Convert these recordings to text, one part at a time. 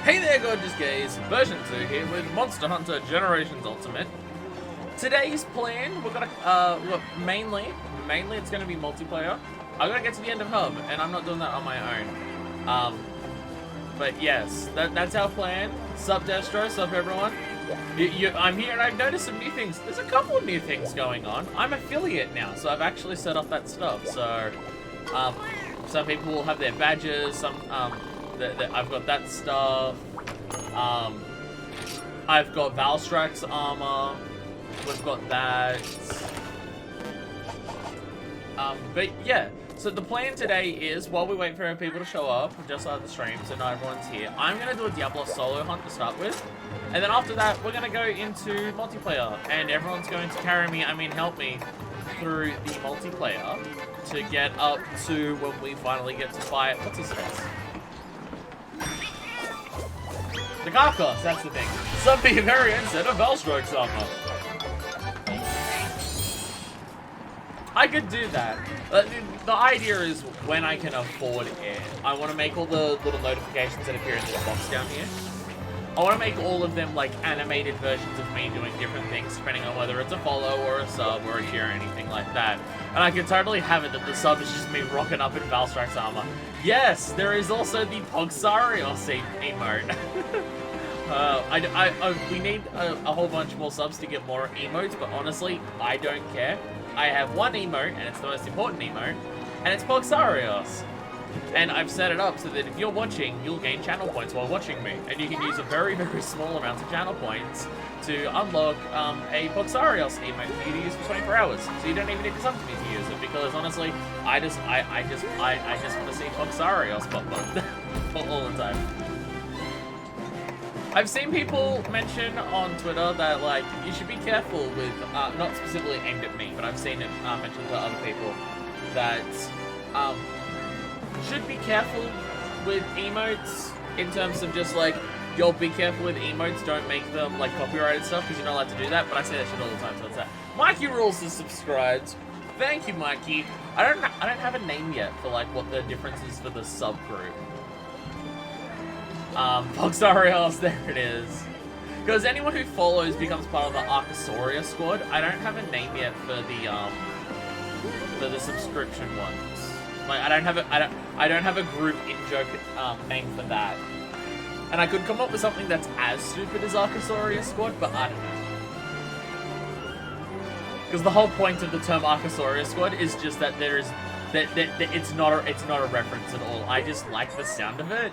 Hey there, gorgeous gays! Version 2 here with Monster Hunter Generations Ultimate. Today's plan, we're gonna, look, mainly it's gonna be multiplayer. I'm gonna get to the end of Hub, and I'm not doing that on my own. But yes, that's our plan. Sup, Destro, sup, everyone. I'm here, and I've noticed some new things. There's a couple of new things going on. I'm affiliate now, so I've actually set up that stuff. So, some people will have their badges, some, I've got that stuff. I've got Valstrax's armor. We've got that. But yeah, so the plan today is, while we wait for people to show up, just like the stream, so not everyone's here, I'm going to do a Diablo solo hunt to start with. And then after that, we're going to go into multiplayer. And everyone's going to help me through the multiplayer to get up to when we finally get to fight, what's his face? The Garkos, that's the thing. Some be very instead of Valstrax's armor. I could do that. The idea is when I can afford it. I want to make all the little notifications that appear in this box down here. I want to make all of them like animated versions of me doing different things, depending on whether it's a follow or a sub or a share or anything like that. And I could totally have it that the sub is just me rocking up in Valstrax's armor. Yes, there is also the Pogsarios emote. We need a whole bunch more subs to get more emotes, but honestly, I don't care. I have one emote, and it's the most important emote, and it's Pogsarios. And I've set it up so that if you're watching, you'll gain channel points while watching me. And you can use a very, very small amount of channel points to unlock a Pogsarios emote for you to use for 24 hours. So you don't even need to sub to me to use it, because honestly, I just want to see Pogsarios pop up all the time. I've seen people mention on Twitter that, like, you should be careful with, not specifically aimed at me, but I've seen it mentioned to other people, that, should be careful with emotes in terms of just, like, you'll be careful with emotes, don't make them, like, copyrighted stuff, because you're not allowed to do that, but I say that shit all the time, so it's that. Mikey Rules is subscribed. Thank you, Mikey. I don't have a name yet for, like, what the difference is for the subgroup. Pogsarios, there it is. Because anyone who follows becomes part of the Archosaurus squad. I don't have a name yet for the subscription ones. Like, I don't have a group in-joke name for that. And I could come up with something that's as stupid as Archosaurus squad, but I don't know. Because the whole point of the term Archosaurus squad is just that it's not a reference at all. I just like the sound of it.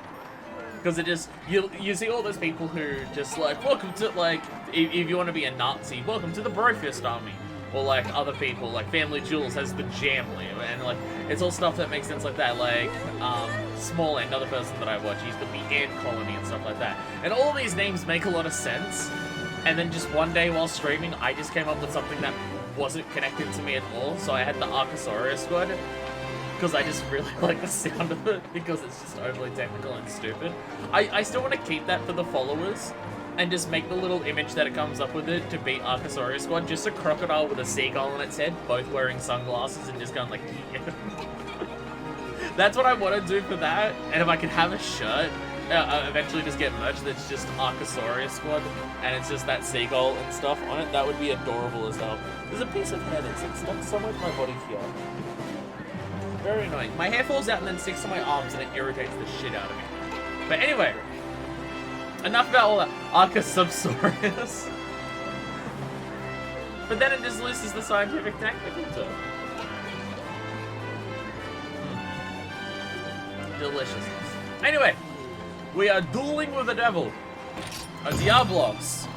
Because it just, you see all those people who just like, welcome to, like, if you want to be a Nazi, welcome to the Brofist army. Or like other people, like Family Jewels has the Jamly, and like, it's all stuff that makes sense like that. Like, Small, another person that I watch, he's got the Ant Colony and stuff like that. And all these names make a lot of sense. And then just one day while streaming, I just came up with something that wasn't connected to me at all. So I had the Archosaurus squad. Because I just really like the sound of it, because it's just overly technical and stupid. I still want to keep that for the followers, and just make the little image that it comes up with it to be Archosaurus squad, just a crocodile with a seagull on its head, both wearing sunglasses and just going like, yeah. That's what I want to do for that, and if I could have a shirt, eventually just get merch that's just Archosaurus squad, and it's just that seagull and stuff on it, that would be adorable as hell. There's a piece of hair that's stuck somewhere to my body here. Very annoying. My hair falls out and then sticks to my arms and it irritates the shit out of me. But anyway, enough about all that Archosaurus. But then it just loses the scientific technical term. Deliciousness. Anyway, we are dueling with the devil. A Diablos.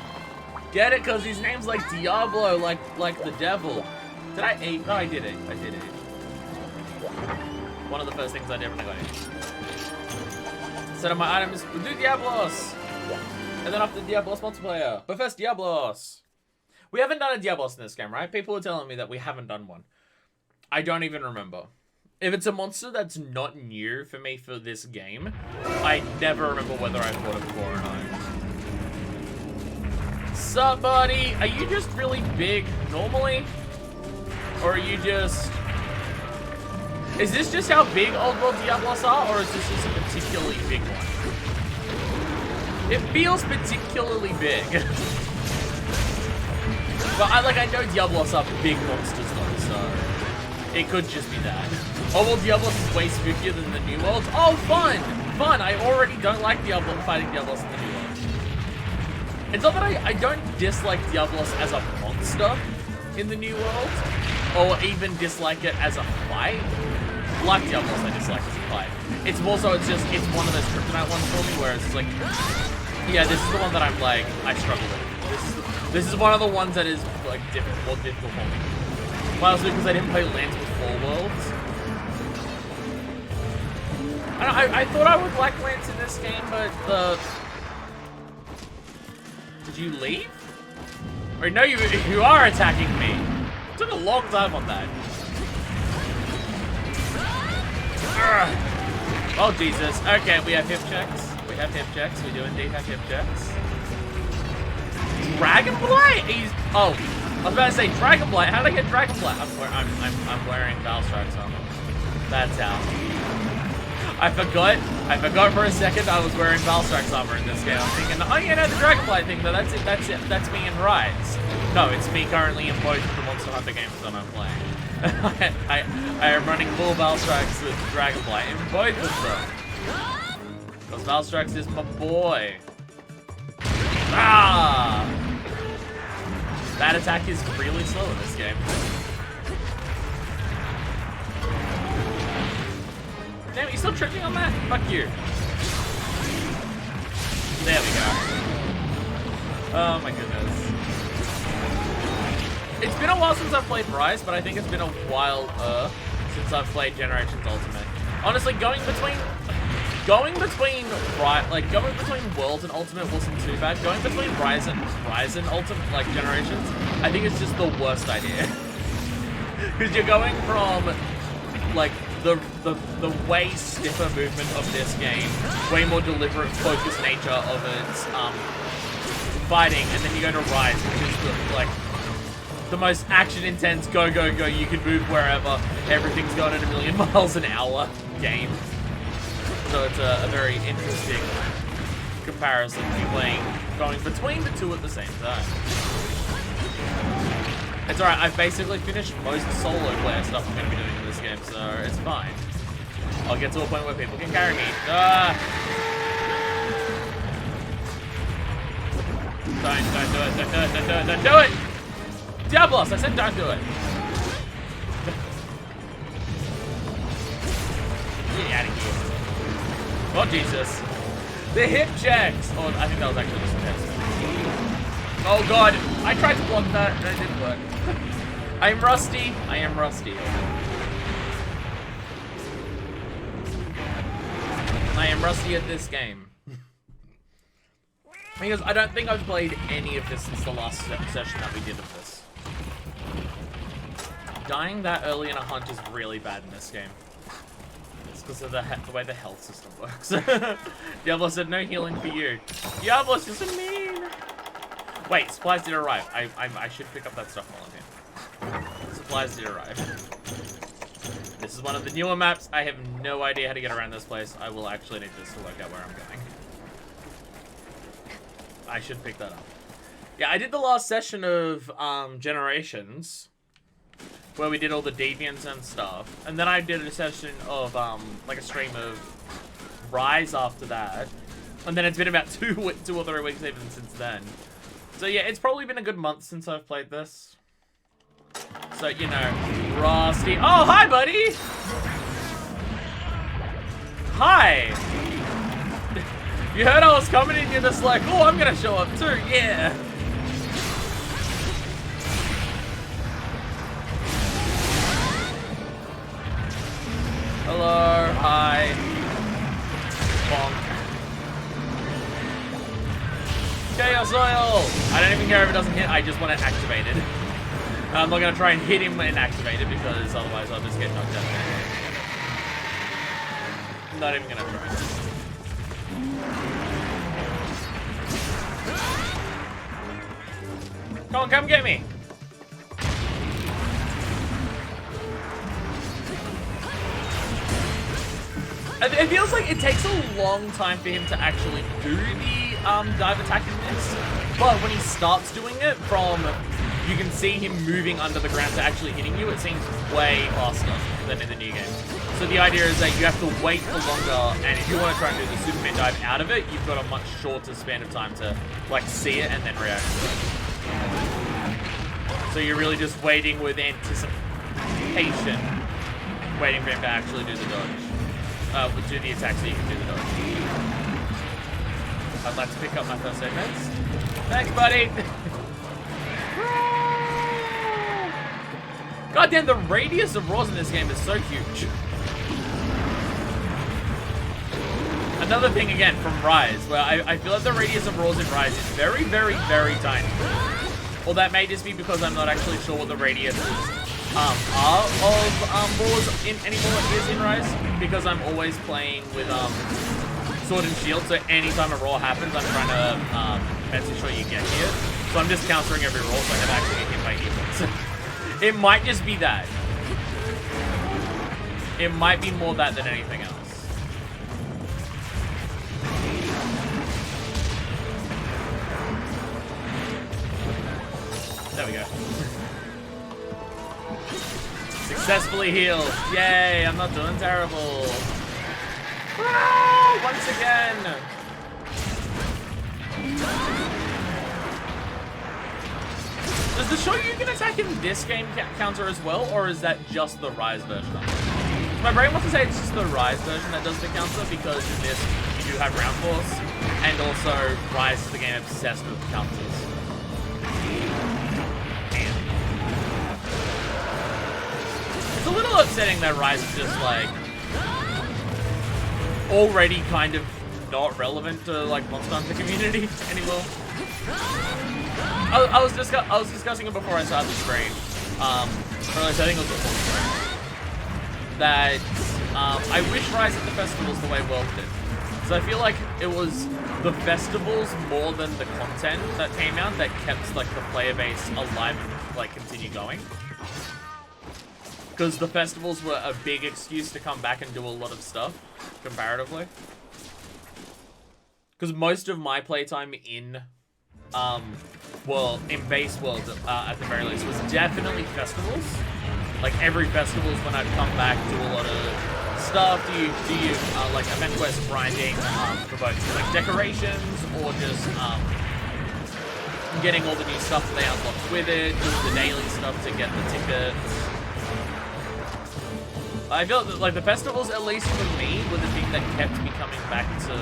Get it? Because his name's like Diablo, like the devil. Did I eat? No, I did it. I did it. One of the first things I did when I got in. Set up my items, we'll do Diablos! And then after Diablos multiplayer. But first, Diablos! We haven't done a Diablos in this game, right? People are telling me that we haven't done one. I don't even remember. If it's a monster that's not new for me for this game, I never remember whether I fought it before or not. Sup, buddy? Are you just really big normally? Or are you just... Is this just how big Old World Diablos are, or is this just a particularly big one? It feels particularly big. But I know Diablos are big monsters though, so it could just be that. Oh well, Diablos is way spookier than the New World. Oh, fun! Fun! I already don't like fighting Diablos in the New World. It's not that I don't dislike Diablos as a monster in the New World, or even dislike it as a fight. Like Diablos, I dislike as a fight. It's more so, it's one of those kryptonite ones for me, where it's like, yeah, this is the one that I'm like, I struggle with. This is one of the ones that is like more difficult for me. Well, also because I didn't play Lands before Worlds. I thought I would like Lance in this game, but the... Did you leave? Or no, you are attacking me. It took a long time on that. Urgh. Oh, Jesus. Okay, we have hip checks. We have hip checks. We do indeed have hip checks. Dragonblight? Oh, I was about to say Dragonblight. How did I get Dragonblight? I'm wearing Valstrax armor. That's how. I forgot for a second I was wearing Valstrax armor in this game. I'm thinking, oh yeah, no, the Dragonblight thing, but that's it. That's me in Rise. No, it's me currently in both of the Monster Hunter games that I'm playing. I am running full Valstrax with Dragonblight in both of them. Because Valstrax is my boy. Ah! That attack is really slow in this game. Damn it, you still tripping on that? Fuck you. There we go. Oh my goodness. It's been a while since I've played Rise, but I think it's been a while since I've played Generations Ultimate. Honestly, going between Worlds and Ultimate wasn't too bad. Going between Rise and Ultimate, like Generations, I think it's just the worst idea. Because you're going from like the way stiffer movement of this game, way more deliberate, focused nature of its fighting, and then you go to Rise, which is the most action intense, go, you can move wherever, everything's going at 1,000,000 miles an hour game. So it's a very interesting comparison to playing, going between the two at the same time. It's alright, I've basically finished most solo player stuff I'm going to be doing in this game, so it's fine. I'll get to a point where people can carry me. Don't do it! Diablos, I said don't do it! Get out of here. Oh, Jesus. The hip checks! Oh, I think that was actually just a test. Oh, God. I tried to block that, and it didn't work. I am rusty. I am rusty. I am rusty at this game. Because I don't think I've played any of this since the last session that we did of this. Dying that early in a hunt is really bad in this game. Because of the way the health system works. Diablo said no healing for you. Diablo's just a mean. Wait, supplies did arrive. I should pick up that stuff while I'm here. Supplies did arrive. This is one of the newer maps. I have no idea how to get around this place. I will actually need this to work out where I'm going. I should pick that up. Yeah, I did the last session of Generations, where we did all the deviants and stuff, and then I did a session of like a stream of Rise after that, and then it's been about 2 or 3 weeks even since then. So yeah, it's probably been a good month since I've played this. So you know, Rusty. Oh, hi, buddy. Hi. You heard I was coming and you're just like, oh, I'm gonna show up too. Yeah. Hello, hi. Bonk. Chaos Oil! I don't even care if it doesn't hit, I just want it activated. I'm not gonna try and hit him and activate it because otherwise I'll just get knocked out. I'm not even gonna try. Come on, come get me! It feels like it takes a long time for him to actually do the dive attack in this, but when he starts doing it you can see him moving under the ground to actually hitting you. It seems way faster than in the new game. So the idea is that you have to wait for longer, and if you want to try and do the Superman dive out of it, you've got a much shorter span of time to like see it and then react to it. So you're really just waiting with anticipation, waiting for him to actually do the dodge. Do the attack so you can do the dodge. I'd like to pick up my first aid meds. Thanks, buddy! Goddamn, the radius of Raws in this game is so huge. Another thing, again, from Rise, where I feel like the radius of Raws in Rise is very, very, very tiny. Or that may just be because I'm not actually sure what the radius are of Raws anymore is in Rise, because I'm always playing with Sword and Shield, so anytime a Raw happens, I'm trying to make sure you get here. So I'm just countering every Raw, so I never actually get hit by evils. It might just be that. It might be more that than anything else. There we go. Successfully healed. Yay, I'm not doing terrible. Ah, once again. Does the Shoryuken attack in this game counter as well, or is that just the Rise version of it? My brain wants to say it's just the Rise version that does the counter, because in this you do have Ground Force, and also Rise is the game obsessed with counters. It's a little upsetting that Rise is just like already kind of not relevant to like Monster Hunter community anymore. I was discussing it before I started the stream. Or at least I think it was before the stream. That I wish Rise at the festivals the way World did. So I feel like it was the festivals more than the content that came out that kept like the player base alive and like continue going. Because the festivals were a big excuse to come back and do a lot of stuff, comparatively. Because most of my playtime in in base world at the very least was definitely festivals. Like every festival is when I'd come back, do a lot of stuff. Do you like event quest grinding for both like decorations or just getting all the new stuff that they unlocked with it, doing the daily stuff to get the tickets. I feel like the festivals, at least for me, were the thing that kept me coming back to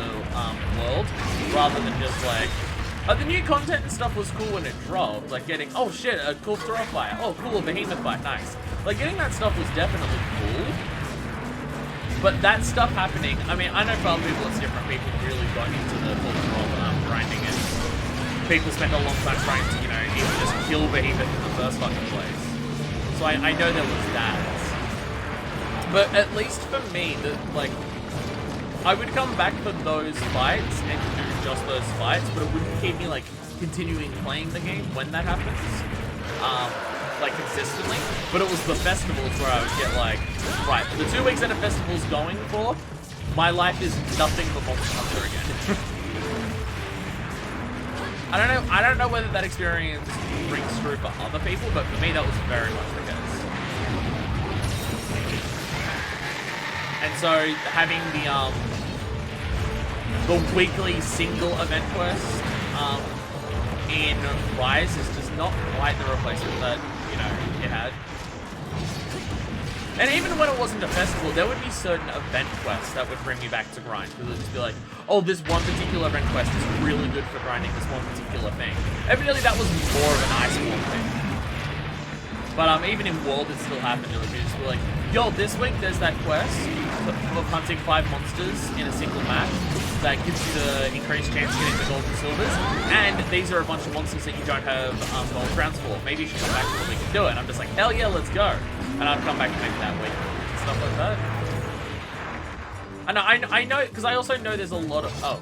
World, rather than just like the new content and stuff was cool when it dropped. Like getting, oh shit, a cool throw fight. Oh cool, a behemoth fight, nice. Like getting that stuff was definitely cool. But that stuff happening, I mean, I know for other people it's different. People really got into the full control grinding it. People spent a long time trying to, you know, even just kill behemoth in the first fucking place. So I know there was that. But at least for me, like, I would come back for those fights and do just those fights, but it wouldn't keep me, like, continuing playing the game when that happens, like, consistently. But it was the festivals where I would get, like, right, the 2 weeks that a festival's going for, my life is nothing but Monster Hunter again. I don't know whether that experience rings true for other people, but for me that was very much the case. And so having the weekly single event quest in Rise is just not quite the replacement that, you know, it had. And even when it wasn't a festival, there would be certain event quests that would bring me back to grind. Because it would just be like, oh, this one particular event quest is really good for grinding this one particular thing. Evidently that was more of an Iceborne thing. But even in World, it still happened. It would be just like, yo, this week there's that quest of hunting 5 monsters in a single match that gives you the increased chance of getting the gold and silvers. And these are a bunch of monsters that you don't have gold crowns for. Maybe you should come back so we can do it. And I'm just like, hell yeah, let's go. And I'd come back maybe that week and stuff like that. And I know, because I also know there's a lot of, oh,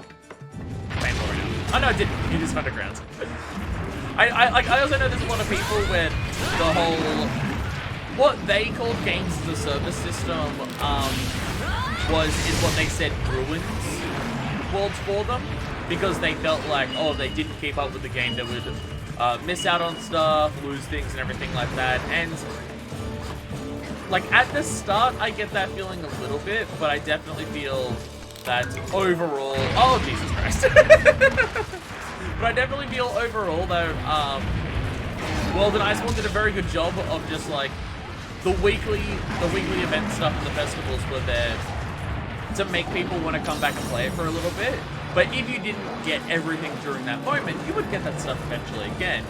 painful right now. Oh no, it didn't. It is underground. I also know there's a lot of people where the whole, what they called games as a service system is what they said ruins worlds for them because they felt like, oh, they didn't keep up with the game, they would miss out on stuff, lose things and everything like that. And like at the start, I get that feeling a little bit, but I definitely feel that overall, oh Jesus Christ. But I definitely feel overall that World and Iceborne did a very good job of just like the weekly event stuff and the festivals were there to make people want to come back and play it for a little bit. But if you didn't get everything during that moment, you would get that stuff eventually again.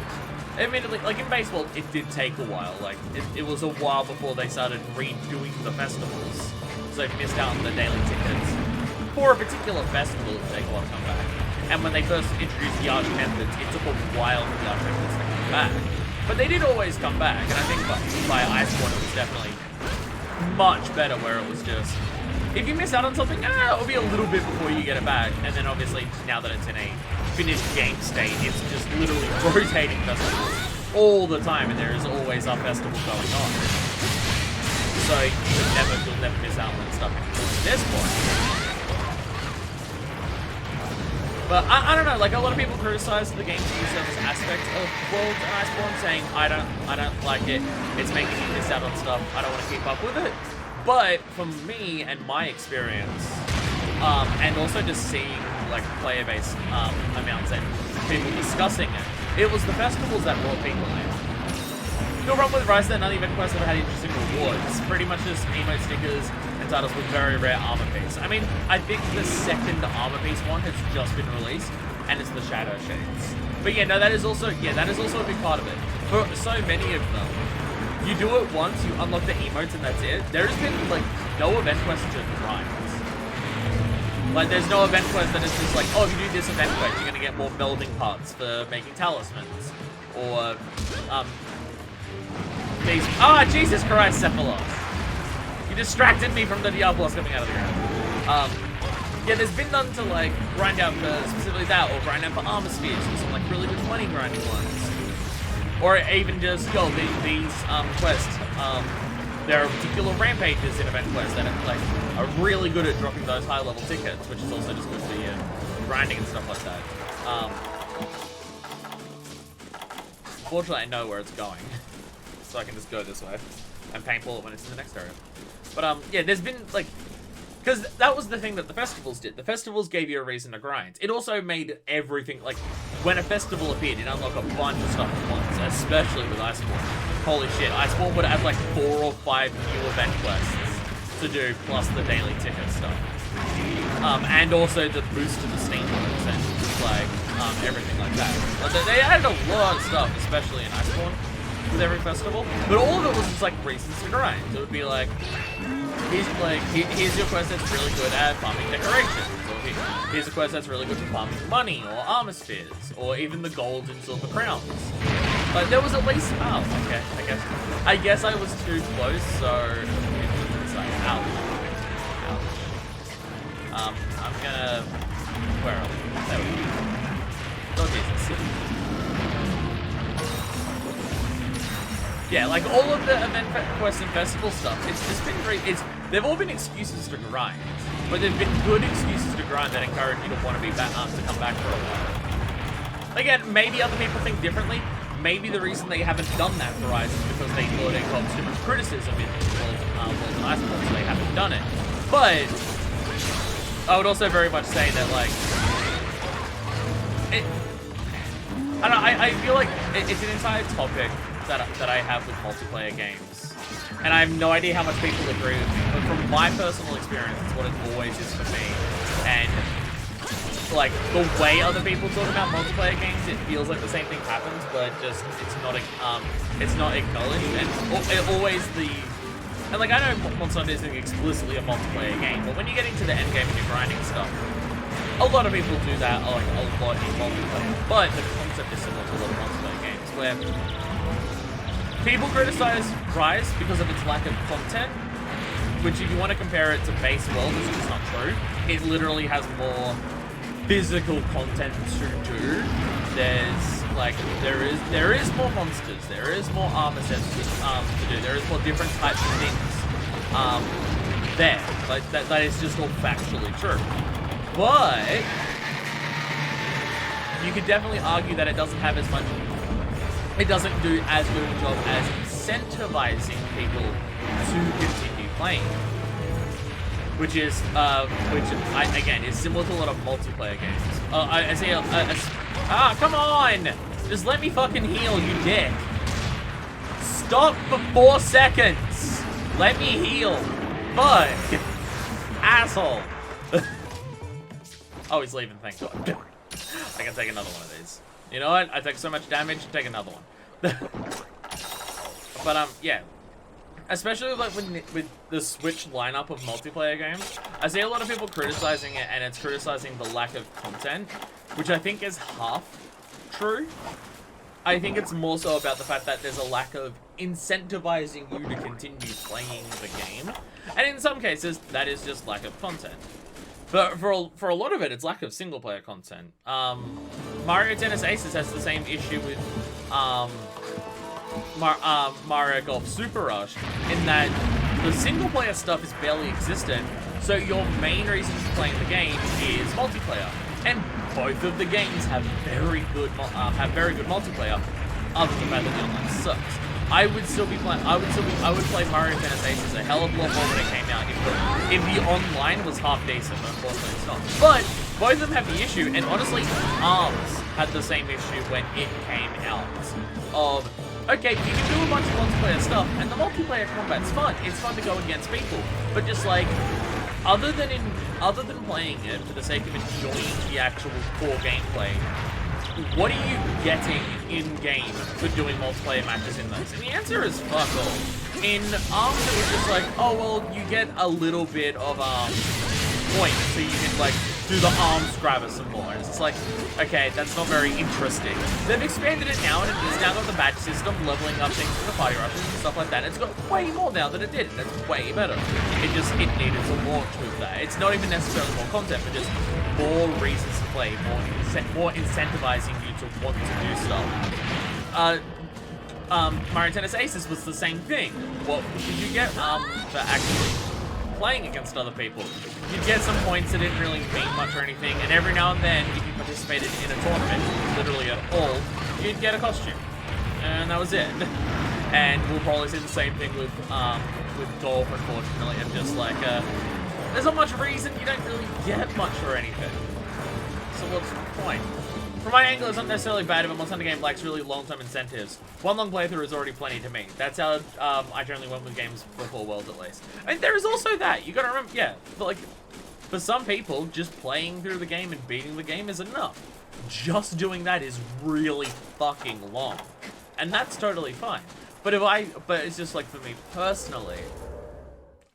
Admittedly, like in baseball, it did take a while. Like it was a while before they started redoing the festivals, so they missed out on the daily tickets for a particular festival to take a while to come back. And when they first introduced the Arch Methods, it took a while for the Arch Methods to come back. But they did always come back, and I think by Iceborne it was definitely much better, where it was just, if you miss out on something, it'll be a little bit before you get it back. And then obviously, now that it's in a finished game state, it's just literally rotating festivals all the time, and there is always a festival going on. So you'll never miss out on stuff at this point. But I don't know, like a lot of people criticize the game service aspect of World and Iceborne, saying I don't like it, it's making me miss out on stuff, I don't want to keep up with it. But for me and my experience, and also just seeing like player base amounts and people discussing it, it was the festivals that brought people in. You'll run with Rise that none of the event quests ever had interesting rewards. Pretty much just emote stickers and titles with very rare armor piece. I mean, I think the second armor piece one has just been released, and it's the Shadow Shades. But yeah, no, that is also a big part of it. For so many of them, you do it once, you unlock the emotes, and that's it. There has been like no event quest to grind. Like, there's no event quest that is just like, oh, if you do this event quest, you're gonna get more melding parts for making talismans, or these. Jesus Christ, Cephalos! You distracted me from the Diablos coming out of the ground. Yeah, there's been none to like grind out for specifically that, or grind out for armor spheres, or some like really good money grinding ones, or even just yo these quests. There are particular rampages in event quests that are really good at dropping those high level tickets, which is also just good for your grinding and stuff like that. Fortunately, I know where it's going, so I can just go this way and paintball it when it's in the next area. But yeah, there's been like, because that was the thing that the festivals did. The festivals gave you a reason to grind. It also made everything, like, when a festival appeared, it unlocked a bunch of stuff at once, especially with Iceborne. Holy shit, Iceborne would have like 4 or 5 new event quests to do, plus the daily ticket stuff. And also the boost to the Steamworks and like everything like that. Like, they added a lot of stuff, especially in Iceborne, with every festival. But all of it was just like reasons to grind. It would be like, here's your quest that's really good at farming decorations, or here's a quest that's really good for farming money, or armor spheres, or even the gold and silver crowns. Like, there was at least, okay, I guess I was too close, so it's like, ouch. I'm gonna, where are we? There we go. Oh Jesus. Yeah, like all of the event quests and festival stuff, it's just been great. They've all been excuses to grind, but they've been good excuses to grind that encourage you to want to be back, to come back for a while. Again, maybe other people think differently. Maybe the reason they haven't done that for Rise is because they thought it got too much criticism in World and Iceborne, so they haven't done it. But I would also very much say that, like, I don't know, I feel like it's an entire topic that I have with multiplayer games, and I have no idea how much people agree with me, but from my personal experience, it's what it always is for me. And like the way other people talk about multiplayer games, it feels like the same thing happens, but just it's not acknowledged, and it always and like I know Monster Hunter isn't explicitly a multiplayer game, but when you get into the end game and you're grinding stuff, a lot of people do that, like a lot in multiplayer, but the concept is similar to a lot of multiplayer games where people criticize Rise because of its lack of content, which if you want to compare it to base World, is just not true. It literally has more physical content to do. There is more monsters, there is more armor sets to do, there is more different types of things there. Like that is just all factually true. But you could definitely argue that it doesn't have as much, it doesn't do as good a job as incentivizing people to continue playing. Which is, again, is similar to a lot of multiplayer games. I say, come on! Just let me fucking heal, you dick. Stop for 4 seconds! Let me heal. Fuck. Asshole. Oh, he's leaving, thank God. I can take another one of these. You know what? I take so much damage, take another one. But, yeah. Especially like with the Switch lineup of multiplayer games, I see a lot of people criticizing it, and it's criticizing the lack of content, which I think is half true. I think it's more so about the fact that there's a lack of incentivizing you to continue playing the game, and in some cases, that is just lack of content. But for a lot of it, it's lack of single-player content. Mario Tennis Aces has the same issue with Mario Golf Super Rush, in that the single-player stuff is barely existent, so your main reason for playing the game is multiplayer. And both of the games have very good multiplayer, other than the fact that the online sucks. I would play Mario Tennis Aces a hell of a lot more when it came out if the online was half decent, but unfortunately it's not. But both of them have the issue, and honestly, ARMS had the same issue when it came out. Okay, you can do a bunch of multiplayer stuff, and the multiplayer combat's fun. It's fun to go against people, but just like, other than playing it for the sake of enjoying the actual core gameplay, what are you getting in-game for doing multiplayer matches in those? And the answer is fuck all. In ARMS, it was just like, oh, well, you get a little bit of, points, so you can, like, do the arms grabber some more. And it's just like, okay, that's not very interesting. They've expanded it now, and it's now got the badge system, leveling up things for the party rushes and stuff like that. It's got way more now than it did, and it's way better. It needed to launch with that. It's not even necessarily more content, but just more reasons to play, more incentivizing you to want to do stuff. Mario Tennis Aces was the same thing. What did you get for actually playing against other people? You'd get some points that didn't really mean much or anything, and every now and then, if you participated in a tournament, literally at all, you'd get a costume. And that was it. And we'll probably see the same thing with golf, unfortunately, and just like, there's not much reason, you don't really get much or anything. So what's the point? From my angle, it's not necessarily bad if a Monster Hunter game lacks really long-term incentives. One long playthrough is already plenty to me. That's how I generally went with games before Worlds, at least. And there is also that. You gotta remember, yeah, like, for some people, just playing through the game and beating the game is enough. Just doing that is really fucking long. And that's totally fine. But it's just like, for me personally,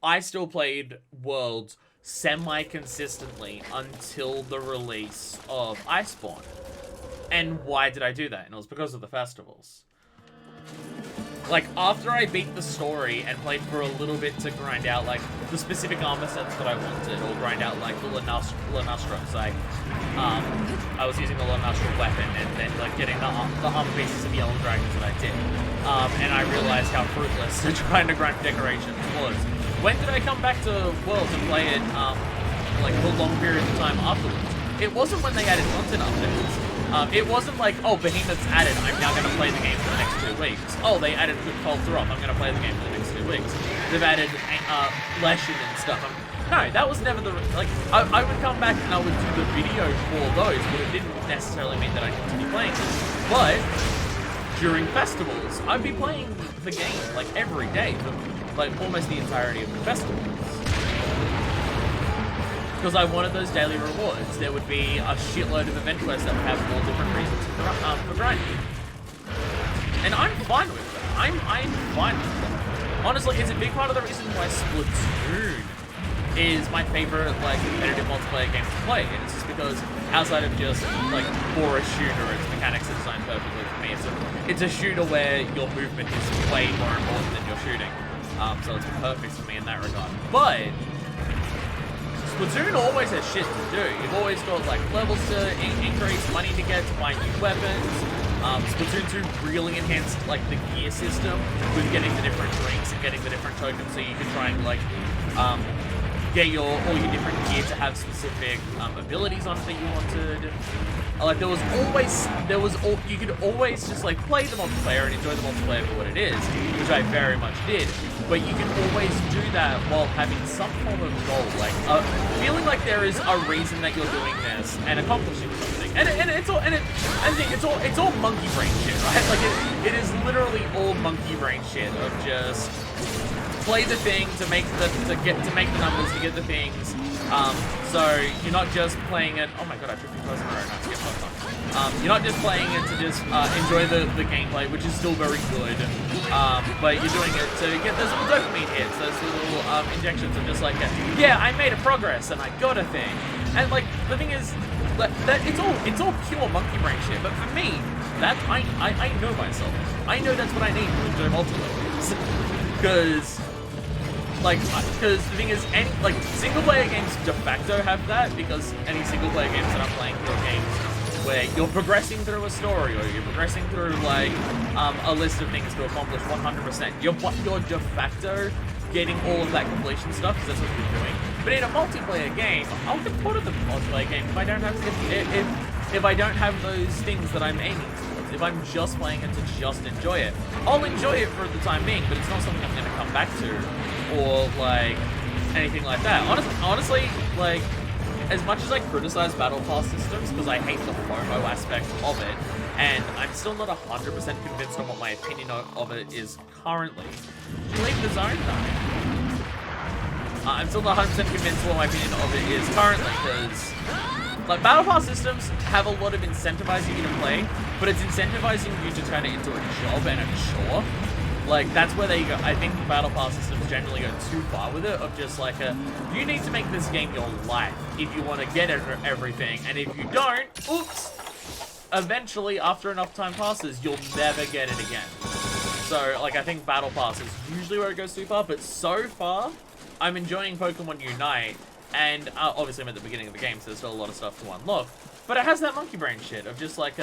I still played Worlds semi-consistently until the release of Iceborne. And why did I do that? And it was because of the festivals. Like, after I beat the story and played for a little bit to grind out, like, the specific armor sets that I wanted, or grind out, like, the Lanustros, like, I was using the Lanustro weapon and then, like, getting the armor pieces of Yellow Dragons that I did. And I realized how fruitless trying to grind decorations was. When did I come back to Worlds and play it, like, for long periods of time afterwards? It wasn't when they added content updates. It wasn't like, oh, Behemoth's added, I'm now going to play the game for the next 2 weeks. Oh, they added Cold Drop, I'm going to play the game for the next 2 weeks. They've added Leshen and stuff. No, that was never the... Like, I would come back and I would do the video for those, but it didn't necessarily mean that I'd continue playing them. But during festivals, I'd be playing the game, like, every day for, like, almost the entirety of the festivals. Because I wanted those daily rewards. There would be a shitload of event quests that would have all different reasons for grinding. And I'm fine with that. I'm fine with that. Honestly, it's a big part of the reason why Splatoon is my favorite, like, competitive multiplayer game to play. And it's just because, outside of just, like, for a shooter, its mechanics are designed perfectly for me. It's a shooter where your movement is way more important than your shooting. So it's perfect for me in that regard. But Splatoon always has shit to do. You've always got, like, levels to increase, money to get, to buy new weapons. Splatoon 2 really enhanced, like, the gear system with getting the different drinks and getting the different tokens so you can try and, like, get all your different gear to have specific abilities on it that you wanted. Like you could always just like play the multiplayer and enjoy the multiplayer for what it is, which I very much did. But you can always do that while having some form of goal, like feeling like there is a reason that you're doing this and accomplishing something. And it's all monkey brain shit, right? Like it is literally all monkey brain shit of just play the thing to make the numbers to get the things. So you're not just playing it. Oh my god, I tripped you person right now to get fucked on. You're not just playing it to just enjoy the gameplay, which is still very good. But you're doing it to get those little dopamine hits, those little injections of just like, yeah, I made a progress and I got a thing. And like the thing is, that it's all pure monkey brain shit. But for me, that I know myself. I know that's what I need to enjoy multiplayer. Because the thing is, any single-player games de facto have that, because any single-player games that I'm playing are games where you're progressing through a story or you're progressing through like a list of things to accomplish 100%. You're de facto getting all of that completion stuff because that's what you're doing. But in a multiplayer game, I'll get bored of the multiplayer game if I don't have those things that I'm aiming towards. If I'm just playing it to just enjoy it, I'll enjoy it for the time being, but it's not something I'm going to come back to, or like anything like that. Honestly, like as much as I criticize Battle Pass systems because I hate the FOMO aspect of it, and I'm still not 100% convinced on what my opinion of it is currently. Did you leave the zone? No. I'm still not 100% convinced what my opinion of it is currently, because like Battle Pass systems have a lot of incentivizing you to play, but it's incentivizing you to turn it into a job and a chore. Like that's where they go. I think Battle Pass systems generally go too far with it, of just like you need to make this game your life if you want to get everything, and if you don't, oops, eventually after enough time passes, you'll never get it again. So like I think Battle Pass is usually where it goes too far, but so far, I'm enjoying Pokemon Unite. And obviously I'm at the beginning of the game, so there's still a lot of stuff to unlock. But it has that monkey brain shit of just like,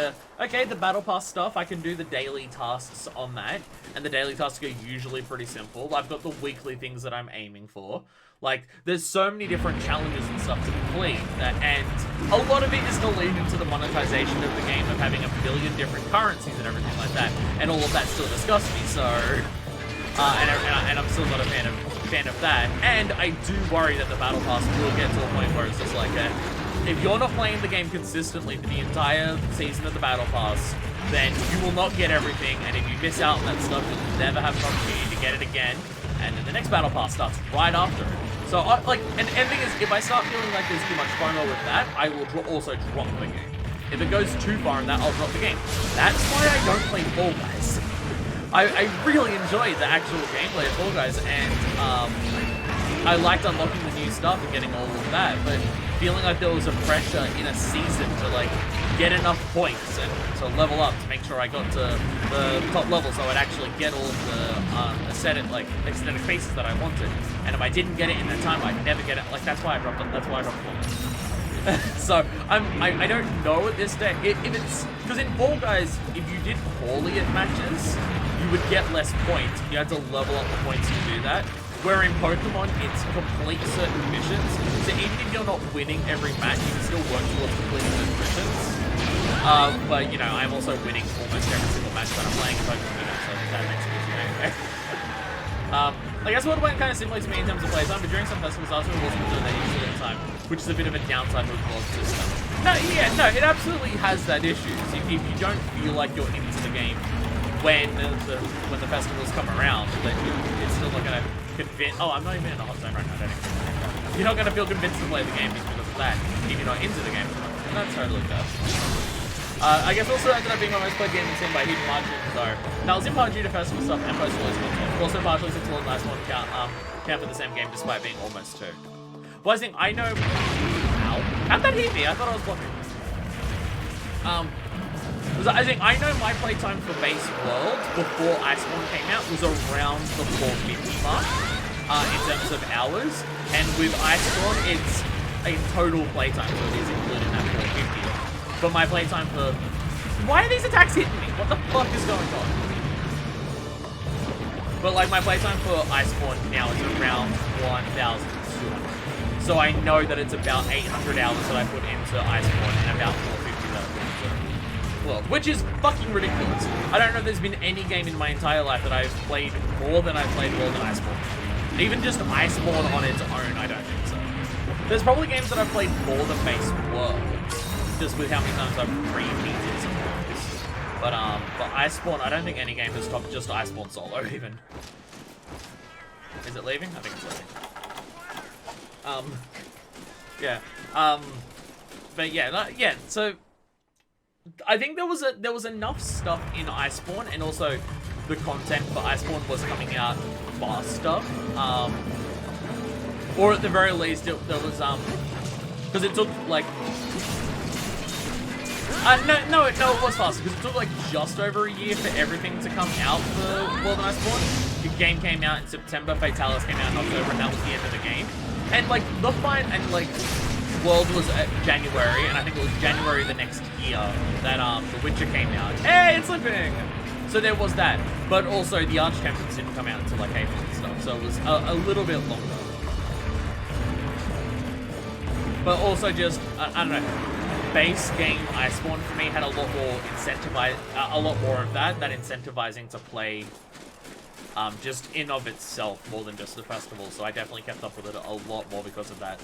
okay, the Battle Pass stuff, I can do the daily tasks on that. And the daily tasks are usually pretty simple. I've got the weekly things that I'm aiming for. Like, there's so many different challenges and stuff to complete. And a lot of it is to lead into the monetization of the game, of having a billion different currencies and everything like that. And all of that still disgusts me, so... and I'm still not a fan of that. And I do worry that the Battle Pass will get to a point where it's just like, if you're not playing the game consistently for the entire season of the Battle Pass, then you will not get everything, and if you miss out on that stuff, you'll never have an opportunity to get it again, and then the next Battle Pass starts right after it. So, and the thing is, if I start feeling like there's too much FOMO with that, I will also drop the game. If it goes too far in that, I'll drop the game. That's why I don't play Fall Guys. I really enjoyed the actual gameplay of Fall Guys, and I liked unlocking the new stuff and getting all of that, but feeling like there was a pressure in a season to like get enough points and to level up to make sure I got to the top level so I'd actually get all of the aesthetic pieces that I wanted. And if I didn't get it in that time, I'd never get it. Like that's why I dropped it. That's why I dropped Fall Guys. So I don't know at this day if it's because in Fall Guys, if you did poorly at matches, you would get less points. You had to level up the points to do that. Where in Pokemon, it's complete certain missions. So even if you're not winning every match, you can still work towards completing those missions. But, you know, I'm also winning almost every single match that I'm playing in Pokemon Unite, so that makes it easy anyway. I guess what went kind of similar to me in terms of playtime, but during some festivals, I also wasn't doing that usually at the time, which is a bit of a downside with the system. No, it absolutely has that issue. So if you don't feel like you're into the game when the festivals come around, then it's still not going to convince. Oh, I'm not even in a hot zone right now. You're not going to feel convinced to play the game because of that if you're not into the game. And that's totally fair. I guess also ended up being my most played game in Sim by huge margin. So that was in part due to festival stuff and post-release content. Also partially since Lord Nice one count for the same game despite being almost two. Well, I think I know. Ow! How'd that hit me? I thought I was blocking. I think I know my playtime for Base World before Iceborne came out was around the 450 mark in terms of hours, and with Iceborne it's a total playtime, so it is included in that 450. But my playtime for... Why are these attacks hitting me? What the fuck is going on? But like my playtime for Iceborne now is around 1,200. So I know that it's about 800 hours that I put into Iceborne and about 450 that I put into World, which is fucking ridiculous. I don't know if there's been any game in my entire life that I've played more than I've played World and Iceborne. Even just Iceborne on its own, I don't think so. There's probably games that I've played more than base World, just with how many times I've repeated some games. But Iceborne, I don't think any game has topped just Iceborne solo even. Is it leaving? I think it's leaving. Yeah. But yeah, yeah. So I think there was enough stuff in Iceborne, and also the content for Iceborne was coming out faster. Or at the very least, there was because it took like no, it was faster because it took like just over a year for everything to come out for World and Iceborne. The game came out in September, Fatalis came out in October, and that was the end of the game. And like World was January, and I think it was January the next year that The Witcher came out. Hey, it's slipping! So there was that, but also the Archcaptains didn't come out until like April and stuff, so it was a little bit longer. But also just I don't know, base game Iceborne for me had a lot more a lot more of that incentivizing to play. Just in of itself, more than just the festival, so I definitely kept up with it a lot more because of that.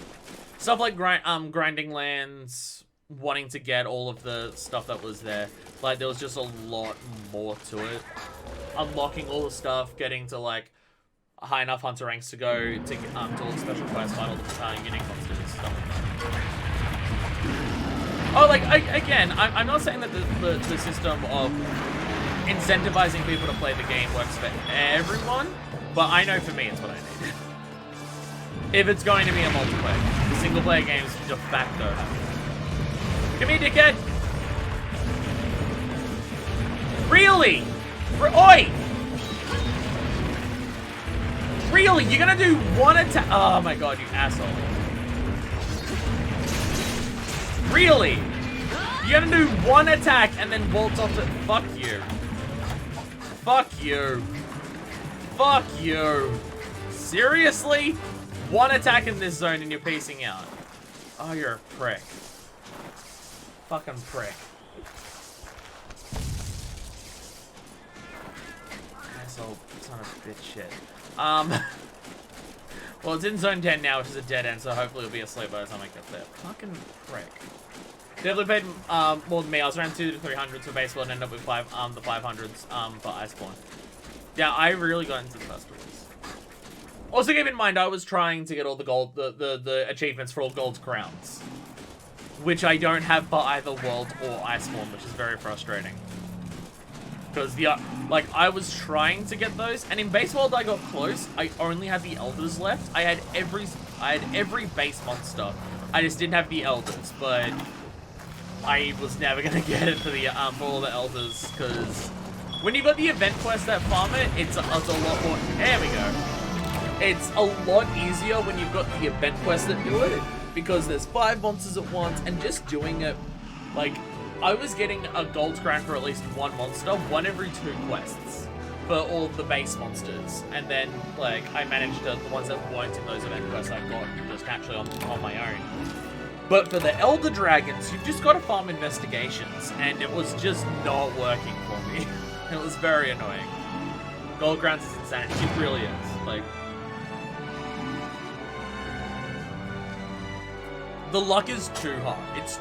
Stuff like grinding lands, wanting to get all of the stuff that was there. Like, there was just a lot more to it. Unlocking all the stuff, getting to, like, high enough hunter ranks to go to all the special quests, find all the unique monsters and stuff like that. Oh, like, again, I'm not saying that the system of incentivizing people to play the game works for everyone, but I know for me it's what I need. If it's going to be a multiplayer, the single player games de facto have to. Come here, dickhead! Really? Oi! Really? You're gonna do one attack? Oh my god, you asshole. Really? You're gonna do one attack and then waltz off to... Fuck you. Fuck you. Fuck you. Seriously? One attack in this zone and you're piecing out. Oh, you're a prick. Fucking prick. Asshole son of bitch shit. Well, it's in zone 10 now, which is a dead end, so hopefully it'll be asleep by the time I get there. Fucking prick. Definitely paid more than me. I was around 200 to 300 for base world and ended up with the 500s for Iceborne. Yeah, I really got into the festivals. Also, keep in mind, I was trying to get all the gold, the achievements for all gold crowns, which I don't have for either World or Iceborne, which is very frustrating. Because like I was trying to get those, and in base world I got close. I only had the elders left. I had every base monster. I just didn't have the elders, but I was never gonna get it for the for all the elders, because when you've got the event quest that farm it, it's a lot more. There we go. It's a lot easier when you've got the event quests that do it, because there's 5 monsters at once, and just doing it, like, I was getting a gold crown for at least one monster, one every 2 quests for all the base monsters, and then like I managed to, the ones that weren't in those event quests I got just naturally on my own. But for the Elder Dragons, you've just got to farm investigations, and it was just not working for me. It was very annoying. Gold crowns is insanity. It really is. Like, the luck is too hard. It's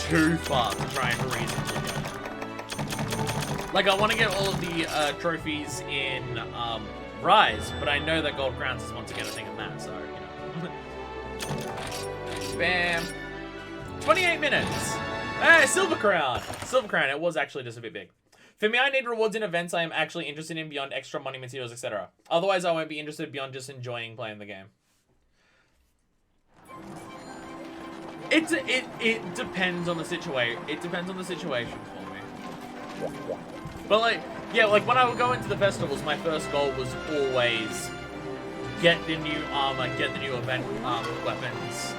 too far to try and reasonably get. Like, I want to get all of the trophies in Rise, but I know that Gold Crowns is one to get a thing in that, so, you know. Bam. 28 minutes. Hey, Silver Crown. Silver Crown, it was actually just a bit big. For me, I need rewards in events I am actually interested in beyond extra money, materials, etc. Otherwise, I won't be interested beyond just enjoying playing the game. It depends on the situation. It depends on the situation for me. But like, yeah, like when I would go into the festivals, my first goal was always get the new armor, get the new event weapons,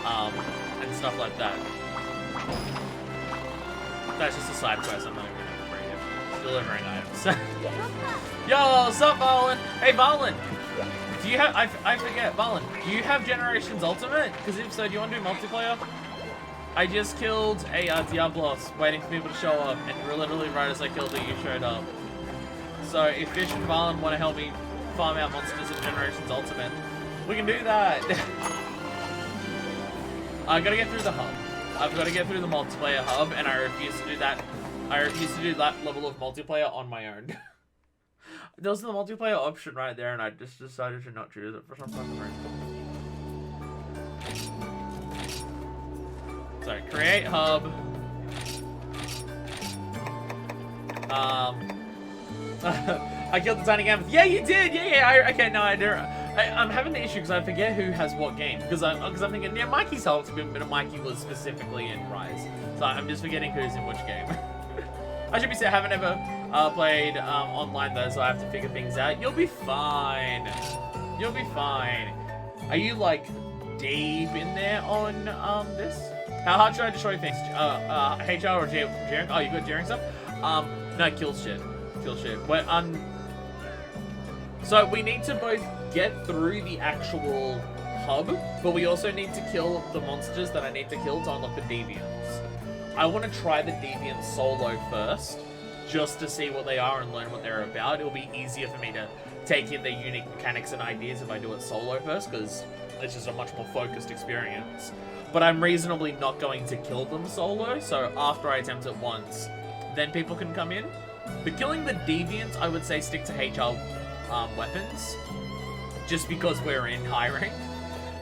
and stuff like that. That's just a side quest. I'm not even gonna bring it. Delivering items. Yo, what's up, Valen? Hey, Valen. Do you have, I forget, Marlon, do you have Generations Ultimate? Because if so, do you want to do multiplayer? I just killed a Diablos waiting for people to show up, and literally right as I killed it, you showed up. So if Fish and Marlon want to help me farm out monsters in Generations Ultimate, we can do that. I gotta get through the hub. I've got to get through the multiplayer hub, and I refuse to do that. I refuse to do that level of multiplayer on my own. There was the multiplayer option right there, and I just decided to not choose it for some fucking reason. So, create hub. I killed the tiny gamut. Yeah, you did. Yeah. Okay, no, I don't. I'm having the issue because I forget who has what game. Because I'm thinking, yeah, Mikey's helped me, but Mikey was specifically in Rise. So I'm just forgetting who's in which game. I should be saying I haven't ever played online though, so I have to figure things out. You'll be fine. You'll be fine. Are you like deep in there on this? How hard should I destroy things? HR or Jering? Oh, you got Jering stuff? No, kill shit. Kill shit. So we need to both get through the actual hub, but we also need to kill the monsters that I need to kill to unlock the deviants. I want to try the deviants solo first, just to see what they are and learn what they're about. It'll be easier for me to take in their unique mechanics and ideas if I do it solo first, because it's just a much more focused experience. But I'm reasonably not going to kill them solo, so after I attempt it once, then people can come in. But killing the deviants, I would say stick to HR weapons, just because we're in high rank.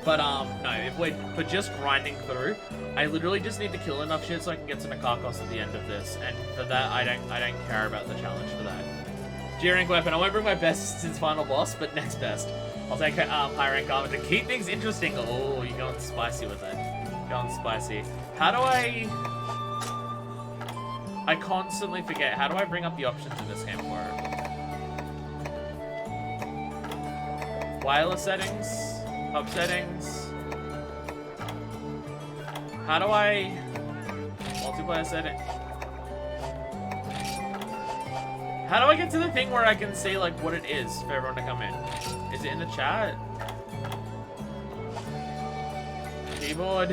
But no, if we're just grinding through, I literally just need to kill enough shit so I can get to Nikakos at the end of this, and for that I don't care about the challenge for that. G rank weapon, I won't bring my best since final boss, but next best. I'll take high rank armor to keep things interesting. Oh, you're going spicy with it. Going spicy. How do I constantly forget. How do I bring up the options in this game for it? Wireless settings? Hub settings? How do I... Multiplayer setting? How do I get to the thing where I can see, like, what it is for everyone to come in? Is it in the chat? Keyboard?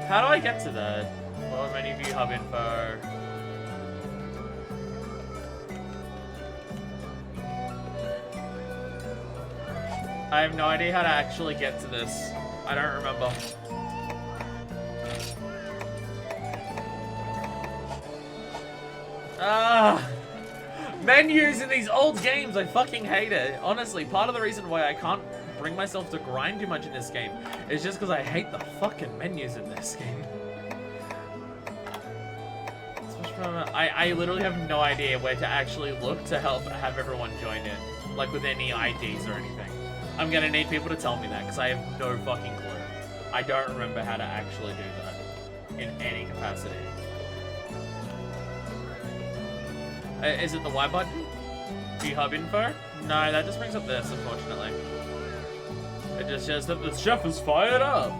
How do I get to that? Lower menu view, hub info. I have no idea how to actually get to this. I don't remember. Menus in these old games, I fucking hate it. Honestly, part of the reason why I can't bring myself to grind too much in this game is just because I hate the fucking menus in this game. I literally have no idea where to actually look to help have everyone join in, like with any IDs or anything. I'm gonna need people to tell me that because I have no fucking clue. I don't remember how to actually do that in any capacity. Is it the Y button? View hub info? No, that just brings up this, unfortunately. It just says that the chef is fired up.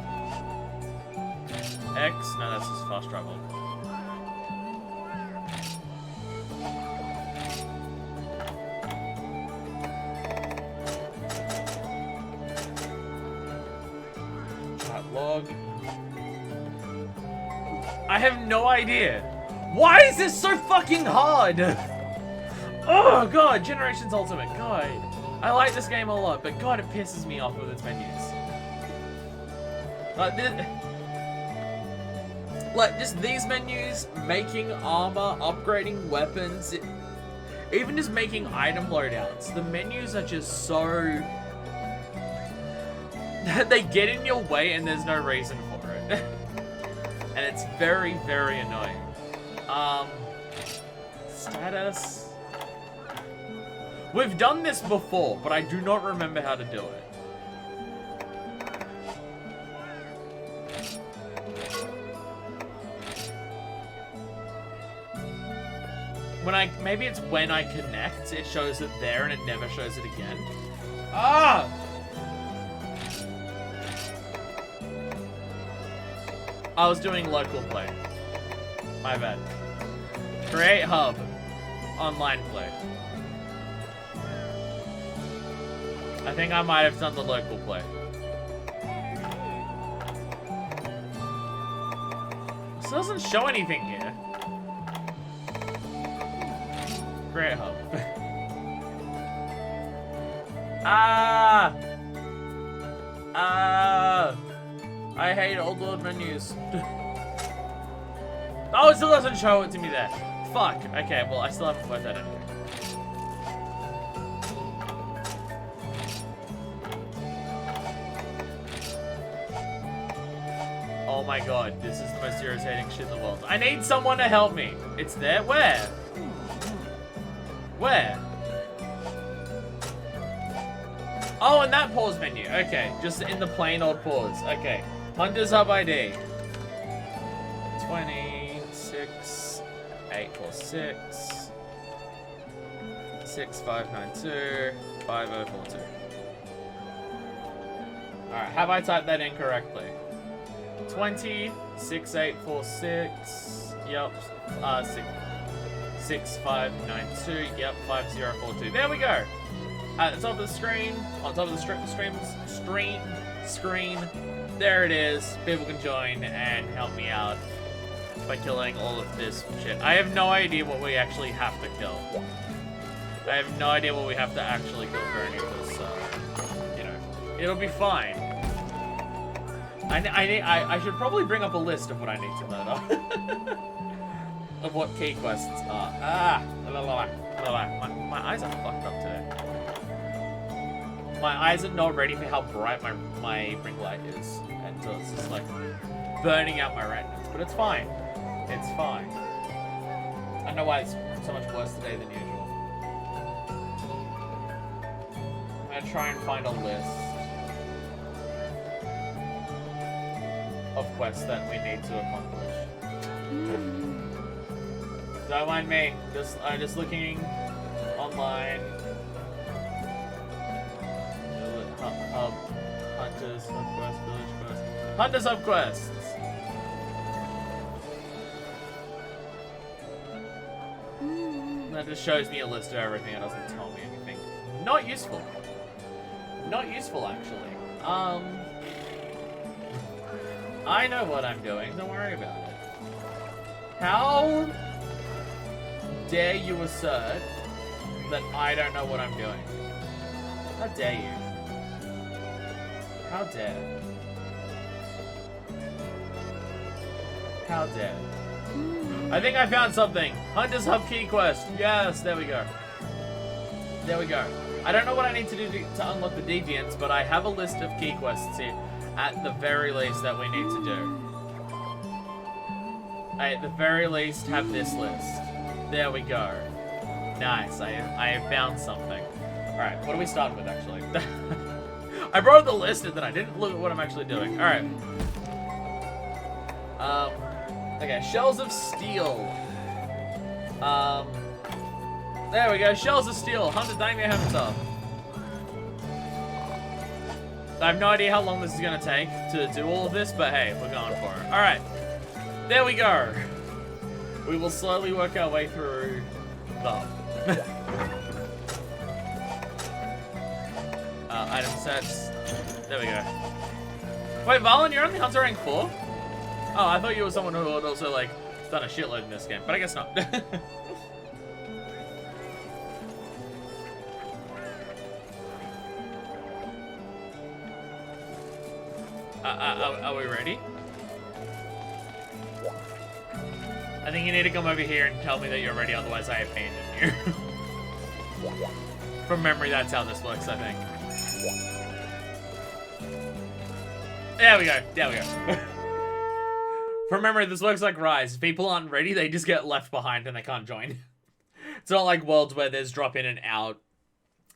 X? No, that's just fast travel. Chat log. I have no idea. Why is this so fucking hard? Oh god, Generations Ultimate, god. I like this game a lot, but god, it pisses me off with its menus. Like just these menus, making armor, upgrading weapons, even just making item loadouts. The menus are just so... they get in your way and there's no reason for it. And it's very, very annoying. Status. We've done this before, but I do not remember how to do it. Maybe it's when I connect, it shows it there and it never shows it again. Ah! I was doing local play. My bad. Create hub. Online play. I think I might have done the local play. This doesn't show anything here. Great hub. I hate old world menus. Oh, it still doesn't show it to me there. Fuck. Okay, well, I still haven't worked that out. Oh my god, this is the most irritating shit in the world. I need someone to help me. It's there? Where? Where? Oh, in that pause menu. Okay, just in the plain old pause. Okay. Hunter's Hub ID. 26 846 6592 5042. Alright, have I typed that in correctly? 20 6846. Yep. 6592. Yep. 5042. There we go. At the top of the screen, on top of the screen, there it is. People can join and help me out by killing all of this shit. I have no idea what we actually have to kill. I have no idea what we have to actually kill for any of this, you know. It'll be fine. I should probably bring up a list of what I need to murder. Of what key quests are. My eyes are fucked up today. My eyes are not ready for how bright my ring light is. And so it's just like burning out my retinas. But it's fine. It's fine. I don't know why it's so much worse today than usual. I'm gonna try and find a list of quests that we need to accomplish. Don't mind me. I'm just looking online. Hub, Hunters, Hub Quest, Village Quest. Hunters Hub Quests! That just shows me a list of everything. It doesn't tell me anything. Not useful. Not useful, actually. I know what I'm doing. Don't worry about it. How dare you assert that I don't know what I'm doing? How dare you? How dare? How dare? I think I found something. Hunter's Hub Key Quest. Yes, there we go. There we go. I don't know what I need to do to unlock the deviants, but I have a list of key quests here, at the very least, that we need to do. I, at the very least, have this list. There we go. Nice. I have found something. Alright, what are we starting with, actually? I wrote the list and then I didn't look at what I'm actually doing. Alright. Okay, Shells of Steel. There we go, Shells of Steel. Hunter Daimyo Hammer. I have no idea how long this is going to take to do all of this, but hey, we're going for it. Alright. There we go. We will slowly work our way through the item sets. There we go. Wait, Valen, you're only Hunter rank 4? Oh, I thought you were someone who had also, like, done a shitload in this game, but I guess not. Are we ready? I think you need to come over here and tell me that you're ready, otherwise I abandon you. From memory, that's how this works, I think. There we go. There we go. From memory, this works like Rise. If people aren't ready, they just get left behind and they can't join. It's not like Worlds where there's drop in and out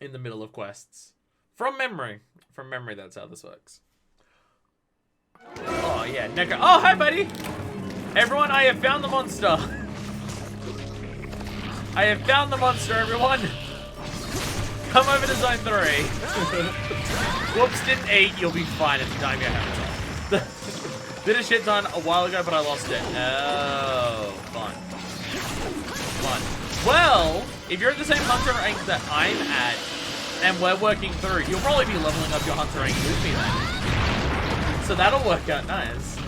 in the middle of quests. From memory. From memory, that's how this works. Oh, yeah. Neko. Oh, hi, buddy. Everyone, I have found the monster. I have found the monster, everyone. Come over to Zone 3. Whoops, didn't eat. You'll be fine. It's Daimyo Hammer. Did a shit ton a while ago, but I lost it. Oh, fun. Fun. Well, if you're at the same Hunter rank that I'm at, and we're working through. You'll probably be leveling up your hunter rank with me then. So that'll work out nice.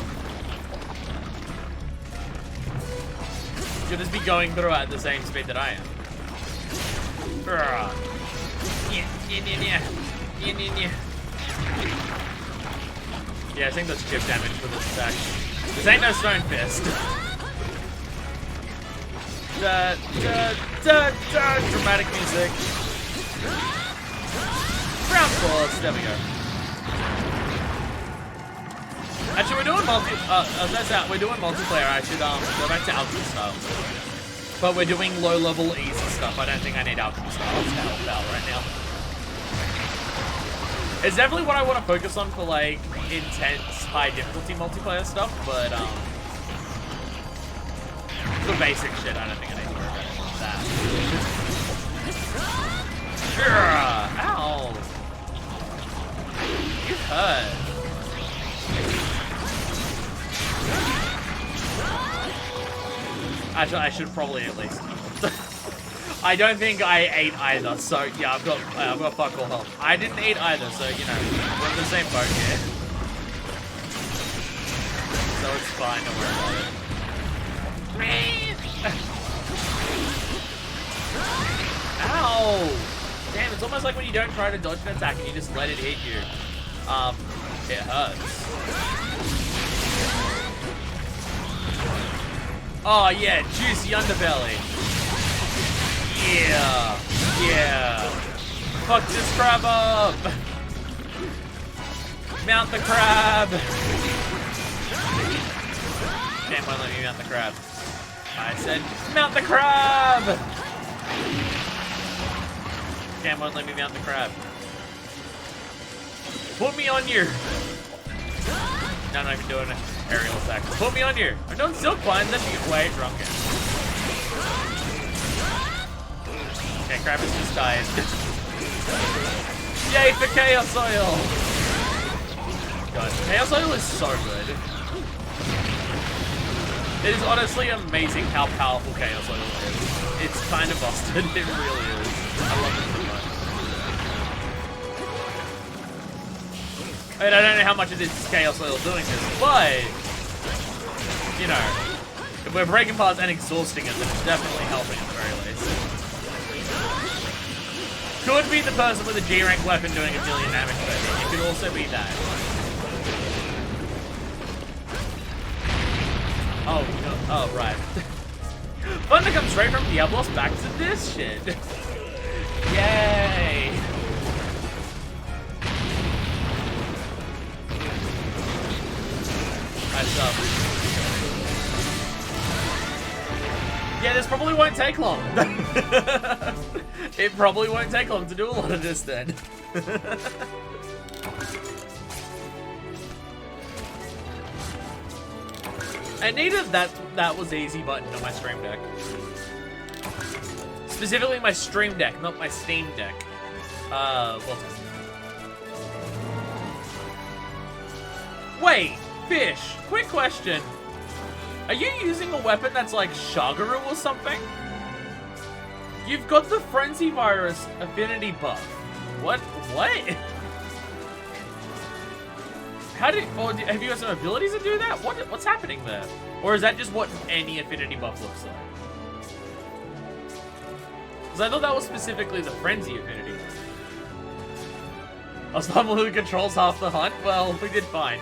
You'll just be going through at the same speed that I am. Yeah, I think that's chip damage for this attack. This ain't no Stone Fist. Dramatic music. Ground force. There we go. Actually, we're doing we're doing multiplayer. I should go back to Alchemy style. But we're doing low-level easy stuff. I don't think I need Alchemy style to help out right now. It's definitely what I want to focus on for like intense, high difficulty multiplayer stuff. But for basic shit, I don't think I need to worry about that. Ow! You hurt. Actually, I should probably at least. I don't think I ate either, so yeah, I've got fuck all health. I didn't eat either, so you know, we're in the same boat here. So it's fine, don't worry about it. Ow! Damn, it's almost like when you don't try to dodge an attack and you just let it hit you. It hurts. Oh yeah, juicy underbelly. Yeah, yeah. Fuck this crab up. Mount the crab. Damn, won't let me mount the crab. I said, mount the crab. Damn, won't let me mount the crab. Put me on you. No, I'm not even doing an aerial attack. Put me on you. I'm doing silk vines, then you get way drunken. Okay, crab is just dying. Yay for Chaos Oil! God, Chaos Oil is so good. It is honestly amazing how powerful Chaos Oil is. It's kind of busted, it really is. I love it so much. I mean, I don't know how much of this is Chaos Oil doing this, but, you know, if we're breaking parts and exhausting it, then it's definitely helping at the very least. Could be the person with a G-rank weapon doing a million damage, but it could also be that. Oh, no. Oh, right. Fun to come straight from Diablos back to this shit. Yay! Nice up. Yeah, this probably won't take long. It probably won't take long to do a lot of this then. I needed that was easy button on my Stream Deck. Specifically my Stream Deck, not my Steam Deck. Wait, Fish, quick question. Are you using a weapon that's like Shagaru or something? You've got the Frenzy Virus affinity buff. What? How did? Or have you got some abilities to do that? What's happening there? Or is that just what any affinity buff looks like? Because I thought that was specifically the Frenzy affinity buff. I was someone who controls half the hunt. Well, we did fine.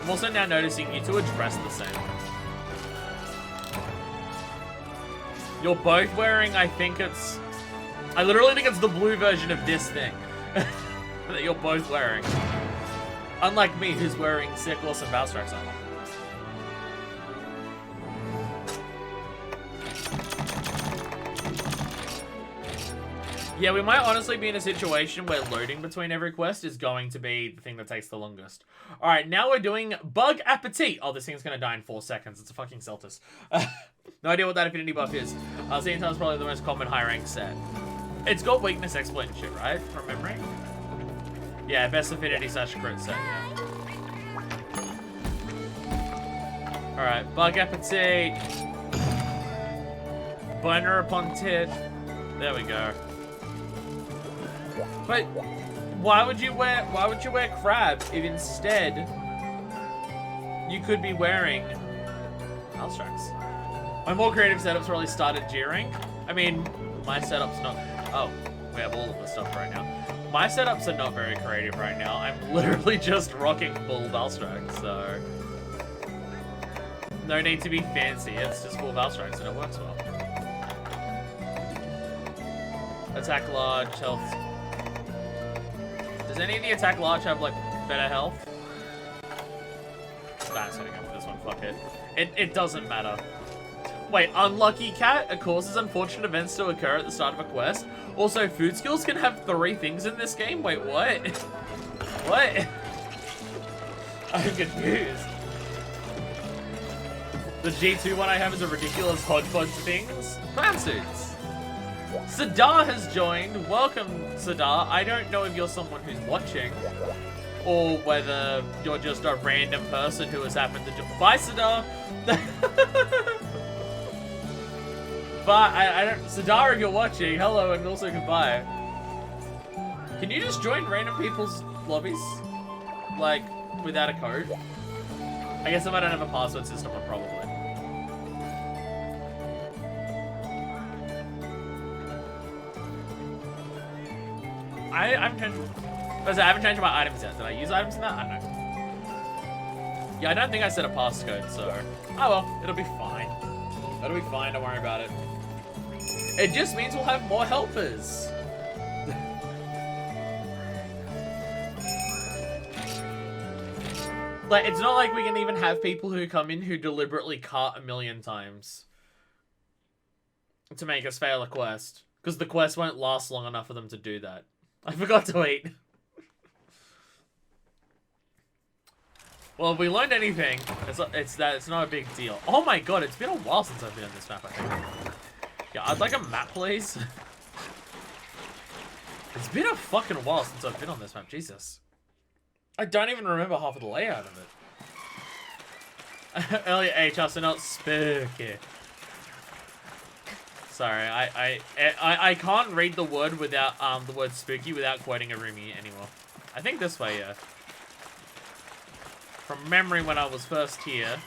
I'm also now noticing you two are dressed the same. You're both wearing, I literally think it's the blue version of this thing that you're both wearing. Unlike me, who's wearing sick awesome Valstrax armor. Yeah, we might honestly be in a situation where loading between every quest is going to be the thing that takes the longest. Alright, now we're doing Bug Appetit. Oh, this thing's gonna die in 4 seconds. It's a fucking Celtis. No idea what that affinity buff is. Seeing time is probably the most common high rank set. It's got weakness, exploit, and shit, right? From memory? Yeah, best affinity / crit set, yeah. Alright, Bug Appetit. Boner upon tit. There we go. But why would you wear crab if instead you could be wearing Valstrax? My more creative setups really started G-Rank. I mean, my setup's not... Oh, we have all of the stuff right now. My setups are not very creative right now. I'm literally just rocking full Valstrax, so... No need to be fancy, it's just full Valstrax and it works well. Attack large, health... Does any of the attack large have, like, better health? Nah, setting up for this one, fuck it. It doesn't matter. Wait, unlucky cat? It causes unfortunate events to occur at the start of a quest. Also, food skills can have 3 things in this game? Wait, what? What? I'm confused. The G2 one I have is a ridiculous hodgepodge of things. Clown suits. Sadar has joined. Welcome, Sadar. I don't know if you're someone who's watching or whether you're just a random person who has happened to join. Bye, Sadar. But I don't... Sadar, if you're watching, hello and also goodbye. Can you just join random people's lobbies? Like, without a code? I guess if I don't have a password system, I'll probably. I haven't changed my items yet. Did I use items in that? I don't know. Yeah, I don't think I set a passcode, so... Oh well, it'll be fine. It'll be fine, don't worry about it. It just means we'll have more helpers. Like, it's not like we can even have people who come in who deliberately cart 1,000,000 times to make us fail a quest. Because the quest won't last long enough for them to do that. I forgot to eat. Well, if we learned anything, it's not a big deal. Oh my god, it's been a while since I've been on this map, I think. Yeah, I'd like a map, please. It's been a fucking while since I've been on this map, Jesus. I don't even remember half of the layout of it. Earlier HR, so not spooky. Sorry, I can't read the word without the word spooky without quoting Arumi anymore. I think this way, yeah. From memory, when I was first here,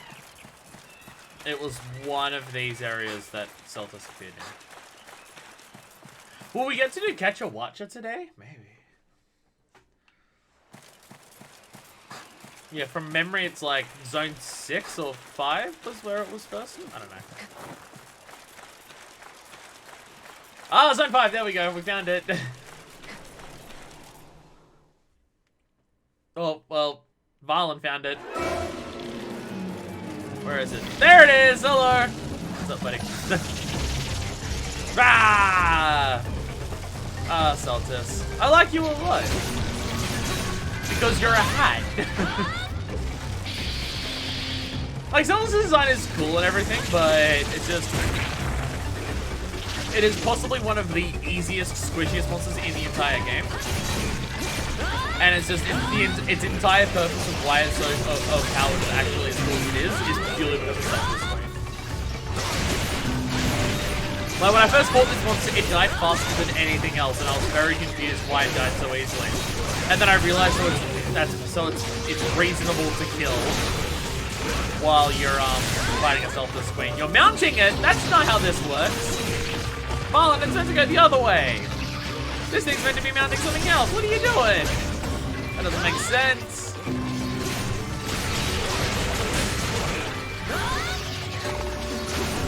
it was one of these areas that Seltas appeared in. Will we get to do Catch a Watcher today? Maybe. Yeah, from memory, it's like zone 6 or 5 was where it was first. I don't know. Ah, zone 5. There we go. We found it. Oh, well, Valen found it. Where is it? There it is! Hello! What's up, buddy? Ah! Ah, Seltas. I like you a lot. Because you're a hat. Like, Seltas' design is cool and everything, but it's just... It is possibly one of the easiest, squishiest monsters in the entire game. And it's just, its entire purpose of why it's so, of how it actually as cool as it is purely because of Seltas' screen. Like, when I first fought this monster, it died faster than anything else, and I was very confused why it died so easily. And then I realized it's reasonable to kill while you're fighting a Seltas queen. You're mounting it? That's not how this works. Marlon, it's meant to go the other way. This thing's meant to be mounting something else. What are you doing? That doesn't make sense.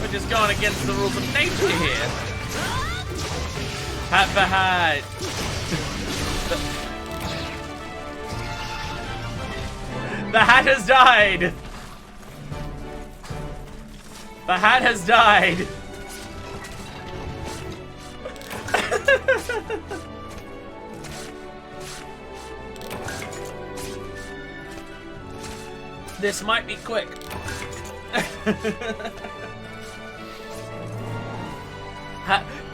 We're just going against the rules of nature here. Hat for hat. The hat has died. The hat has died. This might be quick.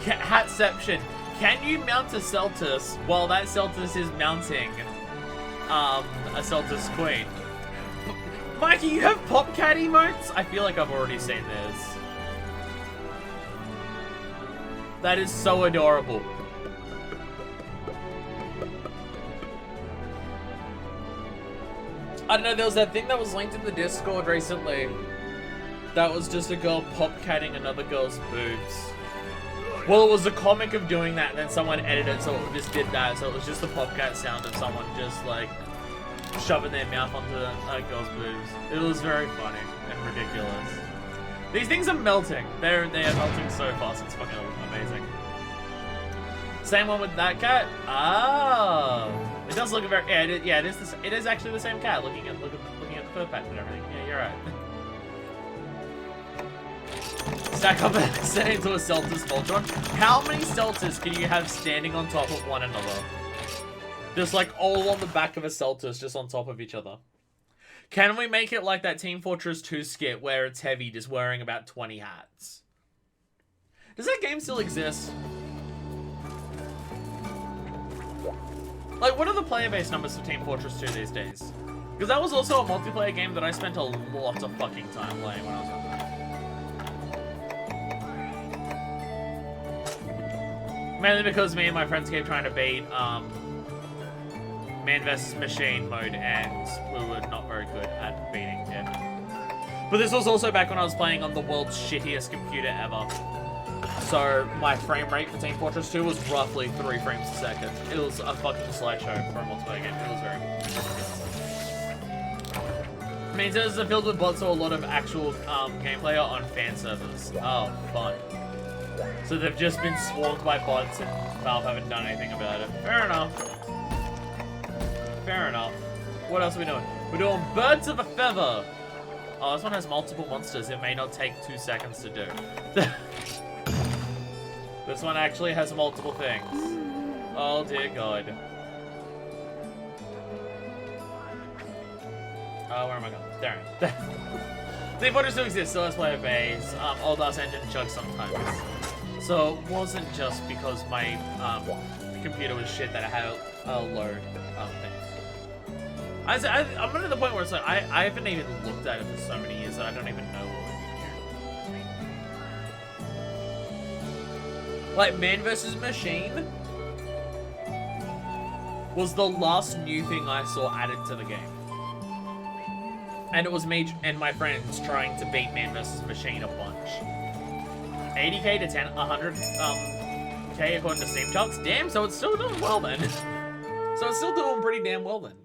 Hatception. Can you mount a Seltas while that Seltas is mounting a Seltas queen? Mikey, you have Popcat emotes? I feel like I've already seen this. That is so adorable. I don't know, there was that thing that was linked in the Discord recently. That was just a girl pop-catting another girl's boobs. Well, it was a comic of doing that, and then someone edited it so it just did that. So it was just the pop-cat sound of someone just, like, shoving their mouth onto a girl's boobs. It was very funny and ridiculous. These things are melting. They are melting so fast. It's fucking amazing. Same one with that cat. Oh, it does look very. Yeah, it is actually the same cat. Looking at the fur patch and everything. Yeah, you're right. Stack up and set into a Selters Voltron. How many Selters can you have standing on top of one another? Just like all on the back of a Selters, just on top of each other. Can we make it like that Team Fortress 2 skit where it's heavy, just wearing about 20 hats? Does that game still exist? Like, what are the player base numbers for Team Fortress 2 these days? Because that was also a multiplayer game that I spent a lot of fucking time playing when I was younger. Mainly because me and my friends kept trying to beat Man vs. Machine mode, and we were not very good at beating it. But this was also back when I was playing on the world's shittiest computer ever. So my frame rate for Team Fortress 2 was roughly 3 frames a second. It was a fucking slideshow for a multiplayer game. It was very good. I mean, servers are filled with bots, so a lot of actual gameplay are on fan servers. Oh, fun. So they've just been swarmed by bots and Valve haven't done anything about it. Fair enough. Fair enough. What else are we doing? We're doing Birds of a Feather. Oh, this one has multiple monsters. It may not take 2 seconds to do. This one actually has multiple things. Oh dear God. Oh, where am I going? There. Team Fortress 2 exists, so let's play a base. Old ass engine chugs sometimes. So it wasn't just because my computer was shit that I had a low thing. I'm at the point where it's like, I haven't even looked at it for so many years that I don't even know what would be here. Like, Man vs. Machine was the last new thing I saw added to the game. And it was me and my friends trying to beat Man vs. Machine a bunch. 80k to 100k according to Steam charts. Damn, so it's still doing well then. So it's still doing pretty damn well then.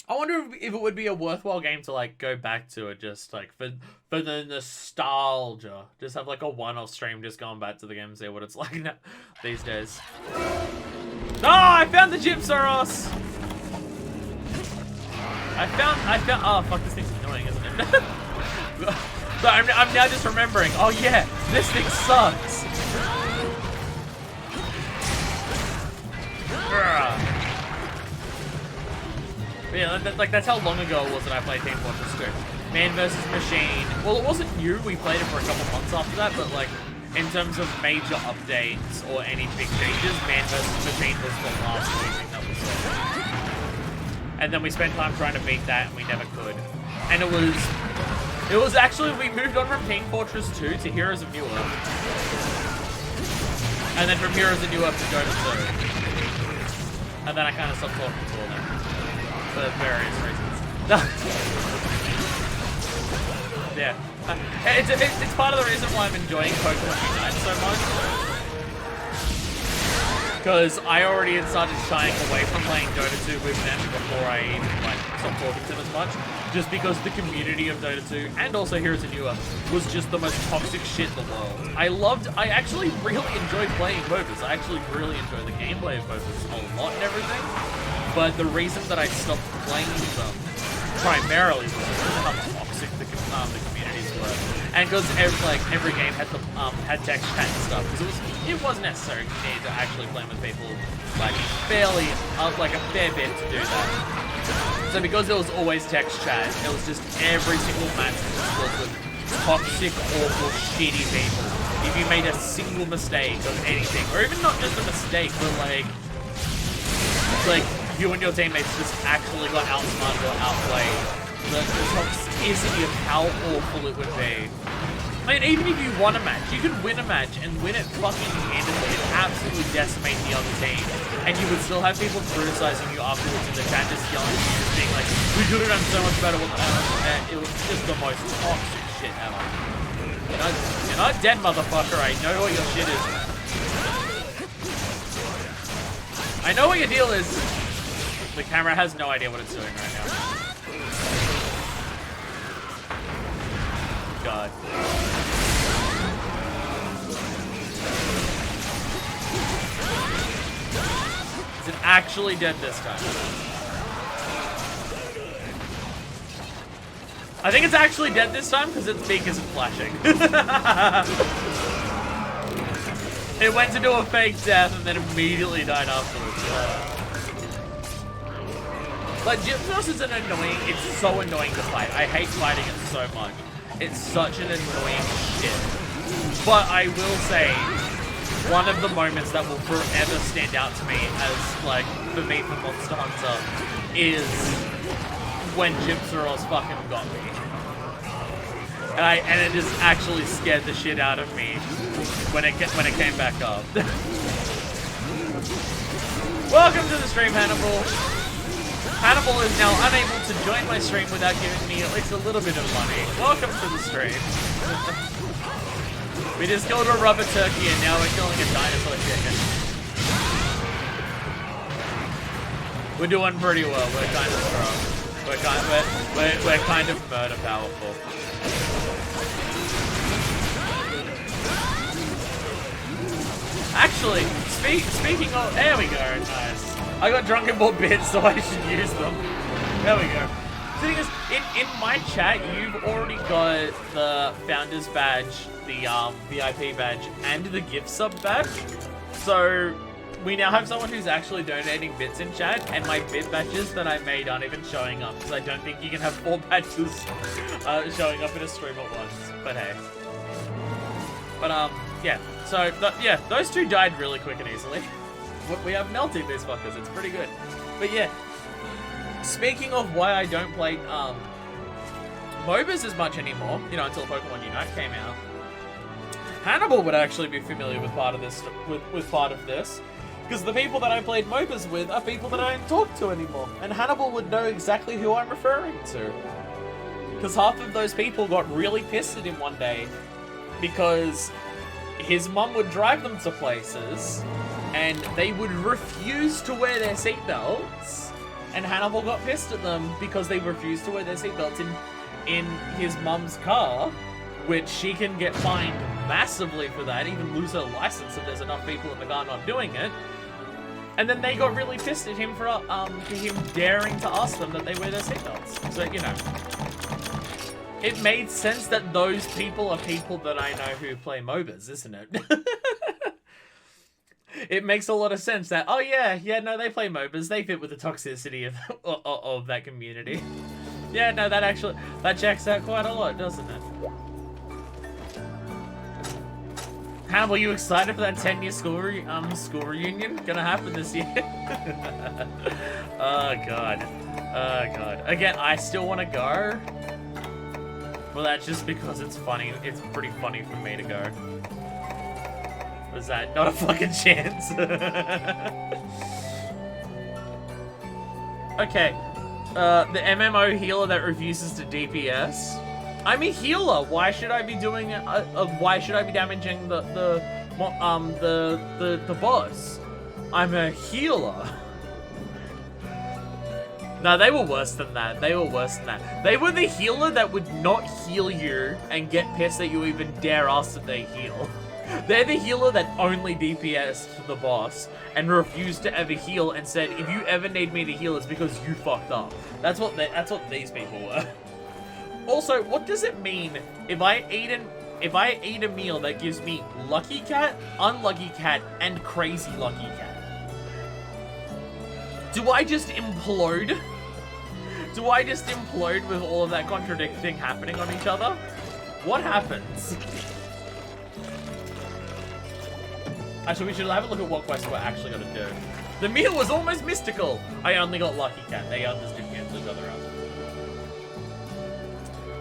I wonder if it would be a worthwhile game to like go back to it, just like for the nostalgia. Just have like a one-off stream, just going back to the game and see what it's like now, these days. No, I found the Gypsaros! I found. Oh fuck, this thing's annoying, isn't it? So I'm now just remembering. Oh yeah, this thing sucks. But yeah, that's how long ago it was that I played Team Fortress 2. Man vs. Machine. Well, it wasn't new. We played it for a couple months after that, but like in terms of major updates or any big changes, Man vs. Machine was the last thing that we saw. And then we spent time trying to beat that, and we never could. And it was actually, we moved on from Team Fortress 2 to Heroes of New Earth. And then from Heroes of New Earth to Dota 2. And then I kind of stopped talking to all them. For various reasons. Yeah. It's part of the reason why I'm enjoying Pokemon Unite so much. Because I already had started shying away from playing Dota 2 with them before I even like stopped talking to them as much. Just because the community of Dota 2 and also Heroes of New Earth was just the most toxic shit in the world. I actually really enjoyed playing MOBAs. I actually really enjoyed the gameplay of MOBAs a lot and everything. But the reason that I stopped playing them primarily was because of how toxic the communities were, and because every game had text chat and stuff. Because it was necessary for me to actually play with people like fairly like a fair bit to do that. So because there was always text chat, it was just every single match was filled with toxic, awful, shitty people. If you made a single mistake of anything, or even not just a mistake, but like you and your teammates just actually got outsmarted or outplayed. The toxicity of how awful it would be I mean, even if you won a match, you could win a match and win it fucking handedly and absolutely decimate the other team. And you would still have people criticizing you afterwards in the chat, just yelling at you, just being like, we could have done so much better with it was just the most toxic shit ever. You're not dead, motherfucker. I know what your shit is. I know what your deal is. The camera has no idea what it's doing right now. God. Is it actually dead this time? I think it's actually dead this time because its beak isn't flashing. It went to do a fake death and then immediately died afterwards. But Gypnos is an annoying, it's so annoying to fight. I hate fighting it so much. It's such an annoying shit. But I will say, one of the moments that will forever stand out to me as, like, for me for Monster Hunter is when Gypsaros fucking got me. And it just actually scared the shit out of me when it came back up. Welcome to the stream, Hannibal. Hannibal is now unable to join my stream without giving me at least a little bit of money. Welcome to the stream. We just killed a rubber turkey and now we're killing a dinosaur chicken. We're doing pretty well. We're kind of strong. We're kind of murder powerful. Actually, speaking of, there we go, nice. I got drunken ball bits, so I should use them. There we go. The thing is, in my chat, you've already got the Founders Badge, the VIP badge, and the gift sub badge. So we now have someone who's actually donating bits in chat, and my bit badges that I made aren't even showing up because I don't think you can have 4 badges showing up in a stream at once. But hey. But yeah. So yeah, those two died really quick and easily. We have melted these fuckers. It's pretty good. But yeah. Speaking of why I don't play MOBAs as much anymore, you know, until Pokemon Unite came out. Hannibal would actually be familiar with part of this, with part of this, because the people that I played MOBAs with are people that I don't talk to anymore, and Hannibal would know exactly who I'm referring to. Because half of those people got really pissed at him one day because his mum would drive them to places and they would refuse to wear their seatbelts, and Hannibal got pissed at them because they refused to wear their seatbelts in his mum's car, which she can get fined massively for that, even lose her license if there's enough people in the car not doing it. And then they got really pissed at him for him daring to ask them that they wear their seatbelts. So, you know, it made sense that those people are people that I know who play MOBAs, isn't it? It makes a lot of sense that, oh yeah, no, they play MOBAs. They fit with the toxicity of that community. Yeah, no, that checks out quite a lot, doesn't it? Hannibal, you excited for that 10-year school reunion gonna happen this year? Oh god. Oh god. Again, I still want to go. Well, that's just because it's funny. It's pretty funny for me to go. Was that not a fucking chance? Okay. The MMO healer that refuses to DPS. I'm a healer. Why should I be doing why should I be damaging the boss? I'm a healer. No, they were worse than that. They were worse than that. They were the healer that would not heal you and get pissed that you even dare ask that they heal. They're the healer that only DPS'd the boss and refused to ever heal and said, if you ever need me to heal, it's because you fucked up. That's what these people were. Also, what does it mean if I eat a meal that gives me Lucky Cat, Unlucky Cat, and Crazy Lucky Cat? Do I just implode? Do I just implode with all of that contradicting happening on each other? What happens? Actually, we should have a look at what quest we're actually gonna do. The meal was almost mystical. I only got Lucky Cat. They others didn't cancel each other out.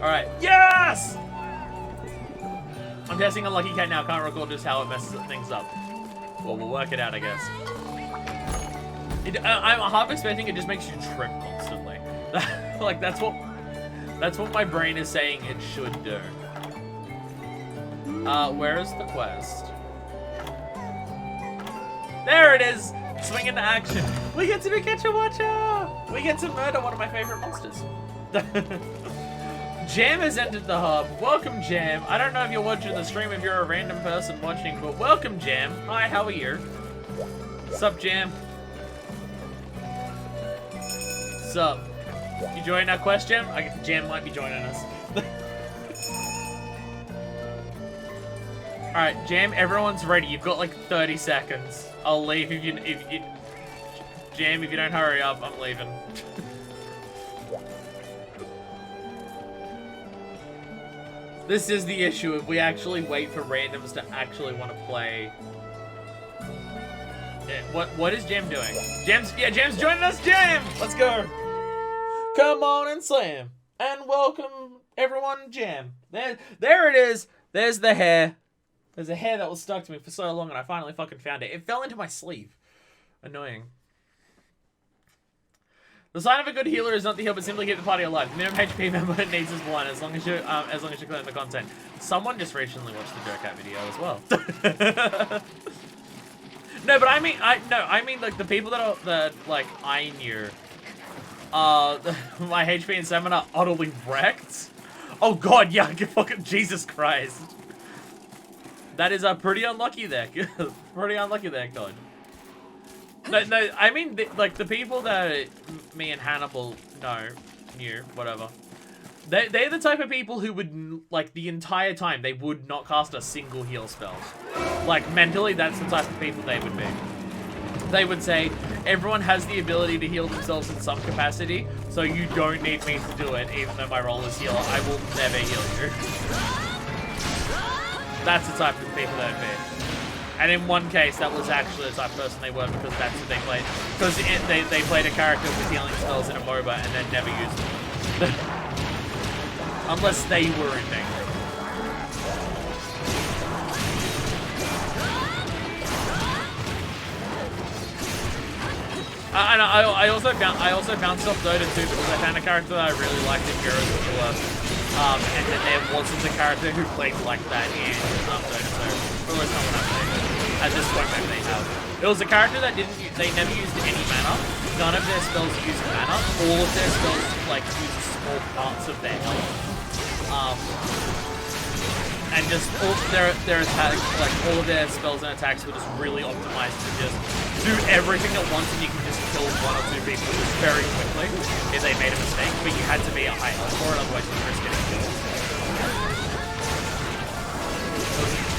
Alright. Yes! I'm testing a Lucky Cat now. Can't recall just how it messes things up. Well, we'll work it out, I guess. I'm half expecting it just makes you trip constantly. Like, that's what my brain is saying it should do. Where is the quest? There it is! Swing into action. We get to be Catcher Watcher! We get to murder one of my favorite monsters. Jam has entered the hub. Welcome, Jam. I don't know if you're watching the stream, if you're a random person watching, but welcome, Jam. Hi, how are you? Sup, Jam? Sup? You joining our quest, Jam? Jam might be joining us. Alright, Jam, everyone's ready. You've got like 30 seconds. I'll leave if you Jam, if you don't hurry up, I'm leaving. This is the issue, if we actually wait for randoms to actually want to play. Yeah, what is Jam doing? Jam's joining us, Jam! Let's go! Come on and slam. And welcome everyone, Jam. There it is. There's the hair. There's a hair that was stuck to me for so long and I finally fucking found it. It fell into my sleeve. Annoying. The sign of a good healer is not the heal, but simply keep the party alive. The minimum HP member needs is one, as long as you clear the content. Someone just recently watched the Jerkat video as well. No, but I mean like the people that I knew. My HP and stamina are utterly wrecked. Oh god, yeah, fucking Jesus Christ. That is pretty unlucky there. Pretty unlucky there, God. No, I mean, the people that me and Hannibal knew, whatever. They're the type of people who would, like, the entire time, they would not cast a single heal spell. Like, mentally, that's the type of people they would be. They would say, everyone has the ability to heal themselves in some capacity, so you don't need me to do it, even though my role is healer. I will never heal you. That's the type of people they would be. And in one case, that was actually the type of person they were, because that's what they played. Because they played a character with healing spells in a MOBA and then never used them. Unless they were in danger. And I also found stuff Dota too, because I found a character that I really liked in Heroes of the World. And then there wasn't a character who played like that in Dota, so always someone I'm playing. At this point, maybe they have. It was a character that they never used any mana. None of their spells used mana. All of their spells like used small parts of their health. And just all their attacks, like all of their spells and attacks were just really optimized to just do everything at once, and you can just kill one or two people just very quickly if they made a mistake. But you had to be a high health for it, otherwise you risk getting killed.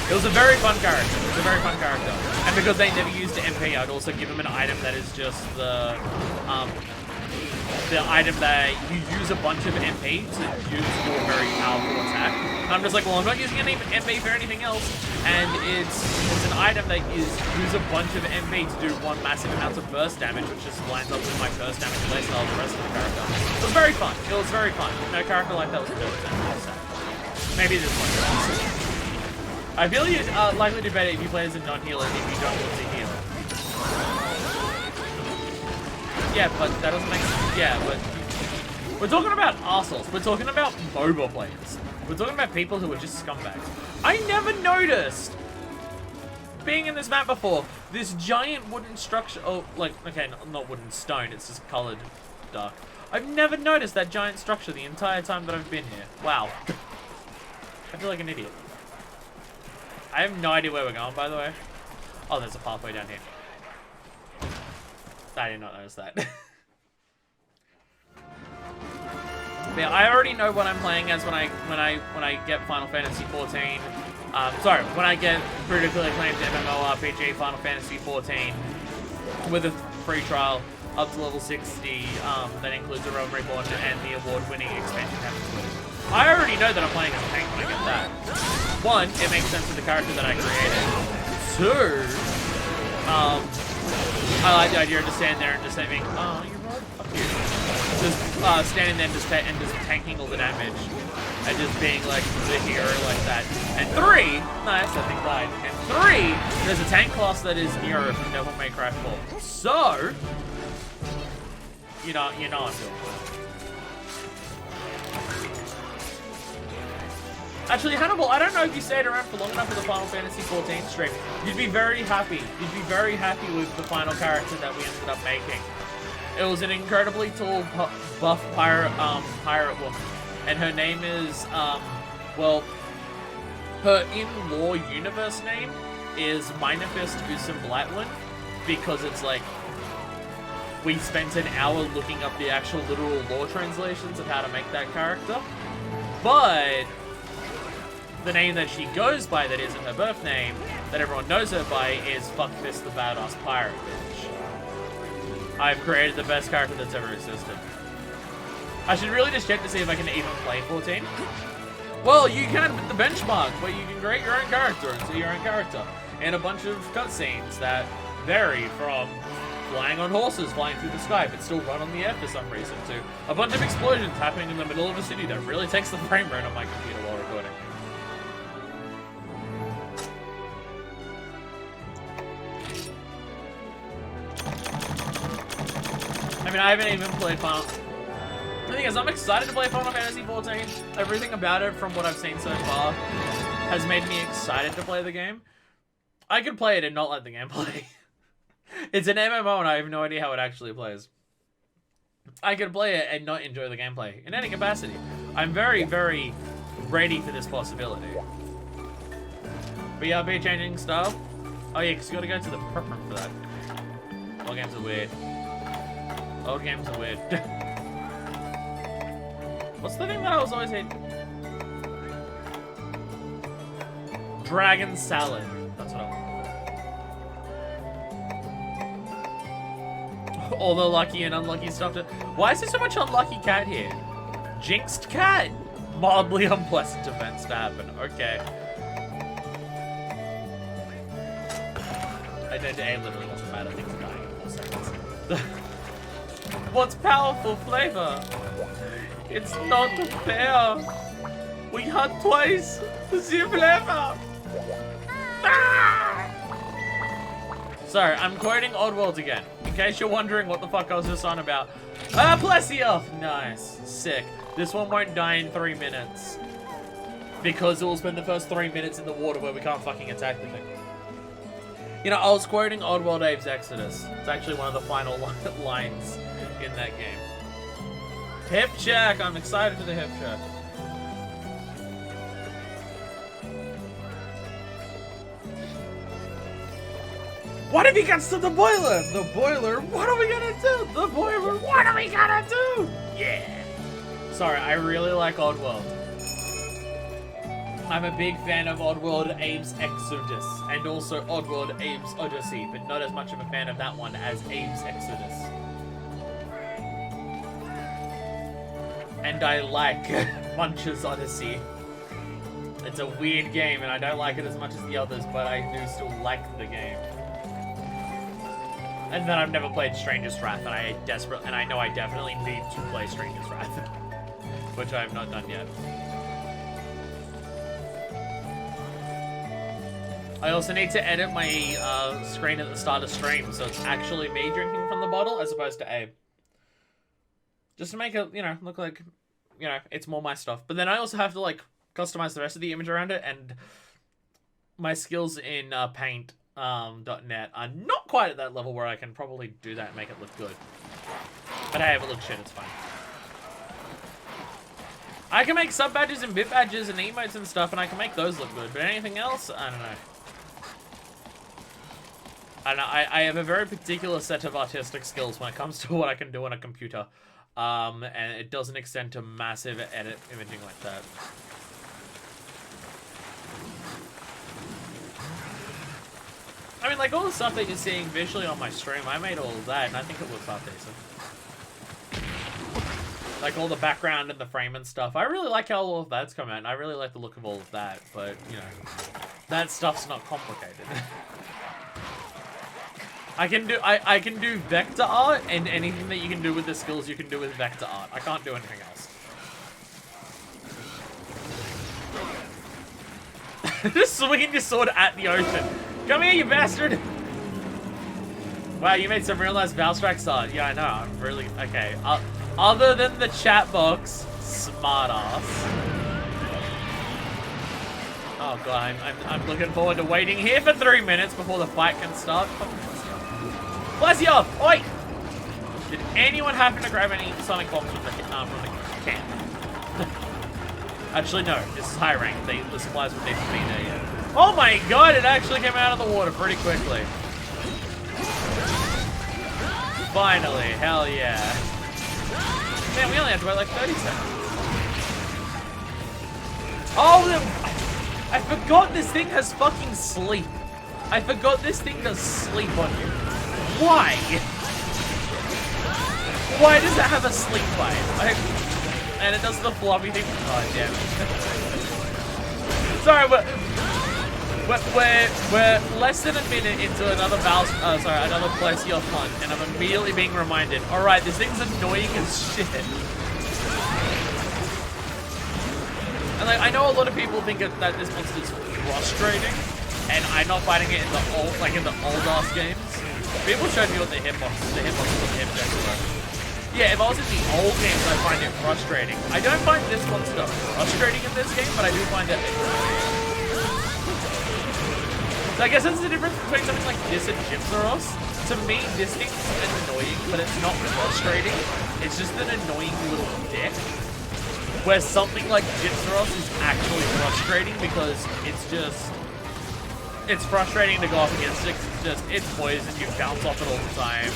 It was a very fun character. It was a very fun character. And because they never used the MP, I'd also give them an item that is just the item that you use a bunch of MP to use for a very powerful attack. And I'm just like, well, I'm not using any MP for anything else. And it's an item that use a bunch of MP to do one massive amount of burst damage, which just lines up with my burst damage playstyle of the rest of the character. It was very fun. It was very fun. No character like that was good. Maybe this one. I feel you'd likely do better if you play as a non-healer if you don't want to heal. Yeah, but that doesn't make sense. Yeah, but we're talking about arseholes. We're talking about MOBA players. We're talking about people who are just scumbags. I never noticed, being in this map before, this giant wooden structure. Oh, like, okay, not wooden, stone. It's just colored dark. I've never noticed that giant structure the entire time that I've been here. Wow. I feel like an idiot. I have no idea where we're going, by the way. Oh, there's a pathway down here. I did not notice that. But yeah, I already know what I'm playing as when I get Final Fantasy 14. Sorry, when I get critically acclaimed MMORPG Final Fantasy 14 with a free trial up to level 60, that includes the Realm Reborn and the award-winning expansion pack. I already know that I'm playing as a tank when I get that. One, it makes sense to the character that I created. Two, I like the idea of just standing there and just saying, oh, you're right, fuck you. just standing there and just tanking all the damage and just being like the hero like that. And 3, nice, that thing died. And 3, there's a tank class that is Nero from Devil May Cry 4. So, you know I feel. Actually, Hannibal, I don't know if you stayed around for long enough for the Final Fantasy XIV stream. You'd be very happy. You'd be very happy with the final character that we ended up making. It was an incredibly tall, buff pirate woman. And her name is, well, her in-law universe name is Minefist Usum Blightwind, because it's like, we spent an hour looking up the actual literal lore translations of how to make that character. But the name that she goes by that isn't her birth name, that everyone knows her by, is Fuckfist the Badass Pirate Bitch. I've created the best character that's ever existed. I should really just check to see if I can even play 14. Well, you can with the benchmark, but you can create your own character and see your own character. And a bunch of cutscenes that vary from flying on horses, flying through the sky, but still run on the air for some reason, to a bunch of explosions happening in the middle of a city that really takes the frame rate on my computer while recording. I mean, I haven't even played Final... The thing is, I'm excited to play Final Fantasy XIV. Everything about it, from what I've seen so far, has made me excited to play the game. I could play it and not like the game play. It's an MMO and I have no idea how it actually plays. I could play it and not enjoy the gameplay in any capacity. I'm very, very ready for this possibility. BRB changing style? Oh yeah, because you gotta go to the preference for that. All games are weird. Old games are weird. What's the thing that I was always hating? Dragon Salad. That's what I want. All the lucky and unlucky stuff. Why is there so much unlucky cat here? Jinxed cat? Mildly unpleasant events to happen. Okay. Day literally wasn't bad. I think it's dying in 4 seconds. What's powerful flavor? It's not fair. We had twice the same flavor. Ah! Sorry, I'm quoting Oddworld again. In case you're wondering what the fuck I was just on about. Ah, Plessia! Nice. Sick. This one won't die in 3 minutes. Because it will spend the first 3 minutes in the water where we can't fucking attack the thing. You know, I was quoting Oddworld Abe's Exodus. It's actually one of the final lines in that game. Hip check! I'm excited for the hip check. What if he gets to the boiler? The boiler? What are we gonna do? The boiler? What are we gonna do? Yeah! Sorry, I really like Oddworld. I'm a big fan of Oddworld Abe's Exodus, and also Oddworld Abe's Odyssey, but not as much of a fan of that one as Abe's Exodus. And I like Munch's Odyssey. It's a weird game, and I don't like it as much as the others, but I do still like the game. And then I've never played Stranger's Wrath, and I know I definitely need to play Stranger's Wrath, which I have not done yet. I also need to edit my screen at the start of stream, so it's actually me drinking from the bottle as opposed to Abe. Just to make it, you know, look like, you know, it's more my stuff. But then I also have to, like, customize the rest of the image around it, and my skills in Paint .net are not quite at that level where I can probably do that and make it look good. But hey, if it looks shit, it's fine. I can make sub badges and bit badges and emotes and stuff, and I can make those look good. But anything else, I don't know. I have a very particular set of artistic skills when it comes to what I can do on a computer. And it doesn't extend to massive edit imaging like that. I mean, like, all the stuff that you're seeing visually on my stream, I made all of that, and I think it looks half decent. Like, all the background and the frame and stuff. I really like how all of that's come out, and I really like the look of all of that, but, you know, that stuff's not complicated. I can do vector art, and anything that you can do with the skills you can do with vector art. I can't do anything else. Just swinging your sword at the ocean. Come here, you bastard! Wow, you made some real nice Valstrax art. Yeah, I know. I'm really okay. Other than the chat box, smart ass. Oh god, I'm looking forward to waiting here for 3 minutes before the fight can start. Blazio! Oi! Did anyone happen to grab any Sonic bombs from the camp? Actually, no. This is high rank. The supplies would need to be there yet. Oh my god! It actually came out of the water pretty quickly. Finally, hell yeah. Man, we only have to wait like 30 seconds. Oh, I forgot this thing has fucking sleep. I forgot this thing does sleep on you. Why? Why does it have a sleep bite? And it does the floppy thing. Oh, damn it. Sorry, we're less than a minute into another another Blazio hunt, and I'm immediately being reminded, alright, this thing's annoying as shit. And like, I know a lot of people think that this monster's frustrating, and I'm not fighting it in the old ass games. People showed me what the hitboxes and the hitboxes were. Yeah, if I was in the old games, I find it frustrating. I don't find this monster frustrating in this game, but I do find it annoying. So I guess that's the difference between something like this and Gypsaros. To me, this thing's annoying, but it's not frustrating. It's just an annoying little dick. Where something like Gypsaros is actually frustrating because it's frustrating to go up against it. It's poison, you bounce off it all the time.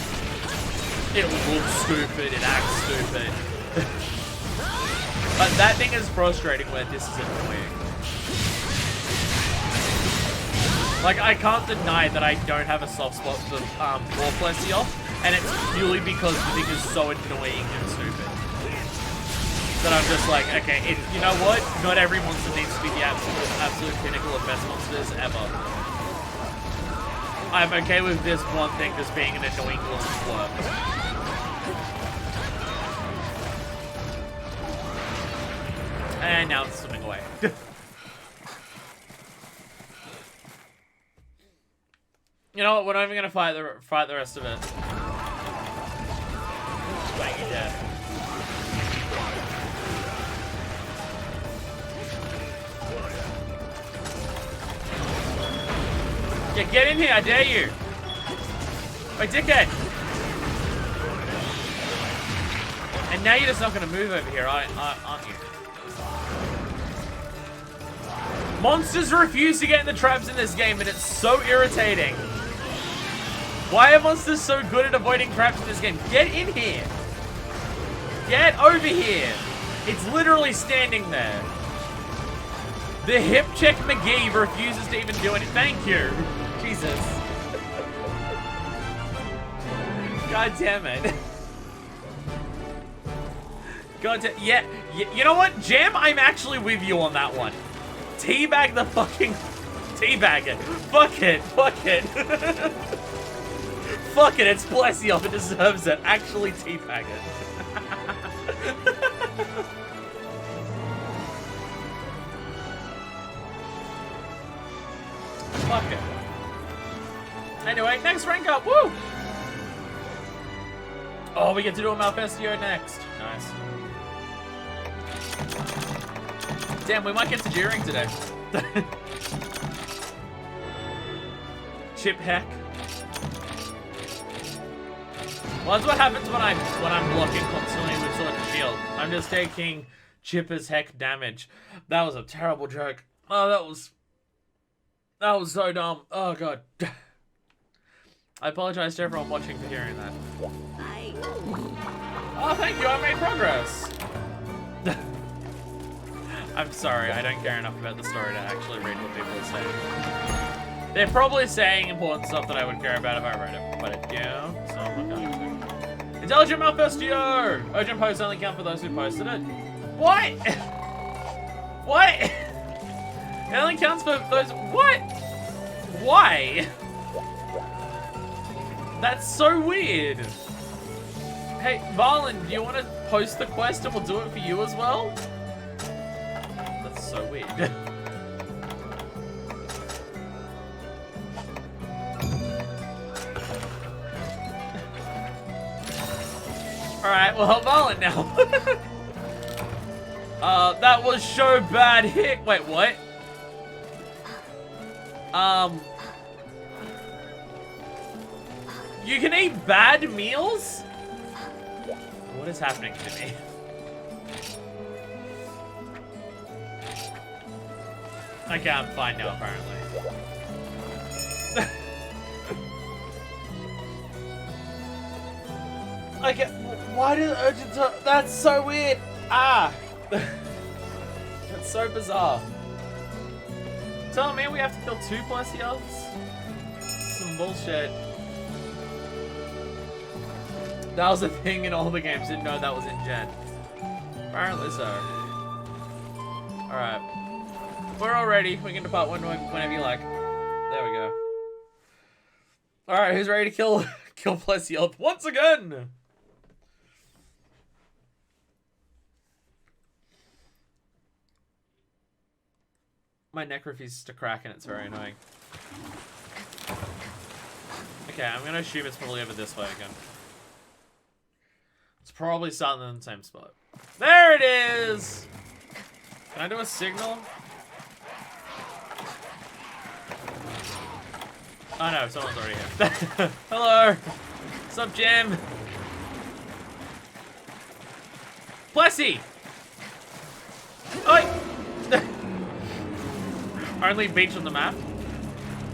It looks stupid, it acts stupid. But that thing is frustrating where this is annoying. Like, I can't deny that I don't have a soft spot for Blazio, and it's purely because the thing is so annoying and stupid. That I'm just like, okay, you know what? Not every monster needs to be the absolute pinnacle of best monsters ever. I'm okay with this one thing just being an annoying little slurp. And now it's swimming away. You know what? We're not even gonna fight the rest of it. Bang you dead. Yeah, get in here! I dare you! My dickhead! And now you're just not gonna move over here, aren't you? Monsters refuse to get in the traps in this game, and it's so irritating. Why are monsters so good at avoiding traps in this game? Get in here! Get over here! It's literally standing there. The hip check McGee refuses to even do anything. Thank you! Jesus. God damn it. God damn, yeah, you know what? Jam, I'm actually with you on that one. Teabag the fucking... Teabag it. Fuck it. Fuck it. Fuck it, it's Blazio. It deserves it. Actually teabag it. Fuck it. Anyway, next rank up. Woo! Oh, we get to do a Malfestio next. Nice. Damn, we might get to G-Ring today. Chip heck. Well, that's what happens when I'm blocking constantly with Sword and Shield. I'm just taking chip as heck damage. That was a terrible joke. Oh, that was so dumb. Oh god. I apologize to everyone watching for hearing that. Oh, thank you. I made progress. I'm sorry, I don't care enough about the story to actually read what people are saying. They're probably saying important stuff that I would care about if I read it, but yeah, so I'm not going to. Intelligent Malfestio! Urgent posts only count for those who posted it. What? What? It only counts for those. What? Why? That's so weird. Hey, Varlin, do you want to post the quest and we'll do it for you as well? That's so weird. Alright, well, Varlin now. That was so bad hit. Wait, what? You can eat bad meals? What is happening to me? Okay, I'm fine now, apparently. Okay, why do the urchins... That's so weird! Ah! That's so bizarre. Tell me we have to kill 2 Plesios? Some bullshit. That was a thing in all the games. Didn't know that was in Gen. Apparently so. Alright. We're all ready. We can depart whenever you like. There we go. Alright, who's ready to kill Plesios once again? My neck refuses to crack and it's very annoying. Okay, I'm gonna assume it's probably over this way again. It's probably starting in the same spot. There it is! Can I do a signal? Oh no, someone's already here. Hello! What's up, Jim? Plessy! Oi! Only beach on the map?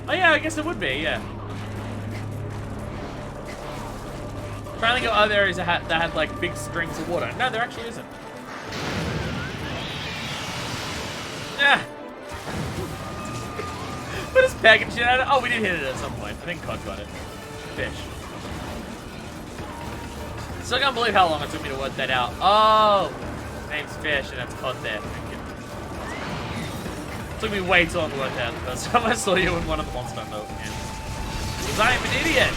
Oh yeah, I guess it would be, yeah. Trying to go other areas that had like big strings of water. No, there actually isn't. Yeah. What is packing shit out of it? Oh, we did hit it at some point. I think Cod got it. Fish. Still can't believe how long it took me to work that out. Oh, name's Fish and that's Cod there. It took me way too long to work out the first time I saw you in one of the monster mode games. Because I am an idiot.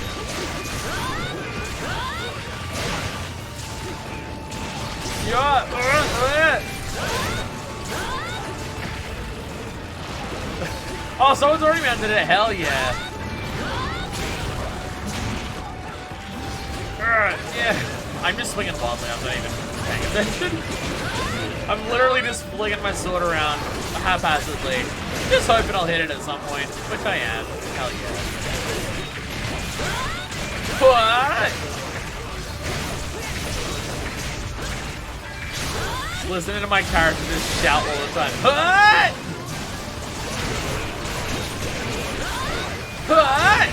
Oh, someone's already mounted it. Hell yeah. Yeah. I'm just swinging wildly. I'm not even paying attention. I'm literally just flinging my sword around haphazardly. Just hoping I'll hit it at some point, which I am. Hell yeah. What? Listening to my character just shout all the time. What? What?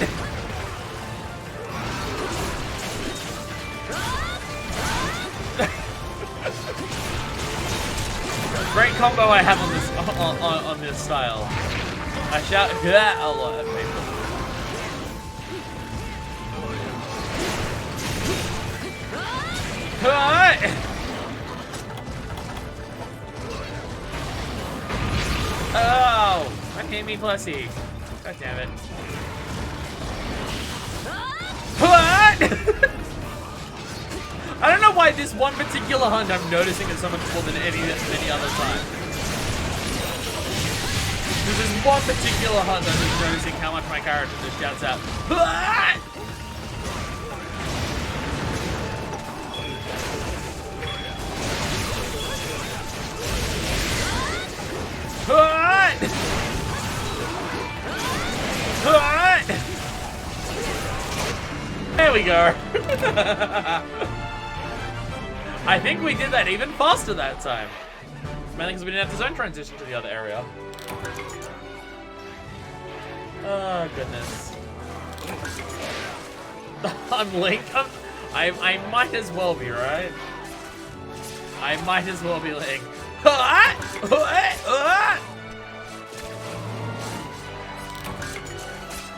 Great combo I have on this on this style. I shout that a lot at people. What? Oh, that hit me Plessy. God damn it. What? I don't know why this one particular hunt I'm noticing it so much more than any other time. There's this one particular hunt I'm just noticing how much my character just shouts out. What? What? There we go. I think we did that even faster that time. Mainly because we didn't have the zone transition to the other area. Oh, goodness. I'm Link. I might as well be, right? I might as well be Link.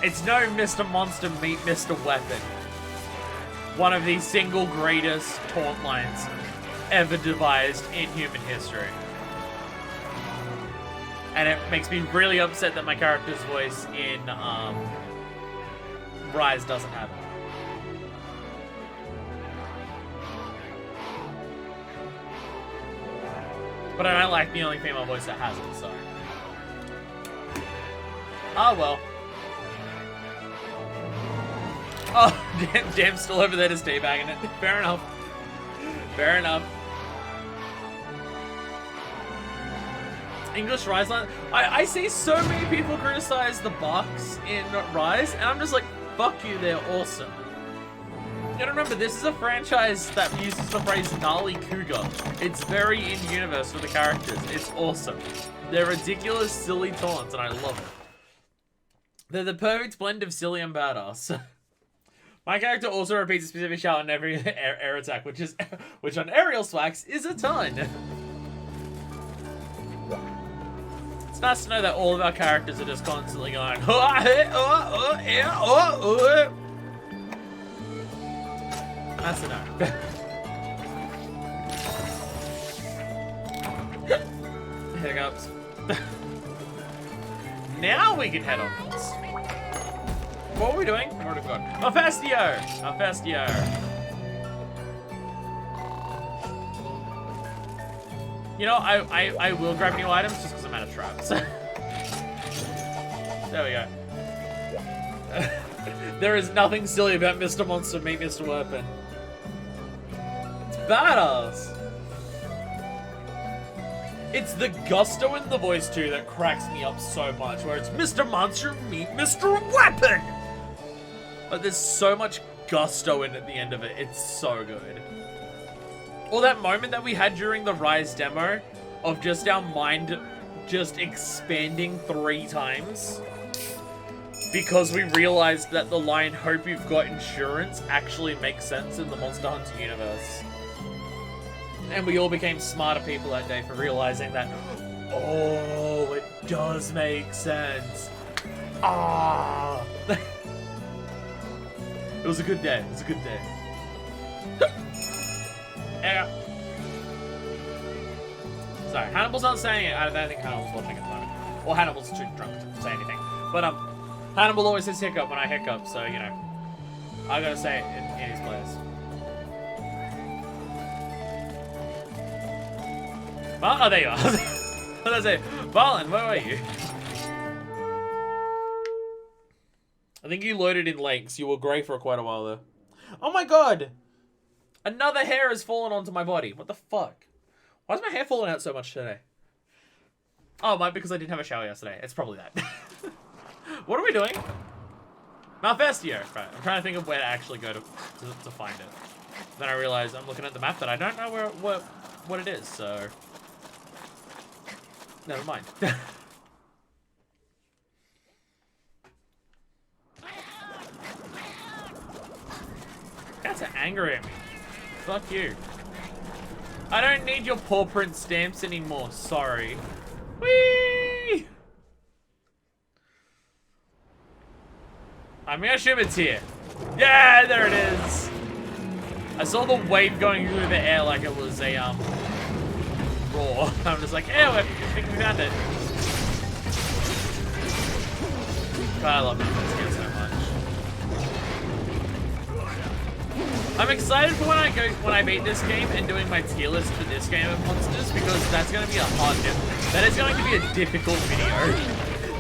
It's no Mr. Monster meet Mr. Weapon. One of the single greatest taunt lines ever devised in human history. And it makes me really upset that my character's voice in Rise doesn't have it. But I don't like the only female voice that has it, so. Oh well. Oh, damn, still over there just teabagging it. Fair enough. Fair enough. English Rise line. I see so many people criticize the Bucks in Rise, and I'm just like, fuck you, they're awesome. You gotta remember, this is a franchise that uses the phrase gnarly cougar. It's very in-universe for the characters. It's awesome. They're ridiculous, silly taunts, and I love it. They're the perfect blend of silly and badass. My character also repeats a specific shout on every air attack, which on aerial swacks is a ton. It's nice to know that all of our characters are just constantly going, Nice to know. Hiccups. Now we can head on this. What are we doing? What have we got? Hephaesio! Hephaesio. You know, I will grab new items just because I'm out of traps. There we go. There is nothing silly about Mr. Monster Meet Mr. Weapon. It's badass. It's the gusto in the voice too that cracks me up so much, where it's Mr. Monster Meet Mr. Weapon! But there's so much gusto in at the end of it. It's so good. Or that moment that we had during the Rise demo of just our mind just expanding 3 times because we realized that the line, "Hope you've got insurance," actually makes sense in the Monster Hunter universe. And we all became smarter people that day for realizing that, oh, it does make sense. Ah. It was a good day. It was a good day. Yeah. Sorry, Hannibal's not saying it. I don't think Hannibal's watching at the moment. Or Hannibal's too drunk to say anything. But Hannibal always says hiccup when I hiccup, so you know. I gotta say it in his place. Well, oh, there you are. What did I say? Balin, where were you? I think you loaded in lakes. You were grey for quite a while though. Oh my god! Another hair has fallen onto my body. What the fuck? Why is my hair falling out so much today? Oh, might because I didn't have a shower yesterday. It's probably that. What are we doing? Malfestio. Right, I'm trying to think of where to actually go to find it. Then I realize I'm looking at the map that I don't know what it is, so never mind. Cats are angry at me. Fuck you. I don't need your paw print stamps anymore, sorry. Whee! I'm gonna assume it's here. Yeah, there it is. I saw the wave going through the air like it was a roar. I'm just like, yeah, I think we found it. God, I love this game so much. I'm excited for when I beat this game and doing my tier list for this game of monsters, because that's going to be a hard dip. That is going to be a difficult video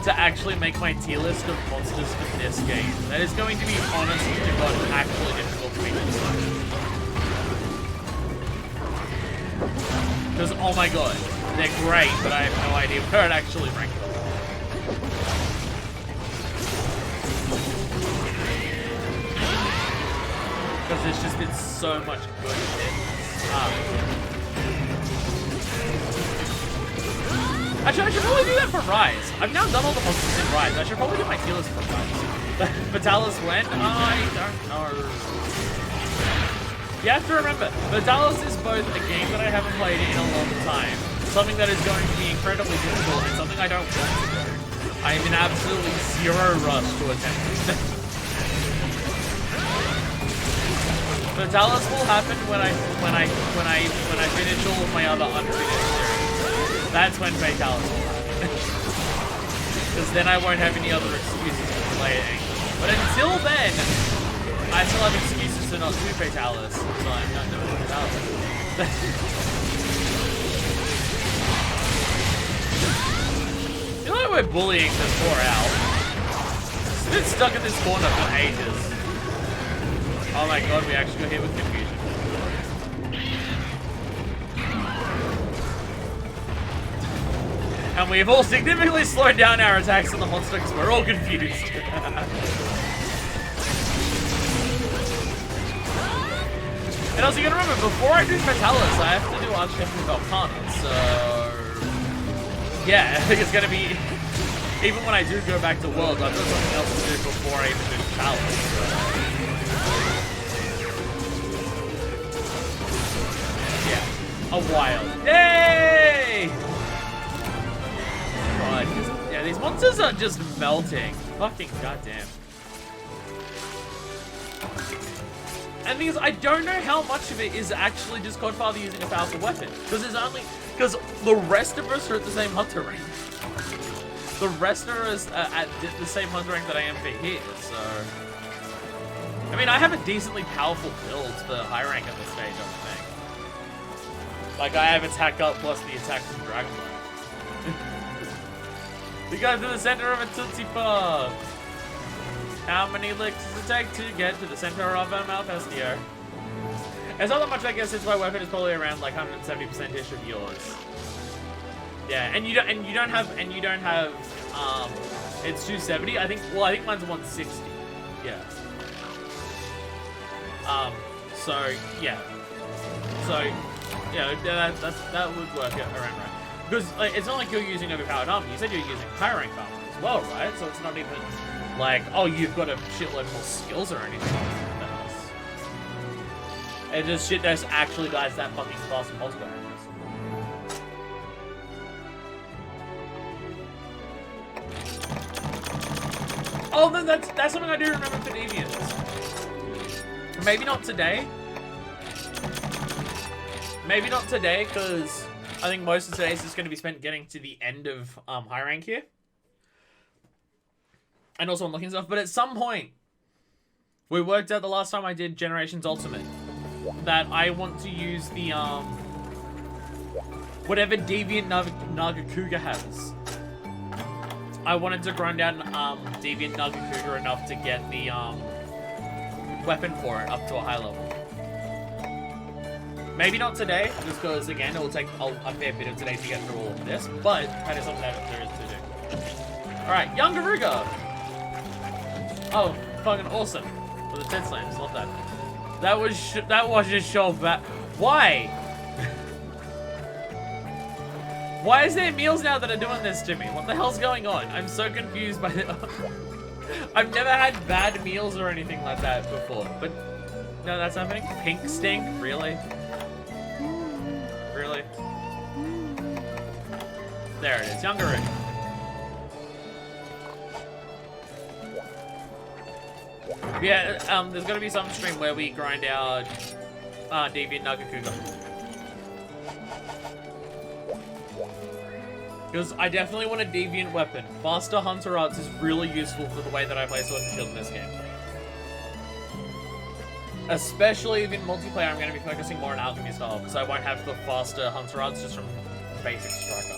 to actually make my tier list of monsters for this game. That is going to be, honest to God, actually difficult for me to do. Because, oh my god, they're great, but I have no idea where I'd actually rank them. Because there's just been so much good shit. Actually, I should probably do that for Rise. I've now done all the monsters in Rise. I should probably do my tier list for Rise. Vitalis when? I don't know. You have to remember, Vitalis is both a game that I haven't played in a long time, something that is going to be incredibly difficult, and something I don't want to do. I am in absolutely zero rush to attempt it. Vitalis will happen when I finish all of my other unfinished series. That's when Vitalis will happen. Because then I won't have any other excuses to play it anymore. But until then, I still have excuses to not do Fatalis, so I'm not doing Fatalis. like we're bullying this poor owl. It's been stuck in this corner for ages. Oh my god, we actually got hit with confusion. And we've all significantly slowed down our attacks on the monster because we're all confused. And also, you gotta remember, before I do Fatalis, I have to do Architect with Volcana, so... yeah, I think it's gonna be... even when I do go back to Worlds, I've got something else to do before I even do Fatalis, so... yeah, a while. Yay! God, yeah, these monsters are just melting. Fucking goddamn. And the thing is, I don't know how much of it is actually just Godfather using a powerful weapon. Because there's only... because the rest of us are at the same hunter rank. The rest of us are at the same hunter rank that I am for here, so... I mean, I have a decently powerful build for high rank at this stage, I think. Like, I have attack up plus the attack from Dragon Ball. We go to the center of a Tootsie Pop! How many licks does it take to get to the center of a Malfestio? It's not that much, I guess, since my weapon is probably around like 170%-ish of yours. Yeah, and you don't have, it's 270. I think mine's 160. Yeah. So yeah, that would work out around right. Because like, it's not like you're using overpowered armor. You said you're using high rank armor as well, right? So it's not even like, oh, you've got a shitload more skills or anything than us. It's just shit that's actually guys that fucking fast and multiplayer. Oh, then that's something I do remember for Deviants. Maybe not today. Maybe not today, because I think most of today is just going to be spent getting to the end of high rank here. And also unlocking stuff. But at some point, we worked out the last time I did Generations Ultimate that I want to use the, whatever Deviant Nagakuga has. I wanted to grind down Deviant Nagakuga enough to get the weapon for it up to a high level. Maybe not today, just because, again, it will take a fair bit of today to get through all of this, but that is something that there is to do. Alright, Young Garuga! Oh, fucking awesome. For the 10 slams, love that. That was just so bad. Why? Why is there meals now that are doing this to me? What the hell's going on? I'm so confused by it. I've never had bad meals or anything like that before, but no, that's happening. Pink stink, really? Really? There it is, Young Garuga. Yeah, there's gonna be some stream where we grind out Deviant Nagakuga. Because I definitely want a Deviant weapon. Faster Hunter Arts is really useful for the way that I play Sword and Shield in this game. Especially in multiplayer, I'm going to be focusing more on Alchemy style, because I won't have the faster Hunter Arts just from basic Striker.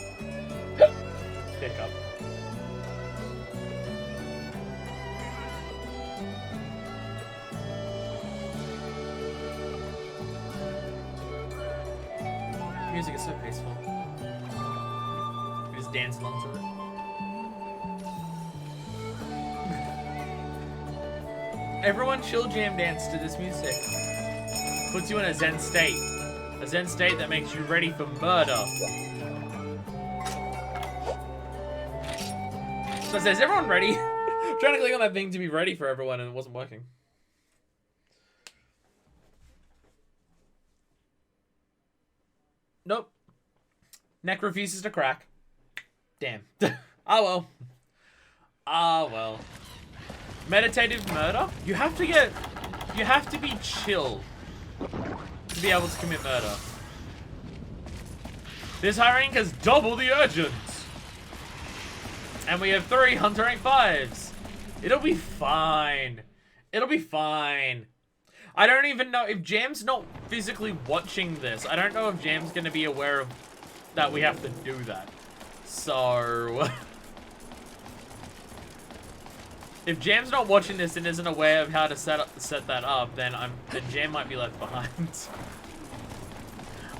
Pickup. Music is so peaceful. Just dance along to it. Everyone chill jam dance to this music. Puts you in a zen state. A zen state that makes you ready for murder. So it says, everyone ready? I'm trying to click on that thing to be ready for everyone and it wasn't working. Nope. Neck refuses to crack. Damn. Oh well. Ah well. Meditative murder? You have to be chill to be able to commit murder. This high rank has double the urgence. And we have 3 Hunter rank 5s. It'll be fine. It'll be fine. I don't even know if Jam's not physically watching this. I don't know if Jam's gonna be aware of that we have to do that. So If Jam's not watching this and isn't aware of how to set that up, then Jam might be left behind.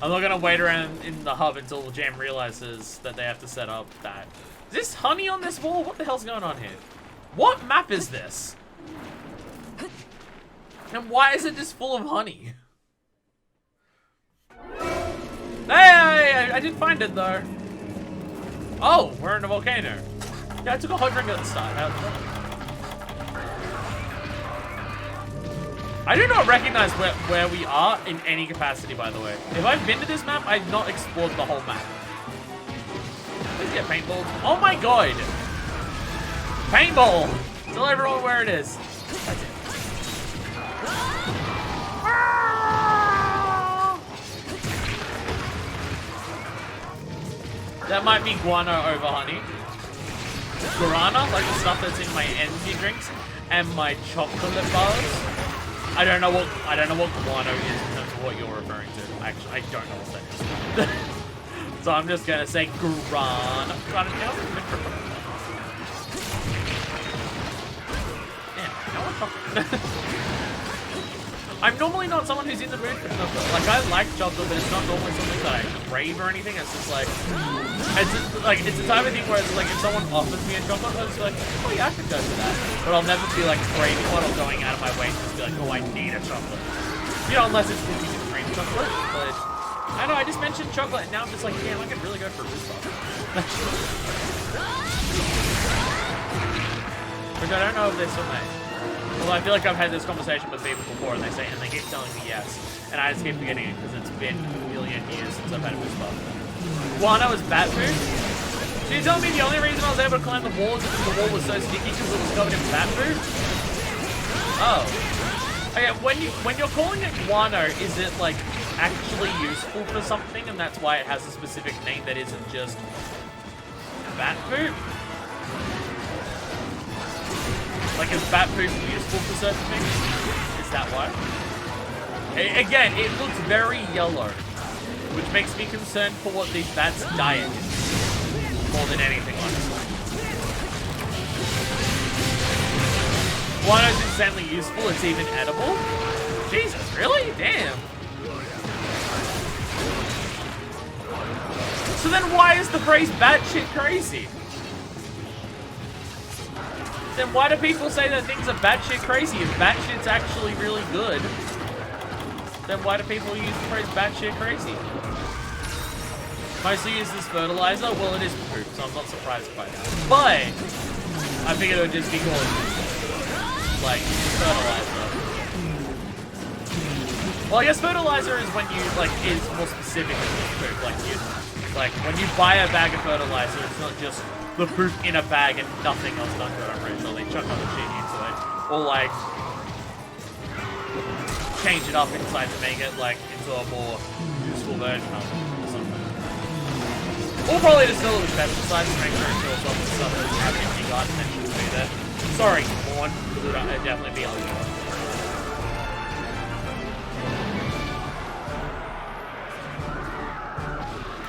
I'm not gonna wait around in the hub until Jam realizes that they have to set up that. Is this honey on this wall? What the hell's going on here? What map is this? And why is it just full of honey? Hey, I did find it though. Oh, we're in a volcano. Yeah, I took a hot drink at the start. I do not recognize where we are in any capacity, by the way. If I've been to this map, I've not explored the whole map. Let's get paintball. Oh my god! Paintball! Tell everyone where it is. That's it. That might be guano over honey. Guarana, like the stuff that's in my energy drinks and my chocolate bars. I don't know what guano is in terms of what you're referring to. Actually, I don't know what that is. So I'm just gonna say guarana. Yeah, no one chocolate. I'm normally not someone who's in the mood for chocolate. Like, I like chocolate, but it's not normally something that I crave or anything. It's just like, it's the type of thing where it's like, if someone offers me a chocolate, I'll just be like, oh yeah, I could go for that. But I'll never be like craving one or going out of my way to just be like, oh, I need a chocolate. You know, unless it's cookies and cream chocolate. But I don't know, I just mentioned chocolate, and now I'm just like, damn, I could really go for a rooftop. Which I don't know if they're still made. Well, I feel like I've had this conversation with people before, and they keep telling me yes, and I just keep forgetting it because it's been a million years since I've had a whisper. Guano is bat food. So you're telling me the only reason I was able to climb the wall is because the wall was so sticky because it was covered in bat food? Oh. Okay, when you're calling it guano, is it like actually useful for something, and that's why it has a specific name that isn't just bat food? Like, is bat food useful for certain things? Is that why? Again, it looks very yellow, which makes me concerned for what these bats' diet is, more than anything, honestly. Guano's insanely useful, it's even edible? Jesus, really? Damn. So then why is the phrase batshit crazy? Then why do people say that things are batshit crazy? If batshit's actually really good, then why do people use the phrase batshit crazy? Mostly used as fertilizer? Well, it is poop, so I'm not surprised by that. But I figured it would just be called, like, fertilizer. Well, I guess fertilizer is when you, like, is more specific than just poop. Like, when you buy a bag of fertilizer, it's not just the poop in a bag and nothing else done to it, I'm pretty sure. They chuck other shit into it. Or, like, change it up inside to make it, like, into a more useful version of it or something. Or probably just fill it with pesticides to make sure it kills off the stuff that's have empty garden and shouldn't be there. Sorry, Morn. It would definitely be illegal.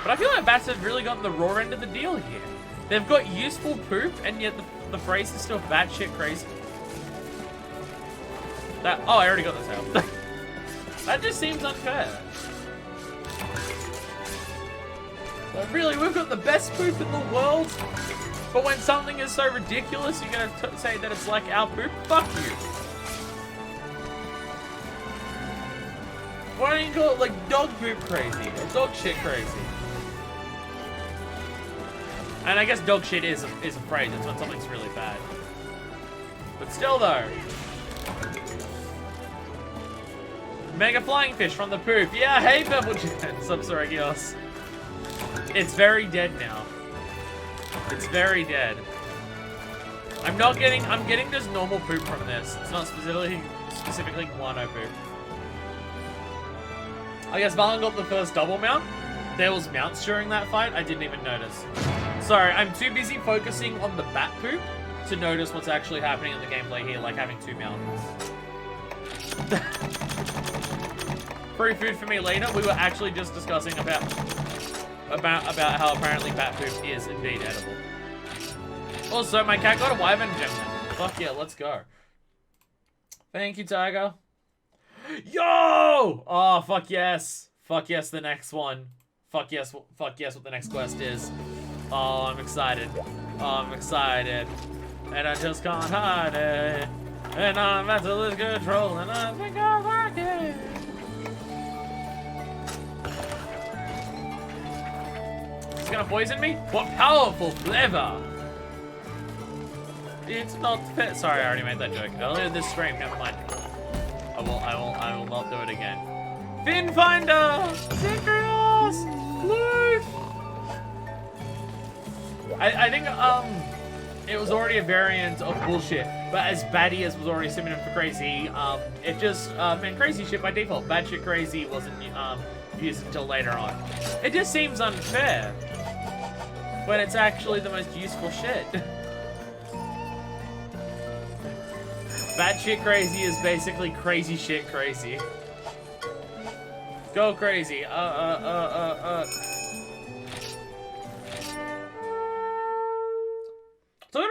But I feel like bats have really gotten the raw end of the deal here. They've got useful poop, and yet the phrase is still batshit crazy. Oh, I already got this out. That just seems unfair. But really, we've got the best poop in the world. But when something is so ridiculous, you're gonna say that it's like our poop? Fuck you. Why don't you call it like dog poop crazy or dog shit crazy? And I guess dog shit is a phrase. It's when something's really bad. But still, though. Mega flying fish from the poop. Yeah, hey, Purple Jet. Subsaragios. It's very dead now. It's very dead. I'm getting just normal poop from this. It's not specifically guano poop. I guess Valen got the first double mount. There was mounts during that fight. I didn't even notice. Sorry, I'm too busy focusing on the bat poop to notice what's actually happening in the gameplay here, like having 2 mountains. Free food for me later. We were actually just discussing about how apparently bat poop is indeed edible. Also, my cat got a wyvern gem. Fuck yeah, let's go. Thank you, Tiger. Yo! Oh, fuck yes. Fuck yes, the next one. Fuck yes what the next quest is. Oh, I'm excited. Oh, I'm excited. And I just can't hide it. And I'm about to lose control, and I think I like it. It's gonna poison me? What powerful flavor! It's not fair. Sorry, I already made that joke earlier this stream. Never mind. I will not do it again. Finfinder! Zikrios! Loof! I think, it was already a variant of bullshit, but as baddie as was already a synonym for crazy, it just, meant crazy shit by default. Bad shit crazy wasn't, used until later on. It just seems unfair, when it's actually the most useful shit. Bad shit crazy is basically crazy shit crazy. Go crazy. Talking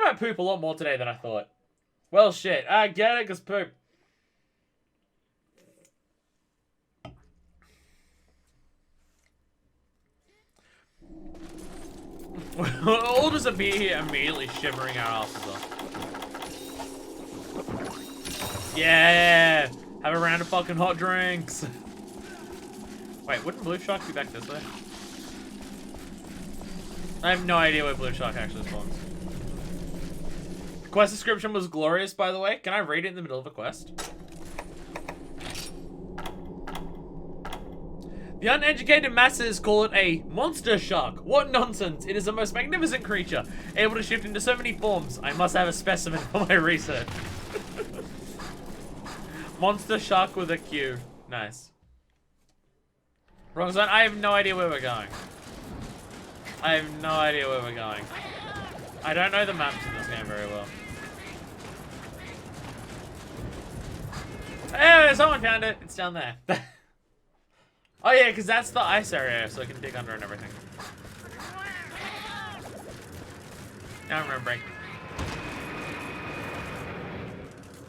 about poop a lot more today than I thought. Well, shit. I get it, because poop. All just a beer here immediately shivering our asses off. Yeah! Have a round of fucking hot drinks. Wait, wouldn't Blue Shark be back this way? I have no idea where Blue Shark actually spawns. The quest description was glorious, by the way. Can I read it in the middle of a quest? The uneducated masses call it a monster shark. What nonsense. It is the most magnificent creature, able to shift into so many forms. I must have a specimen for my research. Monster shark with a Q. Nice. Wrong zone. I have no idea where we're going. I have no idea where we're going. I don't know the maps in this game very well. Hey, someone found it. It's down there. Oh yeah, because that's the ice area, so I can dig under and everything. Now I'm remembering.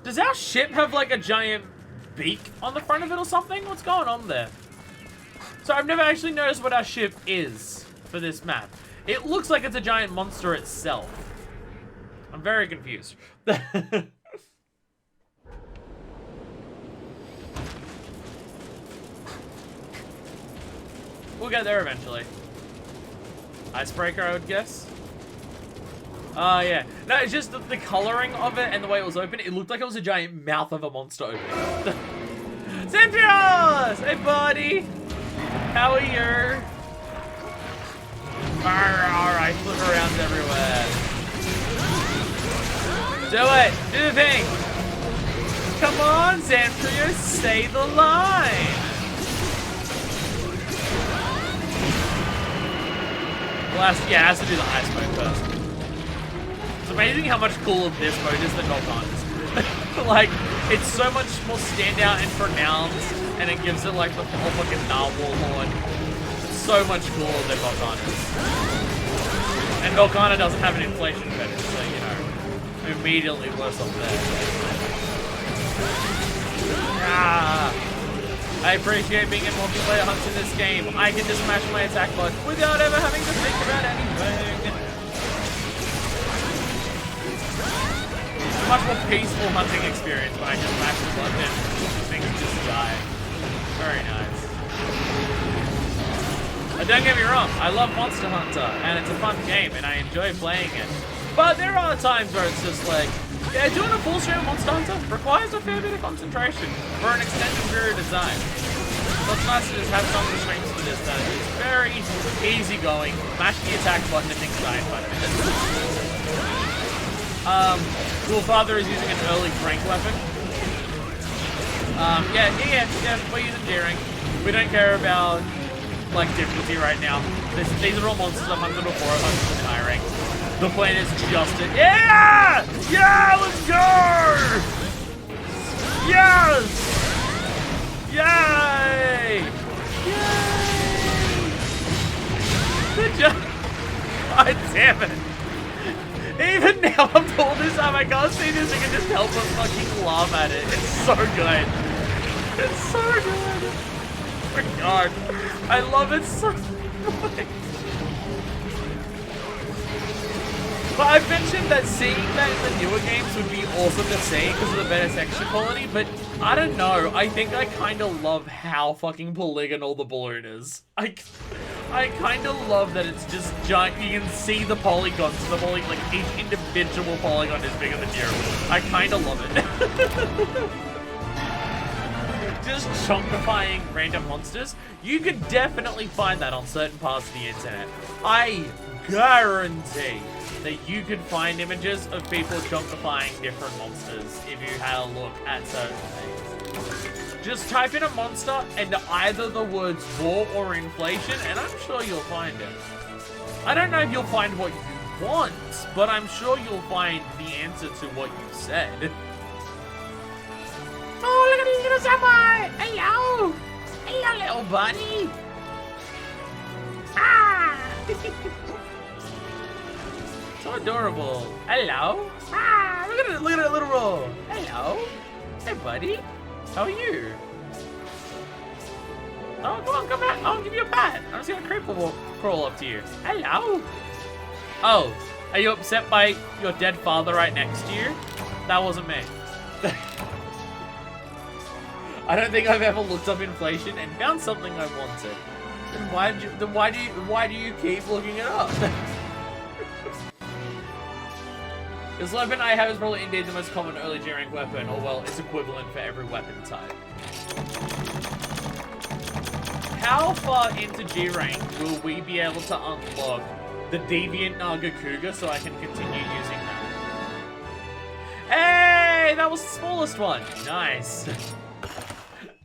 Does our ship have like a giant beak on the front of it or something? What's going on there? So I've never actually noticed what our ship is for this map. It looks like it's a giant monster itself. I'm very confused. We'll get there eventually. Icebreaker, I would guess. Yeah. No, it's just the coloring of it and the way it was open. It looked like it was a giant mouth of a monster opening. Centrios! Hey, buddy! How are you? Alright, flip around everywhere. Do it! Do the thing! Come on, Centrios, say the line! Last, yeah, it has to do the ice mode first. It's amazing how much cooler this mode is than Volcan's. Like, it's so much more standout and pronounced, and it gives it like the whole fucking narwhal horn. It's so much cooler than Volcan is. And Volcana doesn't have an inflation fetish, so you know, immediately worse off there. Ah. I appreciate being in multiplayer hunts in this game. I can just smash my attack button without ever having to think about anything. It's a much more peaceful hunting experience when I just smash the button and things just die. Very nice. Don't get me wrong, I love Monster Hunter, and it's a fun game, and I enjoy playing it. But there are times where it's just like, yeah, doing a full stream of Monster Hunter requires a fair bit of concentration for an extended period of time. So it's nice to just have some of the streams for this that is very easy going. Mash the attack button and things die in 5 minutes. Cool Father is using an early crank weapon. Yeah, we're using Deering. We don't care about like difficulty right now. These are all monsters I've hunted before. I've hunted in high rank. The plan is just to... Yeah! Yeah, let's go! Yes! Yay! Yay! Good job! God damn it! Even now, after all this time, I I can't see this, I can just help but fucking laugh at it. It's so good. It's so good. Oh my god. I love it so much. But I've mentioned that seeing that in the newer games would be awesome to see because of the better texture quality, but I don't know. I think I kind of love how fucking polygonal the balloon is. I kind of love that it's just giant. You can see the polygons. The like each individual polygon is bigger than you. I kind of love it. Just chunkifying random monsters. You could definitely find that on certain parts of the internet. I guarantee that you could find images of people chunkifying different monsters if you had a look at certain things. Just type in a monster and either the words war or inflation, and I'm sure you'll find it. I don't know if you'll find what you want, but I'm sure you'll find the answer to what you said. Oh, look at this little samurai! Hello! Hello, little bunny! Ah! So adorable. Hello. Ah, look at it, little roll. Hello. Hey, buddy. How are you? Oh, come on, come back. I'll give you a pat. I'm just gonna crawl up to you. Hello. Oh, are you upset by your dead father right next to you? That wasn't me. I don't think I've ever looked up inflation and found something I wanted. Then why do you keep looking it up? This weapon I have is probably indeed the most common early G-rank weapon, or well, it's equivalent for every weapon type. How far into G-rank will we be able to unlock the Deviant Nargacuga so I can continue using that? Hey, that was the smallest one. Nice.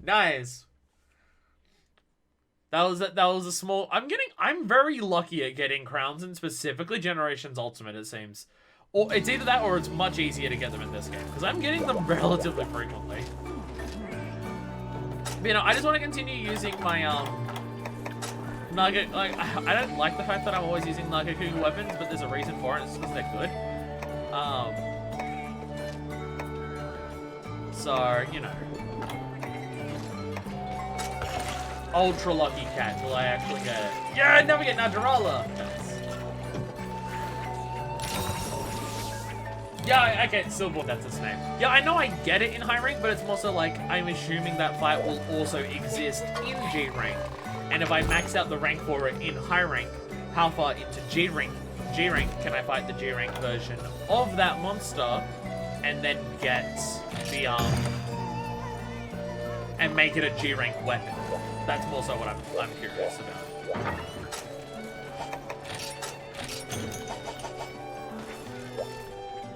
Nice. That was a small. I'm very lucky at getting crowns, and specifically Generations Ultimate, it seems. Or it's either that or it's much easier to get them in this game, because I'm getting them relatively frequently. But, you know, I just want to continue using my Nugget. Like, I don't like the fact that I'm always using Nargacuga weapons, but there's a reason for it. It's because they're good. So you know, ultra lucky cat. Will I actually get it? Yeah, now we get Najarala. Yeah, okay, Silverboard, that's its name. Yeah, I know I get it in high rank, but it's more so like, I'm assuming that fight will also exist in G rank. And if I max out the rank for it in high rank, how far into G rank can I fight the G rank version of that monster, and then get the, and make it a G rank weapon? That's more so what I'm curious about.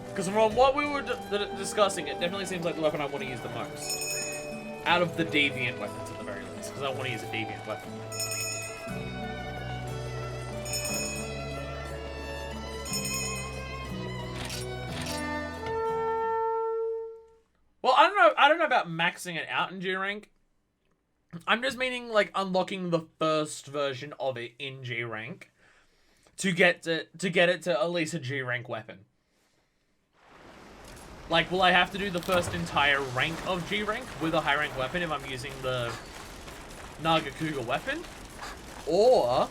Because from what we were discussing, it definitely seems like the weapon I want to use the most. Out of the Deviant weapons, at the very least. Because I want to use a Deviant weapon. Well, I don't know about maxing it out in G rank. I'm just meaning, like, unlocking the first version of it in G rank. To get it to at least a G rank weapon. Like, will I have to do the first entire rank of G rank with a high rank weapon if I'm using the Nargacuga weapon? Or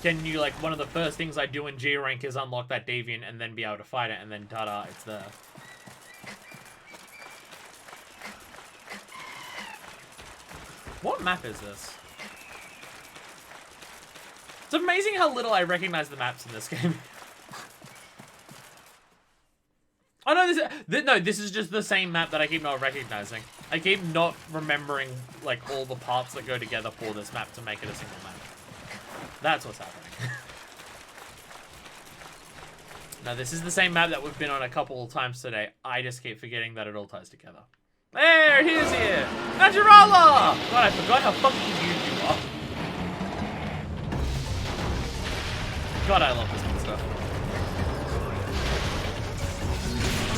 can you, like, one of the first things I do in G rank is unlock that Deviant and then be able to fight it, and then ta-da, it's there. What map is this? It's amazing how little I recognize the maps in this game. Oh no, this is just the same map that I keep not recognizing. I keep not remembering, like, all the parts that go together for this map to make it a single map. That's what's happening. No, this is the same map that we've been on a couple of times today. I just keep forgetting that it all ties together. There, he is here! Najarala! God, I forgot how fucking huge you are. God, I love this monster.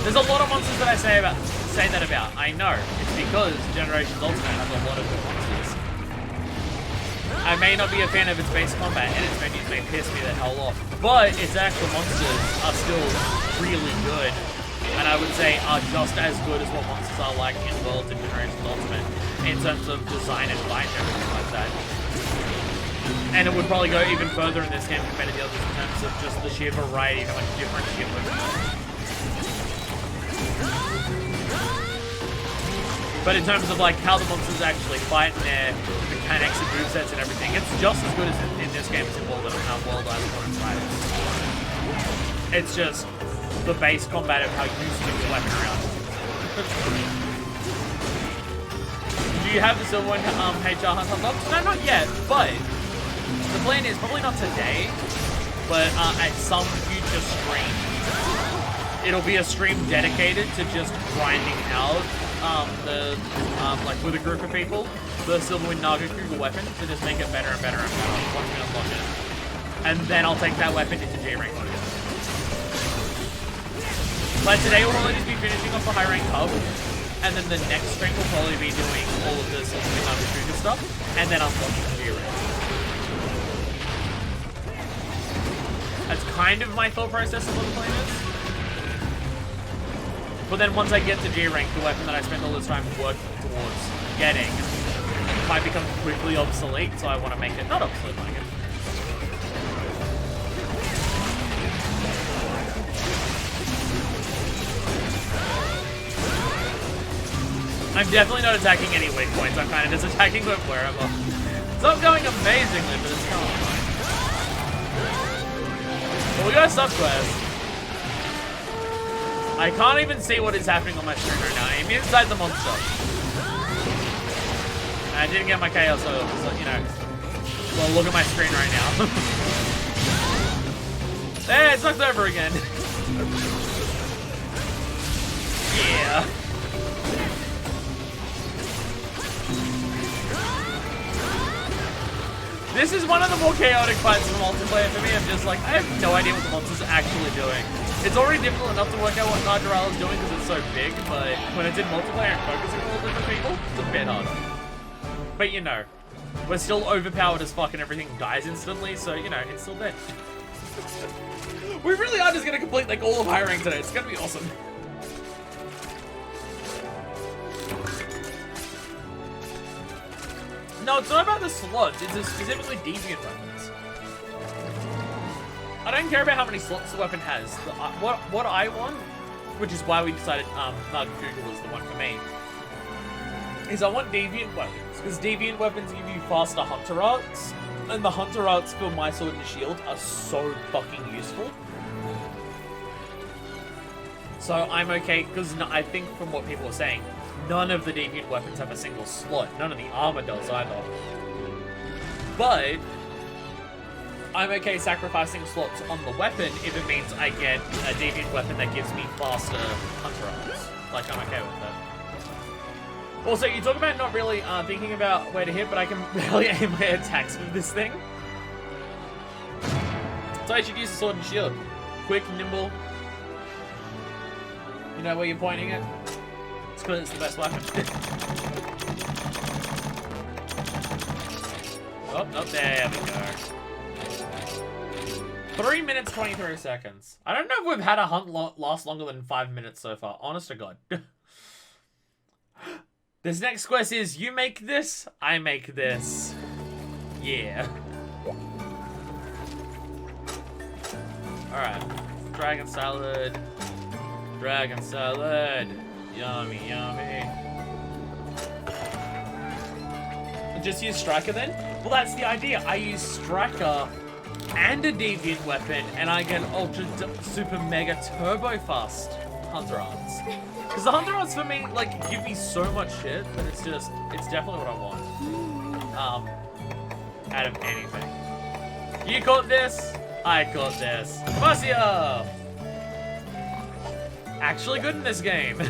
There's a lot of monsters that I say that about. I know. It's because Generations Ultimate has a lot of good monsters. I may not be a fan of its base combat, and its menus may piss me the hell off, but its actual monsters are still really good and I would say are just as good as what monsters are like in Worlds and Generations Ultimate in terms of design and fight and everything like that. And it would probably go even further in this game compared to the others in terms of just the sheer variety of like different shit weapons. But in terms of like how the monsters actually fight and their mechanics and movesets and everything, it's just as good as in this game as in World Island Riders. It's just the base combat of how you swing your weapon around. Do you have the silver one HR Hunt unlocked? No, not yet, but the plan is probably not today, but at some future stream. It'll be a stream dedicated to just grinding out like with a group of people, the Silverwind Nagakuga weapon to just make it better and better and better once we unlock it. And then I'll take that weapon into G rank. But today we'll probably just be finishing off the high rank hub, and then the next stream will probably be doing all of the Silverwind Nagakuga stuff, and then unlocking G rank. That's kind of my thought process of what the plan is. But then once I get to G rank, the weapon that I spent all this time working towards getting might become quickly obsolete, so I want to make it not obsolete, I guess. I'm definitely not attacking any weak points, I'm kind of just attacking them wherever. It's not going amazingly, but it's going fine. Well, we got a sub-quest. I can't even see what is happening on my screen right now. I'm inside the monster. I didn't get my KO, so you know. Well, look at my screen right now. Hey, it's knocked over again. Yeah. This is one of the more chaotic fights in multiplayer for me. I'm just like, I have no idea what the monster's actually doing. It's already difficult enough to work out what Najaral is doing because it's so big, but when it's in multiplayer and focusing on all different people, it's a bit harder. But you know, we're still overpowered as fuck and everything dies instantly, so you know, it's still there. We really are just gonna complete like all of high rank today. It's gonna be awesome. No, it's not about the slots, it's specifically deviant weapons. I don't care about how many slots the weapon has. What I want, which is why we decided Nagakuga was the one for me, is I want deviant weapons. Because deviant weapons give you faster hunter arts, and the hunter arts for my sword and shield are so fucking useful. So I'm okay, because I think from what people are saying, none of the deviant weapons have a single slot. None of the armor does either. But I'm okay sacrificing slots on the weapon if it means I get a deviant weapon that gives me faster hunter arms. Like, I'm okay with that. Also, you talk about not really thinking about where to hit, but I can barely aim my attacks with this thing. So I should use the sword and shield. Quick, nimble. You know where you're pointing it? It's because it's the best weapon. Oh, there we go. 3 minutes, 23 seconds. I don't know if we've had a hunt last longer than 5 minutes so far. Honest to God. This next quest is, you make this, I make this. Yeah. Alright. Dragon salad. Dragon salad. Yummy, yummy. Just use Striker then? Well, that's the idea. I use Striker and a deviant weapon, and I get ultra super mega turbo fast hunter arts. Because the hunter arts for me, like, give me so much shit that it's definitely what I want. Out of anything. You caught this, I caught this. Marcia! Actually good in this game.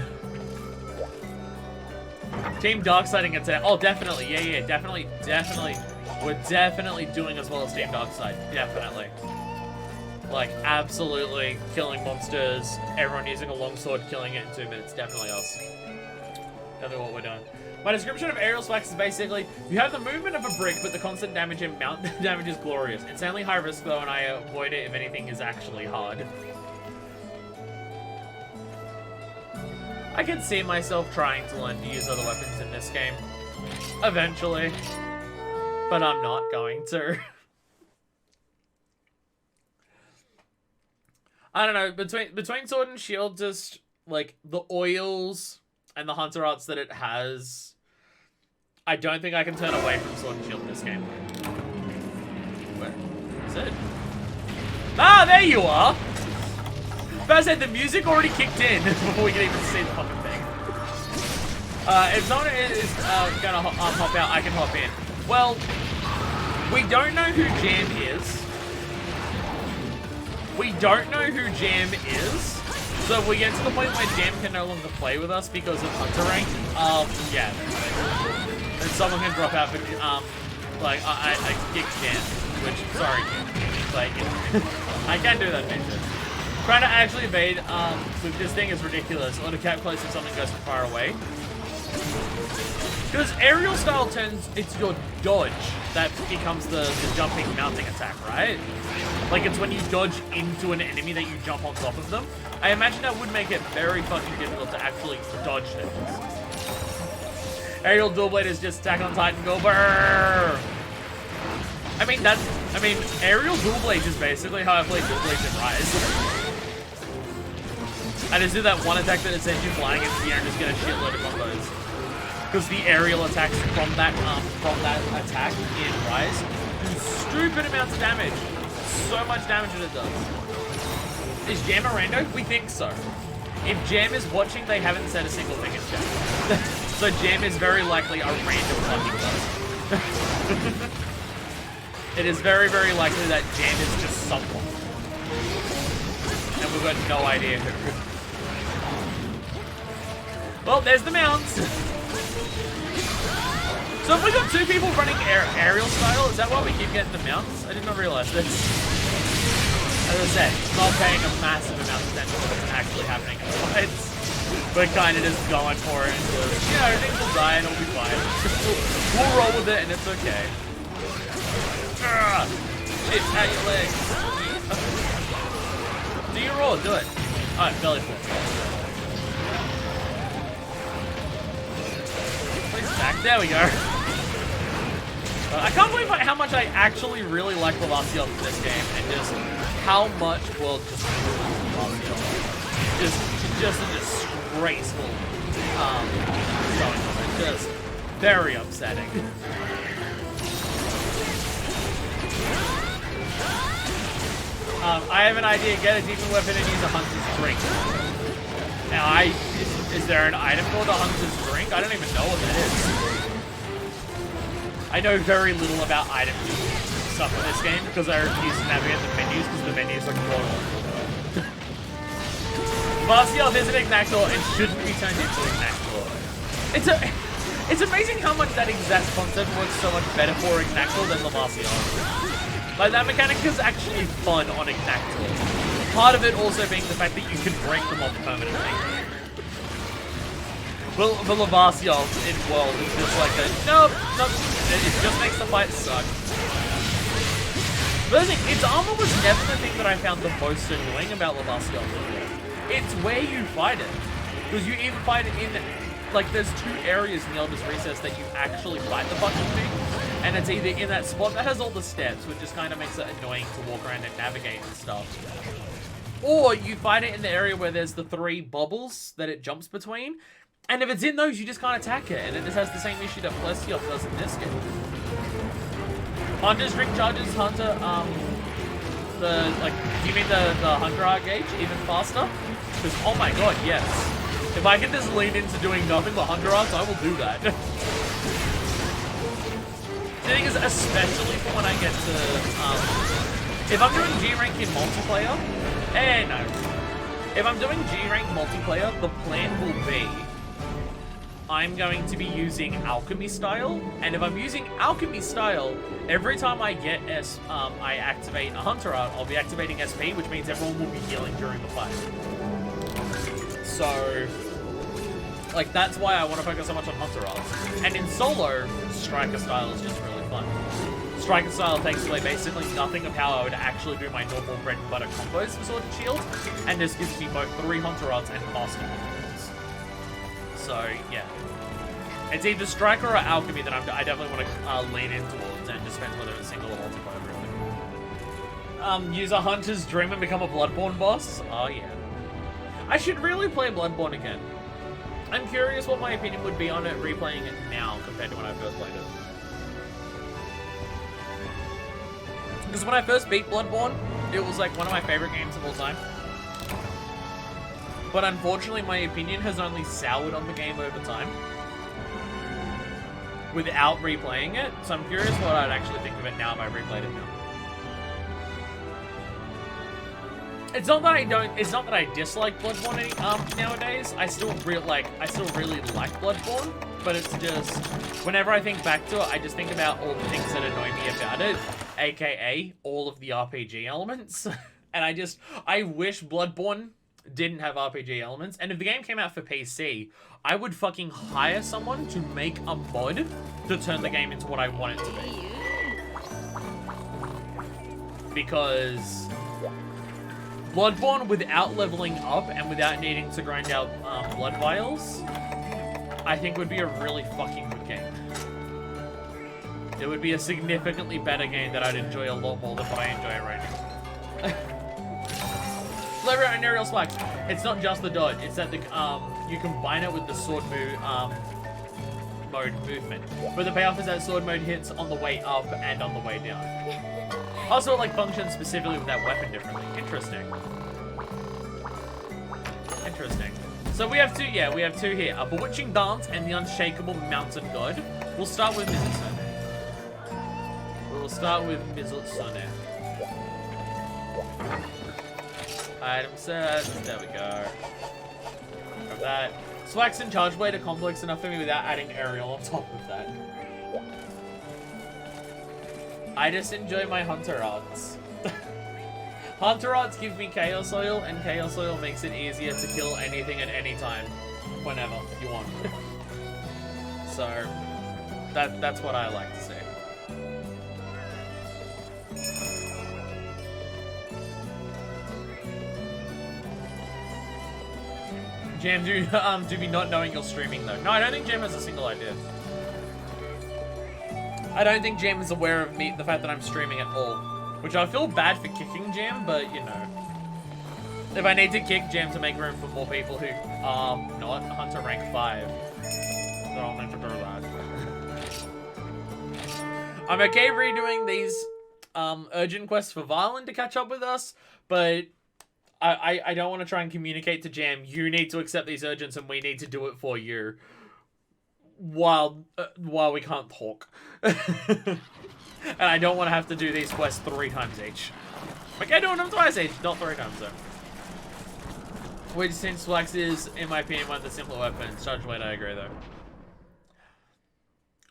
Team Darksiding it today. Oh, definitely. Yeah, definitely. We're definitely doing as well as Team Darkside. Definitely. Like, absolutely killing monsters. Everyone using a longsword, killing it in 2 minutes. Definitely us. Definitely what we're doing. My description of Aerial Spikes is basically, you have the movement of a brick, but the constant damage and mount damage is glorious. Insanely high risk though, and I avoid it if anything is actually hard. I can see myself trying to learn to use other weapons in this game. Eventually. But I'm not going to. I don't know, between Sword and Shield, just, like, the oils and the Hunter Arts that it has, I don't think I can turn away from Sword and Shield in this game. Where is it? Ah, there you are! But I said, the music already kicked in before we can even see the fucking thing. If someone is gonna hop out, I can hop in. Well, we don't know who Jam is. We don't know who Jam is. So if we get to the point where Jam can no longer play with us because of Hunter rank, yeah. And someone can drop out, but, like, I kick Jam, which, sorry, Jam. Like, I can't do that feature. Trying to actually evade, with this thing is ridiculous. Or to cap close if something goes from far away. Because aerial style turns, it's your dodge that becomes the jumping mounting attack, right? Like, it's when you dodge into an enemy that you jump on top of them. I imagine that would make it very fucking difficult to actually dodge things. Aerial Dual Blade is just attack on Titan, go brrrr! I mean, Aerial Dual Blade is basically how I play Dual Blades in Rise. I just do that one attack that it sends you flying into the air and just get a shitload of combos. Because the aerial attacks from that attack in Rise do stupid amounts of damage. So much damage that it does. Is Jam a rando? We think so. If Jam is watching, they haven't said a single thing in chat. So Jam is very likely a random fucking person. It is very, very likely that Jam is just someone. And we've got no idea who. Well, there's the mounts. So if we got two people running aerial style, is that why we keep getting the mounts? I did not realize this. As I said, not paying a massive amount of attention to what's actually happening in the fights. We're kind of just going for it and just, you know, things will die and it'll be fine. We'll roll with it and it's okay. Shit, out your legs. Do your roll, do it. Alright, belly flip. Back. There we go. I can't believe how much I actually really like Lavaciel in this game, and just how much will just Lavaciel. Just a disgraceful going on. Just very upsetting. I have an idea. Get a demon weapon and use a Hunter's Drink. Now, is there an item called a Hunter's Drink? I don't even know what that is. I know very little about item stuff in this game because I refuse to navigate the menus because the menus are crawling. Lavaciel is an Ignaxor and shouldn't be turned into Ignaxor. It's amazing how much that exact concept works so much better for Ignaxor than Lavaciel. Like, that mechanic is actually fun on Ignaxor. Part of it also being the fact that you can break them off permanently. Well, the Lavaciel in World is just like a, nope, it just makes the fight suck. But the thing, its armor was never the thing that I found the most annoying about Lavaciel. It's where you fight it. Because you either fight it in, like, there's two areas in the Eldest Recess that you actually fight the fucking thing. And it's either in that spot that has all the steps, which just kind of makes it annoying to walk around and navigate and stuff. Or you fight it in the area where there's the 3 bubbles that it jumps between. And if it's in those, you just can't attack it. And it just has the same issue that Plesios does in this game. Hunter's Drink charges Hunter, do you mean the Hunter Art gauge even faster? Because, oh my god, yes. If I can just lean into doing nothing but Hunter Arts, I will do that. The thing is, especially for when I get to, if I'm doing G-Rank in multiplayer, if I'm doing G-Rank multiplayer, the plan will be, I'm going to be using Alchemy Style, and if I'm using Alchemy Style, every time I get I activate a Hunter Art, I'll be activating SP, which means everyone will be healing during the fight. So, like, that's why I want to focus so much on Hunter Arts. And in solo, Striker Style is just really fun. Striker Style takes away basically nothing of how I would actually do my normal bread and butter combos for Sword and Shield, and just gives me both 3 Hunter Arts and faster combos. So, yeah. It's either Striker or Alchemy that I definitely want to lean in towards, and it just depends whether it's single or multiplayer, really. Use a Hunter's Dream and become a Bloodborne boss? Oh, yeah. I should really play Bloodborne again. I'm curious what my opinion would be on it replaying it now compared to when I first played it. Because when I first beat Bloodborne, it was like one of my favorite games of all time. But unfortunately, my opinion has only soured on the game over time without replaying it. So I'm curious what I'd actually think of it now if I replayed it now. It's not that I dislike Bloodborne nowadays. I still really like Bloodborne, but it's just whenever I think back to it, I just think about all the things that annoy me about it, aka all of the RPG elements. And I wish Bloodborne didn't have RPG elements. And if the game came out for PC, I would fucking hire someone to make a mod to turn the game into what I want it to be. Because Bloodborne, without leveling up and without needing to grind out blood vials, I think would be a really fucking good game. It would be a significantly better game that I'd enjoy a lot more than what I enjoy right now. Lever and aerial spikes. It's not just the dodge. It's that you combine it with the sword mode movement. But the payoff is that sword mode hits on the way up and on the way down. Also, it like functions specifically with that weapon differently. Interesting. Interesting. So we have two here. A Bewitching Dance and the Unshakable Mountain God. We'll start with Mizusune. Item set. There we go. Grab that. Swax and Charge Blade are complex enough for me without adding aerial on top of that. I just enjoy my Hunter arts. Hunter arts give me Chaos Oil, and Chaos Oil makes it easier to kill anything at any time, whenever you want. So, that's what I like to see. Jam, do be not knowing you're streaming though. No, I don't think Jam has a single idea. I don't think Jam is aware of the fact that I'm streaming at all. Which I feel bad for kicking Jam, but you know. If I need to kick Jam to make room for more people who are not Hunter rank 5, then I'll need to do that. I'm okay redoing these urgent quests for Violin to catch up with us, but I don't want to try and communicate to Jam, you need to accept these urgents and we need to do it for you. While we can't talk. And I don't want to have to do these quests 3 times each. Okay, doing them twice each, not 3 times though. Which since Flex is, in my opinion, one of the simpler weapons. Charge Blade, I agree though.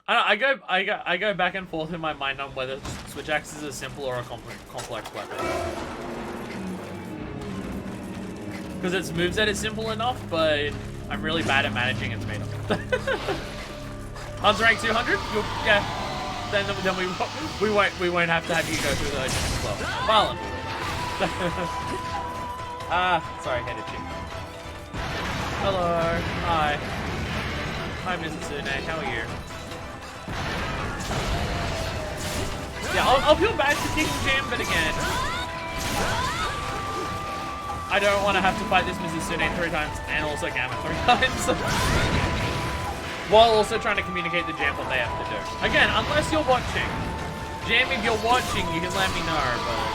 I go back and forth in my mind on whether Switch Axe is a simple or a complex weapon. Because its moveset is simple enough, but I'm really bad at managing its meter. Hunter rank 200? Yeah. Then we won't have to have you go through the urgent as well. Violin. Sorry, headed you. Hello. Hi. Hi, Mizusune. How are you? Yeah, I'll feel bad for kicking Jam, but again, I don't want to have to fight this Mizusune 3 times and also Gamma 3 times. While also trying to communicate to Jam what they have to do. Again, unless you're watching. Jam, if you're watching, you can let me know, but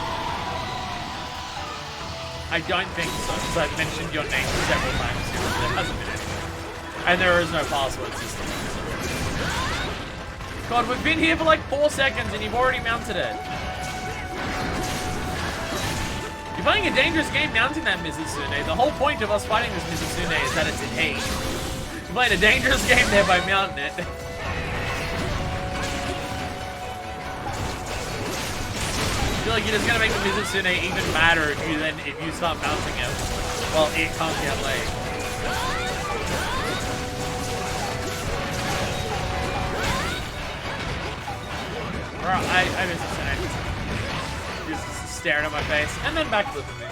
I don't think so, because I've mentioned your name several times here, but there hasn't been anything. And there is no password system. God, we've been here for like 4 seconds and you've already mounted it. You're playing a dangerous game mounting that Mizusune. The whole point of us fighting this Mizusune is that it's a haze. You're playing a dangerous game there by mounting it. I feel like you're just gonna make the Mizusune even madder if you start mounting it. Well, it can't get laid. Alright, I Mizusune. Just staring at my face and then back flipping me.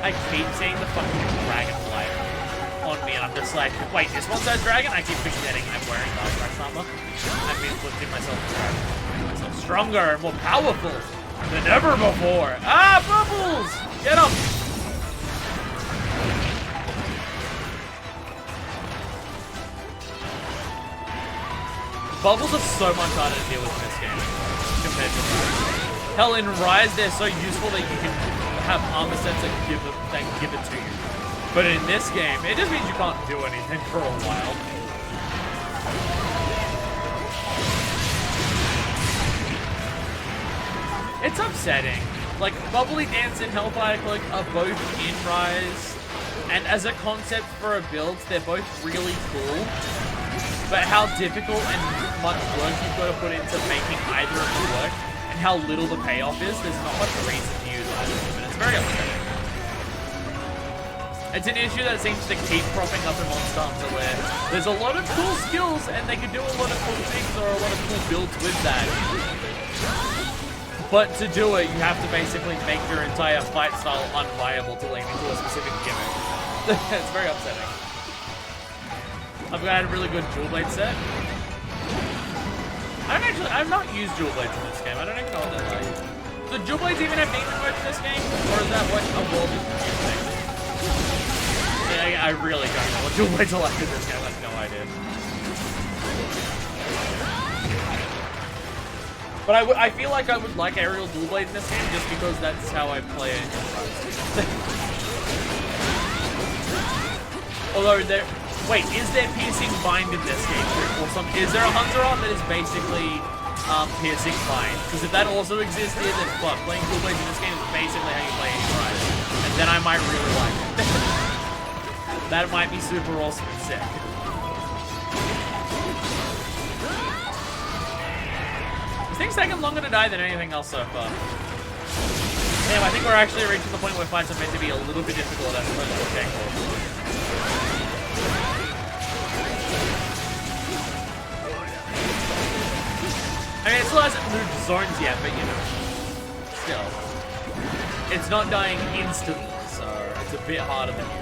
I keep seeing the fucking dragonfly on me, and I'm just like, wait, this one's a dragon? I keep forgetting I'm wearing Darkrai armor. I've been lifting myself stronger and more powerful than ever before. Ah, Bubbles! Get him! Bubbles are so much harder to deal with in this game compared to Rise. Hell, in Rise, they're so useful that you can have armor sets that give it to you. But in this game, it just means you can't do anything for a while. It's upsetting. Like, Bubbly Dance and Hellfire Cloak are both in Rise, and as a concept for a build, they're both really cool. But how difficult and much work you've got to put into making either of them work, and how little the payoff is, there's not much reason to use either of them, and it's very upsetting. It's an issue that seems to keep cropping up in Monster Hunter, where there's a lot of cool skills, and they can do a lot of cool things, or a lot of cool builds with that. But to do it, you have to basically make your entire fight style unviable to lean into a specific gimmick. It's very upsetting. I've got a really good Jewel Blade set. I've not used Jewel Blades in this game. I don't even know what they're like. Do Jewel Blades even have demon mode in this game? Or is that what a world is confusing? Yeah, I really don't know what Jewel Blades are like in this game. I have no idea. But I feel like I would like Aerial Dual Blade in this game just because that's how I play it. Although there... Wait, is there Piercing Bind in this game? Or is there a Hunter on that is basically Piercing Bind? Because if that also existed, then fuck, playing Dual Blades in this game is basically how you play any Rise. And then I might really like it. That might be super awesome and sick. This thing's taking longer to die than anything else so far. Damn, I think we're actually reaching the point where fights are meant to be a little bit difficult as opposed to technical. I mean, it still hasn't moved zones yet, but you know, still. It's not dying instantly, so it's a bit harder than usual.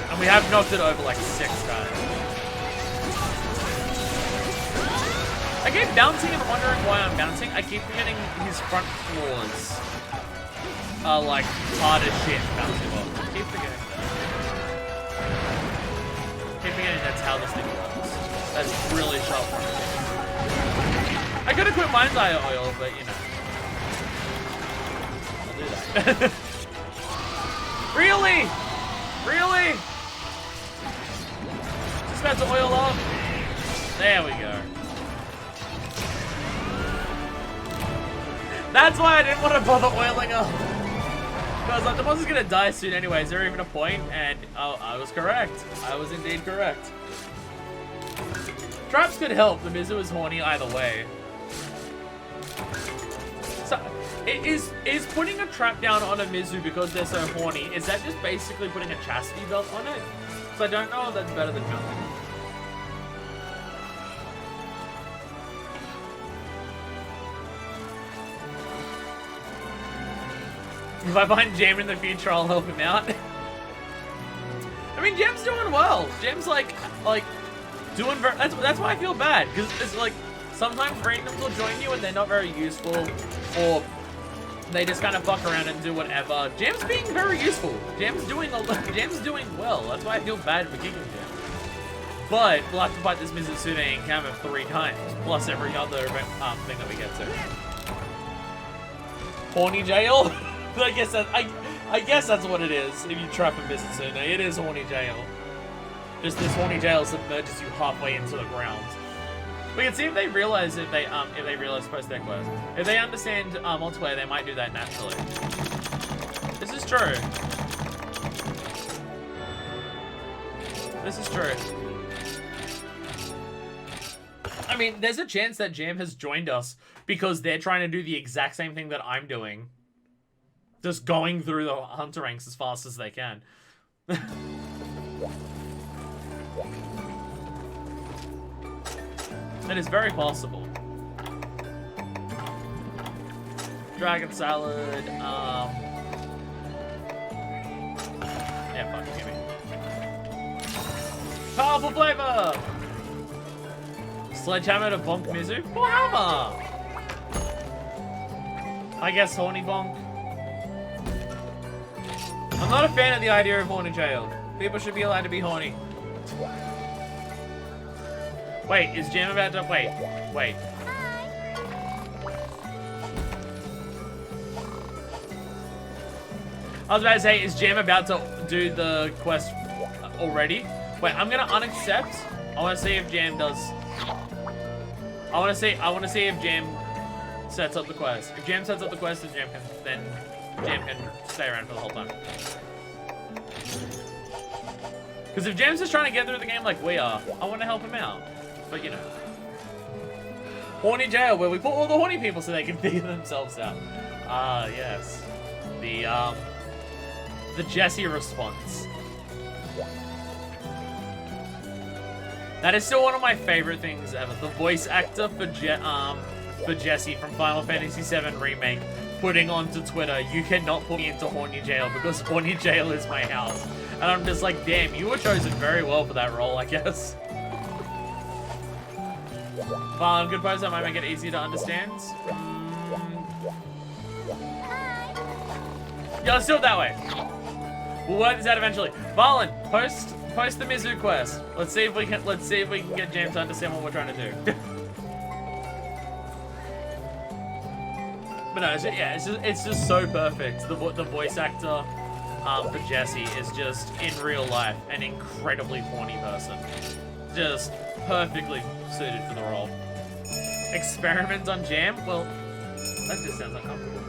And we have knocked it over like 6 times. I keep bouncing and wondering why I'm bouncing. I keep forgetting his front claws are like hard as shit bouncing off. I keep forgetting that. I keep forgetting that's how this thing works. That's really sharp. I could have quit Mind's Eye Oil, but you know. I'll do that. Really? Really? Just about to oil up. There we go. That's why I didn't want to bother oiling up. I was like, the monster's gonna die soon anyway. Is there even a point? And oh, I was correct. I was indeed correct. Traps could help. The Mizu is horny either way. So, is putting a trap down on a Mizu because they're so horny, is that just basically putting a chastity belt on it? So I don't know if that's better than nothing. If I find Jam in the future, I'll help him out. I mean, Jam's doing well. Jam's like doing very. That's why I feel bad, because it's like sometimes randoms will join you and they're not very useful, or they just kind of fuck around and do whatever. Jam's being very useful. Jam's doing well. That's why I feel bad for kicking Jam. But we'll have to fight this Mizutsune and Kama 3 times, plus every other thing that we get to. Horny jail. I guess that's what it is. If you trap a Mizutsune, it is horny jail. Just this horny jail submerges you halfway into the ground. We can see if they realize if they realize post their quest. If they understand multiplayer, they might do that naturally. This is true. This is true. I mean, there's a chance that Jam has joined us because they're trying to do the exact same thing that I'm doing. Just going through the hunter ranks as fast as they can. That is very possible. Dragon salad. Yeah, fuck, give me. Powerful flavor. Sledgehammer to bonk Mizu. Or hammer. I guess horny bonk. I'm not a fan of the idea of horny jail. People should be allowed to be horny. Wait, is Jam about to... Wait. I was about to say, is Jam about to do the quest already? Wait, I'm gonna unaccept. I wanna see if Jam does... I wanna see if Jam sets up the quest. If Jam sets up the quest, then Jam can stay around for the whole time. Because if Jam's just trying to get through the game like we are, I want to help him out. But you know. Horny jail, where we put all the horny people so they can figure themselves out. Ah, yes. The Jesse response. That is still one of my favorite things ever. The voice actor for Jesse from Final Fantasy VII Remake putting onto Twitter, "You cannot put me into horny jail because horny jail is my house." And I'm just like, damn, you were chosen very well for that role, I guess. Valen, good pose, that might make it easier to understand. Yeah, let's do it that way. We'll work this out eventually. Valen, post the Mizu quest. Let's see if we can get James to understand what we're trying to do. But no, it's just so perfect. The voice actor for Jesse is just in real life an incredibly horny person, just perfectly suited for the role. Experiment on Jam? Well, that just sounds uncomfortable.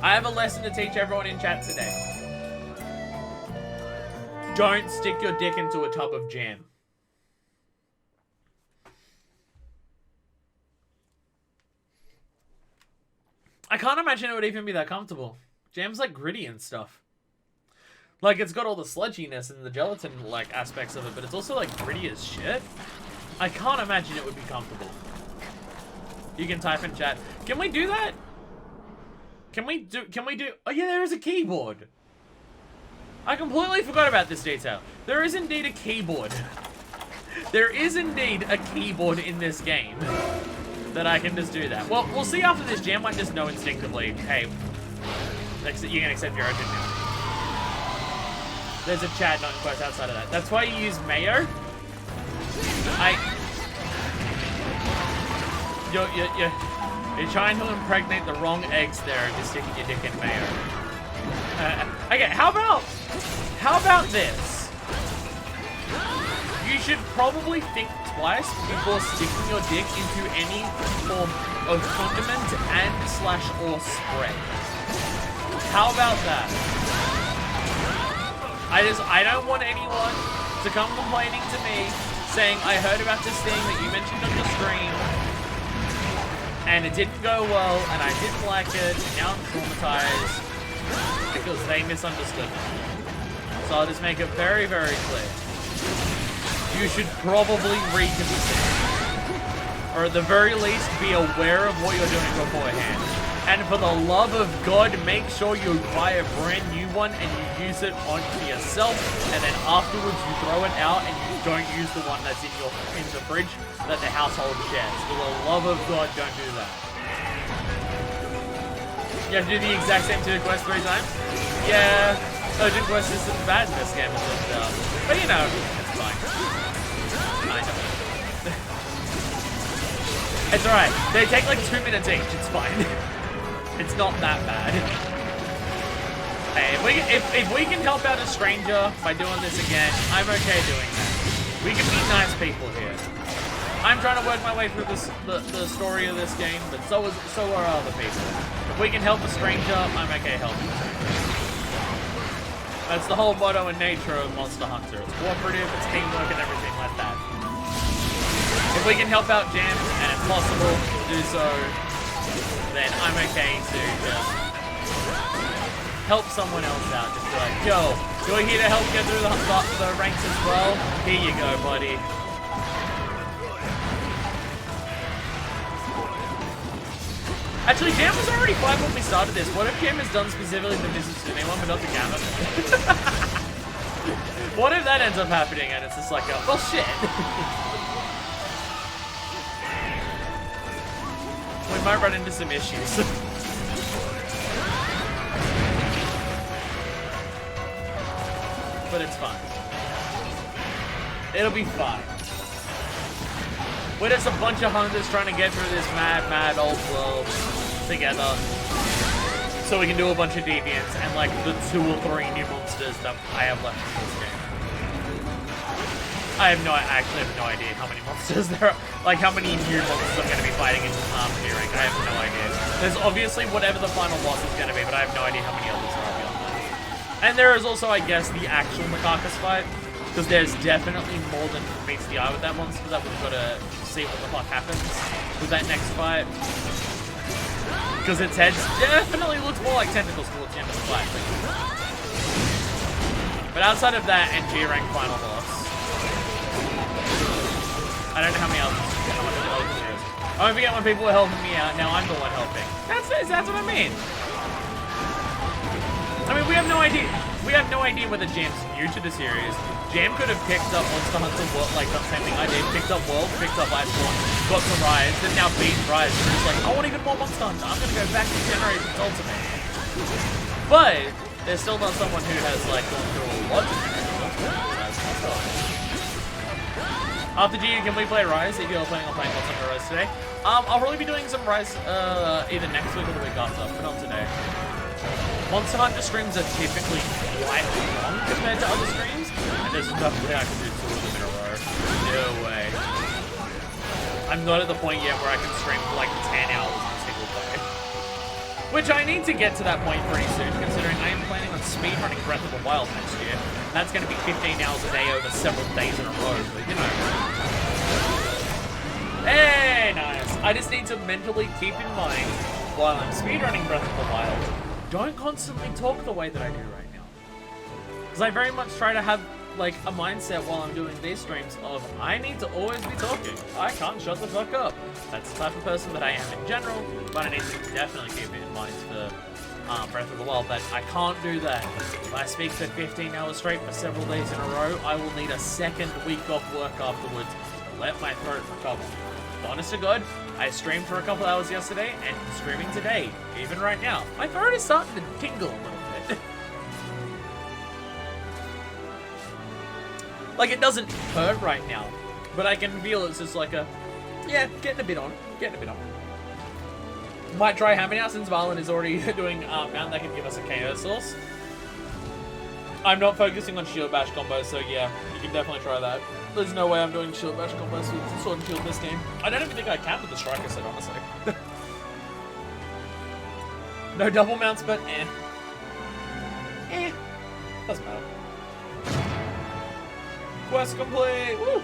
I have a lesson to teach everyone in chat today. Don't stick your dick into a tub of jam. I can't imagine it would even be that comfortable. Jam's like gritty and stuff. Like, it's got all the sludginess and the gelatin like aspects of it, but it's also like gritty as shit. I can't imagine it would be comfortable. You can type in chat. Can we do that? Can we do, oh yeah, there is a keyboard. I completely forgot about this detail. There is indeed a keyboard. There is indeed a keyboard in this game that I can just do that. Well, we'll see after this. Jam might just know instinctively, hey, you can accept your own now. There's a chat, not in quotes outside of that. That's why you use mayo. You're trying to impregnate the wrong eggs there if you're sticking your dick in mayo. Okay, how about this? You should probably think twice before sticking your dick into any form of condiment and/or spread. How about that? I don't want anyone to come complaining to me saying, I heard about this thing that you mentioned on your stream and it didn't go well and I didn't like it and now I'm traumatized because they misunderstood me. So I'll just make it very, very clear. You should probably reconsider. Or at the very least, be aware of what you're doing beforehand. And for the love of God, make sure you buy a brand new one and you use it on yourself. And then afterwards, you throw it out and you don't use the one that's in the fridge that the household shares. For the love of God, don't do that. You have to do the exact same 2 quests 3 times? Yeah, urgent quest isn't bad in this game, but you know, it's fine. Kind of. It's alright. They take like 2 minutes each. It's fine. It's not that bad. Hey, if we can help out a stranger by doing this again, I'm okay doing that. We can be nice people here. I'm trying to work my way through the story of this game, but so are other people. If we can help a stranger, I'm okay helping a stranger. That's the whole motto and nature of Monster Hunter. It's cooperative, it's teamwork, and everything like that. If we can help out Jam, and it's possible to do so, then I'm okay to just help someone else out. Just be like, yo, you're here to help get through the ranks as well? Here you go, buddy. Actually, Jam was already 5 when we started this. What if Jam is done specifically for Mrs. Anyone but not the Gamut? What if that ends up happening and it's just like, well, shit. We might run into some issues. But it's fine. It'll be fine. We're just a bunch of hunters trying to get through this mad old world together. So we can do a bunch of deviants and like the 2 or 3 new monsters that I have left in this game. I actually have no idea how many monsters there are. Like how many new monsters I'm going to be fighting in G-Rank. I have no idea. There's obviously whatever the final boss is going to be, but I have no idea how many others there are beyond that. And there is also, I guess, the actual Macaca fight. Because there's definitely more than meets the eye with that monster that we've got to see what the fuck happens with that next fight. Because its head definitely looks more like tentacles towards the end of the fight. But outside of that and G-Rank final boss, I don't know how many others there is. I don't forget when people were helping me out, now I'm the one helping. That's what I mean. I mean, we have no idea. We have no idea whether Jam's new to the series. Jam could have picked up Monster Hunter World, like the same thing I did. Picked up World, picked up Iceborne, got some Rise, and now beaten Rise. And it's like, I want even more Monster Hunter. I'm gonna go back to Generations Ultimate. But there's still not someone who has like gone through a lot of After GU, can we play Rise? If you're planning on playing Monster Hunter Rise today, I'll probably be doing some Rise either next week or the week after, but not today. Monster Hunter streams are typically quite long compared to other streams, and there's no way I can do 2 of them in a row. No way. I'm not at the point yet where I can stream for like 10 hours in a single day. Which I need to get to that point pretty soon, considering I am planning on speedrunning Breath of the Wild next year. That's going to be 15 hours a day over several days in a row, but you know. Hey, nice. I just need to mentally keep in mind, while I'm speedrunning Breath of the Wild, don't constantly talk the way that I do right now. Because I very much try to have like a mindset while I'm doing these streams of I need to always be talking. I can't shut the fuck up. That's the type of person that I am in general, but I need to definitely keep it in mind for Breath of the Wild that I can't do that. If I speak for 15 hours straight for several days in a row, I will need a second week off work afterwards to let my throat recover. Honest to God, I streamed for a couple hours yesterday, and streaming today, even right now. My throat is starting to tingle a little bit. Like, it doesn't hurt right now, but I can feel it's just like yeah, getting a bit on. Might try Hammer now, since Valen is already doing mount that can give us a KO source. I'm not focusing on shield bash combos, so yeah, you can definitely try that. There's no way I'm doing shield bash combos with sword and shield this game. I don't even think I can with the striker set, honestly. No double mounts, but doesn't matter. Quest complete! Woo!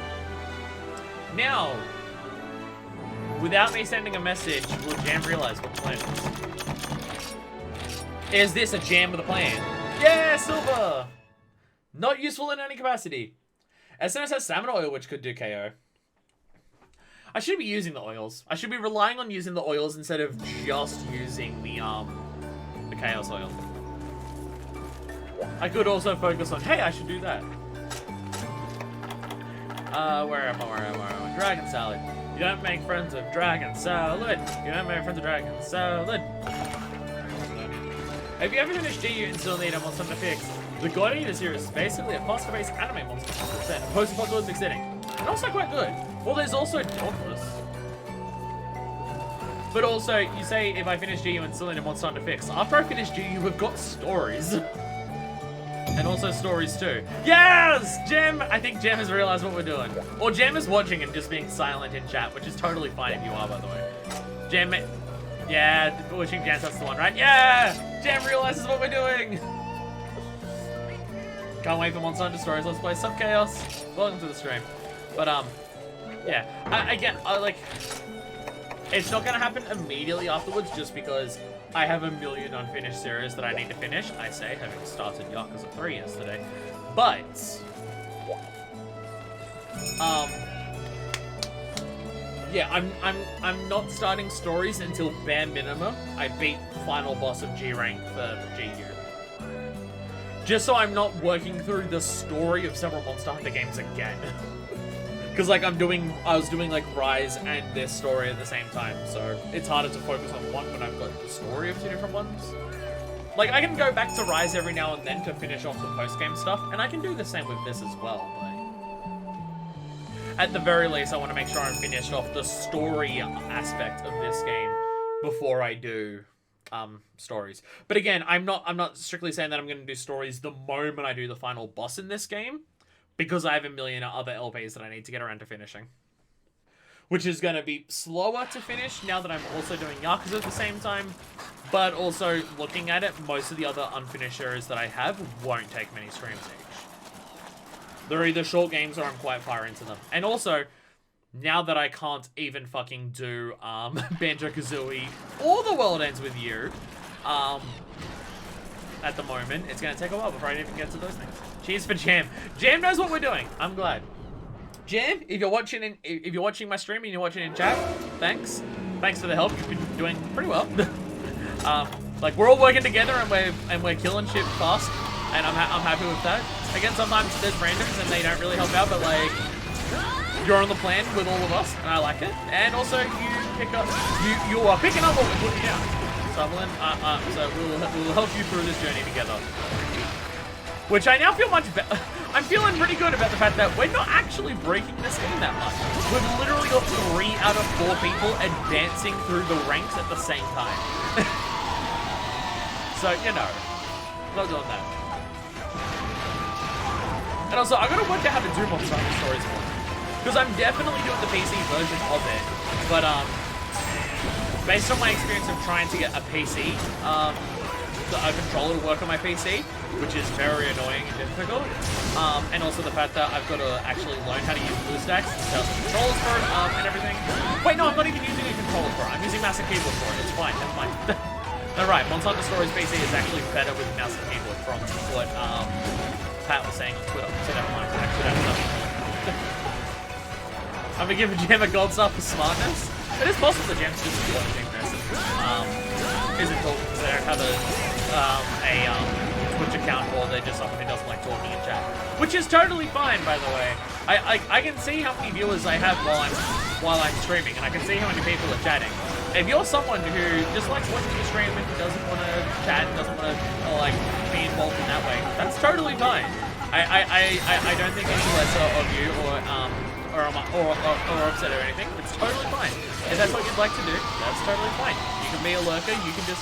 Now, without me sending a message, will Jam realize what the plan is? Is this a Jam with a plan? Yeah, Silver! Not useful in any capacity. SNS has stamina oil, which could do KO. I should be using the oils. I should be relying on using the oils instead of just using the Chaos oil. I could also focus on, hey, I should do that. Where am I? Dragon Salad. You don't make friends with Dragon Salad. You don't make friends with Dragon Salad. Have you ever finished GU and still need a monster to fix? The God Eater series is basically a faster-paced anime monster set, post-apocalyptic setting. And also quite good. Well, there's also Dauntless. But also, you say if I finish GU and still need a monster to fix. After I finish GU, we've got stories. And also stories too. Yes! Jem! I think Jem has realized what we're doing. Or Jem is watching and just being silent in chat, which is totally fine if you are, by the way. Jem, yeah, wishing Jem, that's the one, right? Yeah! Jem realizes what we're doing! Can't wait for Monster Hunter Stories. Let's play Sub Chaos. Welcome to the stream. But, yeah. Like, it's not gonna happen immediately afterwards just because I have a million unfinished series that I need to finish. I say, having started Yakuza 3 yesterday. But, yeah, I'm not starting stories until bare minimum I beat final boss of G rank for GU. Just so I'm not working through the story of several Monster Hunter games again. Because like I was doing like Rise and this story at the same time, so it's harder to focus on one when I've got the story of two different ones. Like I can go back to Rise every now and then to finish off the post-game stuff, and I can do the same with this as well, but at the very least I want to make sure I'm finished off the story aspect of this game before I do stories. But again, I'm not strictly saying that I'm going to do stories the moment I do the final boss in this game, because I have a million other LPs that I need to get around to finishing. Which is going to be slower to finish now that I'm also doing Yakuza at the same time, but also looking at it, most of the other unfinished areas that I have won't take many streams each. They're either short games or I'm quite far into them. And also, now that I can't even fucking do Banjo-Kazooie or The World Ends With You, at the moment, it's going to take a while before I even get to those things. Cheers for Jam. Jam knows what we're doing. I'm glad. Jam, if you're watching my stream and you're watching in chat, thanks. Thanks for the help. You've been doing pretty well. Like we're all working together and we're killing shit fast, and I'm happy with that. Again, sometimes there's randoms and they don't really help out, but like you're on the plan with all of us, and I like it. And also you are picking up what we're putting down. Sutherland, so we'll help you through this journey together. Which I now feel much better. I'm feeling pretty good about the fact that we're not actually breaking this game that much. We've literally got 3 out of 4 people advancing through the ranks at the same time. So, you know, not doing that. And also, I gotta work out how to do Monster Hunter Stories more. Because I'm definitely doing the PC version of it. But, based on my experience of trying to get a PC, a controller to work on my PC, which is very annoying and difficult, and also the fact that I've got to actually learn how to use BlueStacks and set up controllers for it, and everything. Wait, no, I'm not even using a controller for it. I'm using mouse and keyboard for it. It's fine, never mind. Alright, Monster Hunter Stories PC is actually better with mouse and keyboard from what Pat was saying on Twitter, so never mind. Actually, that's nothing. I'm gonna give a Gem a gold star for smartness. It is possible the Gem's just watching this and isn't talking because they don't have a Twitch account, or they're just someone who doesn't like talking in chat, which is totally fine, by the way. I can see how many viewers I have while I'm streaming, and I can see how many people are chatting. If you're someone who just likes watching the stream and doesn't want to chat, doesn't want to like be involved in that way, that's totally fine. I don't think any lesser of you or upset or anything. It's totally fine. If that's what you'd like to do, that's totally fine. You can be a lurker, you can just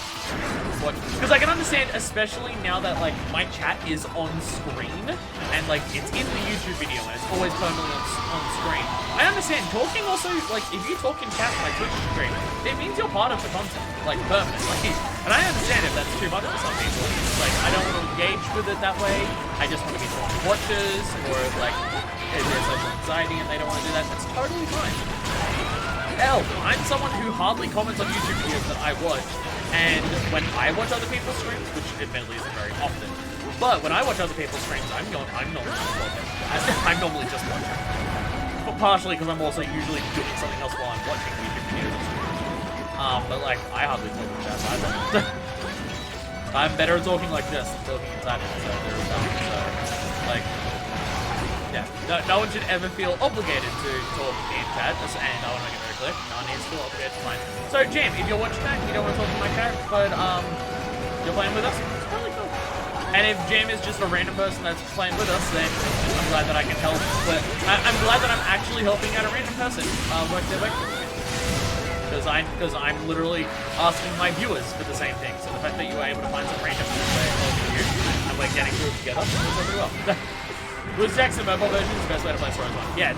watch. Because I can understand, especially now that like my chat is on screen and like it's in the YouTube video and it's always permanently on screen. I understand talking also, like if you talk in chat on my Twitch stream, it means you're part of the content, like permanently. And I understand if that's too much for some people. Like I don't want to engage with it that way. I just want to be watchers, or like if there's social anxiety and they don't want to do that, that's totally fine. Hell, I'm someone who hardly comments on YouTube videos that I watch, and when I watch other people's streams, which admittedly isn't very often, but when I watch other people's streams, I'm normally just watching. I'm normally just watching. But partially because I'm also usually doing something else while I'm watching YouTube videos. But like, I hardly talk in chat either. I'm better at talking like this than talking inside it, so there's that. So, like, yeah, no one should ever feel obligated to talk in chat, and I want to make it very clear, no one needs to feel obligated to mine. So, Jam, if you're watching that, you don't want to talk to my chat, but you're playing with us, it's really cool. And if Jam is just a random person that's playing with us, then I'm glad that I can help. But I'm glad that I'm actually helping out a random person work their way. Because I'm literally asking my viewers for the same thing. So the fact that you were able to find some random way of helping you, and we're getting through it together, that's pretty well. Bruce Jackson, mobile version is the best way to play Stories 1. Yeah.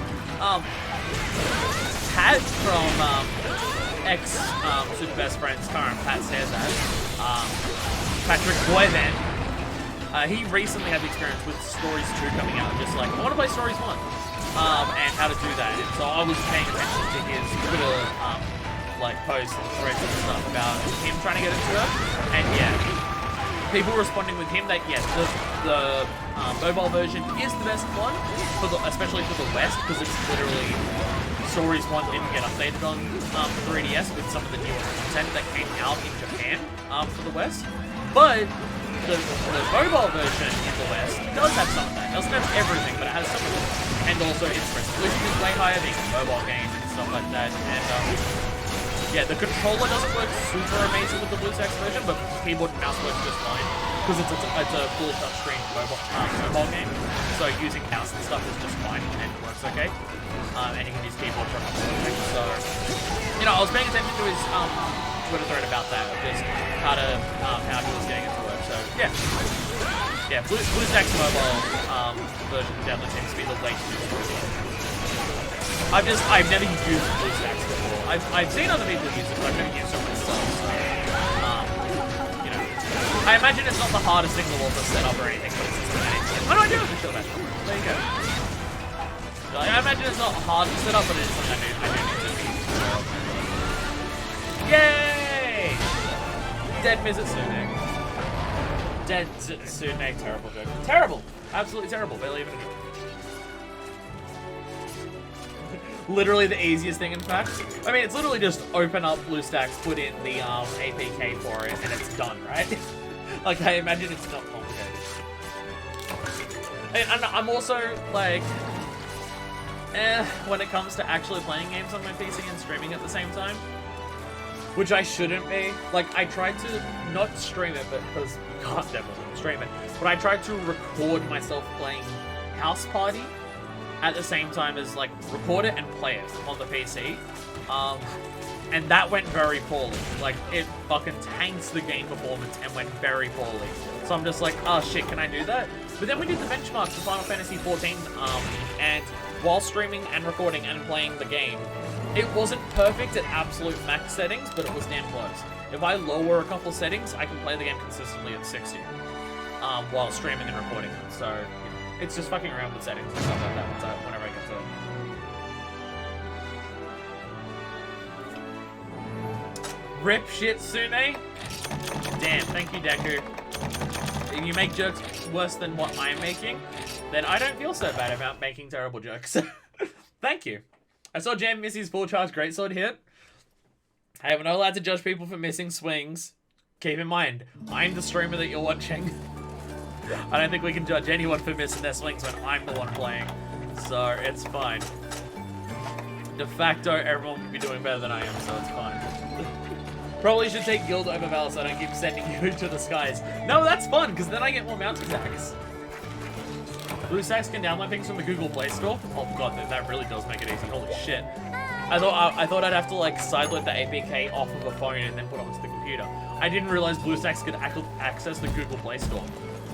Pat from Super Best Friends, current Pat says that. Patrick Boyvan. He recently had the experience with Stories 2 coming out, just like, I want to play Stories 1. And how to do that. And so I was paying attention to his Twitter like posts and threads and stuff about him trying to get into it. And yeah, people responding with him that yes, the mobile version is the best one, especially for the West, because it's literally Stories 1 didn't get updated on 3DS with some of the newer content that came out in Japan for the West. But the mobile version in the West does have some of that. It doesn't have everything, but it has some of it. And also its resolution is way higher being a mobile game and stuff like that. And yeah, the controller doesn't work super amazing with the BlueStacks version, but keyboard and mouse works just fine. Because it's a fully touchscreen mobile game. So using mouse and stuff is just fine and it works okay. And you can use keyboard for a couple of things. So, you know, I was paying attention to his Twitter thread about that, of just how he was getting it to work. So, yeah. Yeah, BlueStacks mobile version definitely seems to be the way to do it. I've never used BlueStacks before. I've seen other people use it, but I've never used it myself, so, you know. I imagine it's not the hardest thing in the world to set up or anything, but it's just amazing. Oh no, I do have to show that. There you go. So, I imagine it's not hard to set up, but it is something I do need to do. Yay! Dead Mizzet Sune. Dead Sune, terrible joke. Terrible! Absolutely terrible, barely even a joke. Literally the easiest thing, in fact. I mean, it's literally just open up BlueStacks, put in the APK for it, and it's done, right? Like, I imagine it's not complicated. And I'm also, like, when it comes to actually playing games on my PC and streaming at the same time. Which I shouldn't be. Like, I tried to not stream it, but because you can't definitely stream it. But I tried to record myself playing House Party at the same time as, like, record it and play it on the PC. And that went very poorly. Like, it fucking tanks the game performance and went very poorly. So I'm just like, oh shit, can I do that? But then we did the benchmarks for Final Fantasy XIV, and while streaming and recording and playing the game, it wasn't perfect at absolute max settings, but it was damn close. If I lower a couple settings, I can play the game consistently at 60, while streaming and recording. So, you know, it's just fucking around with settings and stuff like that whenever I get to it. Rip shit, Sune? Damn, thank you, Deku. If you make jokes worse than what I'm making, then I don't feel so bad about making terrible jokes. Thank you. I saw Jam miss his full charge greatsword hit. Hey, we're not allowed to judge people for missing swings. Keep in mind, I'm the streamer that you're watching. I don't think we can judge anyone for missing their swings when I'm the one playing. So, it's fine. De facto, everyone would be doing better than I am, so it's fine. Probably should take Guild over Val so I don't keep sending you to the skies. No, that's fun, because then I get more mount attacks. BlueStacks can download things from the Google Play Store. Oh god, that really does make it easy. Holy shit. I thought I'd have to like sideload the APK off of a phone and then put it onto the computer. I didn't realize BlueStacks could access the Google Play Store.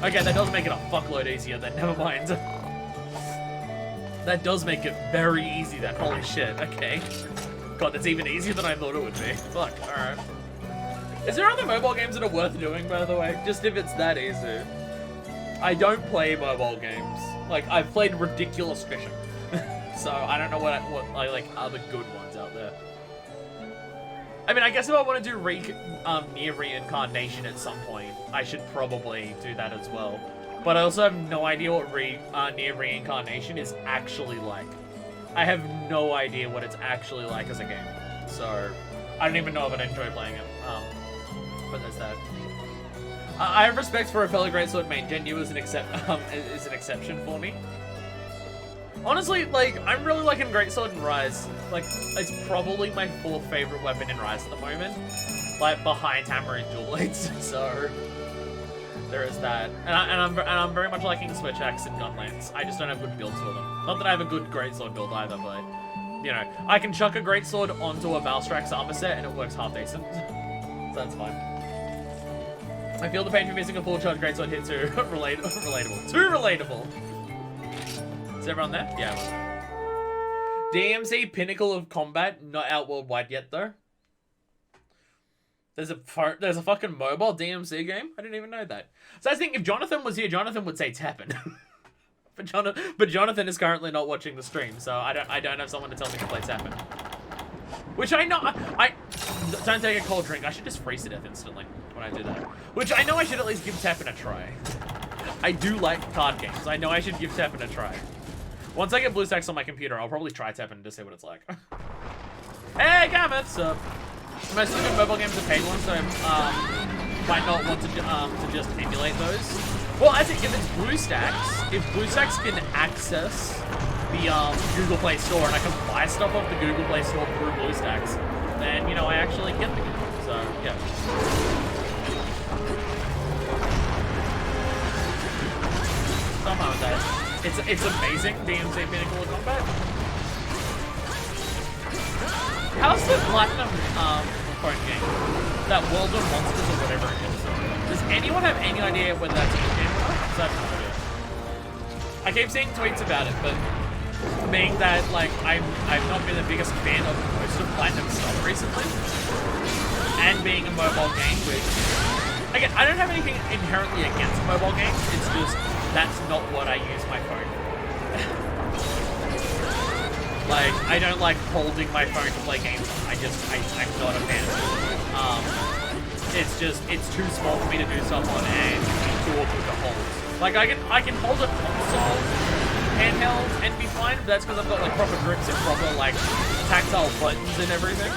Okay, that does make it a fuckload easier then, never mind. That does make it very easy then, holy shit, okay. God, that's even easier than I thought it would be. Fuck, alright. Is there other mobile games that are worth doing, by the way? Just if it's that easy. I don't play mobile games. Like, I've played Ridiculous Fishing. So, I don't know what like other good ones out there. I mean, I guess if I want to do Nier Reincarnation at some point, I should probably do that as well. But I also have no idea what Nier Reincarnation is actually like. I have no idea what it's actually like as a game. So, I don't even know if I'd enjoy playing it. But there's that. I have respect for a fellow greatsword main. Genyu is an exception for me. Honestly, like, I'm really liking Greatsword in Rise. Like, it's probably my 4th favorite weapon in Rise at the moment. Like, behind Hammer and Dual Blades, so there is that. And I'm very much liking Switch Axe and Gun Lance. I just don't have good builds for them. Not that I have a good Greatsword build either, but, you know, I can chuck a Greatsword onto a Valstrax armor set and it works half decent. So that's fine. I feel the pain for missing a full charge Greatsword hit too. Relatable. Too relatable. Is everyone there? Yeah, DMC Pinnacle of Combat, not out worldwide yet though. There's a fucking mobile DMC game? I didn't even know that. So I think if Jonathan was here, Jonathan would say Teppen. but Jonathan is currently not watching the stream, so I don't have someone to tell me to play Teppen. Which I know, I don't take a cold drink. I should just freeze to death instantly. when I do that. Which I know I should at least give Teppen a try. I do like card games. I know I should give Teppen a try. Once I get BlueStacks on my computer, I'll probably try Teppen to see what it's like. Hey, Gamma, so most of the mobile games are paid ones, so might not want to just emulate those. Well, I think if it's BlueStacks, if BlueStacks can access the Google Play Store and I can buy stuff off the Google Play Store through BlueStacks, then you know I actually get the game. So yeah. I'm fine with that. It's amazing, DMC Pinnacle of Combat. How's the Platinum phone game? That World of Monsters or whatever it is. Does anyone have any idea whether that's a good game or not? Because I have no idea. I keep seeing tweets about it, but being that like I've not been the biggest fan of most of Platinum stuff recently, and being a mobile game, which again I don't have anything inherently against mobile games. It's just that's not what I use my phone for. Like, I don't like holding my phone to play games. I'm not a fan of it. It's too small for me to do stuff on and too awkward to hold. Like, I can hold a console handheld and be fine, but that's because I've got, like, proper grips and proper, like, tactile buttons and everything.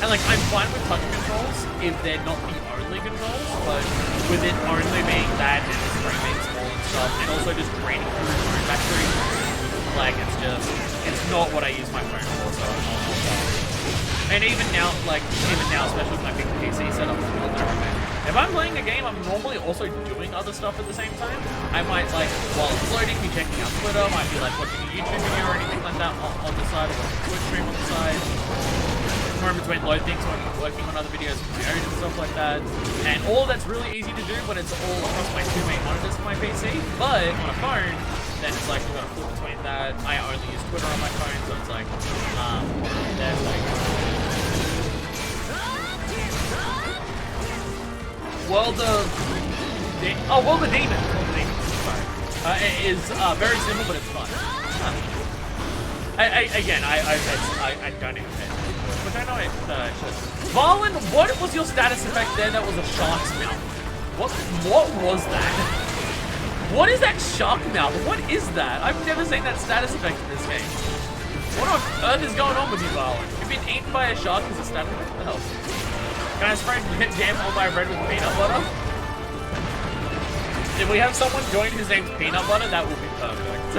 And, like, I'm fine with touch controls if they're not the only controls, but with it only being that and the screen being small and stuff, and also just draining through the phone battery, like, it's not what I use my phone for, so I'll stop. And even now, especially with my big PC setup and everything, if I'm playing a game, I'm normally also doing other stuff at the same time. I might, like, while it's loading, be checking out Twitter, might be, like, watching a YouTube video or anything like that on the side, or watching a Twitch stream on the side. Or in between load things, when I'm working on other videos with my own and stuff like that. And all that's really easy to do when it's all across my two main monitors for my PC. But on a phone, then it's like we've got to flip between that. I only use Twitter on my phone, so it's like, there's like... World of Demons. World of Demons. Sorry. It is very simple, but it's fun. I don't even care. Which I know it should. Varlin, what was your status effect there that was a shark's mouth? What was that? What is that shark mouth? What is that? I've never seen that status effect in this game. What on earth is going on with you, Varlin? You've been eaten by a shark as a status effect? What the hell? Can I spray jam on my bread with peanut butter? If we have someone join whose name's Peanut Butter, that will be perfect.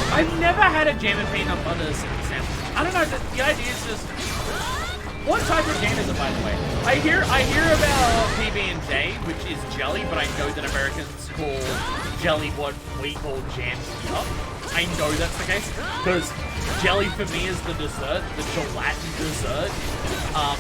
I've never had a jam and peanut butter sandwich. I don't know, the idea is just... What type of jam is it, by the way? I hear about PB&J, which is jelly, but I know that Americans call jelly what we call jam here. I know that's the case, because jelly for me is the dessert, the gelatin dessert.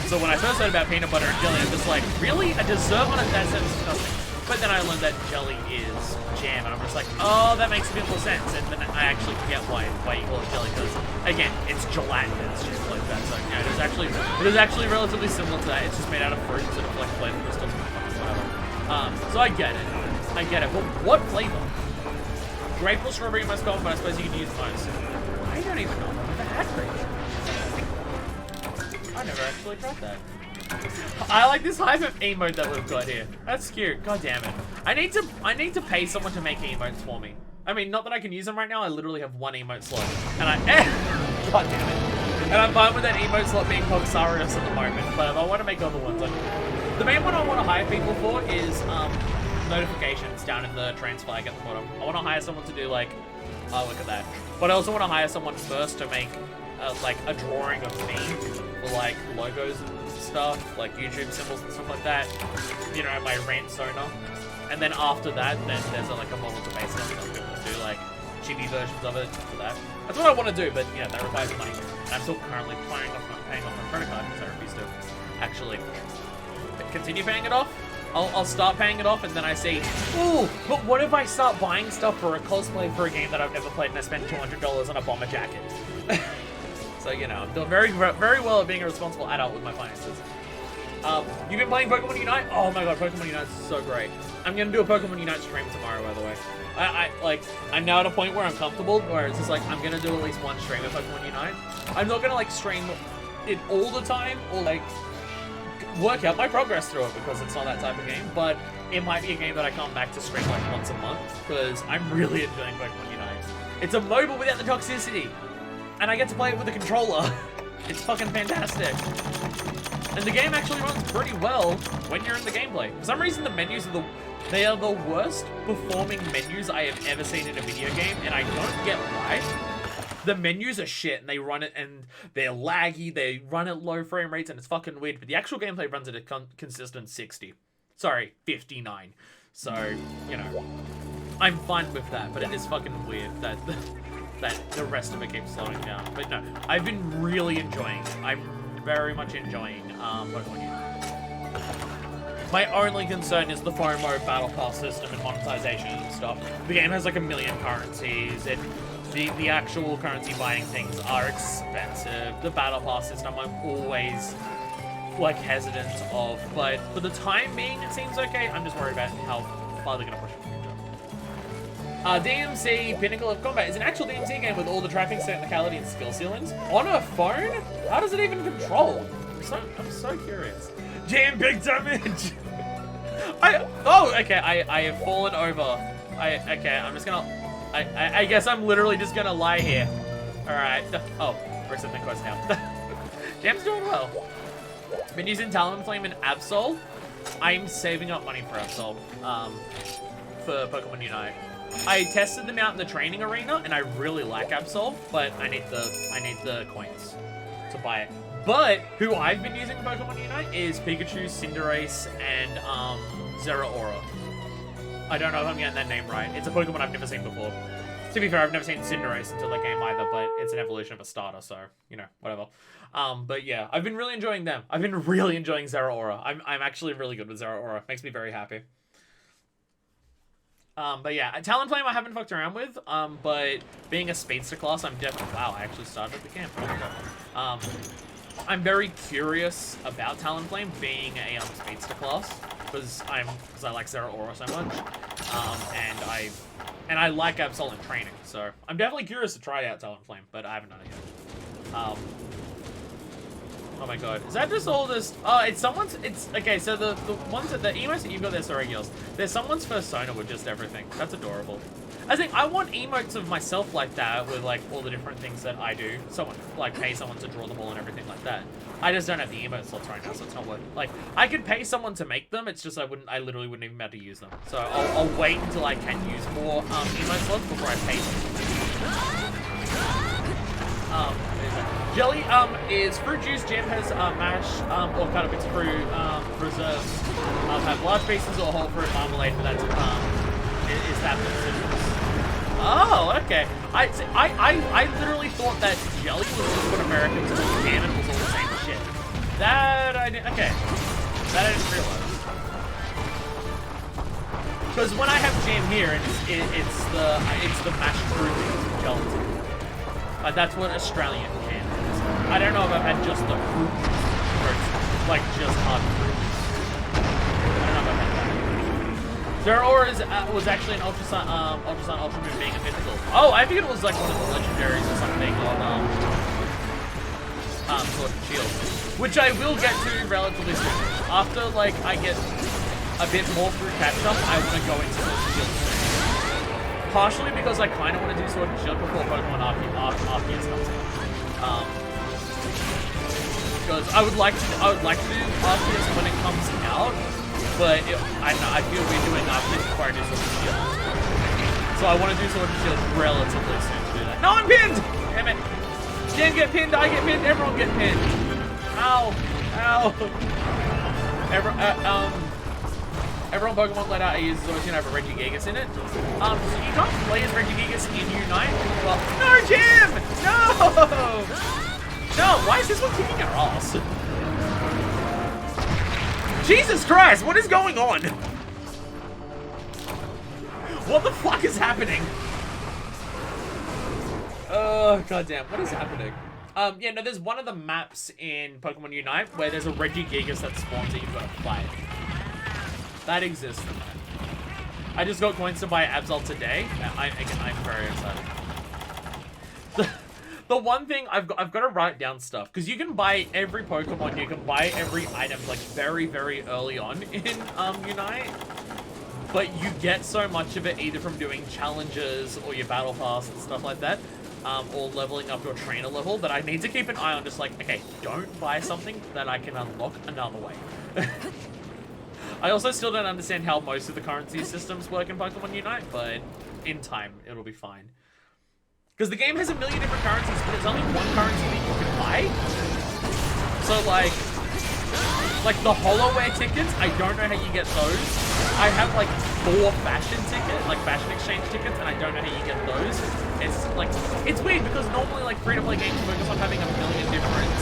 So when I first heard about peanut butter and jelly, I'm just like, really? A dessert on it? That sounds disgusting. But then I learned that jelly is jam, and I'm just like, oh, that makes a bit more sense. And then I actually get why you call it jelly, because again, it's gelatin, it's just like that. So yeah, it is actually relatively similar to that. It's just made out of fruit instead of like flavor crystals and whatever. So I get it. But what flavor? Grape or strawberry most common, but I suppose you can use most. I don't even know. I've never had grape. I never actually tried that. I like this hype of emote that we've got here. That's cute. God damn it. I need to pay someone to make emotes for me. I mean, not that I can use them right now. I literally have one emote slot, and God damn it. And I'm fine with that emote slot being Pogsarius at the moment. But if I want to make other ones, the main one I want to hire people for is notifications down in the trains flag at the bottom. I want to hire someone to do like, oh look at that. But I also want to hire someone first to make like a drawing of me for like logos and stuff, like YouTube symbols and stuff like that. You know, my rant Sona. And then after that, then there's like a model to base it on. I'm going to do like chibi versions of it for that. That's what I want to do, but you know, that requires money. And I'm still currently paying off my credit card because I refuse to actually continue paying it off. I'll start paying it off, and then I say, ooh, but what if I start buying stuff for a cosplay for a game that I've never played and I spend $200 on a bomber jacket? So, you know, I'm doing very, very well at being a responsible adult with my finances. You've been playing Pokemon Unite? Oh my god, Pokemon Unite is so great. I'm gonna do a Pokemon Unite stream tomorrow, by the way. I'm now at a point where I'm comfortable, where it's just like, I'm gonna do at least one stream of Pokemon Unite. I'm not gonna, like, stream it all the time or like work out my progress through it because it's not that type of game, but it might be a game that I come back to stream like once a month because I'm really enjoying Pokemon Unite. It's a MOBA without the toxicity, and I get to play it with a controller. It's fucking fantastic. And the game actually runs pretty well when you're in the gameplay. For some reason, the menus are they are the worst performing menus I have ever seen in a video game, and I don't get why. The menus are shit, and they run it, and they're laggy, they run at low frame rates, and it's fucking weird, but the actual gameplay runs at a consistent 60. Sorry, 59. So, you know, I'm fine with that, but it is fucking weird that the rest of it keeps slowing down. But no, I've been really enjoying it. I'm very much enjoying Pokemon Unite. My only concern is the FOMO battle pass system and monetization and stuff. The game has like 1 million currencies, and the actual currency buying things are expensive. The battle pass system I'm always like hesitant of, but for the time being it seems okay. I'm just worried about how far they're gonna push it in the future. DMC Pinnacle of Combat is an actual DMC game with all the tracking, technicality, and skill ceilings. On a phone? How does it even control? I'm so curious. Jam big damage! Okay, I have fallen over. I'm just gonna... I guess I'm literally just gonna lie here. Alright. Oh, we're accepting quest now. Jam's doing well. Been using Talonflame and Absol. I'm saving up money for Absol. For Pokemon Unite. I tested them out in the training arena, and I really like Absol, but I need the coins to buy it. But who I've been using for Pokemon Unite is Pikachu, Cinderace, and Zeraora. I don't know if I'm getting that name right. It's a Pokemon I've never seen before. To be fair, I've never seen Cinderace until that game either, but it's an evolution of a starter, so, you know, whatever. But yeah, I've been really enjoying them. I've been really enjoying Zeraora. I'm actually really good with Zeraora. Makes me very happy. But yeah, Talonflame I haven't fucked around with, but being a Speedster class, I'm definitely... Wow, I actually started at the camp. I'm very curious about Talonflame being a Speedster class, because I like Zeraora so much, and I like Absol in training, so I'm definitely curious to try out Talonflame, but I haven't done it yet. Oh my god, is that just all this? Oh, it's someone's. It's okay. So the ones that the emotes that you've got there, so regulars. There's someone's persona with just everything. That's adorable. I think I want emotes of myself like that with like all the different things that I do. Someone like pay someone to draw them all and everything like that. I just don't have the emote slots right now, so it's not worth. Like I could pay someone to make them. It's just I literally wouldn't even be able to use them. So I'll wait until I can use more emote slots before I pay them. Jelly is fruit juice. Jam has mash or cut up its fruit preserves. Have large pieces or whole fruit marmalade, but that's is that the citrus? Oh, okay. I literally thought that jelly was just what Americans call jam and was all the same shit. That I didn't. Okay, that I didn't realize. Because when I have jam here, it's the mashed fruit gelatin. That's what Australian jam is. I don't know if I've had just the fruit juice, or it's like just hot fruit juice. I don't know if I've had that. Zeraora was actually an Ultra Sun Ultra Moon being a mythical. Oh, I figured it was like one of the legendaries or something on Sword and Shield, which I will get to relatively soon. After like I get a bit more through catch up, I want to go into Sword and Shield. Partially because I kind of want to do Sword and Shield before Pokemon Arceus comes out. Because I would like to do Arceus when it comes out, but I don't know, I feel we're doing Arceus before I do Sword and Shield. So I want to do Sword and Shield relatively soon to do that. No, I'm pinned! Damn it! Jam get pinned, I get pinned, everyone get pinned. Ow! Ow! Everyone Pokemon let out a user is always gonna have a Regigigas in it. So you can't play as Regigigas in Unite. Well, no, Jim! No! No, why is this one kicking our ass? Jesus Christ, what is going on? What the fuck is happening? Oh, goddamn, what is happening? Yeah, no, there's one of the maps in Pokemon Unite where there's a Regigigas that spawns that you've got to fight. That exists. I just got coins to buy Absol today. I'm very excited. The one thing I've got to write down stuff because you can buy every Pokemon, you can buy every item like very, very early on in Unite, but you get so much of it either from doing challenges or your battle pass and stuff like that, or leveling up your trainer level. That I need to keep an eye on. Just like, okay, don't buy something that I can unlock another way. I also still don't understand how most of the currency systems work in Pokemon Unite, but in time it'll be fine. Because the game has a million different currencies, but there's only one currency that you can buy. So like the HoloWare tickets, I don't know how you get those. I have like 4 fashion tickets, like fashion exchange tickets, and I don't know how you get those. It's like, it's weird because normally like free-to-play games focus on having a million different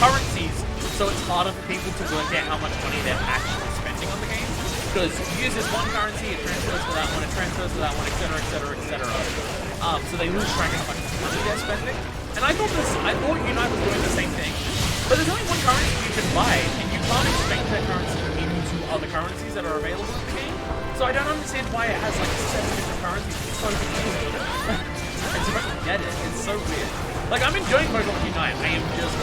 currencies, so it's harder for people to work out how much money they're actually spending on the game. Because you use this one currency, it transfers to that one, it transfers to that one, etc., etc., etc. So they lose track of how much money they're spending. And I thought Unite was doing the same thing. But there's only one currency you can buy, and you can't exchange that currency into other currencies that are available in the game. So I don't understand why it has like 7 different currencies. It's so confusing. I just don't get it. It's so weird. Like, I'm enjoying Pokemon Unite. I am just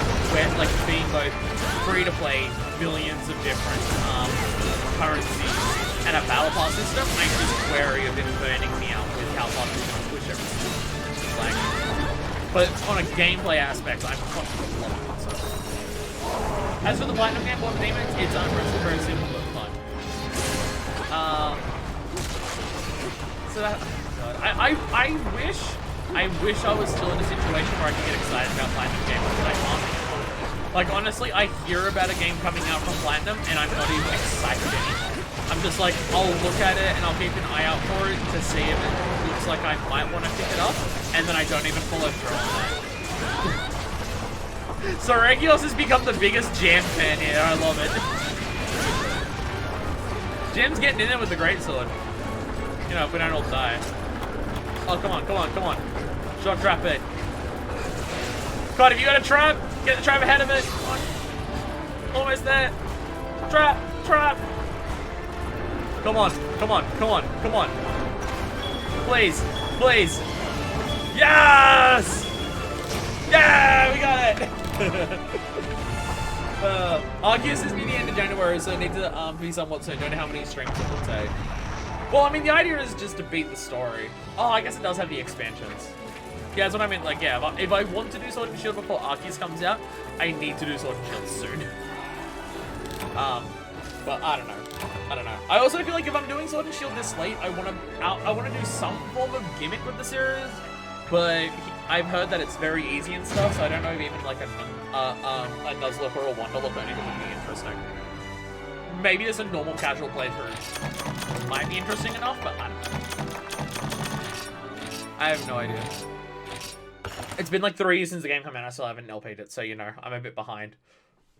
like being both free to play, millions of different currencies, and a battle pass system. I'm just wary of it burning me out with how far it's going to push everything. Like, but on a gameplay aspect, I'm fucking loving it so far. As for the Platinum game, Blood Demons, it's very simple but fun. So that, oh God. I wish I was still in a situation where I could get excited about Platinum games, but I can't. Like, honestly, I hear about a game coming out from Platinum, and I'm not even excited anymore. I'm just like, I'll look at it, and I'll keep an eye out for it to see if it looks like I might want to pick it up, and then I don't even follow through on that. So Regios has become the biggest Jam fan here. I love it. Jam's getting in there with the greatsword. You know, if we don't all die. Oh, come on, come on, come on. Shock trap it. God, have you got a trap? Get the trap ahead of it. Come on. Almost there. Trap, trap. Come on, come on, come on, come on. Please, please. Yes! Yeah, we got it. Arceus is near the end of January, so I need to be somewhat soon. Don't know how many streams it will take. Well, I mean, the idea is just to beat the story. Oh, I guess it does have the expansions. Yeah, that's what I meant. Like, yeah, if I want to do Sword and Shield before Arceus comes out, I need to do Sword and Shield soon. But I don't know. I don't know. I also feel like if I'm doing Sword and Shield this late, I want to do some form of gimmick with the series. But I've heard that it's very easy and stuff, so I don't know if even like a Nuzlocke or a Wonderlip or anything would be interesting. Maybe just a normal casual playthrough might be interesting enough, but I don't know. I have no idea. It's been like 3 years since the game came out, I still haven't LP'd it, so you know, I'm a bit behind.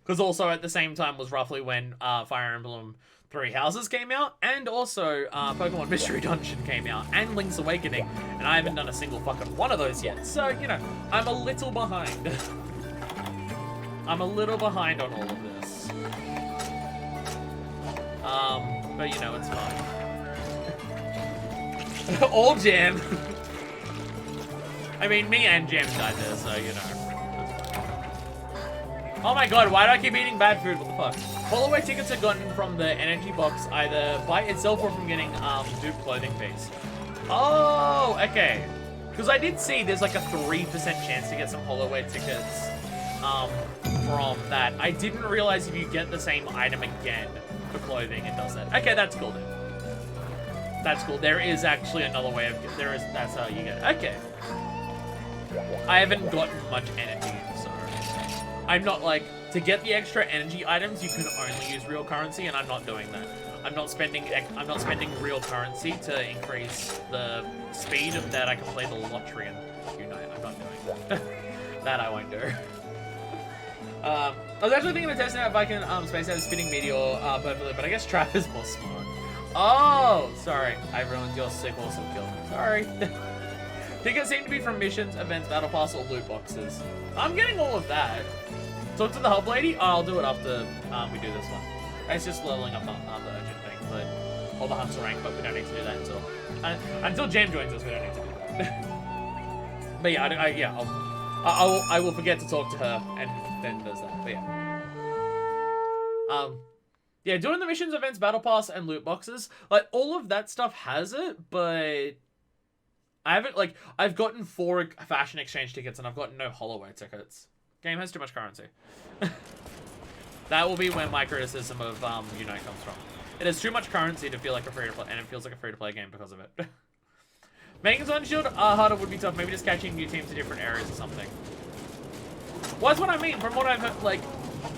Because also at the same time was roughly when Fire Emblem Three Houses came out, and also Pokemon Mystery Dungeon came out, and Link's Awakening, and I haven't done a single fucking one of those yet. So, you know, I'm a little behind. I'm a little behind on all of this. But you know, it's fine. All Jam. I mean, me and Jam died there, so, you know. Oh my god, why do I keep eating bad food? What the fuck? HoloWare tickets are gotten from the energy box either by itself or from getting dupe clothing piece. Oh, okay. Because I did see there's like a 3% chance to get some HoloWare tickets from that. I didn't realize if you get the same item again for clothing, it does that. Okay, that's cool then. That's cool. There is actually another way of that's how you get it. Okay. I haven't gotten much energy, so I'm not like, to get the extra energy items, you can only use real currency, and I'm not doing that. I'm not spending real currency to increase the speed of that I can play the lottery and Unite. I'm not doing that. That I won't do. I was actually thinking of testing out if I can space out a spinning meteor perfectly, but I guess Trap is more smart. Oh, sorry. I ruined your sick awesome kill. Sorry. Tickets seem to be from missions, events, battle pass, or loot boxes. I'm getting all of that. Talk to the hub lady? Oh, I'll do it after we do this one. It's just leveling up the urgent thing, but all the hunts are ranked, but we don't need to do that until Jam joins us. We don't need to do that. But yeah, yeah, I will forget to talk to her, and then there's that. But yeah. Yeah, doing the missions, events, battle pass, and loot boxes, like all of that stuff has it, but I haven't like I've gotten 4 fashion exchange tickets, and I've gotten no Holloway tickets. Game has too much currency. That will be where my criticism of Unite comes from. It has too much currency to feel like a free-to-play, and it feels like a free-to-play game because of it. Making Sword and Shield harder would be tough. Maybe just catching new teams in different areas or something. Well, that's what I mean. From what I've heard, like,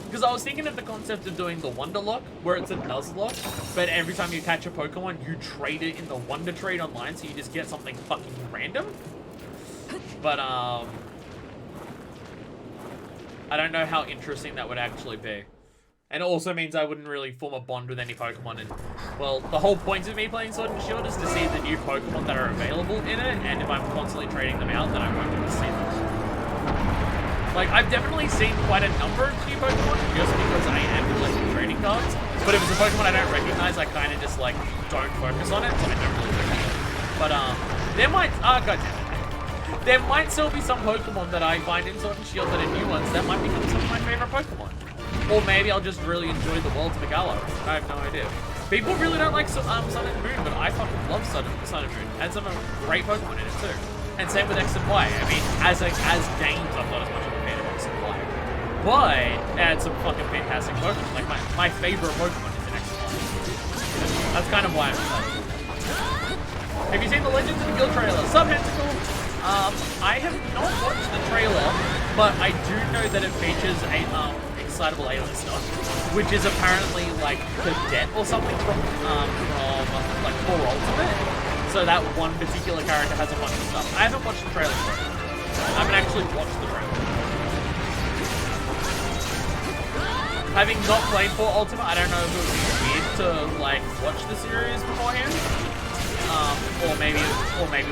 because I was thinking of the concept of doing the Wonder Lock, where it's a Nuzlocke, but every time you catch a Pokemon, you trade it in the Wonder Trade online, so you just get something fucking random. But, I don't know how interesting that would actually be. And it also means I wouldn't really form a bond with any Pokemon. And, well, the whole point of me playing Sword and Shield is to see the new Pokemon that are available in it. And if I'm constantly trading them out, then I won't get to see them. Like, I've definitely seen quite a number of new Pokemon just because I am collecting trading cards. But if it's a Pokemon I don't recognize, I kind of just, like, don't focus on it. So I don't really look at it. But, there might... goddammit. There might still be some Pokemon that I find in Sword and Shield that are new ones that might become some of my favorite Pokemon. Or maybe I'll just really enjoy the world of Gallo. I have no idea. People really don't like Sun and Moon, but I fucking love Sun and Moon. And some great Pokemon in it too. And same with X and Y. I mean, as games, I'm not as much of a fan of X and Y. But it had some fucking fantastic Pokemon. Like my favorite Pokemon is in X and Y. That's kind of why I'm excited. Have you seen the Legends of the Guild trailer? Subhenticle? I have not watched the trailer, but I do know that it features a excitable A-lister, which is apparently like Cadet or something from like 4 Ultimate. So that one particular character has a bunch of stuff. I haven't watched the trailer for it. I haven't actually watched the trailer. Having not played 4 Ultimate, I don't know if it would be weird to like watch the series beforehand. Or maybe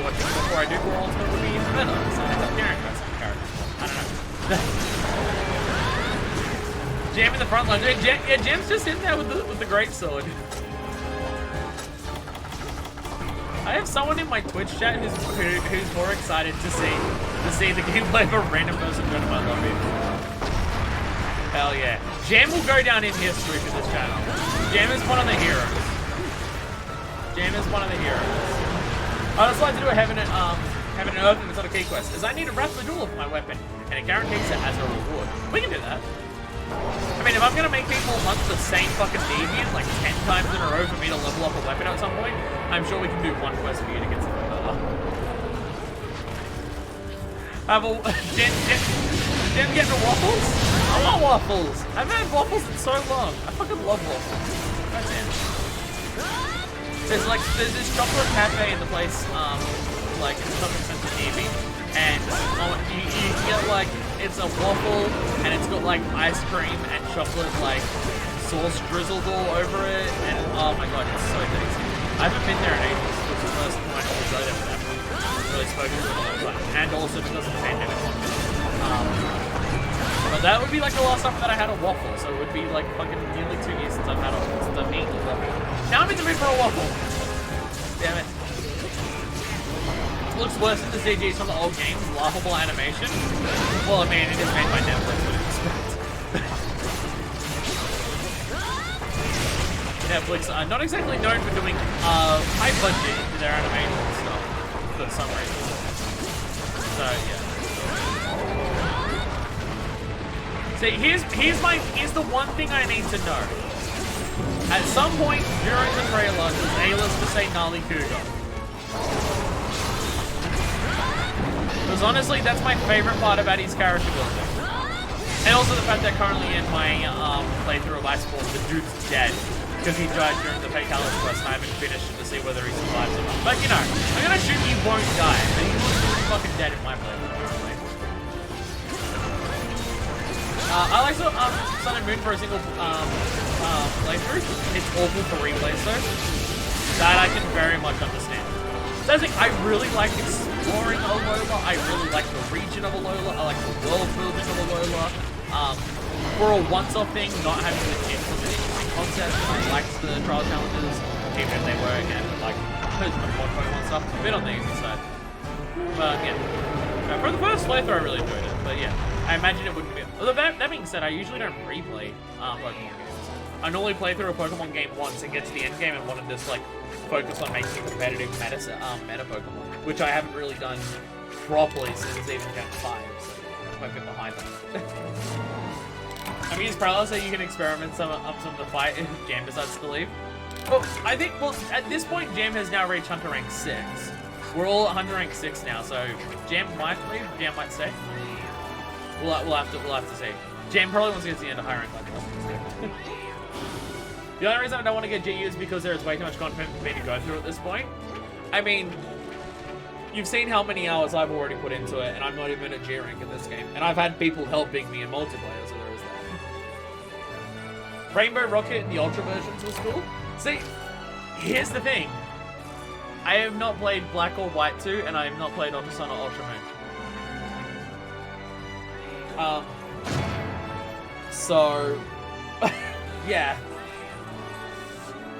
watching it before I do 4 Ultimate would be even better. So I end up caring about some characters. I don't know. Jam in the front line. Yeah, Jam's just in there with the great sword. I have someone in my Twitch chat who's more excited to see the gameplay of a random person go to my lobby. Hell yeah. Jam will go down in history for this channel. Jam is one of the heroes. Jam is one of the heroes. I'd just like to do a Heaven and Earth and it's not a key quest, as I need a Wrath Medulla for my weapon, and it guarantees it as a reward. We can do that. I mean, if I'm gonna make people hunt the same fucking deviant like 10 times in a row for me to level up a weapon at some point, I'm sure we can do one quest for you to get something better. Jen getting the waffles? I want waffles! I haven't had waffles in so long. I fucking love waffles. That's it. There's this chocolate cafe in the place, like in the shopping center near me, and you get like, it's a waffle, and it's got like ice cream and chocolate like sauce drizzled all over it, and oh my god, it's so tasty. I haven't been there in ages. It's the first time I ever go there for that. Really spoken to it a long time, and also because of the pandemic. But that would be like the last time that I had a waffle, so it would be like fucking nearly 2 years since I've had a waffle. Now I'm in the mood for a waffle. Damn it. It looks worse than the CGs from the old games. Laughable animation. Well, I mean, it is made by Netflix, what do you expect? Netflix are not exactly known for doing high budget into their animation stuff for some reason. So yeah. See, here's the one thing I need to know. At some point during the trailer, does A-lister say Gnarly Cougar? Because honestly, that's my favorite part about his character building. And also the fact that currently in my playthrough of Ice Force, the dude's dead. Because he died during the Fatalis quest and I haven't finished it to see whether he survives or not. But you know, I'm gonna assume he won't die. But he looks pretty fucking dead in my playthrough, apparently. I like Sun and Moon for a single playthrough. It's awful for replays though. That I can very much understand. So I think I really like exploring Alola. I really like the region of Alola. I like the world building of Alola. For a once-off thing, not having the tips was an interesting concept. I liked the trial challenges, even if they were again like mod Pokemon stuff. A bit on the easy side. But yeah. For the first playthrough, I really enjoyed it, but yeah, I imagine it wouldn't be. Although that being said, I usually don't replay Pokemon games. I normally play through a Pokemon game once and get to the end game and want to just like focus on making a competitive meta Pokemon, which I haven't really done properly since even Gen 5. So I'm a bit behind that. I mean, it's probably so you can experiment some of the fight if Jam decides to leave. Well, I think at this point Jam has now reached Hunter rank 6. We're all at Hunter rank 6 now, so Jam might leave, Jam might stay. We'll have to see. Jam probably wants to get to the end of high rank like The only reason I don't want to get GU is because there's way too much content for me to go through at this point. I mean, you've seen how many hours I've already put into it, and I'm not even at G rank in this game. And I've had people helping me in multiplayer, so there is that. Rainbow Rocket in the Ultra versions was cool. See, here's the thing. I have not played Black or White 2, and I have not played Ultra Sun or Ultra Moon. So, yeah.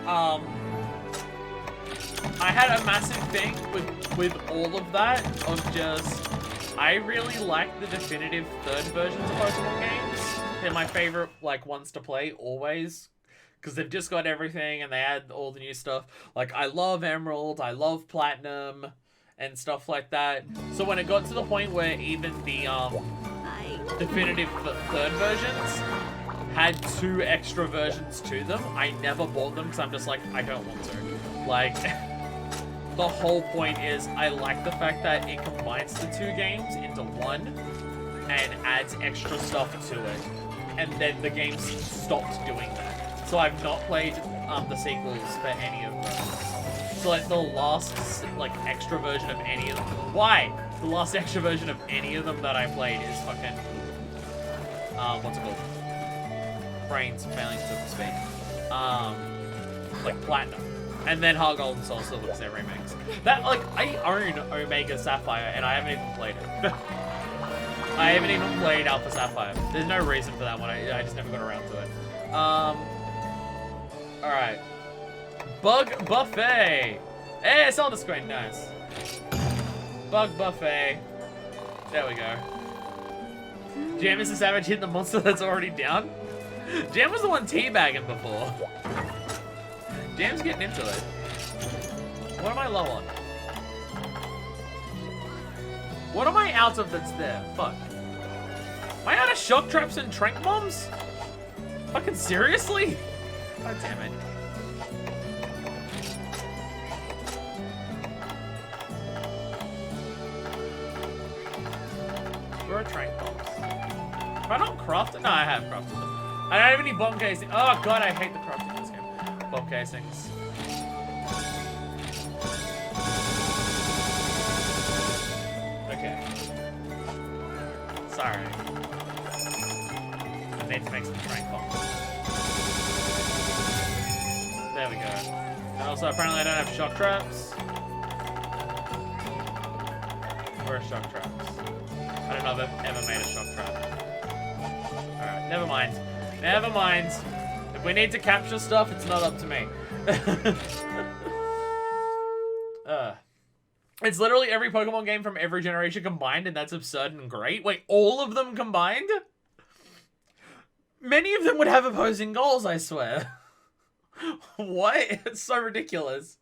I had a massive thing with all of that, of just, I really like the definitive third versions of Pokemon games. They're my favorite, like, ones to play, always. Because they've just got everything, and they add all the new stuff. Like, I love Emerald, I love Platinum, and stuff like that. So when it got to the point where even the, definitive third versions had 2 extra versions to them, I never bought them because I'm just like, I don't want to. Like, the whole point is I like the fact that it combines the 2 games into one and adds extra stuff to it. And then the games stopped doing that. So I've not played the sequels for any of them. So like the last like extra version of any of them. Why? The last extra version of any of them that I played is fucking what's it called? Brains failing to speak. Like Platinum. And then Heart Gold and Soul Silver because they're remakes. That, like, I own Omega Sapphire and I haven't even played it. I haven't even played Alpha Sapphire. There's no reason for that one. I just never got around to it. Alright. Bug Buffet! Hey, it's on the screen. Nice. Bug Buffet. There we go. Jam is the savage hitting the monster that's already down. Jam was the one teabagging before. Jam's getting into it. What am I low on? What am I out of that's there? Fuck. Am I out of shock traps and trank bombs? Fucking seriously? God damn it. Where are trank bombs? Have I not crafted? No, I have crafted them. I don't have any bomb casing. Oh god, I hate the crafting in this game. Bomb casings. Okay. Sorry. I need to make some trank bombs. There we go. And also, apparently I don't have shock traps. Where are shock traps? I don't know if I've ever made a shock trap. Alright, never mind. Never mind. If we need to capture stuff, it's not up to me. It's literally every Pokemon game from every generation combined, and that's absurd and great. Wait, all of them combined? Many of them would have opposing goals, I swear. What? It's so ridiculous.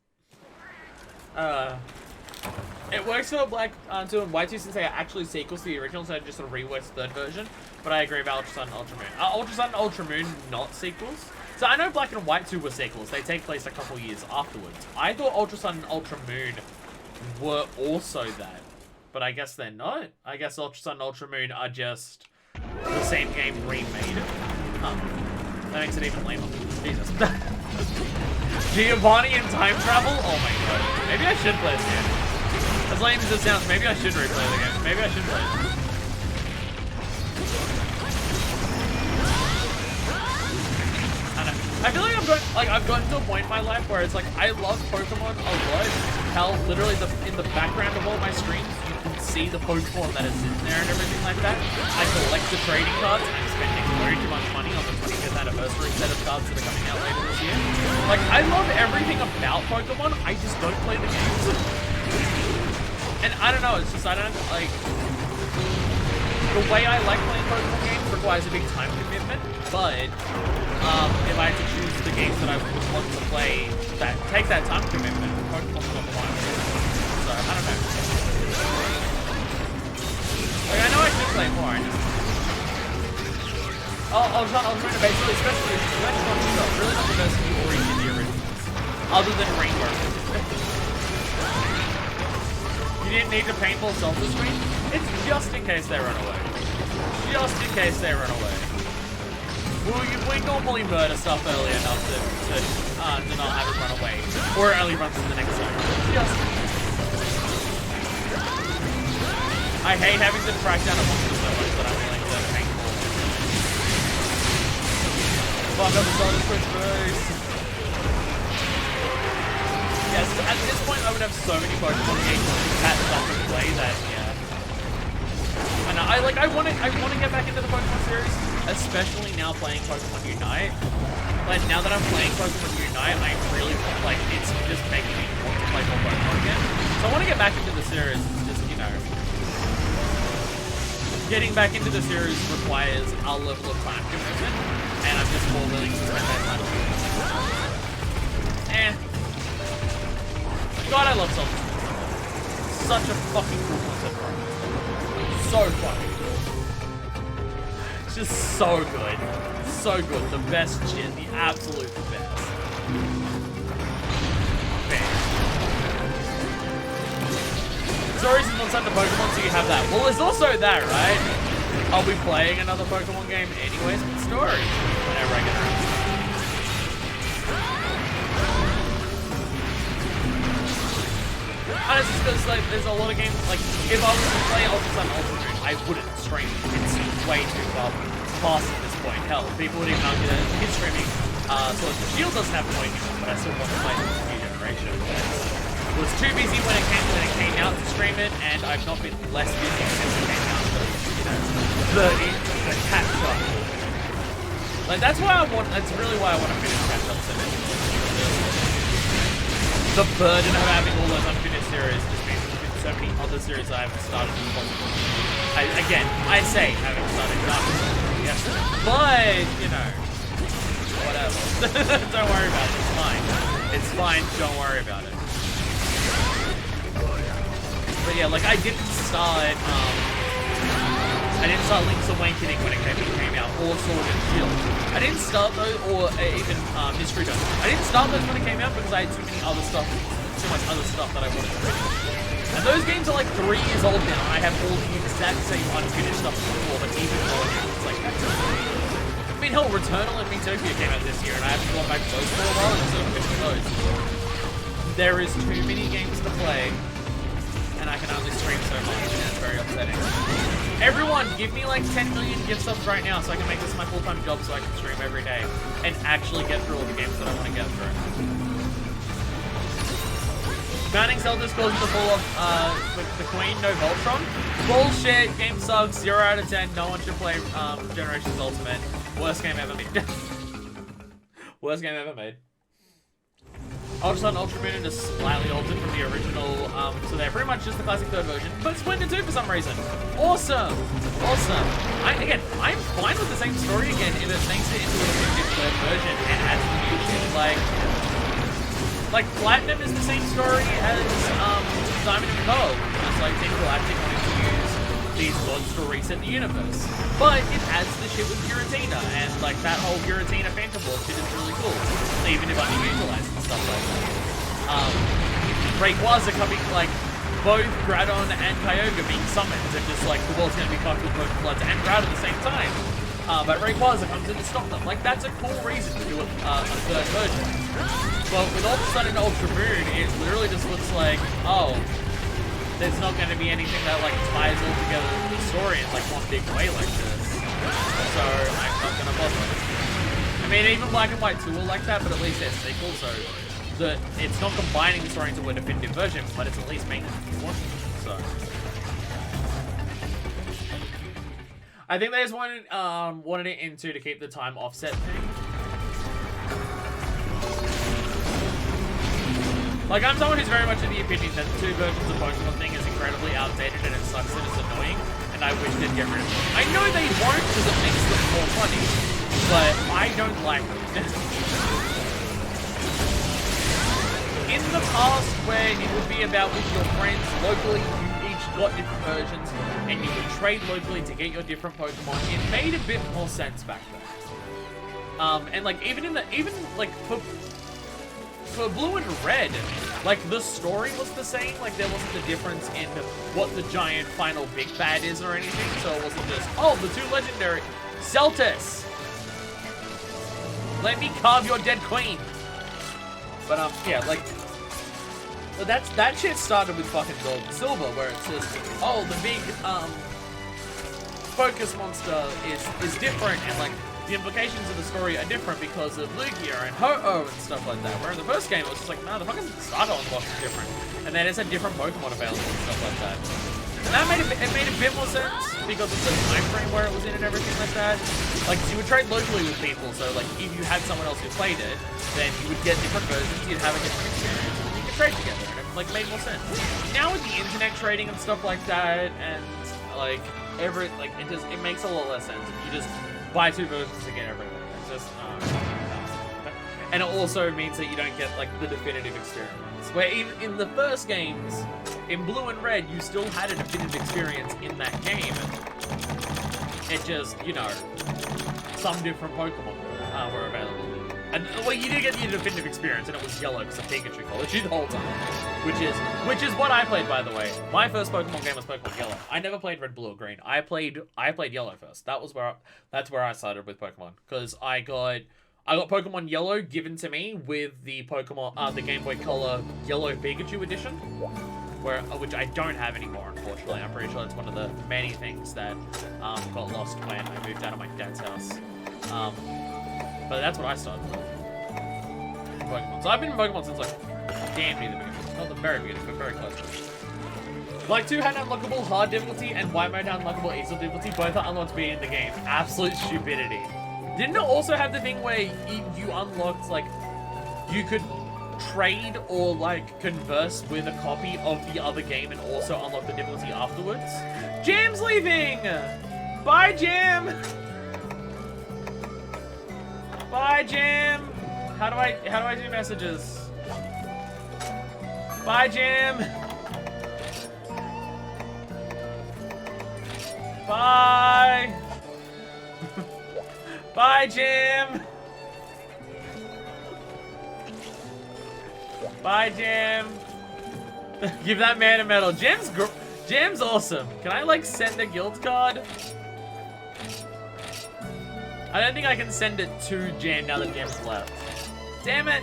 It works for Black 2 and White 2 since they are actually sequels to the original, so just a reworked third version. But I agree with Ultra Sun and Ultra Moon. Ultra Sun and Ultra Moon, not sequels. So I know Black and White 2 were sequels. They take place a couple years afterwards. I thought Ultra Sun and Ultra Moon were also that. But I guess they're not. I guess Ultra Sun and Ultra Moon are just the same game remade. That makes it even lamer. Jesus. Giovanni and time travel? Oh my god. Maybe I should play this game. As lame as it sounds, maybe I should replay the game. Maybe I should play it. I feel like I've gotten to a point in my life where it's like I love Pokemon a lot. How literally in the background of all my streams you can see the Pokemon that is in there and everything like that. I collect the trading cards and I'm spending way too much money on the 25th anniversary set of cards that are coming out later this year. Like I love everything about Pokemon, I just don't play the games. And I don't know, it's just I don't like The way I like playing Pokemon games requires a big time commitment, but if I had to choose the games that I would want to play that take that time commitment, Pokemon's number one. So, I don't know. Like, I know I should play more, I know. I was trying to basically, especially really not the best you already did the originals. Other than Rainbow. You didn't need to paintball Selfie Screen? It's just in case they run away. Just in case they run away. We normally murder stuff early enough to not have it run away. Or it only runs to the next zone. Just in case. I hate having to track down a monster so much that I'm willing to paintball. Fuck up the Zelda Switch first. Yes, at this point I would have so many Pokemon games that stuff to play that, yeah. And I want to get back into the Pokemon series, especially now playing Pokemon Unite. Like now that I'm playing Pokemon Unite, I really like it's just making me want to play more Pokemon again. So I want to get back into the series. It's just, you know, getting back into the series requires a level of time commitment, and I'm just more willing to spend that time doing it. God, I love Zelda. Such a fucking cool concept. So fucking cool. It's just so good. So good. The best shit. The absolute best. Best. Stories is inside the Pokemon, so you have that. Well, there's also that, right? I'll be playing another Pokemon game anyways with story. Whenever I get around to it. And it's just because, like, there's a lot of games, like, if I was to play Ultra Sun Ultra Moon, I wouldn't stream it. It's way too far past at this point. Hell, people would even argue that it's streaming Sword and Shield doesn't have Pokemon, but I still want to play the new generation. It was too busy when it came out to stream it, and I've not been less busy since it came out. But, you know, the catch up. Like, that's really why I want to finish catch up so much. The burden of having all those unfinished series just means there's been so many other series I haven't started to watch. I say haven't started yes, but you know, whatever. Don't worry about it. It's fine. It's fine. Don't worry about it. But yeah, like I didn't start Link's Awakening when it came out, or Sword and Shield. I didn't start those, or even Mystery Dome. I didn't start those when it came out because I had too much other stuff that I wanted to finish. And those games are like 3 years old now. I have all the exact same unfinished stuff before, but even more. It's like, that's I mean, hell, Returnal and Miitopia came out this year, and I haven't gone back to those for a while, and still finished those. There is too many games to play, and I can only stream so much, and it's very upsetting. Everyone, give me like 10 million gift subs right now so I can make this my full-time job so I can stream every day and actually get through all the games that I want to get through. Mounting Zelda's causing the fall of the Queen, no Voltron. Bullshit, game sucks, 0 out of 10, no one should play Generations Ultimate. Worst game ever made. Worst game ever made. Ultra Sun, Ultra Moon are just slightly altered from the original, so they're pretty much just the classic 3rd version, but split into 2 for some reason. Awesome! Awesome. I'm fine with the same story again if it makes it into a definitive 3rd version and adds the new shit, like Platinum is the same story as Diamond and Pearl. It's like Team Galactic wanting to use these gods to reset the universe. But it adds the shit with Giratina, and like that whole Giratina Phantom Ball shit is really cool, even if underutilized and stuff like that. Rayquaza coming, like, both Groudon and Kyogre being summoned, and just like the world's gonna be fucked with both Floods and Groud at the same time. But Rayquaza comes in to stop them. Like, that's a cool reason to do a 3rd version. But with Ultra Sun and Ultra Moon, it literally just looks like, oh, there's not going to be anything that like ties all together the story in like one big way like this. So I'm not going to bother. I mean, even Black and White 2 are like that, but at least they're sequels, so it's not combining the story into a definitive version, but it's at least making it one. So I think they just wanted it into to keep the time offset thing. Like, I'm someone who's very much in the opinion that the 2 versions of Pokemon thing is incredibly outdated and it sucks and it's annoying, and and I wish they'd get rid of them. I know they won't because it makes them more funny, but I don't like them. In the past, where it would be about with your friends locally, you each got different versions, and you would trade locally to get your different Pokemon, it made a bit more sense back then. And like even for Blue and Red, like the story was the same. Like there wasn't a difference in what the giant final big bad is or anything. So it wasn't just, oh, the two legendary Celtis. Let me carve your dead queen. But yeah, like so that shit started with fucking Gold and Silver, where it's just, oh, the big focus monster is different, and like the implications of the story are different because of Lugia and Ho-Oh and stuff like that. Where in the first game it was just like, no, the fucking starter unlock is different, and then it's a different Pokemon available and stuff like that. And that made a bit more sense because of the time frame where it was in and everything like that. Like, so you would trade locally with people, so like if you had someone else who played it, then you would get different versions, you'd have a different experience, and then you could trade together, and it like made more sense. Now with the internet trading and stuff like that, and like it makes a lot less sense if you just buy two versions to get everything. It's just and it also means that you don't get like the definitive experience. Where in the first games, in Blue and Red, you still had a definitive experience in that game. It just, you know, some different Pokemon were available. And well, you did get the definitive experience, and it was yellow because of Pikachu followed you the whole time. Which is what I played, by the way. My first Pokemon game was Pokemon Yellow. I never played Red, Blue, or Green. I played Yellow first. That's where I started with Pokemon, because I got Pokemon Yellow given to me with the Pokemon the Game Boy Color Yellow Pikachu edition, which I don't have anymore, unfortunately. I'm pretty sure it's one of the many things that got lost when I moved out of my dad's house. But that's what I started with. Pokemon. So I've been in Pokemon since like damn near the beginning. Not the very beginning, but very close. Like 2 had unlockable hard difficulty and white mode had unlockable easy difficulty. Both are unlocked to be in the game. Absolute stupidity. Didn't it also have the thing where you unlocked, like, you could trade or, like, converse with a copy of the other game and also unlock the difficulty afterwards? Jam's leaving! Bye, Jam! Bye, Jam! How do I do messages? Bye, Jam! Bye! Bye, Jam! Bye, Jam! Give that man a medal. Jam's awesome. Can I, like, send a guild card? I don't think I can send it to Jam now that Jam's left. Damn it!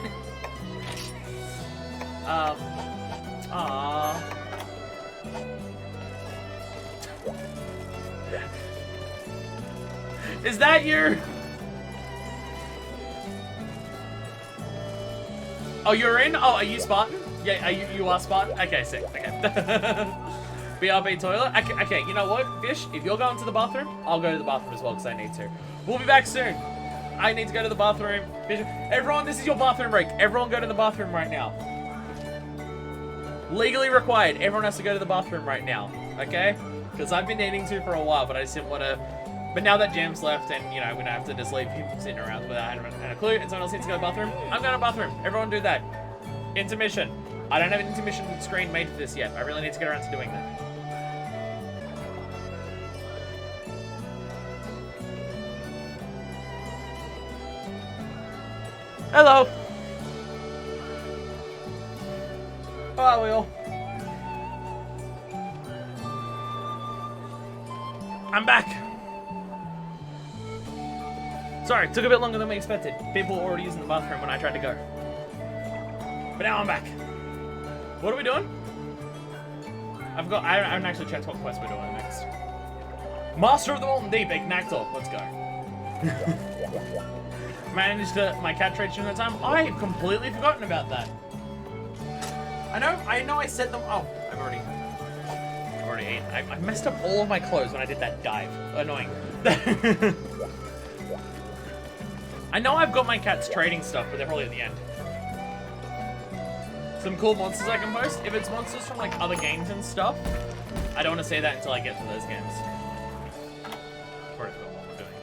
Is that your... Oh, you're in? Oh, are you Spartan? Yeah, you are Spartan? Okay, sick. Okay. BRB toilet? Okay, you know what, Fish? If you're going to the bathroom, I'll go to the bathroom as well, because I need to. We'll be back soon. I need to go to the bathroom. Fish, everyone, this is your bathroom break. Everyone go to the bathroom right now. Legally required. Everyone has to go to the bathroom right now. Okay? Because I've been needing to for a while, but I just didn't want to... But now that Jam's left and, you know, I'm going to have to just leave him sitting around without having a clue and someone else needs to go to the bathroom, I'm going to the bathroom. Everyone do that. Intermission. I don't have an intermission screen made for this yet. I really need to get around to doing that. Hello. Hello, Will. I'm back. Sorry, took a bit longer than we expected. People were already using the bathroom when I tried to go. But now I'm back. What are we doing? I haven't actually checked what quest we're doing next. Master of the Molten Deep, Ignactor. Let's go. Managed my cat trade during that time. I have completely forgotten about that. I know I said them. Oh, I've already ate. I messed up all of my clothes when I did that dive. Annoying. I know I've got my cat's trading stuff, but they're probably at the end. Some cool monsters I can post. If it's monsters from like other games and stuff, I don't want to say that until I get to those games. already forgot what we're doing.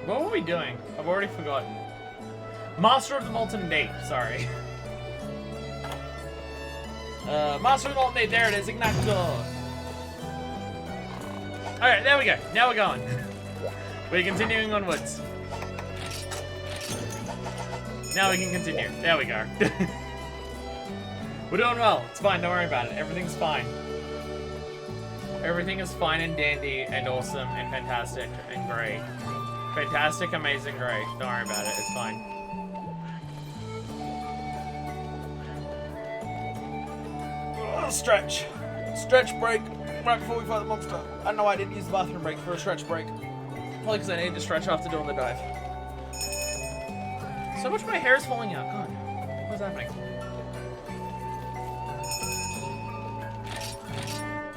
What were we doing? I've already forgotten. Master of the Molten Deep, sorry. Master of the Molten Deep, there it is, Ignactor. Alright, there we go. Now we're going. We're continuing onwards. Now we can continue. There we go. We're doing well. It's fine, don't worry about it. Everything's fine. Everything is fine and dandy and awesome and fantastic and great. Fantastic, amazing, great. Don't worry about it. It's fine. Oh, stretch. Stretch break right before we fight the monster. I don't know why I didn't use the bathroom break for a stretch break. Probably because I need to stretch after doing the dive. So much of my hair is falling out. God, what's happening?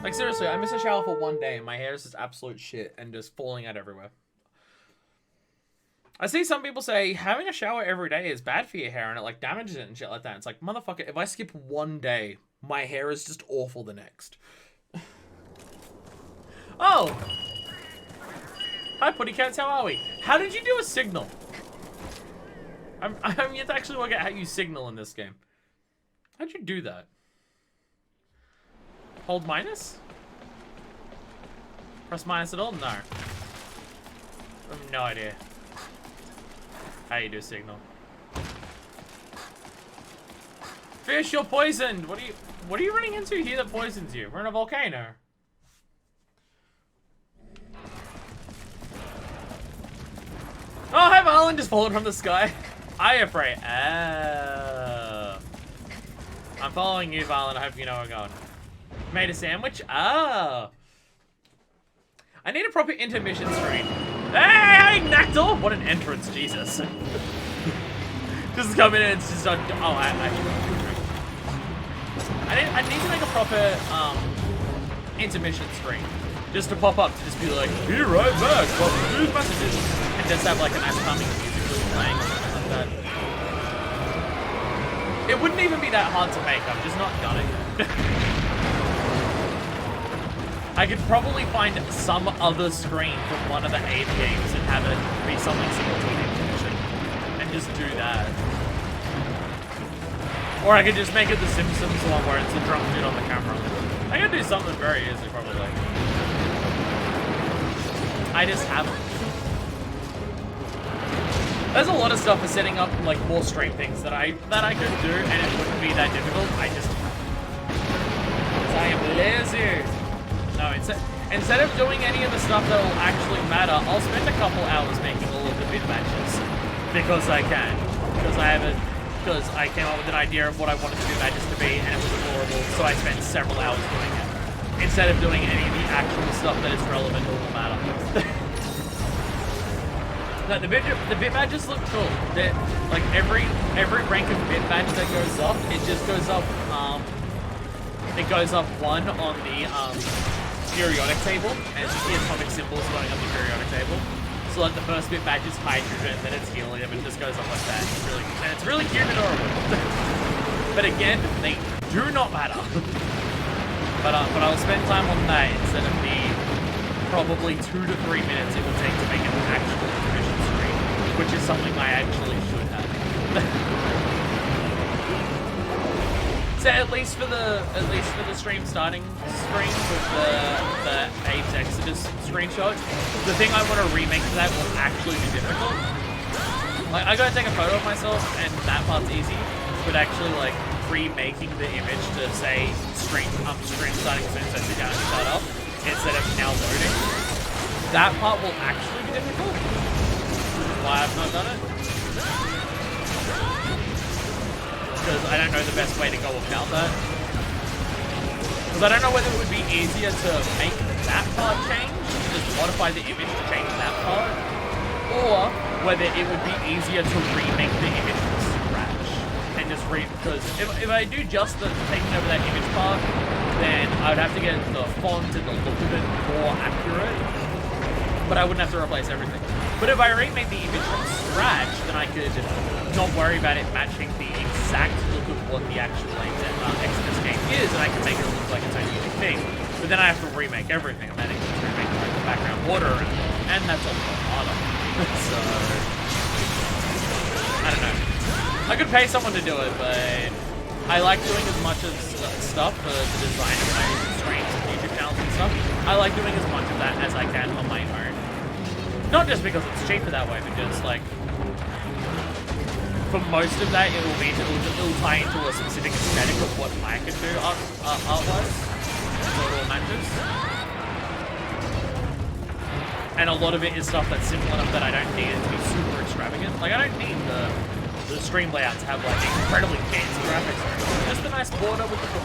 Like, seriously, I miss a shower for one day and my hair is just absolute shit and just falling out everywhere. I see some people say having a shower every day is bad for your hair and it like damages it and shit like that. It's like, motherfucker, if I skip one day, my hair is just awful the next. Oh! Hi, Putty Cats, how are we? How did you do a signal? I'm yet to actually work out how you signal in this game. How'd you do that? Hold minus? Press minus at all? No. I have no idea how you do a signal. Fish, you're poisoned! What are you running into here that poisons you? We're in a volcano. Oh, hi, Marlon, just fallen from the sky. I afraid. Oh. I'm following you, Marlon. I hope you know where we're going. Made a sandwich? Oh. I need a proper intermission screen. Hey, Nactal! What an entrance, Jesus. Just come in and it's just... I need to make a proper intermission screen. Just to pop up to just be like, be right back, well, news messages. And just have like a nice calming music playing or something like that. It wouldn't even be that hard to make, I've just not done it. I could probably find some other screen from one of the Abe games and have it be something similar to an intermission. And just do that. Or I could just make it the Simpsons one where it's a drunk dude on the camera. I could do something very easy, probably. I just haven't. There's a lot of stuff for setting up like more stream things that I could do, and it wouldn't be that difficult. Because I am lazy. No, instead of doing any of the stuff that will actually matter, I'll spend a couple hours making all of the bid matches because I can. Because I came up with an idea of what I wanted the bid matches to be, and it was adorable. So I spent several hours doing it instead of doing any of the actual stuff that is relevant or will matter. No, the bit badges look cool. They're, like every rank of bit badge that goes up, it just goes up. It goes up one on the periodic table, and the atomic symbols going up the periodic table. So like the first bit badge is hydrogen, then it's helium, and it just goes up like that. It's really cute and adorable. But again, they do not matter. But I'll spend time on that instead of the probably 2 to 3 minutes it will take to make an actual intermission screen, which is something I actually should have. So at least for the stream starting screen with the Abe's Exodus screenshot, the thing I want to remake for that will actually be difficult. Like I gotta take a photo of myself, and that part's easy, but actually like remaking the image to say stream starting as soon as I sit down and start up, instead of now loading. That part will actually be difficult, which is why I've not done it. Because I don't know the best way to go about that. Because I don't know whether it would be easier to make that part change, just modify the image to change that part, or whether it would be easier to remake the image from scratch. And just because if I do just the taking over that image part, then I would have to get the font and the look of it more accurate, but I wouldn't have to replace everything. But if I remade the image from scratch, then I could not worry about it matching the exact look of what the actual Exodus game is, and I can make it look like its own unique thing. But then I have to remake everything, and then I can remake like the background water, and that's a lot harder. So I don't know. I could pay someone to do it, but I like doing as much of stuff for the design of my streams and YouTube channels and stuff. I like doing as much of that as I can on my own. Not just because it's cheaper that way, because like for most of that it'll tie into a specific aesthetic of what I can do art-wise. So it all matches. And a lot of it is stuff that's simple enough that I don't need it to be super extravagant. Like I don't need the stream layout to have like incredibly fancy graphics. Just a nice border with the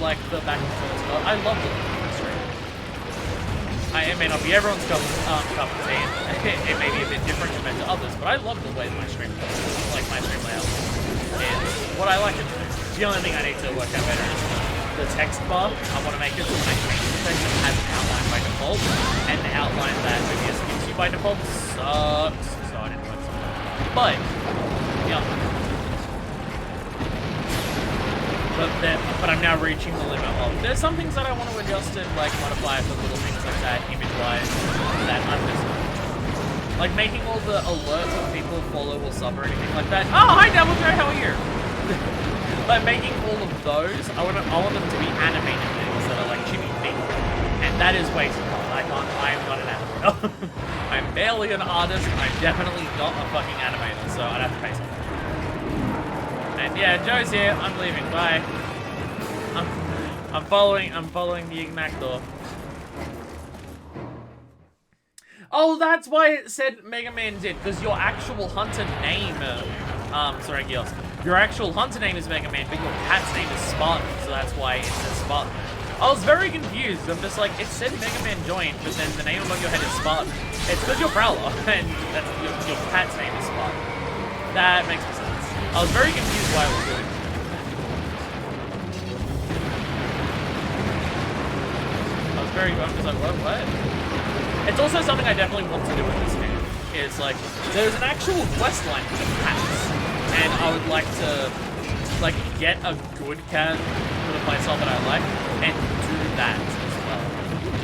like the back and forth. I love the stream. It may not be everyone's cup of tea, and it may be a bit different compared to others, but I love the way my stream layout is what I like it to do. The only thing I need to work out better is the text bar. I want to make it so when I change the text, it has an outline by default, and the outline that OBS gives you by default sucks. So I didn't work something. But yeah. But I'm now reaching the limit of there's some things that I want to adjust and like modify for little things like that, image-wise, that I'm just like making all the alerts when people follow or sub or anything like that. Oh, hi Double J, how are you? Like making all of those, I want them to be animated things that are like chibi feet, and that is way too hard. I am not an animator. I'm barely an artist. I'm definitely not a fucking animator, so I'd have to pay something. And yeah, Joe's here. I'm leaving. Bye. I'm following the Ignactor. Oh, that's why it said Mega Man did, because your actual hunter name, sorry, Gios. Your actual hunter name is Mega Man, but your cat's name is Spartan, so that's why it says Spartan. I was very confused. I'm just like, it said Mega Man joined, but then the name above your head is Spartan. It's because you're Prowler, and that's, your cat's name is Spartan. That makes sense. I was very confused why it was doing. I'm just like, what? It's also something I definitely want to do in this game. It's like, there's an actual quest line for the cats, and I would like to, like, get a good cat for the playstyle that I like, and do that as well.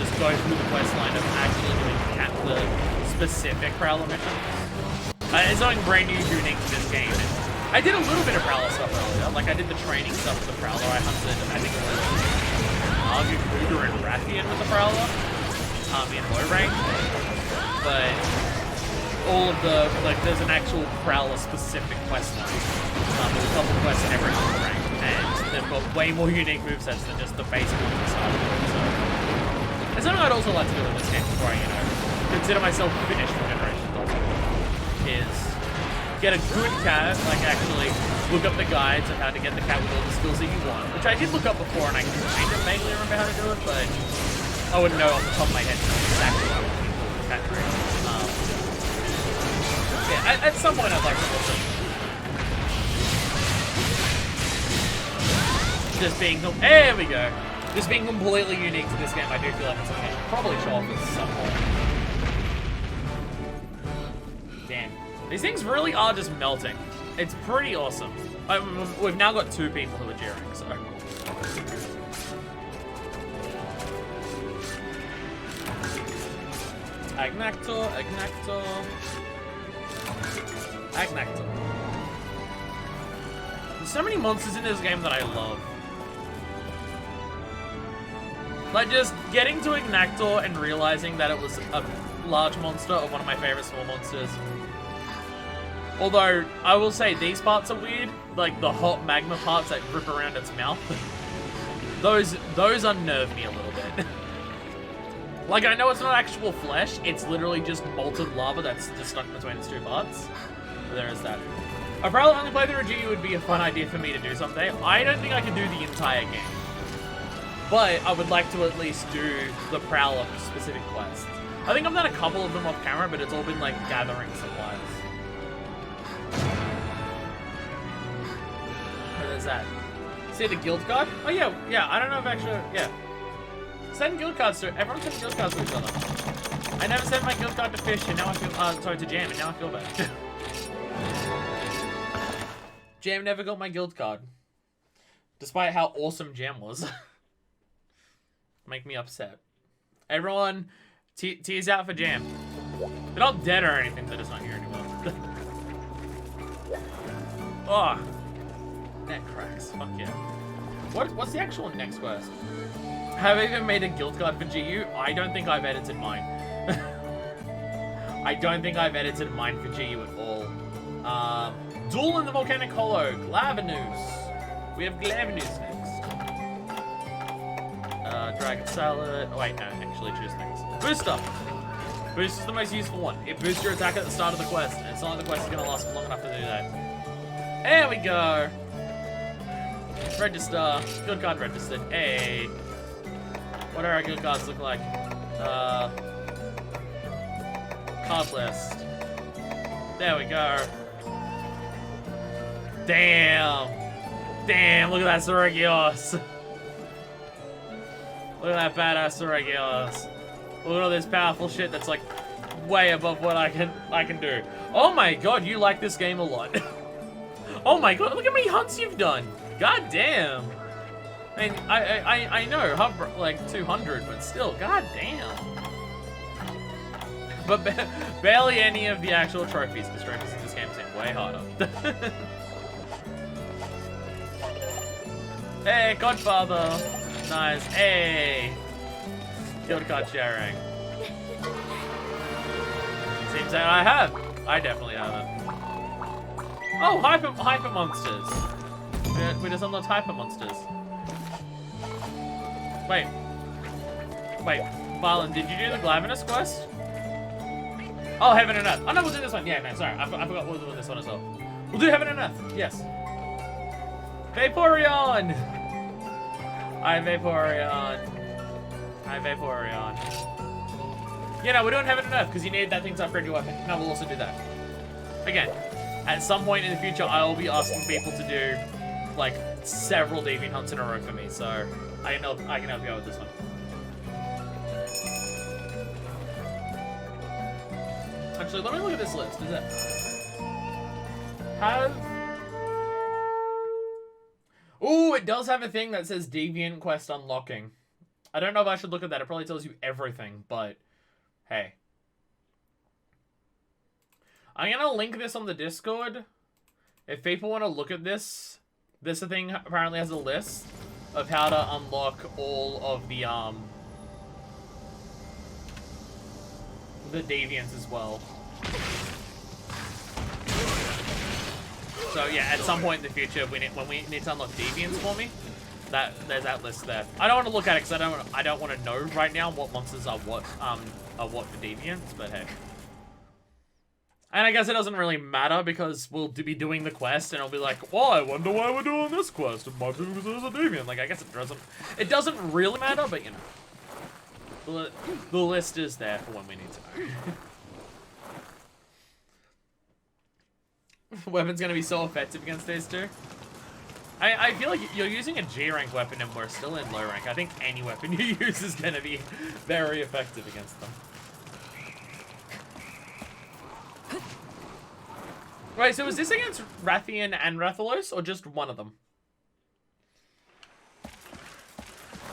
Just go through the quest line of actually doing the specific Prowler missions. It's something brand new, unique to this game. I did a little bit of Prowler stuff earlier. Like, I did the training stuff with the Prowler. I hunted, I think it was Arguger and Rathian with the Prowler. In low rank. But all of the, like, there's an actual Prowler specific quest line. There's a couple quests in every high rank. And they've got way more unique movesets than just the base one at the start of it. So, it's something I'd also like to do in this game before I, consider myself finished for Generations also. Is get a good cat, like actually look up the guides of how to get the cat with all the skills that you want, which I did look up before and I kind of vaguely remember how to do it, but I wouldn't know off the top of my head exactly how to do the cat tree. Yeah, at some point I'd like to also just being, there we go, just being completely unique to this game. I do feel like it's something I should probably show off at some point. Damn. These things really are just melting. It's pretty awesome. We've now got 2 people who are jeering, so. Agnactor. There's so many monsters in this game that I love. Like, just getting to Agnactor and realizing that it was a large monster of one of my favorite small monsters. Although, I will say these parts are weird. Like, the hot magma parts that grip around its mouth. those unnerve me a little bit. Like, I know it's not actual flesh. It's literally just molten lava that's just stuck between its 2 parts. But there is that. I'd probably only play through a G would be a fun idea for me to do someday. I don't think I can do the entire game. But I would like to at least do the Prowler specific quests. I think I've done a couple of them off camera, but it's all been like gathering supplies. What is that? See the guild card? Oh yeah, I don't know if actually, yeah. Send guild cards to, everyone send guild cards to each other. I never sent my guild card to Fish, and now I feel, sorry, to Jam, and now I feel bad. Jam never got my guild card. Despite how awesome Jam was. Make me upset. Everyone, tease out for Jam. They're not dead or anything, they're just not here anymore. Oh, neck cracks. Fuck yeah. What's the actual next quest? Have I even made a guild card for GU? I don't think I've edited mine. I don't think I've edited mine for GU at all. Duel in the Volcanic Hollow. Glavenus. We have Glavenus next. Dragon Salad. Oh wait, no, actually choose things. Booster. Boost is the most useful one. It boosts your attack at the start of the quest, and it's not like the quest is going to last long enough to do that. There we go. Register. Guild card registered. Hey. What do our guild cards look like? Card list. There we go. Damn. Damn, look at that Saragios. Look at that badass Saragios. Look at all this powerful shit that's like way above what I can do. Oh my god, you like this game a lot. Oh my god, look how many hunts you've done. God damn. I mean, I know, like 200, but still, god damn. But barely any of the actual trophies, because trophies in this game seem way harder. Hey, Godfather. Nice. Hey. Guild card sharing. Seems that I have. I definitely haven't. Oh, hyper monsters. We just unlocked hyper monsters. Wait, Marlon, did you do the Glavenus quest? Oh, Heaven and Earth. Oh no, we'll do this one. Yeah, man, sorry, I forgot we'll do this one as well. We'll do Heaven and Earth. Yes. Vaporeon. Hi, Vaporeon. Hi, Vaporeon. Yeah, no, we're doing Heaven and Earth because you need that thing to upgrade your weapon. No, we'll also do that. Again, at some point in the future, I will be asking people to do like several Deviant hunts in a row for me, so I can help you out with this one. Actually, let me look at this list. Does it have... Ooh, it does have a thing that says Deviant Quest Unlocking. I don't know if I should look at that. It probably tells you everything, but hey. I'm gonna link this on the Discord. If people want to look at this, this thing apparently has a list of how to unlock all of the Deviants as well. So yeah, at some point in the future, when we need to unlock Deviants for me, there's that list there. I don't want to look at it because I don't want to know right now what monsters are what for Deviants, but hey. And I guess it doesn't really matter because we'll be doing the quest and it'll be like, well, I wonder why we're doing this quest. It might be because there's a Deviant. Like, I guess it doesn't really matter, but you know. The list is there for when we need to know. Weapon's gonna be so effective against these two. I feel like you're using a G rank weapon and we're still in low rank. I think any weapon you use is gonna be very effective against them. Right, so is this against Rathian and Rathalos, or just one of them?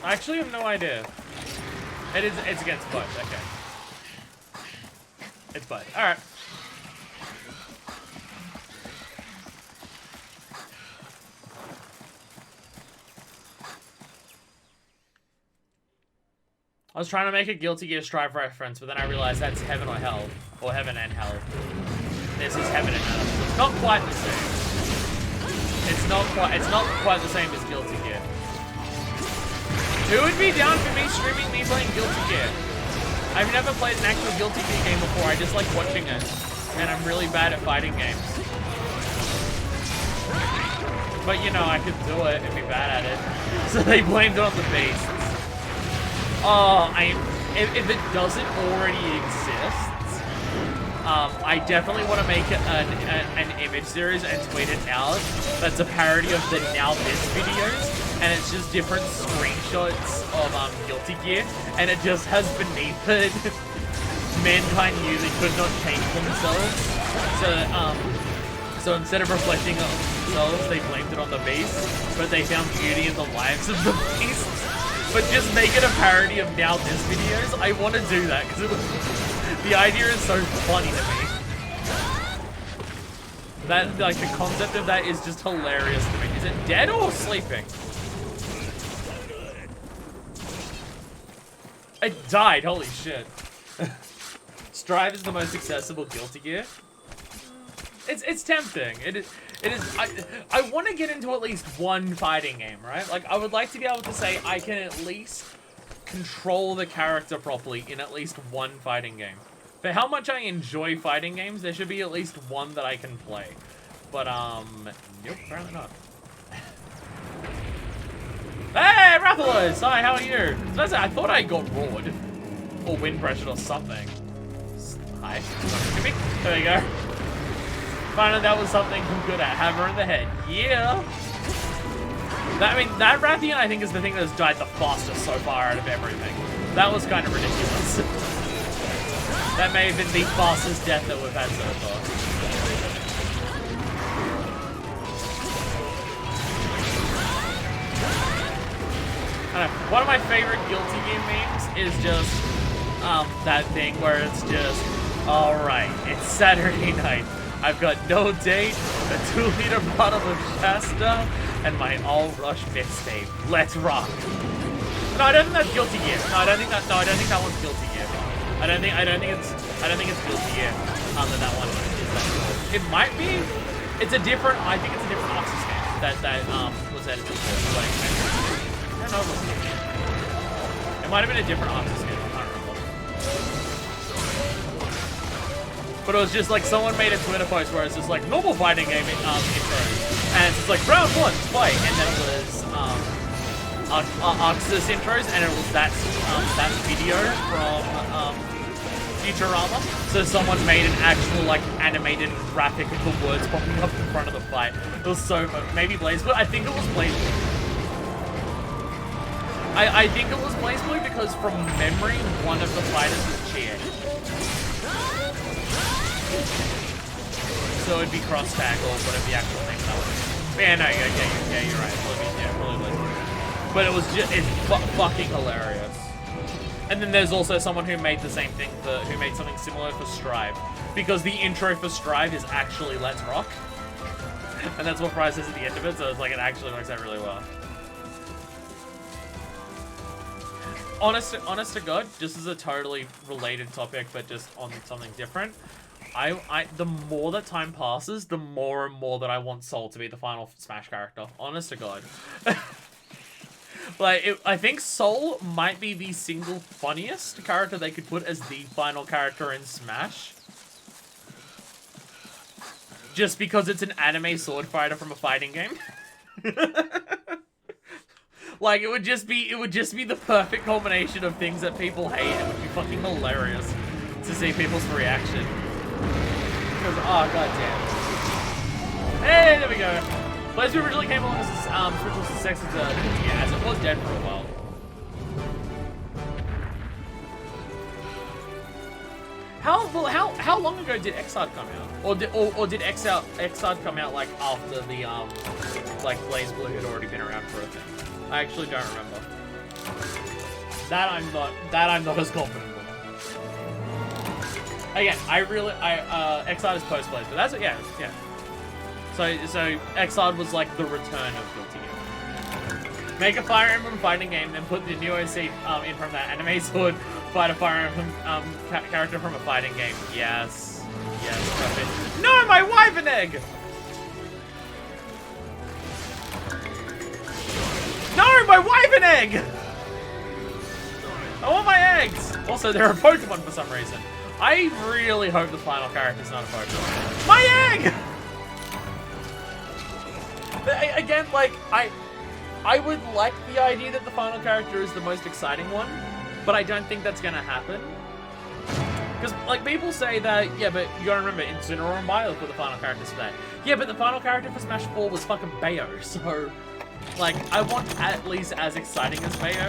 I actually have no idea. It's against both, okay. It's both, alright. I was trying to make a Guilty Gear Strive reference, but then I realized that's Heaven or Hell. Or Heaven and Hell. This is Heaven and Hell. It's not quite the same. It's not quite the same as Guilty Gear. Who would be down for me streaming me playing Guilty Gear? I've never played an actual Guilty Gear game before, I just like watching it. And I'm really bad at fighting games. But you know, I could do it and be bad at it. So they blamed it on the beasts. Oh, if it doesn't already exist, I definitely want to make an image series and tweet it out that's a parody of the Now This videos, and it's just different screenshots of Guilty Gear, and it just has beneath it mankind knew they could not change themselves, so instead of reflecting on themselves, they blamed it on the beasts, but they found beauty in the lives of the beasts. But just make it a parody of Now This videos. I want to do that because the idea is so funny to me. That, like, the concept of that is just hilarious to me. Is it dead or sleeping? It died, holy shit. Strive is the most accessible Guilty Gear. It's tempting. It is. I want to get into at least one fighting game, right? Like, I would like to be able to say I can at least control the character properly in at least one fighting game. For how much I enjoy fighting games, there should be at least one that I can play. But, nope, apparently not. Hey, Rathalos! Hi, how are you? So I thought I got roared. Or wind pressured or something. Hi. There we go. Finally, that was something I'm good at. Hammer in the head. Yeah! I mean, that Rathian, I think, is the thing that has died the fastest so far out of everything. That was kind of ridiculous. That may have been the fastest death that we've had so far. I don't know, one of my favorite Guilty Gear memes is just that thing where it's just, alright, it's Saturday night. I've got no date, a 2-liter bottle of Shasta, and my all-rush mixtape. Let's rock. No, I don't think that's Guilty Gear. No, I don't think that one's Guilty Gear. I don't think it's Guilty Gear. That one is. It might be. It's a different. I think it's a different Oxus game that was edited before. I don't know if it was Guilty Gear. It might have been a different Oxus game. I can't remember. But it was just like someone made a Twitter post where it's just like normal fighting game intro, and it's just like round 1 fight, and then it was Oxus intros, and it was that video from Futurama. So someone made an actual like animated graphic of the words popping up in front of the fight. It was so maybe BlazBlue. I think it was BlazBlue. I think it was BlazBlue because from memory, one of the fighters was Chie. So it'd be cross tag or whatever the actual name that was. Yeah, no, yeah, you're right. Probably. But it was just, it's fucking hilarious. And then there's also someone who made the same thing, who made something similar for Strive. Because the intro for Strive is actually Let's Rock. And that's what Fry says at the end of it, so it's like it actually works out really well. Honest to God, just as a totally related topic, but just on something different, the more that time passes, the more and more that I want Soul to be the final Smash character. Honest to God. Like, I think Soul might be the single funniest character they could put as the final character in Smash. Just because it's an anime sword fighter from a fighting game. Like, it would just be the perfect combination of things that people hate. It would be fucking hilarious to see people's reaction. Because, oh, goddamn. Hey, there we go. BlazBlue originally came along as spiritual successor to Guilty Gear, as it was dead for a while. How long ago did Xrd come out? Or did Xrd come out like after the like BlazBlue had already been around for a thing? I actually don't remember. That I'm not as confident with. Again, Xrd is post-Blaze, but that's yeah. So Xrd was like the return of Guilty Gear. Make a Fire Emblem fighting game, then put the new OC in from that anime sword, fight a Fire Emblem character from a fighting game. Yes, perfect. No, my Wyvern egg! No, my Wyvern egg! I want my eggs! Also, they're a Pokemon for some reason. I really hope the final character's not a Pokemon. My egg! Again, like, I would like the idea that the final character is the most exciting one, but I don't think that's gonna happen. Because, like, people say that, yeah, but you gotta remember, Incineroar and Byleth were the final characters for that. Yeah, but the final character for Smash 4 was fucking Bayo, so... Like, I want at least as exciting as Bayo.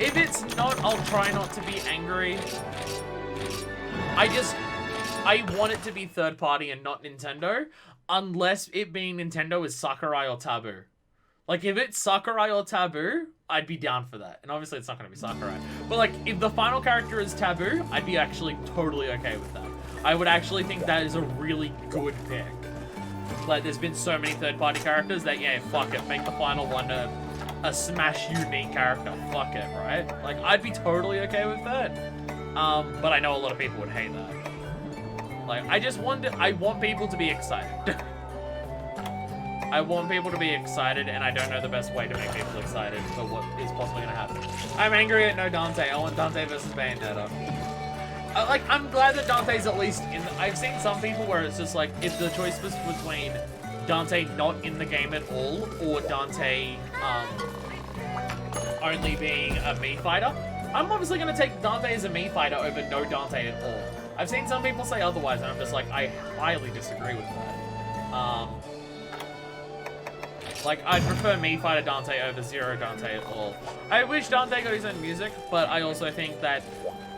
If it's not, I'll try not to be angry. I want it to be third party and not Nintendo, unless it being Nintendo is Sakurai or Taboo. Like, if it's Sakurai or Taboo, I'd be down for that. And obviously it's not going to be Sakurai. But, like, if the final character is Taboo, I'd be actually totally okay with that. I would actually think that is a really good pick. Like, there's been so many third-party characters that, yeah, fuck it. Make the final one a Smash unique character. Fuck it, right? Like, I'd be totally okay with that. But I know a lot of people would hate that. Like, I want people to be excited. I want people to be excited, and I don't know the best way to make people excited for what is possibly gonna happen. I'm angry at no Dante. I want Dante versus Bayonetta. Like, I'm glad that Dante's at least in the, I've seen some people where it's just like, if the choice was between Dante not in the game at all, or Dante, only being a Mii fighter, I'm obviously gonna take Dante as a Mii fighter over no Dante at all. I've seen some people say otherwise, and I'm just like, I highly disagree with that. Like, I'd prefer Mii fighter Dante over zero Dante at all. I wish Dante got his own music, but I also think that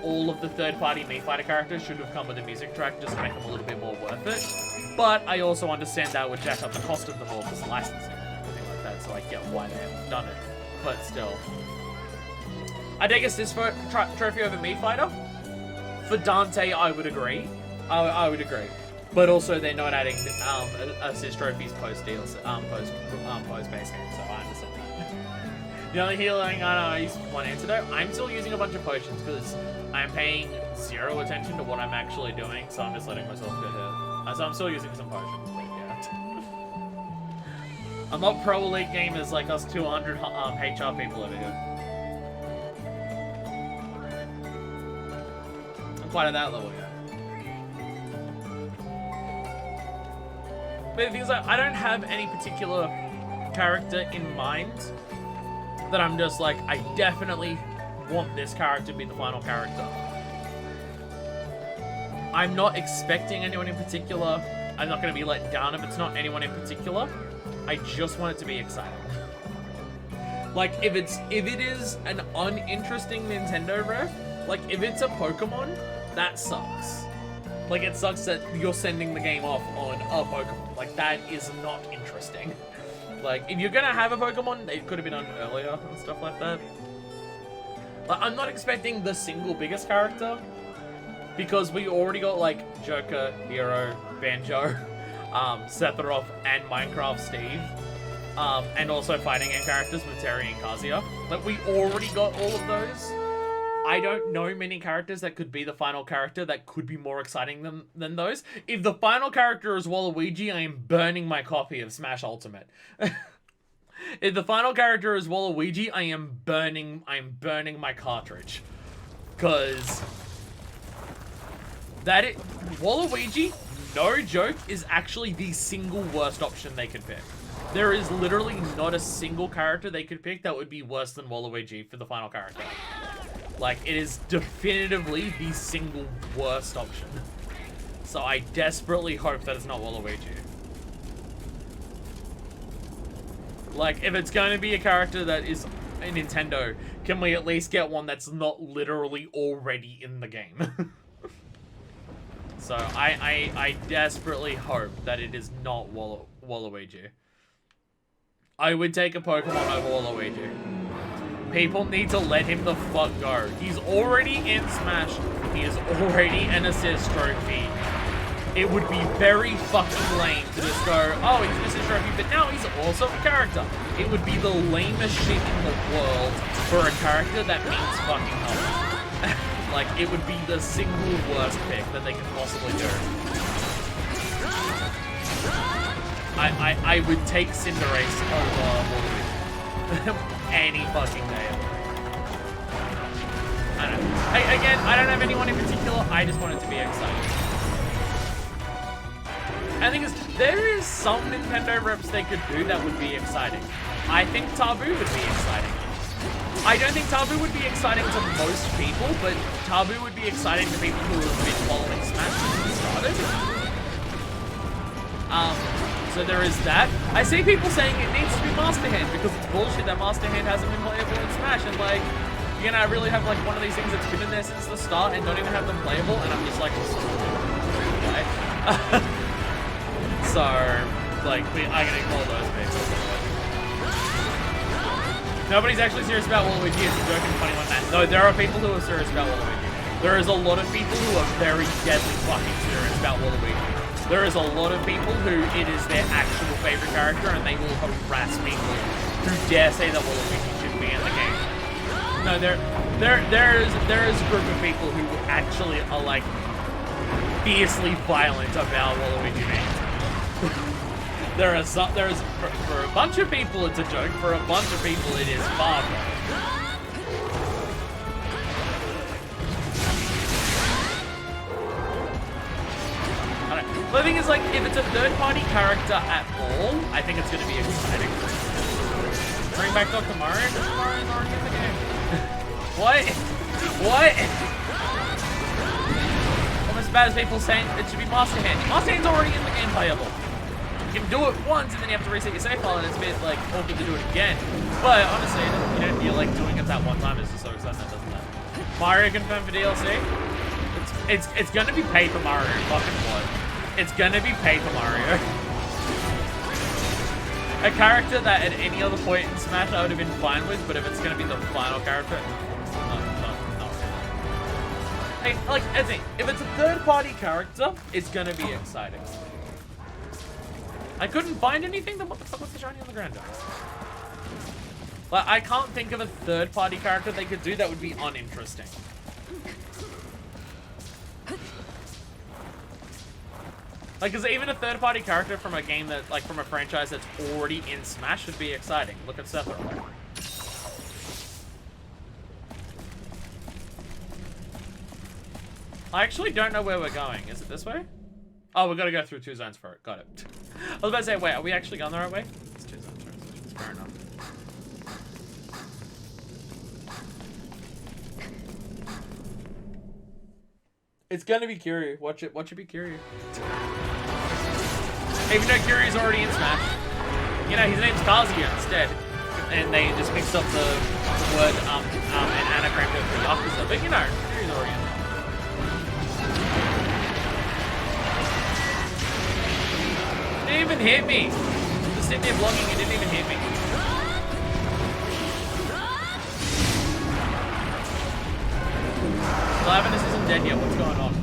all of the third-party Mii fighter characters should have come with a music track just to make them a little bit more worth it. But I also understand that would jack up the cost of them all because licensing and everything like that, so I get why they haven't done it. But still. I take assist for trophy over Mii fighter. For Dante, I would agree. I would agree. But also, they're not adding assist trophies post deals, post base game, so I understand that. The only healing I use one antidote. I'm still using a bunch of potions because I'm paying zero attention to what I'm actually doing, so I'm just letting myself go here. So I'm still using some potions, but yeah. I'm not pro elite gamers like us 200 HR people over here. I'm quite at that level yet. But the thing is, I don't have any particular character in mind that I'm just like, I definitely want this character to be the final character. I'm not expecting anyone in particular. I'm not going to be let down if it's not anyone in particular. I just want it to be exciting. Like, if it is an uninteresting Nintendo ref, like, if it's a Pokemon, that sucks. Like, it sucks that you're sending the game off on a Pokemon. Like, that is not interesting. Like, if you're gonna have a Pokemon, it could have been done earlier and stuff like that. Like, I'm not expecting the single biggest character, because we already got, like, Joker, Hero, Banjo, Sephiroth, and Minecraft Steve. And also fighting game characters with Terry and Kazuya. Like, we already got all of those. I don't know many characters that could be the final character that could be more exciting than those. If the final character is Waluigi, I am burning my copy of Smash Ultimate. If the final character is Waluigi, I am burning my cartridge. Cause Waluigi, no joke, is actually the single worst option they could pick. There is literally not a single character they could pick that would be worse than Waluigi for the final character. Like, it is definitively the single worst option. So I desperately hope that it's not Waluigi. Like, if it's going to be a character that is a Nintendo, can we at least get one that's not literally already in the game? So I desperately hope that it is not Waluigi. I would take a Pokemon over Waluigi. People need to let him the fuck go. He's already in Smash. He is already an assist trophy. It would be very fucking lame to just go, oh, he's an assist trophy, but now he's also a character. It would be the lamest shit in the world for a character that means fucking nothing. Like, it would be the single worst pick that they could possibly do. I would take Cinderace over Waluigi. Any fucking day. I don't know. Again, I don't have anyone in particular. I just want it to be exciting. And the thing is, there is some Nintendo reps they could do that would be exciting. I think Taboo would be exciting. I don't think Taboo would be exciting to most people, but Taboo would be exciting to people who have been following Smash since it started. So there is that. I see people saying it needs to be Master Hand because it's bullshit that Master Hand hasn't been playable in Smash, and like, You're gonna really have like one of these things that's been in there since the start and not even have them playable, and I'm just like, why? So, like, I'm gonna ignore those bits. Nobody's actually serious about Waluigi. It's a joke and funny one, man. No, there are people who are serious about Waluigi. There is a lot of people who are very deadly fucking serious about Waluigi. There is a lot of people who it is their actual favorite character, and they will harass people who dare say that Waluigi should be in the game. No, there is a group of people who actually are like fiercely violent about Waluigi names. For a bunch of people it's a joke. For a bunch of people it is far from. The thing is, like, if it's a third-party character at all, I think it's going to be exciting. Bring back Dr. Mario? Dr. Mario's already in the game. What? What? Almost as bad as people saying it should be Master Hand. Master Hand's already in the game playable. You can do it once, and then you have to reset your save file, and it's a bit, like, awkward to do it again. But, honestly, you don't feel like doing it that one time. It's just so exciting, doesn't it? Mario confirmed for DLC? It's going to be Paper Mario. Fucking what? It's gonna be Paper Mario. A character that at any other point in Smash I would have been fine with, but if it's gonna be the final character, no. Hey, like, I think, if it's a third-party character, it's gonna be exciting. I couldn't find anything, then what the fuck was the shiny on the ground, guys? Like, I can't think of a third-party character they could do that would be uninteresting. Like, because even a third-party character from a game that, like, from a franchise that's already in Smash would be exciting. Look at Sephiroth. I actually don't know where we're going. Is it this way? Oh, we've got to go through 2 zones for it. Got it. I was about to say, wait, are we actually going the right way? It's 2 zones. It's fair enough. It's gonna be Kiryu. Watch it be Kiryu. Even though Kiryu's already in Smash. You know, his name's Kazuya instead. And they just mixed up the word and anagrammed it for Yakuza. But you know, Kiryu's already in. Didn't even hit me. Just sitting there vlogging, he didn't even hit me. Lavinus isn't dead yet, what's going on?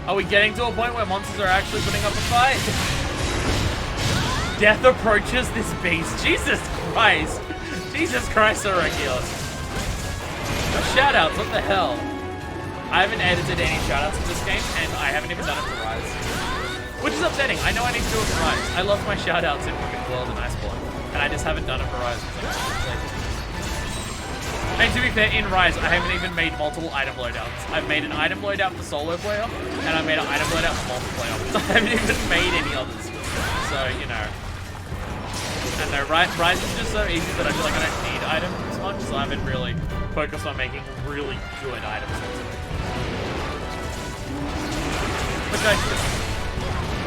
Are we getting to a point where monsters are actually putting up a fight? Death approaches this beast. Jesus Christ. Jesus Christ, Orekios. Shoutouts, what the hell? I haven't edited any shoutouts in this game, and I haven't even done it for Rise. Which is upsetting. I know I need to do it for Rise. I love my shoutouts in fucking World and Iceborne, and I just haven't done it for Rise. And to be fair, in Rise, I haven't even made multiple item loadouts. I've made an item loadout for solo player, and I made an item loadout for multiplayer. So I haven't even made any others. So, you know. And no, Rise is just so easy that I feel like I don't need items as much, so I haven't really focused on making really good items. But no,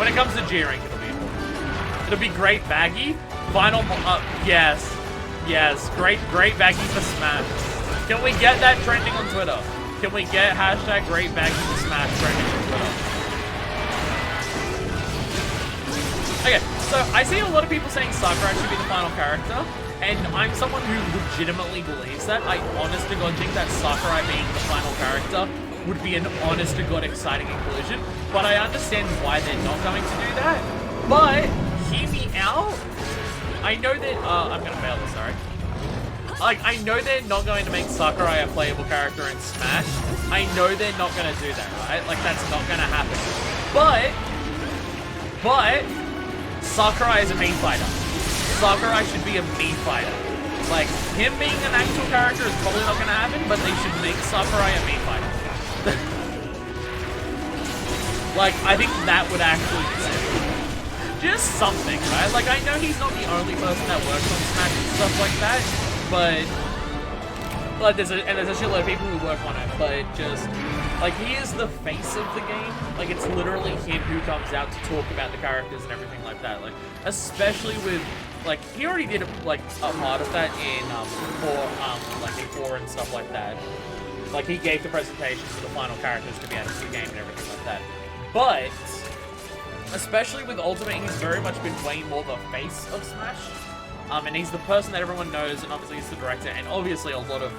when it comes to G-Rank, it'll be important. It'll be great baggy. Final, yes. Yes, great baggy for Smash. Can we get that trending on Twitter? Can we get hashtag great baggy for Smash trending on Twitter? Okay, so I see a lot of people saying Sakurai should be the final character, and I'm someone who legitimately believes that. I honest to God think that Sakurai being the final character would be an honest to God exciting inclusion, but I understand why they're not going to do that. But, hear me out. I know that, I'm gonna fail this, sorry. Like, I know they're not going to make Sakurai a playable character in Smash. I know they're not gonna do that, right? Like, that's not gonna happen. But, Sakurai is a main fighter. Sakurai should be a main fighter. Like, him being an actual character is probably not gonna happen, but they should make Sakurai a main fighter. Like, I think that would actually be sick. Just something, right? Like, I know he's not the only person that works on Smash and stuff like that, but there's a shitload of people who work on it, but just Like, he is the face of the game. Like, it's literally him who comes out to talk about the characters and everything like that. Like, especially with, like, he already did, like, a part of that in, in 4 and stuff like that. Like, he gave the presentations to the final characters to be added to the game and everything like that. But, especially with Ultimate, he's very much been way more the face of Smash. And he's the person that everyone knows, and obviously he's the director, and obviously a lot of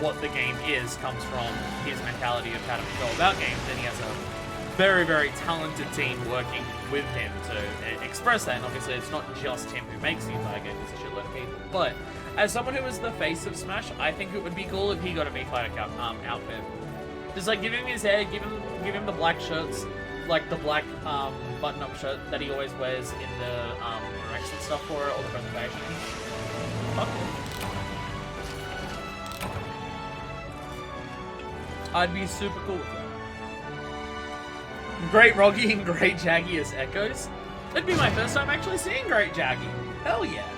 what the game is comes from his mentality of how to go about games, and he has a very, very talented team working with him to express that, and obviously it's not just him who makes the entire game, there's a shitload of people. But, as someone who is the face of Smash, I think it would be cool if he got a Mii Fighter outfit. Just like, give him his hair, give him the black shirts, like the black button-up shirt that he always wears in the Rex and stuff for it, or the presentation. Fuck it. I'd be super cool with that. Great Roggy and Great Jaggy as Echoes? It'd be my first time actually seeing Great Jaggy. Hell yeah.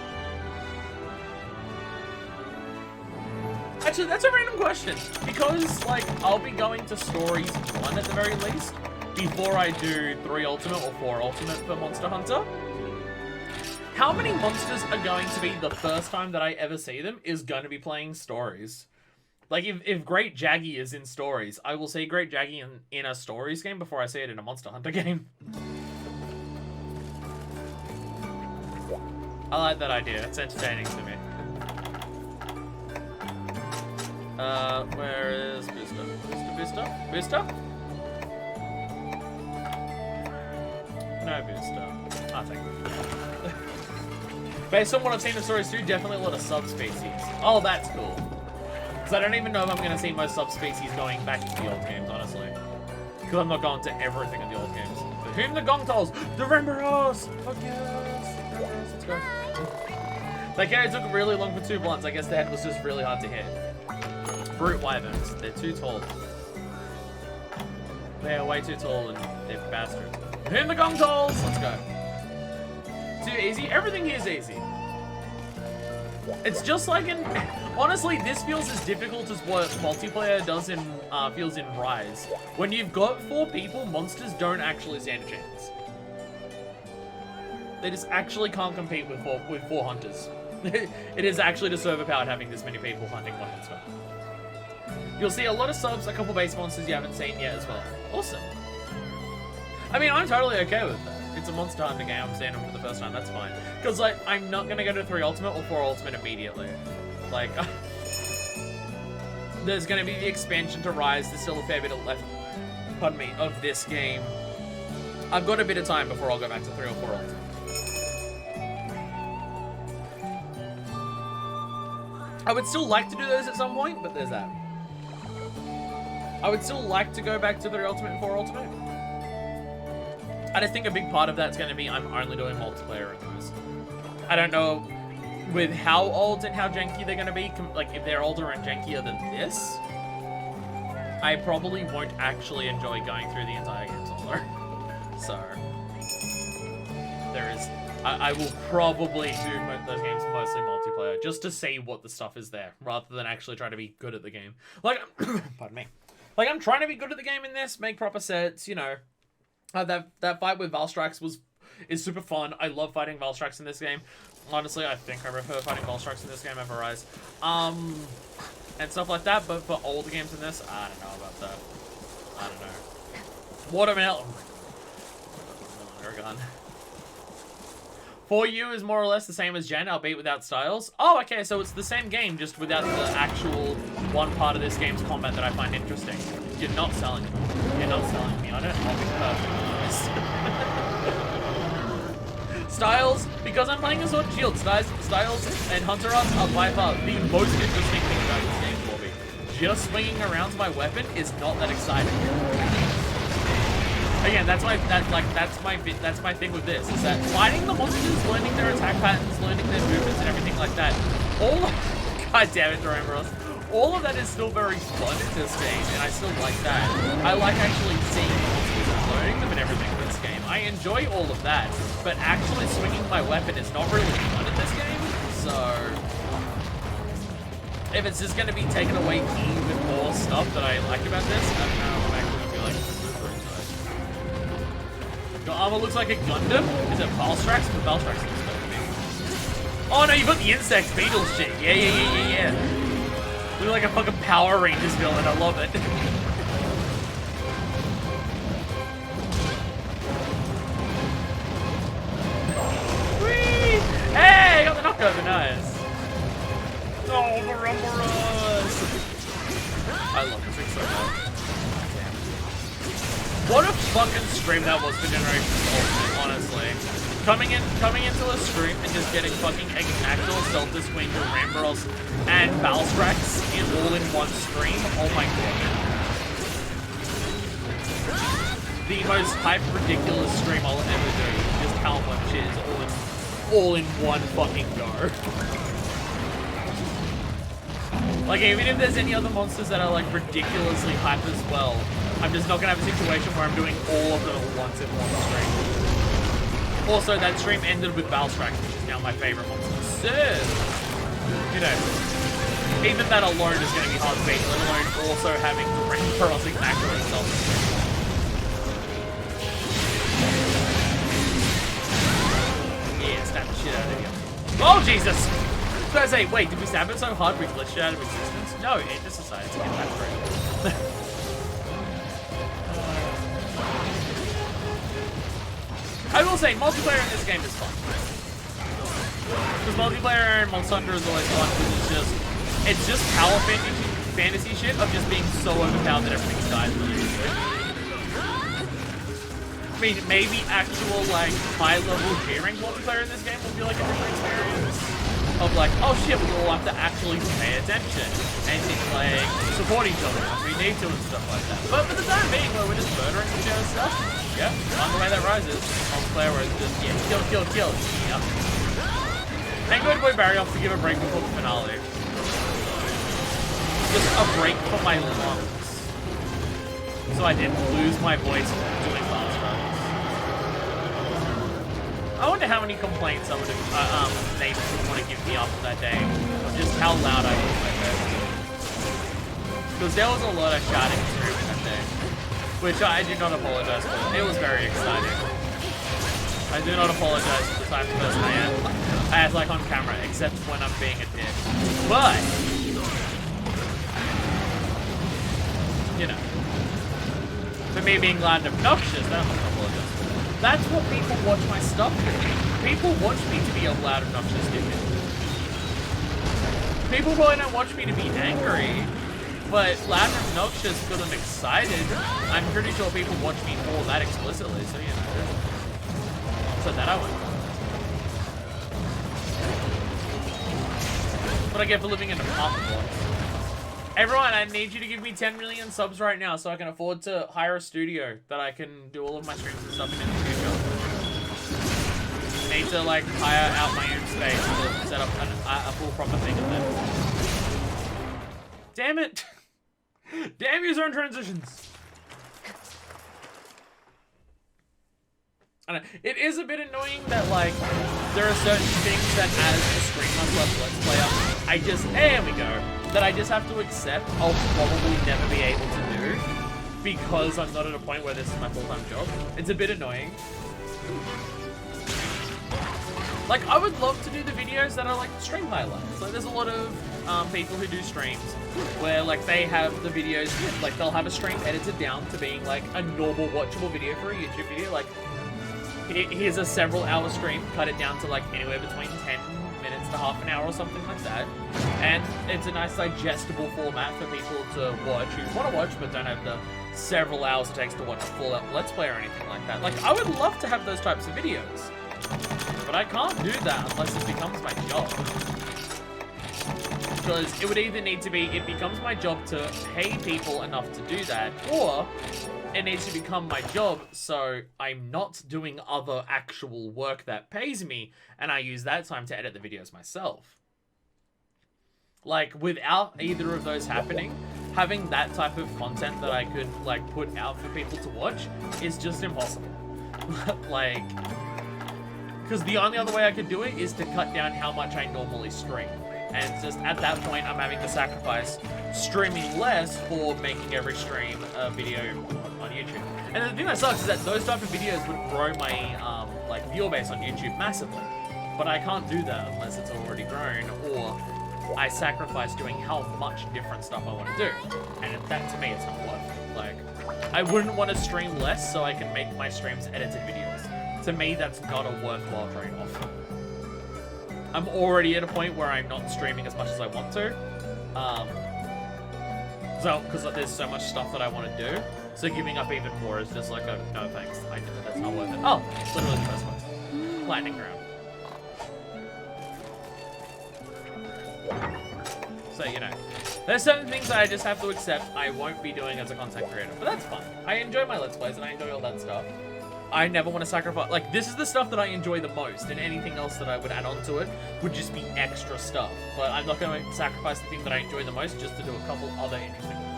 Actually, that's a random question. Because, like, I'll be going to Stories 1 at the very least, before I do 3 Ultimate or 4 Ultimate for Monster Hunter. How many monsters are going to be the first time that I ever see them is going to be playing Stories? Like, if Great Jaggy is in Stories, I will see Great Jaggy in a Stories game before I see it in a Monster Hunter game. I like that idea. It's entertaining to me. Where is Booster? Booster? No Booster. I'll take it. Based on what I've seen in Stories 2, definitely a lot of subspecies. Oh, that's cool. Because I don't even know if I'm going to see most subspecies going back into the old games, honestly. Because I'm not going to everything in the old games. But whom the gong tolls? The Remboros! Fuck yes! Let's go. That carry took really long for 2 blunts. I guess the head was just really hard to hit. Brute wyverns. They're too tall. They are way too tall and they're bastards. Whom the gong tolls? Let's go. Too easy? Everything here is easy. It's just like in... Honestly, this feels as difficult as what multiplayer does in feels in Rise. When you've got 4 people, monsters don't actually stand a chance. They just actually can't compete with four hunters. It is actually just overpowered having this many people hunting one monster. You'll see a lot of subs, a couple base monsters you haven't seen yet as well. Awesome. I mean, I'm totally okay with that. It's a Monster Hunter game, I'm seeing them for the first time, that's fine. Because, like, I'm not going to go to 3 Ultimate or 4 Ultimate immediately. Like, there's going to be the expansion to Rise, there's still a fair bit left, pardon me, of this game. I've got a bit of time before I'll go back to 3 or 4 Ultimate. I would still like to do those at some point, but there's that. I would still like to go back to 3 Ultimate and 4 Ultimate. I just think a big part of that's going to be I'm only doing multiplayer in those. I don't know with how old and how janky they're going to be. Like, if they're older and jankier than this, I probably won't actually enjoy going through the entire game solo. So, there is... I will probably do those games mostly multiplayer, just to see what the stuff is there, rather than actually try to be good at the game. Like, pardon me. Like, I'm trying to be good at the game in this, make proper sets, you know. That fight with Valstrax is super fun. I love fighting Valstrax in this game. Honestly, I think I prefer fighting Valstrax in this game over Rise. And stuff like that, but for older games in this, I don't know about that. I don't know. Watermelon. Aragon. For You is more or less the same as Gen, albeit without styles. Oh, okay, so it's the same game, just without the actual one part of this game's combat that I find interesting. You're not selling me. You're not selling me on it. I'll be perfectly honest. Styles, because I'm playing a Sword and Shield, Styles and Hunter Arts are by far the most interesting thing about this game for me. Just swinging around my weapon is not that exciting. Again, that's my thing with this, is that fighting the monsters, learning their attack patterns, learning their movements and everything like that, God damn it, Doramboros. All of that is still very fun in this game, and I still like that. I like actually seeing monsters and learning them and everything in this game. I enjoy all of that, but actually swinging my weapon is not really fun in this game, so... If it's just going to be taken away key with more stuff that I like about this, I don't know. Your armor looks like a Gundam. Is it Valstrax? The Valstrax looks better to me. Oh no, you got the insect beetle shit. Yeah. Look like a fucking Power Rangers villain. I love it. Whee! Hey, got the knockover. Nice. Oh, Barumbarus! I love this thing so much. What a fucking stream that was for Generations Ultimate, honestly. Coming into a stream and just getting fucking Exactor, Zelda Swing, Ramboros, and Valstrax all in one stream. Oh my god. The most hype ridiculous stream I'll ever do. Just how much is all in one fucking go. Like, even if there's any other monsters that are, like, ridiculously hype as well, I'm just not gonna have a situation where I'm doing all of them at once in one stream. Also, that stream ended with Valstrax, which is now my favorite monster. So, you know, even that alone is gonna be hard to beat, let alone also having to bring Barosik back to itself. Yeah, stab the shit out of you. Oh, Jesus! I was gonna say, wait, did we stab it so hard we glitched it out of existence? No, it just decided to get back through. I will say, multiplayer in this game is fun. Because multiplayer in Monster Hunter is always fun because it's just power fantasy shit of just being so overpowered that everything dies really easily. I mean, maybe actual, like, high-level G-rank multiplayer in this game will be like a different experience. Of like, oh shit, we all have to actually pay attention and like support each other if we need to and stuff like that. But for the time being, where we're just murdering each other and stuff, yeah, on the way that rises, multiplayer where it's just, yeah, kill, yeah. Thank God Boy Barry off to give a break before the finale. Just a break for my lungs. So I didn't lose my voice doing last runs. I wonder how many complaints I would have, neighbors would want to give me after that day of just how loud I was my bed. Because there was a lot of shouting and screaming that day, which I do not apologize for. It was very exciting. I do not apologize for the type of person I am. I act like on camera, except when I'm being a dick. But, you know, for me being loud and obnoxious, I don't have to apologize for. That's what people watch my stuff for. People watch me to be a loud, obnoxious dickhead. People probably don't watch me to be angry, but loud and obnoxious because I'm excited. I'm pretty sure people watch me for that explicitly, so you know. So that I went. What I get for living in an apartment block. Everyone, I need you to give me 10 million subs right now so I can afford to hire a studio that I can do all of my streams and stuff in the future. I need to, like, hire out my own space to set up a full proper thing of it. Damn it! Damn user and transitions! I don't know. It is a bit annoying that, like, there are certain things that as a streamer / let's player, there we go, that I just have to accept I'll probably never be able to do because I'm not at a point where this is my full-time job. It's a bit annoying. Like, I would love to do the videos that are, like, stream highlights. Like, there's a lot of people who do streams where, like, they have the videos, like, they'll have a stream edited down to being, like, a normal watchable video for a YouTube video, like, here's a several-hour stream, cut it down to like anywhere between 10 minutes to half an hour or something like that. And it's a nice digestible format for people to watch who want to watch but don't have the several hours it takes to watch a full Let's Play or anything like that. Like, I would love to have those types of videos, but I can't do that unless it becomes my job. Because it would either need to be, it becomes my job to pay people enough to do that, or it needs to become my job so I'm not doing other actual work that pays me and I use that time to edit the videos myself. Like, without either of those happening, having that type of content that I could, like, put out for people to watch is just impossible. Like, because the only other way I could do it is to cut down how much I normally stream. And it's just at that point, I'm having to sacrifice streaming less for making every stream a video on YouTube. And the thing that sucks is that those type of videos would grow my like viewer base on YouTube massively. But I can't do that unless it's already grown, or I sacrifice doing how much different stuff I want to do. And that, to me, it's not worth it. Like, I wouldn't want to stream less so I can make my streams edited videos. To me, that's not a worthwhile trade-off. I'm already at a point where I'm not streaming as much as I want to. Because there's so much stuff that I want to do. So giving up even more is just like, no thanks. That's not worth it. Oh, it's literally the first place. Lightning round. So, you know, there's certain things that I just have to accept I won't be doing as a content creator. But that's fun. I enjoy my Let's Plays and I enjoy all that stuff. I never want to sacrifice, like, this is the stuff that I enjoy the most, and anything else that I would add on to it would just be extra stuff. But I'm not going to sacrifice the thing that I enjoy the most just to do a couple other interesting things.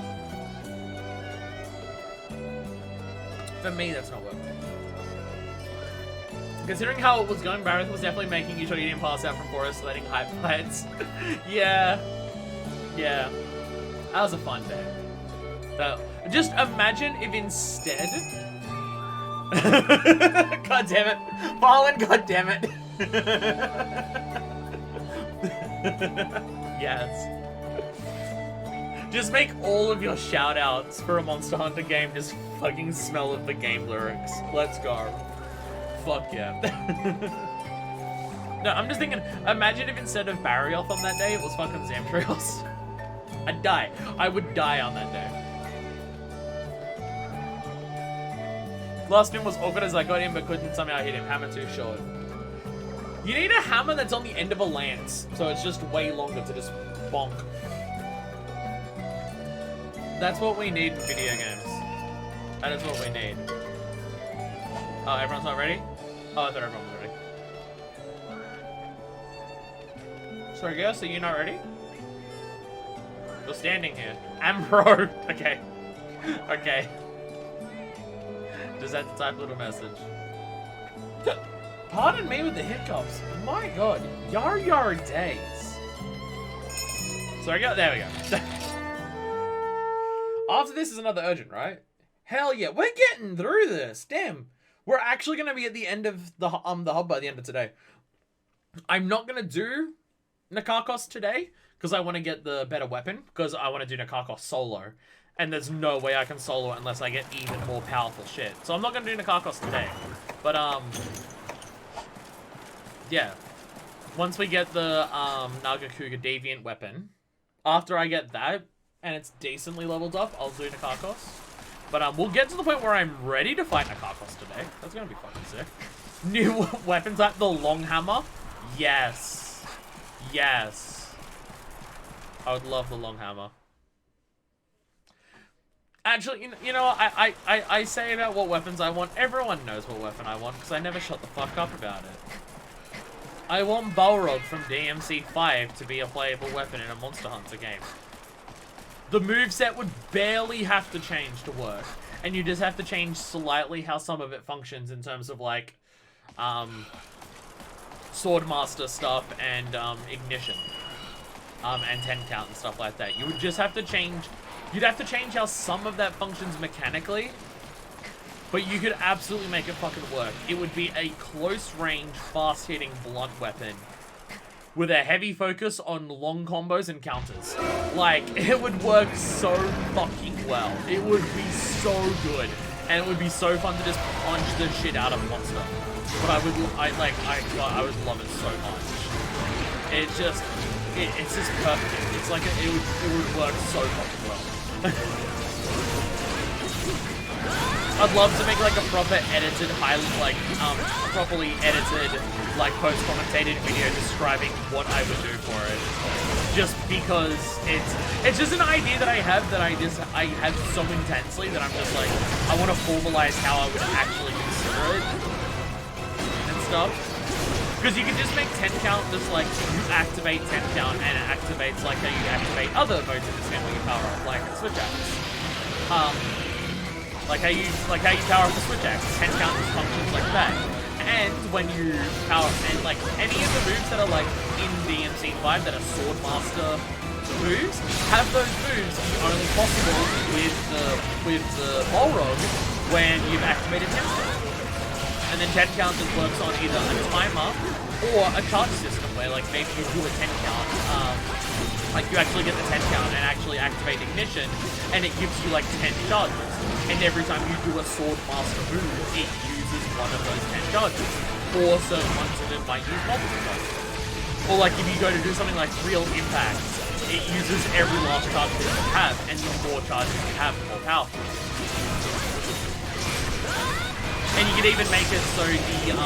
For me, that's not worth it. Considering how it was going, Barrett was definitely making sure you didn't pass out from Forest letting hype fights. Yeah. Yeah. That was a fun day. So, just imagine if instead... God damn it. Fallen, god damn it. Yes. Just make all of your shout-outs for a Monster Hunter game just fucking smell of the game lyrics. Let's go. Fuck yeah. No, I'm just thinking, imagine if instead of Barioth on that day, it was fucking Zamtrios. I'd die. I would die on that day. Last spin was awkward as I got him but couldn't somehow hit him. Hammer too short. You need a hammer that's on the end of a lance, so it's just way longer to just bonk. That's what we need in video games. That is what we need. Oh, everyone's not ready? Oh, I thought everyone was ready. Sorry, girls, are you not ready? You're standing here. Ambro! Okay. Okay. Just had to type a little message. Pardon me with the hiccups. My god. Yar days. Sorry, there we go. After this is another urgent, right? Hell yeah. We're getting through this. Damn. We're actually going to be at the end of the hub by the end of today. I'm not going to do Nikakos today because I want to get the better weapon, because I want to do Nikakos solo. And there's no way I can solo it unless I get even more powerful shit. So I'm not going to do Nikakos today. But, yeah. Once we get the Nagakuga Deviant weapon, after I get that, and it's decently leveled up, I'll do Nikakos. But we'll get to the point where I'm ready to fight Nikakos today. That's going to be fucking sick. New weapon type, the long hammer. Yes. Yes. I would love the long hammer. Actually, you know, I say about what weapons I want. Everyone knows what weapon I want, because I never shut the fuck up about it. I want Balrog from DMC5 to be a playable weapon in a Monster Hunter game. The moveset would barely have to change to work. And you just have to change slightly how some of it functions in terms of, like, Swordmaster stuff and ignition. And 10 count and stuff like that. You would just have to change... You'd have to change how some of that functions mechanically, but you could absolutely make it fucking work. It would be a close-range, fast-hitting, blunt weapon with a heavy focus on long combos and counters. Like, it would work so fucking well. It would be so good, and it would be so fun to just punch the shit out of a monster. But I would love it so much. It's just perfect. It's like it would work so fucking well. I'd love to make like a proper edited, properly edited, like post-commentated video describing what I would do for it. Just because it's just an idea that I have that I have so intensely that I'm just like, I want to formalize how I would actually consider it and stuff. Because you can just make 10 count just like, you activate 10 count and it activates like how you activate other modes of this game when you power up, like switch axe. Like how you power up the switch axe, 10 count just functions like that. And And when you power, and like any of the moves that are like in DMC5 that are Sword Master moves, have those moves be only possible with the Balrog when you've activated 10 count. And then 10 count just works on either a timer or a charge system where like maybe you do a 10 count, like you actually get the 10 count and actually activate ignition, and it gives you like 10 charges. And every time you do a Sword Master move, it uses one of those 10 charges. Or certain ones of it might use multiple charges. Or like if you go to do something like Real Impact, it uses every last charge that you have, and the more charges you have, the more powerful. And you can even make it so the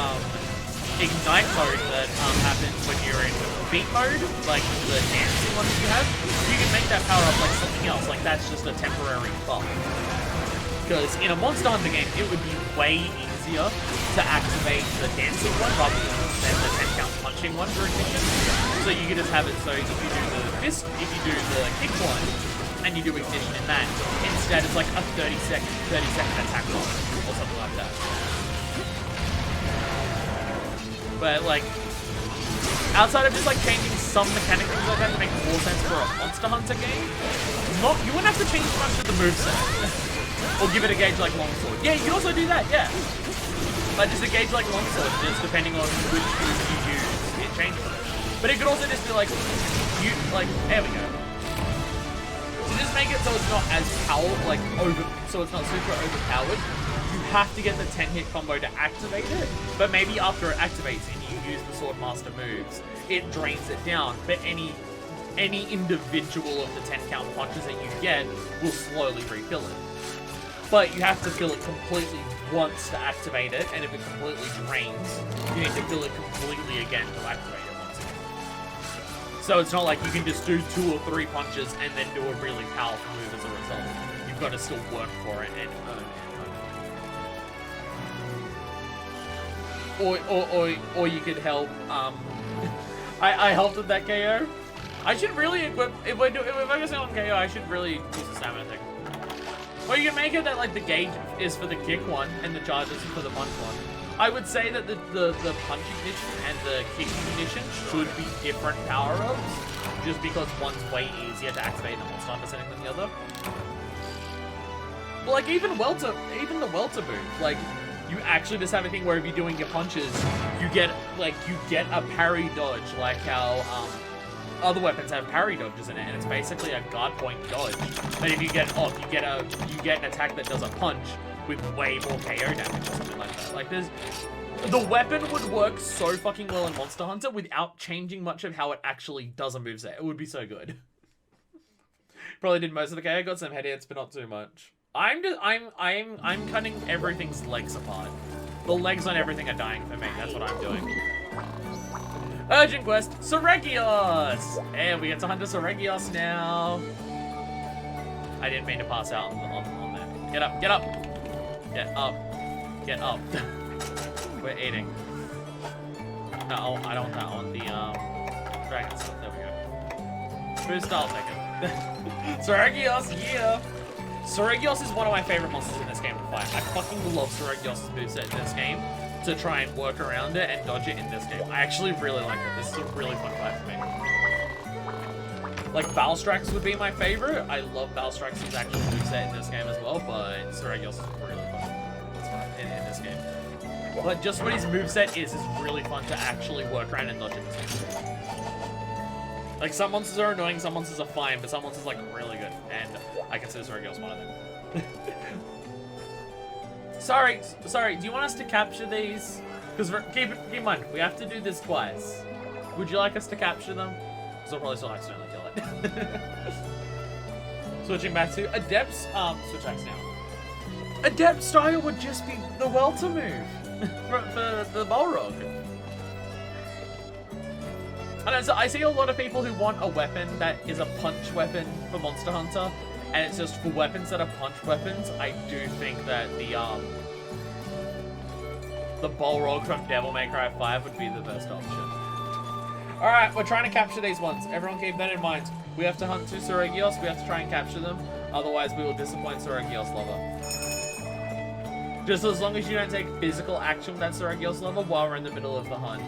Ignite mode that happens when you're in beat mode, like the dancing one that you have, you can make that power up like something else, like that's just a temporary buff. Because in a Monster Hunter game, it would be way easier to activate the dancing one rather than the 10 count punching one for ignition. So you can just have it so if you do the fist, if you do the kick one, and you do ignition in that, instead it's like a 30-second attack roll, or something like that. But like, outside of just like changing some mechanics like that to make more sense for a Monster Hunter game, you wouldn't have to change much of the moveset. Or give it a gauge like Longsword. Yeah, you can also do that, yeah. But just a gauge like Longsword, just depending on which move you use, it changes it. But it could also just be like, there we go. To just make it so it's not as so it's not super overpowered, you have to get the 10-hit combo to activate it, but maybe after it activates and you use the Sword Master moves, it drains it down, but any individual of the 10 count punches that you get will slowly refill it. But you have to fill it completely once to activate it, and if it completely drains, you need to fill it completely again to activate it once again. So it's not like you can just do 2 or 3 punches and then do a really powerful move as a result. You've got to still work for it and earn it. Or you could help. I helped with that KO. I should really equip. If we're focusing on KO, I should really use the stamina thing. Or you can make it that like the gauge is for the kick one and the charge is for the punch one. I would say that the punch ignition and the kick ignition should be different power-ups, just because one's way easier to activate in a Monster Hunter setting than the other. Well, like even the Welter move, like. You actually just have a thing where if you're doing your punches, you get a parry dodge, like how other weapons have parry dodges in it, and it's basically a guard point dodge. But if you get off, you get an attack that does a punch with way more KO damage or something like that. Like the weapon would work so fucking well in Monster Hunter without changing much of how it actually does a moveset. It would be so good. Probably did most of the KO, got some head hits, but not too much. I'm cutting everything's legs apart. The legs on everything are dying for me. That's what I'm doing. Urgent quest, Seregios! And we get to hunt a Seregios now. I didn't mean to pass out on that. Get up, get up! Get up. Get up. We're eating. No, I don't want that. I want the dragon stuff. There we go. Boost, I'll take it. Seregios, yeah! Seregios is one of my favorite monsters in this game to fight. I fucking love Seregios' moveset in this game to try and work around it and dodge it in this game. I actually really like it. This is a really fun fight for me. Like, Balstrax would be my favorite. I love Balstrax's actual moveset in this game as well, but Seregios is really fun in this game. But just what his moveset is really fun to actually work around and dodge in this game. Like, some monsters are annoying, some monsters are fine, but some monsters, like, really good. And I consider Seregios one of them. Sorry, do you want us to capture these? Because keep in mind, we have to do this twice. Would you like us to capture them? Because I'll probably still accidentally kill it. Switching back to Adept's, switch backs now. Adept style would just be the Welter move for the Balrog. And so I see a lot of people who want a weapon that is a punch weapon for Monster Hunter, and it's just for weapons that are punch weapons. I do think that the Balrog from Devil May Cry 5 would be the best option. Alright, we're trying to capture these ones. Everyone keep that in mind. We have to hunt 2 Seregios, we have to try and capture them. Otherwise we will disappoint Seregios lover. Just as long as you don't take physical action with that Saragios level while we're in the middle of the hunt.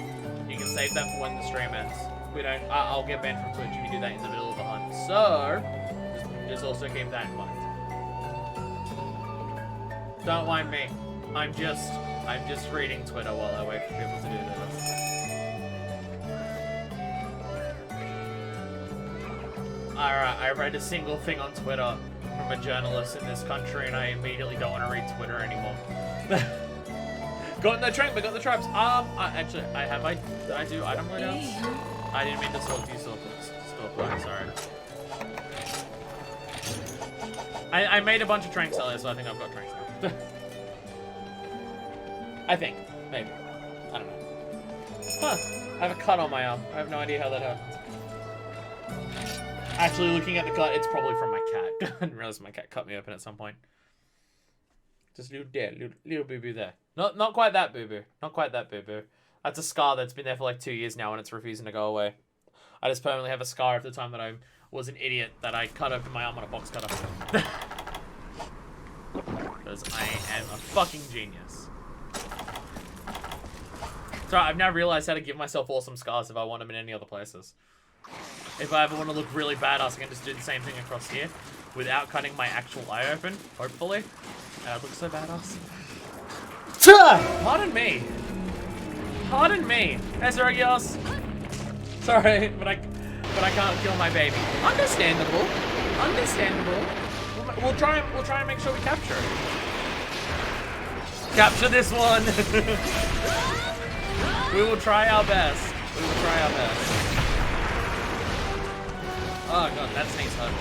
You can save that for when the stream ends. We don't. I'll get banned from Twitch if you do that in the middle of the hunt. So, just also keep that in mind. Don't mind me. I'm just reading Twitter while I wait for people to do this. Alright, I read a single thing on Twitter from a journalist in this country, and I immediately don't want to read Twitter anymore. Got the train, but got the traps. Actually, did I do item loadouts? I didn't mean to stalk you, Stalk. Sorry. I made a bunch of tranks earlier, so I think I've got tranks now. I think. Maybe. I don't know. Huh. I have a cut on my arm. I have no idea how that happened. Actually, looking at the cut, it's probably from my cat. I didn't realize my cat cut me open at some point. Just little boo-boo there. Not quite that boo-boo. Not quite that boo-boo. That's a scar that's been there for like 2 years now and it's refusing to go away. I just permanently have a scar of the time that I was an idiot that I cut open my arm on a box cutter. Because I am a fucking genius. So I've now realized how to give myself awesome scars if I want them in any other places. If I ever want to look really badass, I can just do the same thing across here without cutting my actual eye open, hopefully. And I look so badass. Pardon me. Pardon me. Hey, Saragios. Sorry, but I can't kill my baby. Understandable. Understandable. We'll try and make sure we capture it. Capture this one. We will try our best. We will try our best. Oh god, that sneeze hurt.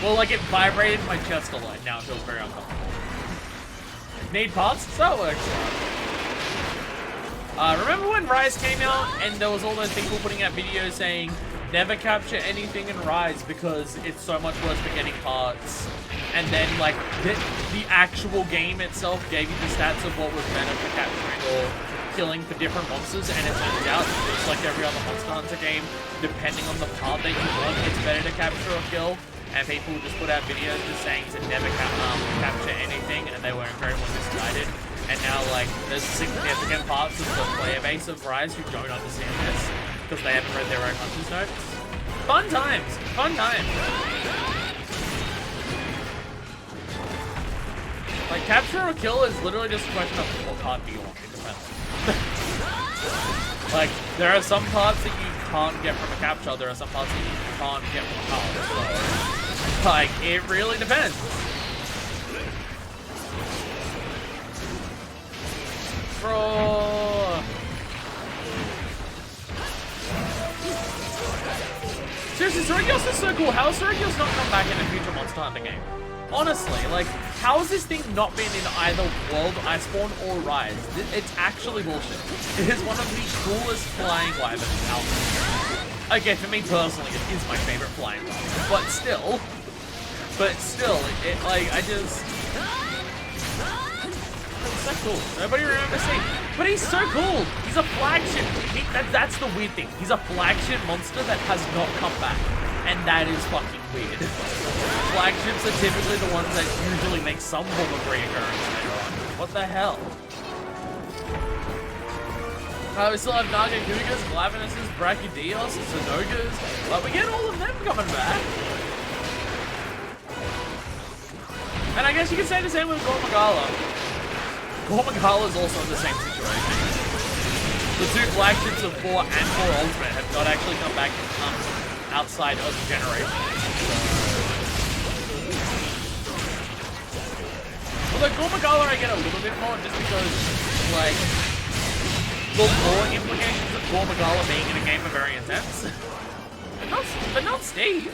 Well, like it vibrated my chest a lot. Now it feels very uncomfortable. Need parts? So it works. Remember when Rise came out and there was all those people putting out videos saying never capture anything in Rise because it's so much worse for getting parts. And then like the actual game itself gave you the stats of what was better for capturing or killing for different monsters, and it turns out just like every other Monster Hunter game, depending on the part that you want, it's better to capture or kill. And people just put out videos just saying to never capture anything, and they were incredibly misguided. And now, like, there's significant parts of the player base of Rise who don't understand this because they haven't read their own Hunter's Notes. Fun times! Fun times! Like, capture or kill is literally just a question of what part do you want. It depends. Like, there are some parts that you can't get from a capture, there are some parts that you can't get from a card. So, like, it really depends. Bro. Seriously, Saragios is so cool. How is Saragios not come back in a future Monster Hunter game? Honestly, like, how has this thing not been in either World, Iceborne, or Rise? It's actually bullshit. It is one of the coolest flying wyverns out there. Okay, for me personally, it is my favorite flying wyvern. But still, like, I just... It's so cool. Nobody remembers him. But he's so cool. He's a flagship. That's the weird thing. He's a flagship monster that has not come back. And that is fucking weird. Flagships are typically the ones that usually make some form of reoccurrence later on. What the hell? We still have Naga Gugas, Glavenuses, Brachydios, Zenogas. But we get all of them coming back. And I guess you could say the same with Gormagala. Gormagala is also in the same situation. The two flagships of 4 and 4 Ultimate have not actually come back outside of the generation. Although Gormagala I get a little bit more just because, like, the lore implications of Gormagala being in a game are very intense. But not Steve.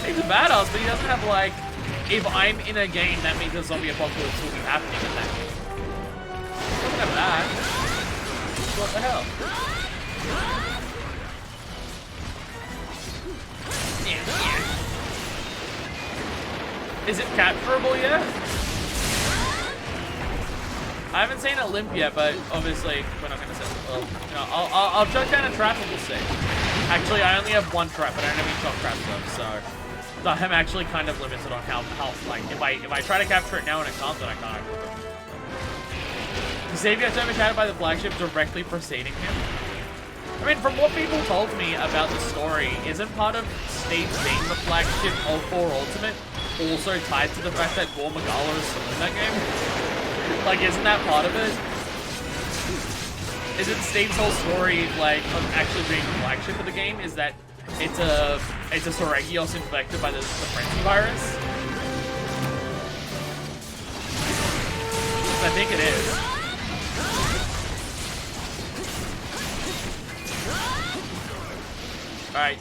Steve's a badass, but he doesn't have, like, if I'm in a game, that means a zombie apocalypse will be happening in that game. He doesn't have that. What the hell? Is it capturable yet? I haven't seen a limp yet, but obviously we're not gonna set it. Well, you know, I'll chuck down a trap and we'll see. Actually, I only have one trap, but I don't have any top traps though, so So I'm actually kind of limited on how like, if I try to capture it now and I can't, then I can't. Xavier gets overshadowed by the flagship directly preceding him. I mean, from what people told me about the story, isn't part of Steve being the flagship of 4 Ultimate also tied to the fact that Gore Magala is still in that game? Like, isn't that part of it? Isn't Steve's whole story, like, of actually being the flagship of the game, is that it's a Soragios infected by the frenzy virus? I think it is. Alright.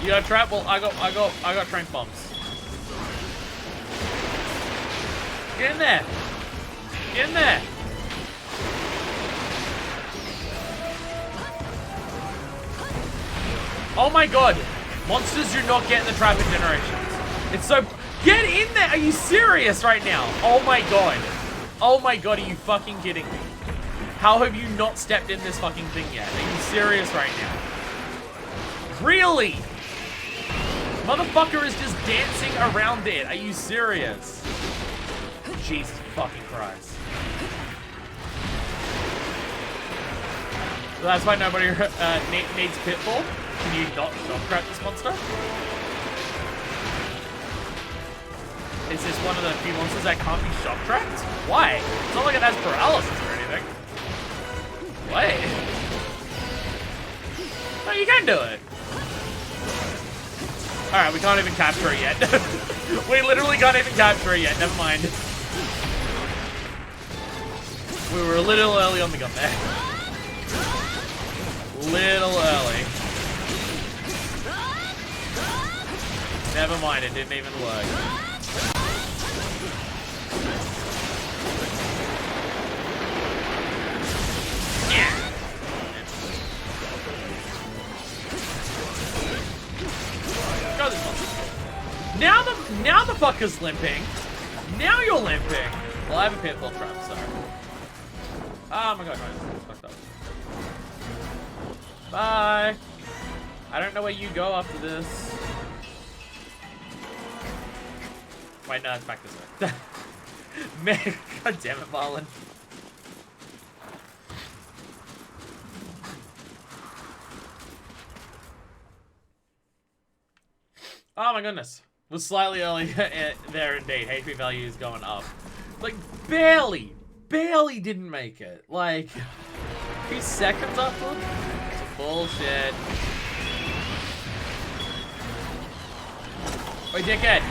You got a trap? Well, I got trank bombs. Get in there! Get in there! Oh my god! Monsters do not get in the trap in Generations. It's so... Get in there! Are you serious right now? Oh my god. Oh my god, are you fucking kidding me? How have you not stepped in this fucking thing yet? Are you serious right now? Really? Motherfucker is just dancing around it. Are you serious? Jesus fucking Christ. So that's why nobody needs Pitfall. Can you not shock trap this monster? Is this one of the few monsters that can't be shock trapped? Why? It's not like it has paralysis or anything. Wait. No, you can do it. Alright, we can't even capture it yet. We literally can't even capture it yet. Never mind. We were a little early on the gun there. Little early. Never mind, it didn't even work. Yeah. Go this one. Now the fucker's limping. Now you're limping. Well, I have a pitfall trap, so. Oh my god, no, it's fucked up. Bye. I don't know where you go after this. Wait, no, it's back this way. Man, god damn it, Marlon. Oh my goodness. Was slightly early there indeed. HP value is going up. Like, barely didn't make it. Like, a few seconds upward? It's bullshit. Wait, dickhead.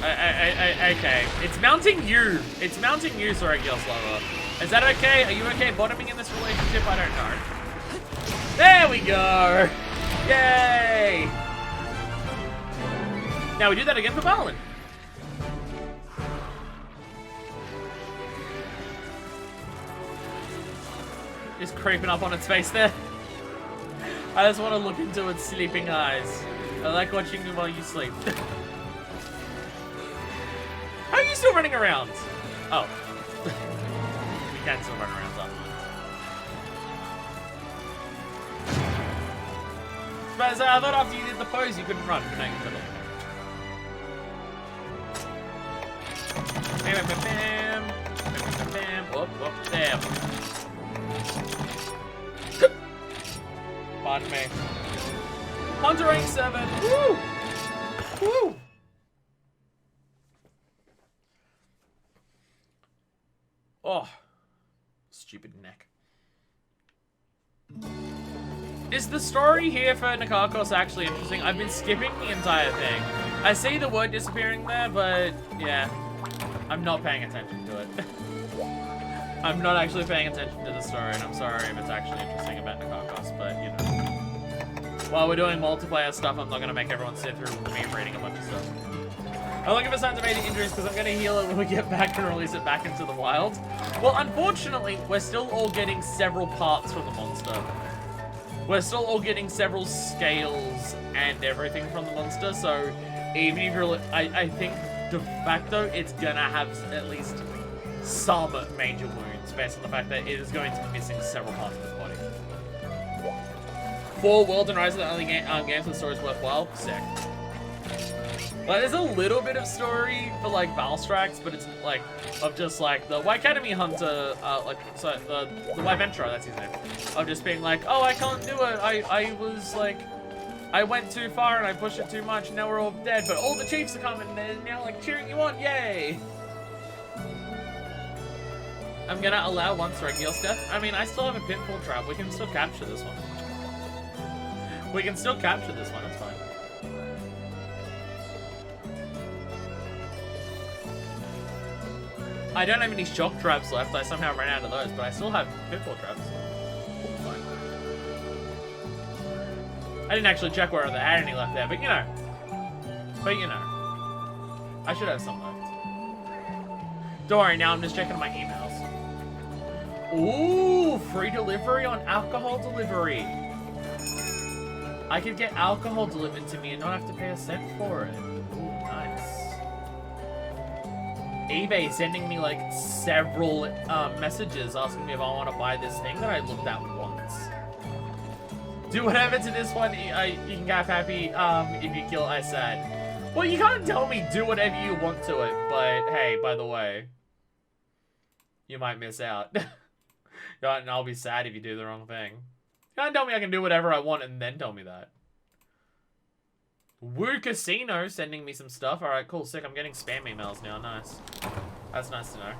Okay. It's mounting you. It's mounting you, Soragios Lover. Is that okay? Are you okay bottoming in this relationship? I don't know. There we go. Yay. Now we do that again for Marlon. Just creeping up on its face there. I just want to look into its sleeping eyes. I like watching you while you sleep. How are you still running around? Oh. We can still run around afterwards. But I thought after you did the pose you couldn't run. No, you couldn't. Bam, bam, bam, bam, bam, bam. Whoop, whoop, there. Pardon me. Hunter rank 7. Woo! Woo! Oh. Stupid neck. Is the story here for Nikakos actually interesting? I've been skipping the entire thing. I see the word disappearing there, but yeah. I'm not paying attention to it. I'm not actually paying attention to the story, and I'm sorry if it's actually interesting about Nikakos, but you know. While we're doing multiplayer stuff, I'm not going to make everyone sit through me reading a bunch of stuff. I'm looking for signs of major injuries because I'm going to heal it when we get back and release it back into the wild. Well, unfortunately, we're still all getting several parts from the monster. We're still all getting several scales and everything from the monster, so even if you're... I think de facto it's going to have at least some major wounds based on the fact that it is going to be missing several parts of the body. 4 World and Rise of the only games with stories worthwhile. Sick. Like, there's a little bit of story for, like, Valstrax, but it's, like, of just, like, the White Academy Hunter, the White Venturer, that's his name. Of just being like, oh, I can't do it. I was, like, I went too far and I pushed it too much, and now we're all dead, but all the chiefs are coming, and they're now, like, cheering you on, yay! I'm gonna allow one Regios death. I mean, I still have a Pitfall Trap. We can still capture this one. We can still capture this one, it's fine. I don't have any shock traps left. I somehow ran out of those, but I still have Pitfall Traps. Fine. I didn't actually check whether they had any left there, but you know. I should have some left. Don't worry, now I'm just checking my emails. Ooh, free delivery on alcohol delivery. I could get alcohol delivered to me and not have to pay a cent for it. Ooh, nice. eBay sending me like several messages asking me if I want to buy this thing that I looked at once. Do whatever to this one, you can get happy if you kill I said. Well, you can't tell me do whatever you want to it, but hey, by the way, you might miss out. And I'll be sad if you do the wrong thing. You can't tell me I can do whatever I want and then tell me that. Woo Casino sending me some stuff. Alright, cool, sick. I'm getting spam emails now. Nice. That's nice to know.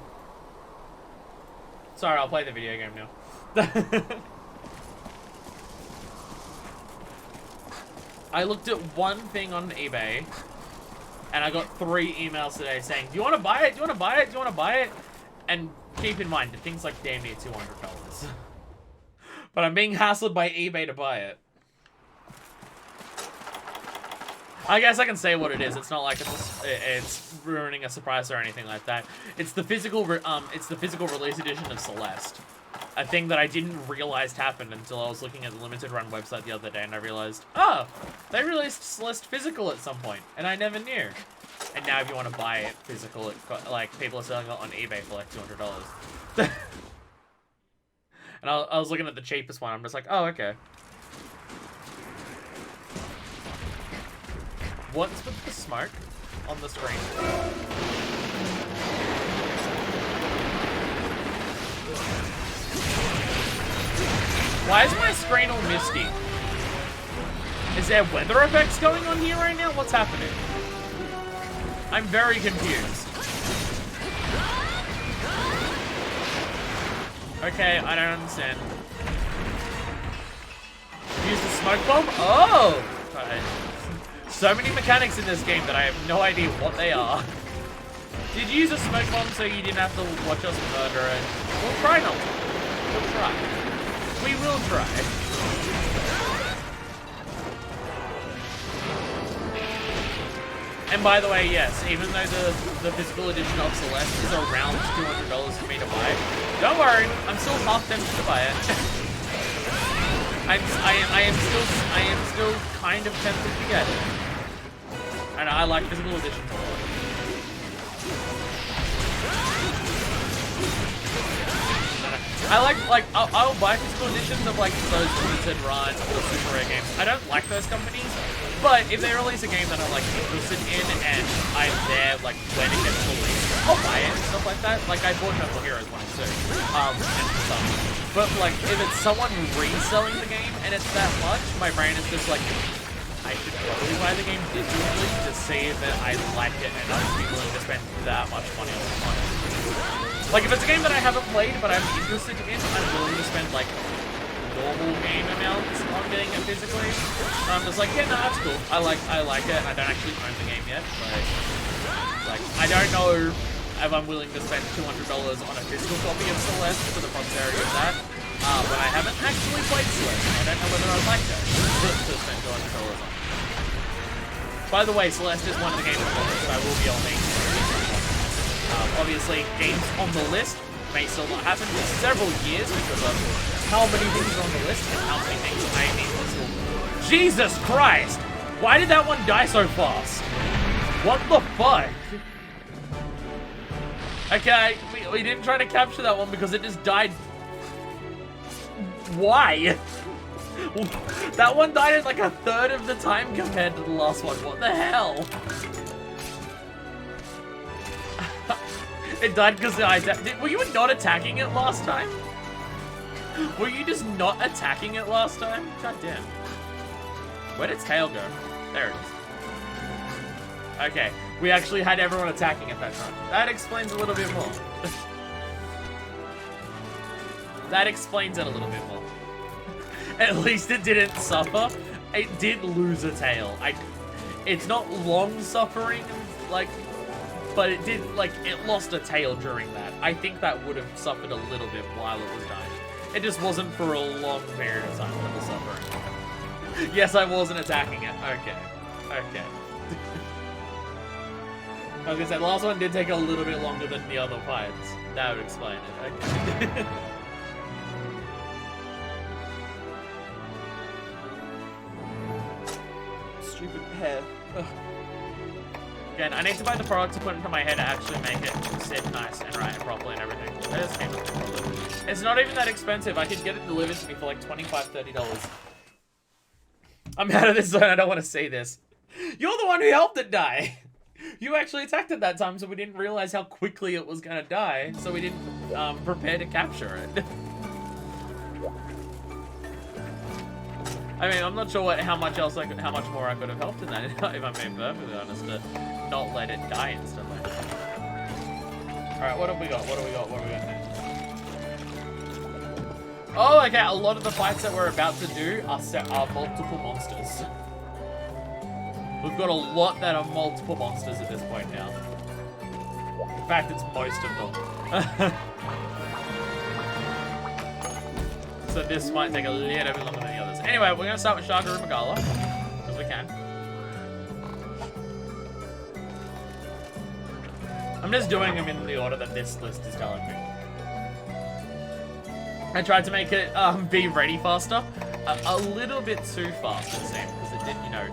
Sorry, I'll play the video game now. I looked at one thing on eBay, and I got 3 emails today saying, do you want to buy it? Do you want to buy it? Do you want to buy it? And keep in mind, the thing's like damn near $200. But I'm being hassled by eBay to buy it. I guess I can say what it is. It's not like it's ruining a surprise or anything like that. It's the physical release edition of Celeste. A thing that I didn't realize happened until I was looking at the limited run website the other day, and I realized, oh, they released Celeste physical at some point, and I never knew. And now if you want to buy it physical, like, people are selling it on eBay for like $200. And I was looking at the cheapest one, I'm just like, oh, okay. What's with the smoke on the screen? Why is my screen all misty? Is there weather effects going on here right now? What's happening? I'm very confused. Okay, I don't understand. Use the smoke bomb? Oh! Right. So many mechanics in this game that I have no idea what they are. Did you use a smoke bomb so you didn't have to watch us murder it? We'll try not to. We'll try. We will try. And by the way, yes, even though the physical edition of Celeste is around $200 for me to buy, don't worry, I'm still half tempted to buy it. I am still kind of tempted to get it. And I like physical editions a lot. I'll buy physical editions of like those limited run or super rare games. I don't like those companies, but if they release a game that I'm like interested in and I'm there like when it gets released, I'll buy it and stuff like that. Like I bought Metal Heroes 1 and 2, and stuff. But like if it's someone reselling the game and it's that much, my brain is just like, I should probably buy the game digitally to see that I like it and I'm willing to spend that much money on it. Like, if it's a game that I haven't played, but I'm interested in, I'm willing to spend, like, normal game amounts on getting it physically. I'm just like, yeah, no, that's cool. I like it, and I don't actually own the game yet, but, like, I don't know if I'm willing to spend $200 on a physical copy of Celeste for the prosperity of that, when I haven't actually played Celeste. I don't know whether I'd like that to spend $200 on. By the way, Celeste is one of the games on the list, so I will be on main. Obviously, games on the list may still not happen for several years because of how many things are on the list and how many things I need to... Jesus Christ! Why did that one die so fast? What the fuck? Okay, we didn't try to capture that one because it just died. Why? That one died in like a third of the time compared to the last one. What the hell? It died because were you not attacking it last time? Were you just not attacking it last time? God damn. Where did its tail go? There it is. Okay, we actually had everyone attacking it that time. That explains a little bit more. That explains it a little bit more. At least it didn't suffer. It did lose a tail. It's not long suffering, like, but it did, like, it lost a tail during that. I think that would have suffered a little bit while it was dying. It just wasn't for a long period of time that it was suffering. Yes, I wasn't attacking it. Okay. Okay. I was gonna say, the last one did take a little bit longer than the other fights. That would explain it. Okay. Stupid hair. Ugh. Again, I need to buy the product to put into my head to actually make it sit nice and right and properly and everything. I just came up with a problem. It's not even that expensive. I could get it delivered to me for like $25, $30. I'm out of this zone. I don't want to say this. You're the one who helped it die. You actually attacked it that time, so we didn't realize how quickly it was going to die, so we didn't prepare to capture it. I mean, I'm not sure how much more I could have helped in that, if I'm being perfectly honest, to not let it die instantly. Alright, what have we got? What have we got? What have we got next? Oh, okay, a lot of the fights that we're about to do are multiple monsters. We've got a lot that are multiple monsters at this point now. In fact, it's most of them. So this might take a little bit longer than the others. Anyway, we're going to start with Shagaru Magala, because we can. I'm just doing them in the order that this list is telling me. I tried to make it be ready faster. A little bit too fast, it seemed, because it did, you know,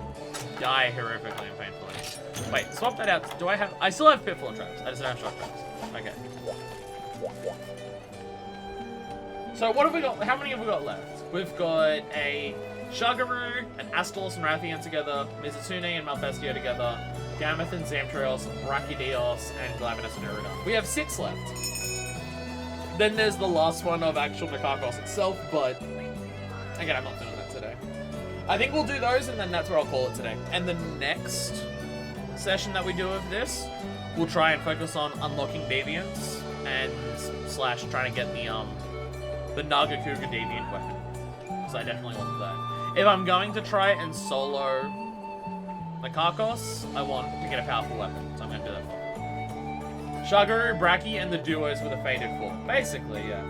die horrifically and painfully. Wait, swap that out. Do I have... I still have Pitfall Traps. I just don't have Shock Traps. Okay. So what have we got? How many have we got left? We've got a Shagaru, an Astalos and Rathian together, Mizutsune and Malfestio together, Gameth and Zamtrios, Brachydios, and Glavenus and Irida. We have 6 left. Then there's the last one of actual Nikakos itself, but again, I'm not doing that today. I think we'll do those, and then that's where I'll call it today. And the next session that we do of this, we'll try and focus on unlocking Deviants and / trying to get the Nagakuga Deviant weapon. Because I definitely want that. If I'm going to try and solo Nikakos, I want to get a powerful weapon, so I'm going to do that for Shagaru, Brachy, and the duos with a faded form. Basically, yeah.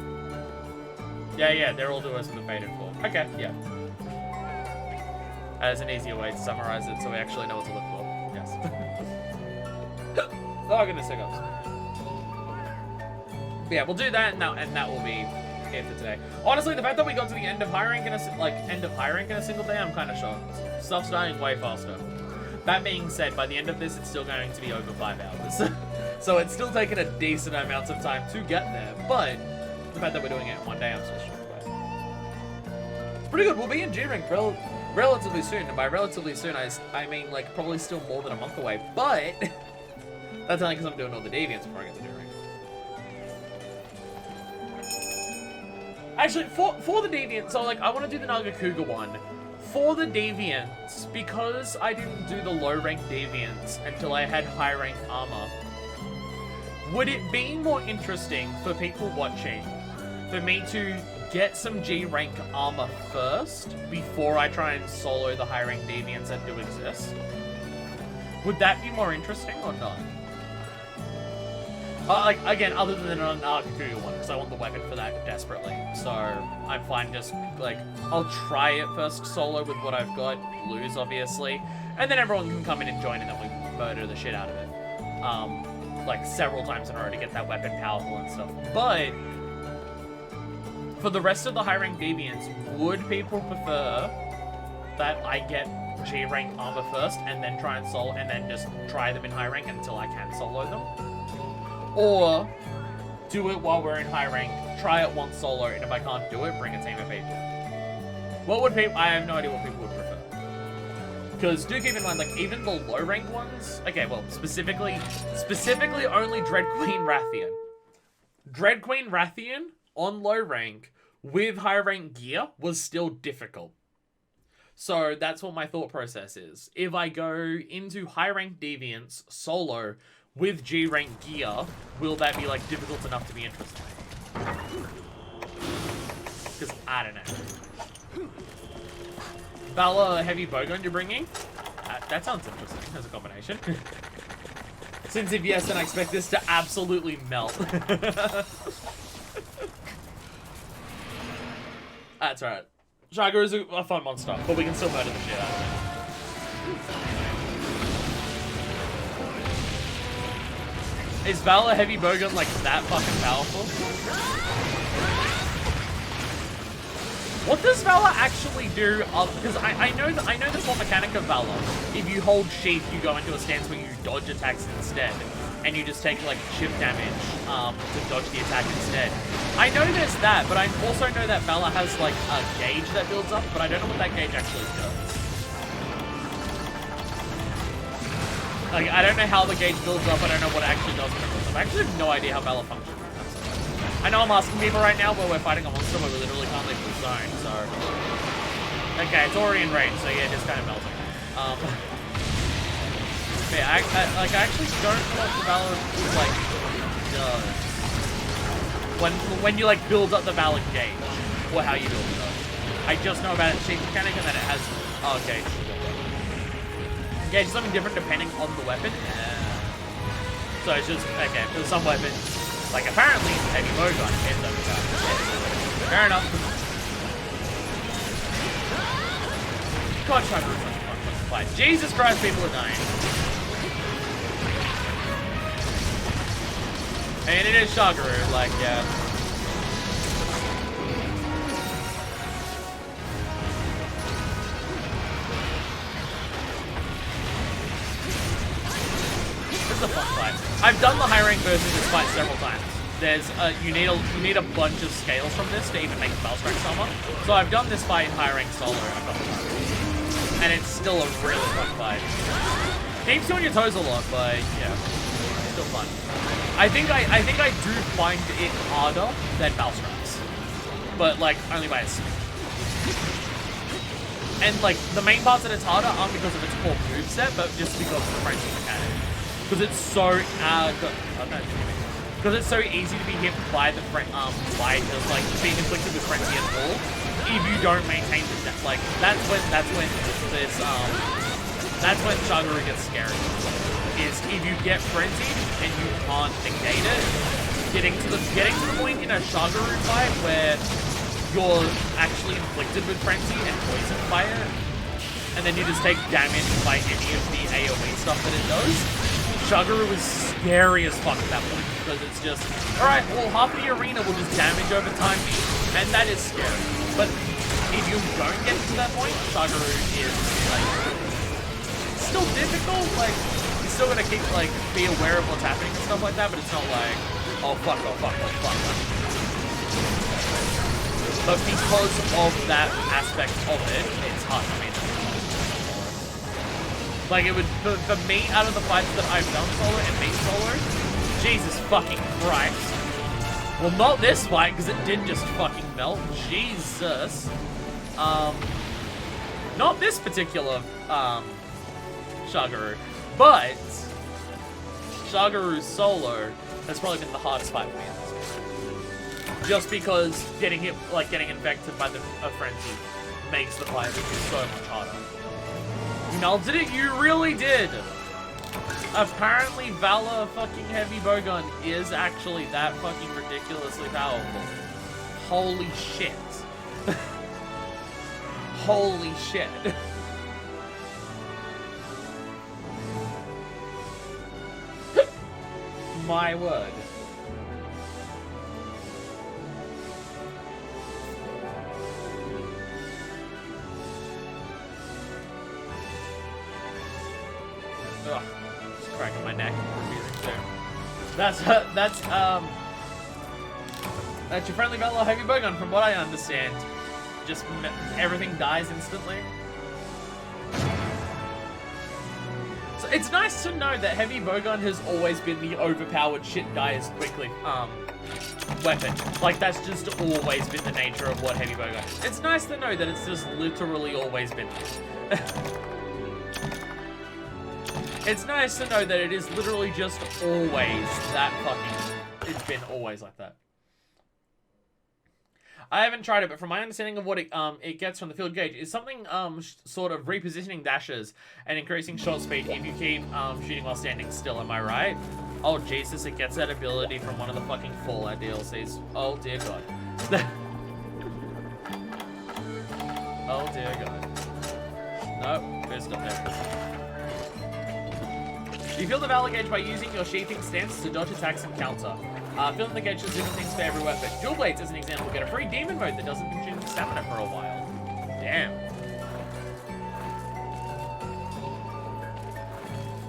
Yeah, they're all duos with a faded form. Okay, yeah. That is an easier way to summarize it, so we actually know what to look for. Yes. Oh, goodness, hiccups. But yeah, we'll do that, and that will be it for today. Honestly, the fact that we got to the end of high rank in a single day, I'm kind of shocked. Stuff's dying way faster. That being said, by the end of this, it's still going to be over 5 hours. So it's still taken a decent amount of time to get there, but the fact that we're doing it in one day, I'm still shocked by it. It's pretty good. We'll be in G rank relatively soon, and by relatively soon, I mean like probably still more than a month away, but that's only because I'm doing all the deviants before I get to G rank. Actually, for the deviants, so like I want to do the Nagakuga one. For the deviants, because I didn't do the low rank deviants until I had high rank armor, would it be more interesting for people watching for me to get some G rank armor first before I try and solo the high rank deviants that do exist? Would that be more interesting or not? Like, again, other than an Nagakuga one, because I want the weapon for that desperately. So, I'm fine just, like, I'll try it first solo with what I've got, lose, obviously, and then everyone can come in and join, and then we murder the shit out of it. Like, several times in order to get that weapon powerful and stuff. But, for the rest of the high rank deviants, would people prefer that I get G rank armor first, and then try and solo, and then just try them in high rank until I can solo them? Or do it while we're in high rank, try it once solo, and if I can't do it, bring a team of people. What would people... I have no idea what people would prefer. Because do keep in mind, like, even the low-ranked ones... Okay, well, specifically only Dread Queen Rathian. Dread Queen Rathian on low rank with high rank gear was still difficult. So that's what my thought process is. If I go into high rank Deviants solo with G rank gear, will that be like difficult enough to be interesting? Because I don't know. Valor Heavy Bowgun you're bringing? That sounds interesting as a combination. Since if yes, then I expect this to absolutely melt. That's right. Shagar is a fun monster, but we can still murder the shit out of it. Is Valor Heavy Bowgun like that fucking powerful? What does Valor actually do? Because I know this whole mechanic of Valor. If you hold Sheath, you go into a stance where you dodge attacks instead, and you just take like chip damage to dodge the attack instead. I know there's that, but I also know that Valor has like a gauge that builds up, but I don't know what that gauge actually does. Like I don't know how the gauge builds up. I don't know what it actually does when it builds up. I actually have no idea how Valor functions. I know I'm asking people right now, but we're fighting a monster where we literally can't leave the zone, so... Okay, it's already in range, so yeah, it is kind of melting. Yeah, I actually don't know what the Valor, like, does. When you, like, build up the Valor gauge, or how you build it up. I just know about its shape mechanic and that it has... Oh, okay. Gauge something different depending on the weapon. So it's just... Okay, for some weapons... Like, apparently, Heavy Bowgun ends up with that. Fair enough. God, Shagar is such a fun to fight. Jesus Christ, people are dying. And it is Shagaru, like, yeah. This is a fun fight. I've done the high rank version of this fight several times. There's you need a bunch of scales from this to even make the Bell Strike Summer. So I've done this fight in high rank solo a couple times. And it's still a really fun fight. Keeps you on your toes a lot, but yeah. Still fun. I think I do find it harder than Bell Strikes. But like only by a smidge. And like the main parts that it's harder aren't because of its core moveset, but just because of the frenzy mechanic. Because it's so because it's so easy to be hit by the by just like being inflicted with frenzy at all. If you don't maintain the like that's when Shagaru gets scary. Is if you get frenzied and you can't negate it, getting to the point in a Shagaru fight where you're actually inflicted with frenzy and poisoned by it, and then you just take damage by any of the AoE stuff that it does. Shagaru is scary as fuck at that point because it's just, alright, well, half of the arena will just damage over time, and that is scary. But if you don't get to that point, Shagaru is, like, still difficult, like, you're still gonna keep, like, be aware of what's happening and stuff like that, but it's not like, oh fuck, oh fuck, oh fuck. But because of that aspect of it, it's hard to maintain. Like, it would, for me, out of the fights that I've done solo and been solo, Jesus fucking Christ. Well, not this fight, because it did just fucking melt. Jesus. Not this particular, Shagaru. But, Shagaru solo has probably been the hardest fight for me in this game. Just because getting infected by the frenzy makes the fight so much harder. You melted it? You really did! Apparently Valor fucking Heavy Bowgun is actually that fucking ridiculously powerful. Holy shit. Holy shit. My word. Ugh, just cracking my neck. That's your friendly Valor Heavy Bowgun, from what I understand. just everything dies instantly. So it's nice to know that heavy bowgun has always been the overpowered shit dies quickly weapon. Like, that's just always been the nature of what heavy bowgun is. It's nice to know that it's just literally always been that. It's nice to know that it is literally just always that fucking... It's been always like that. I haven't tried it, but from my understanding of what it gets from the field gauge, is something sort of repositioning dashes and increasing shot speed if you keep shooting while standing still, am I right? Oh Jesus, it gets that ability from one of the fucking Fallout DLCs. Oh dear God. Oh dear God. Nope, we're still there. You fill the valor gauge by using your sheathing stance to dodge attacks and counter. Filling the gauge does different things for every weapon. Dual Blades, as an example, get a free demon mode that doesn't consume stamina for a while. Damn.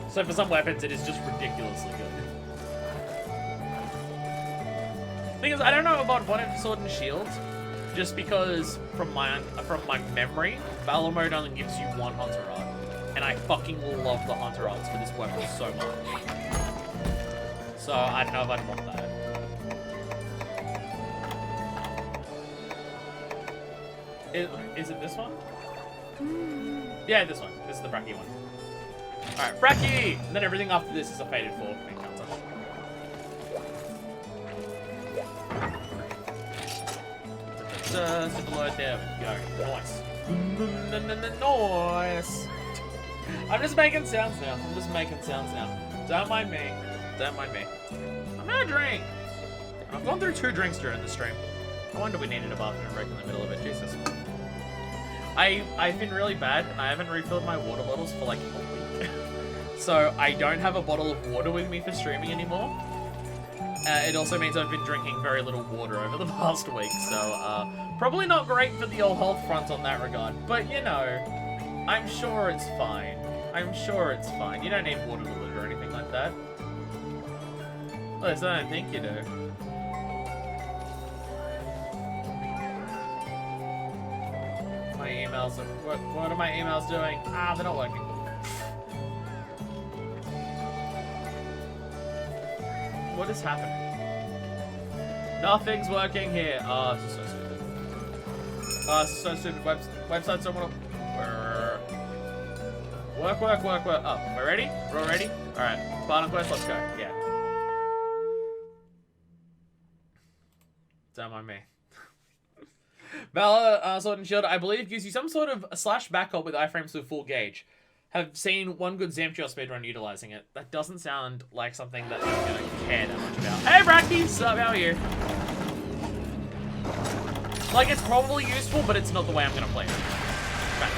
So for some weapons, it is just ridiculously good. Thing is, I don't know about One Edge Sword and Shield, just because from my memory, Valor mode only gives you one Hunter Art. And I fucking love the Hunter Arts for this weapon so much. So I don't know if I'd want that. Is it this one? Yeah, this one. This is the Bracky one. Alright, Bracky! And then everything after this is a faded form and counter. There we go. Nice. Nice. I'm just making sounds now. Don't mind me. Don't mind me. I'm gonna drink. I've gone through 2 drinks during the stream. I wonder we needed a bathroom break in the middle of it. Jesus. I've been really bad and I haven't refilled my water bottles for like a week. So I don't have a bottle of water with me for streaming anymore. It also means I've been drinking very little water over the past week. So probably not great for the old health front on that regard. But you know, I'm sure it's fine. I'm sure it's fine. You don't need water to live or anything like that. At least I don't think you do. My emails are... What are my emails doing? Ah, they're not working. What is happening? Nothing's working here. Oh, this is so stupid. Oh, this is so stupid. Websites don't want to... Work. Oh, we're ready? We're all ready? Alright, Spartan Quest, let's go. Yeah. Don't mind me. Valor, Sword and Shield, I believe, gives you some sort of a slash backup with iframes with full gauge. Have seen one good Zamtriel speedrun utilizing it. That doesn't sound like something that I'm gonna care that much about. Hey, Bracky! Sup, how are you? Like, it's probably useful, but it's not the way I'm gonna play it. Right.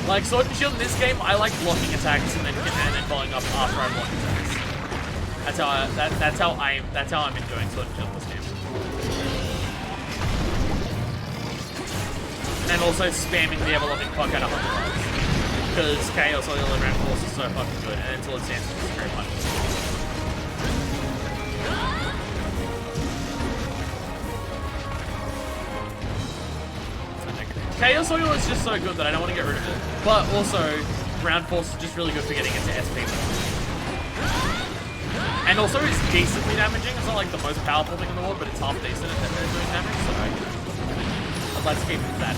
Like, Sword and Shield in this game, I like blocking attacks and then following up after I block attacks. That's how I'm enjoying Sword and Shield in this game. And also spamming the ever-loving fuck out of Hunter Arts. Because Chaos Oil and Ram Force is so fucking good, and until it's dancing, it's very much. Chaos Oil is just so good that I don't want to get rid of it. But also, Ground Force is just really good for getting into SP mode. And also, it's decently damaging. It's not like the most powerful thing in the world, but it's half decent at doing damage, so let's keep it at that.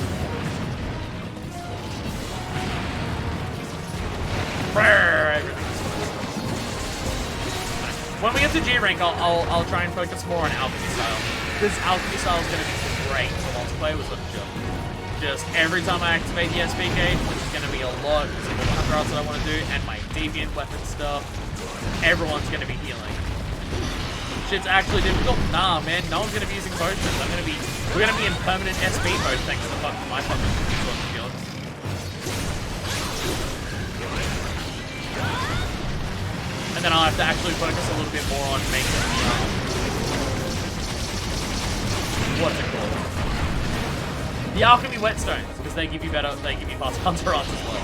When we get to G rank, I'll try and focus more on Alchemy style. Because Alchemy style is going to be great for multiplayer with Sword and Shield. Just every time I activate the SP gauge, which is going to be a lot because of all the Hunter Arts that I want to do, and my Deviant weapon stuff, everyone's going to be healing. Shit's actually difficult? Nah, man, no one's going to be using potions. We're going to be in permanent SP mode thanks to my fucking Sword and Shield. And then I'll have to actually focus a little bit more on making what's it called? The Alchemy Whetstones, because they give you fast Hunter Arts as well.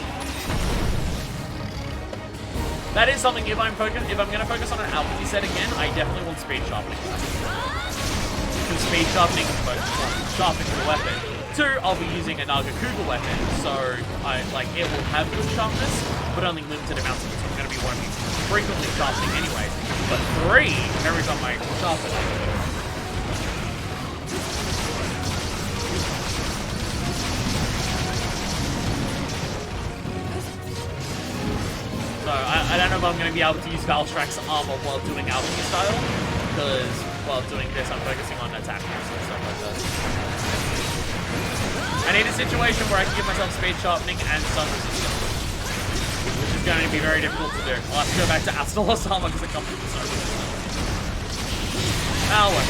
That is something, if I'm going to focus on an alchemy set again, I definitely want speed sharpening. Because speed sharpening is focused on sharpening the weapon. 2, I'll be using a Nagakuga weapon, so it will have good sharpness, but only limited amounts of it, so I'm going to be working frequently sharpening anyway. But 3, every time I sharpen it. So I don't know if I'm going to be able to use Valstrak's armor while doing alchemy style, because while doing this I'm focusing on attack and stuff like that. I need a situation where I can give myself speed sharpening and stun resistance, which is going to be very difficult to do. I'll have to go back to Astalos armor because it comes with stun resistance. I'll work.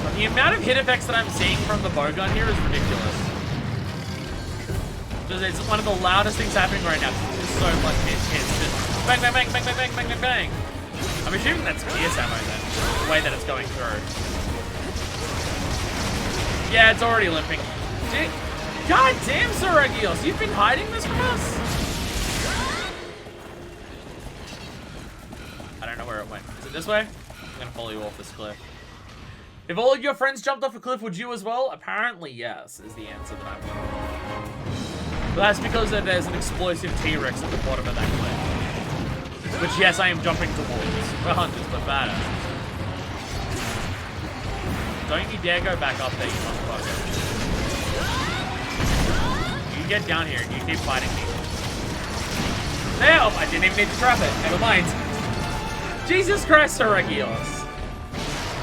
But the amount of hit effects that I'm seeing from the bowgun here is ridiculous. It's one of the loudest things happening right now. There's so much hits. Just bang, bang, bang, bang, bang, bang, bang, bang, bang. I'm assuming that's pierce ammo then, the way that it's going through. Yeah, it's already limping. God damn, Saragios, you've been hiding this from us? I don't know where it went. Is it this way? I'm gonna follow you off this cliff. If all of your friends jumped off a cliff, would you as well? Apparently yes, is the answer that I'm getting. But that's because there's an explosive T-Rex at the bottom of that cliff. Which, yes, I am jumping towards. We're hunters, but badass. Don't you dare go back up there, you motherfucker. You get down here and you keep fighting me. There! Oh, I didn't even need to trap it. Never mind. Jesus Christ, Saragios.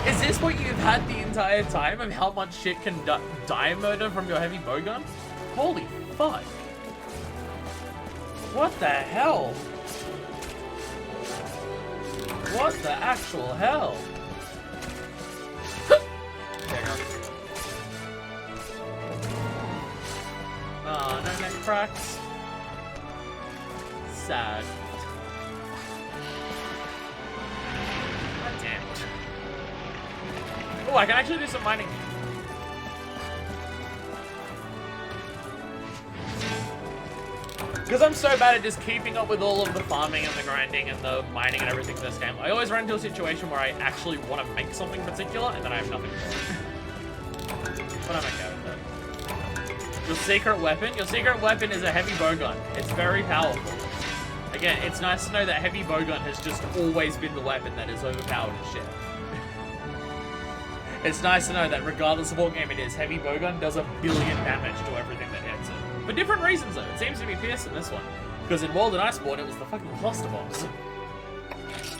Is this what you've had the entire time of how much shit can die murder from your heavy bowgun? Holy fuck. What the hell? What the actual hell? Oh, no neck cracks. Sad. God damn it. Oh, I can actually do some mining. Because I'm so bad at just keeping up with all of the farming and the grinding and the mining and everything in this game, I always run into a situation where I actually want to make something particular and then I have nothing for it. But I'm okay with that. Your secret weapon? Your secret weapon is a heavy bowgun. It's very powerful. Again, it's nice to know that heavy bowgun has just always been the weapon that is overpowered as shit. It's nice to know that regardless of what game it is, heavy bowgun does 1 billion damage to everything that hits it. For different reasons, though. It seems to be Pierce in this one. Because in World and Iceborne, it was the fucking cluster bombs.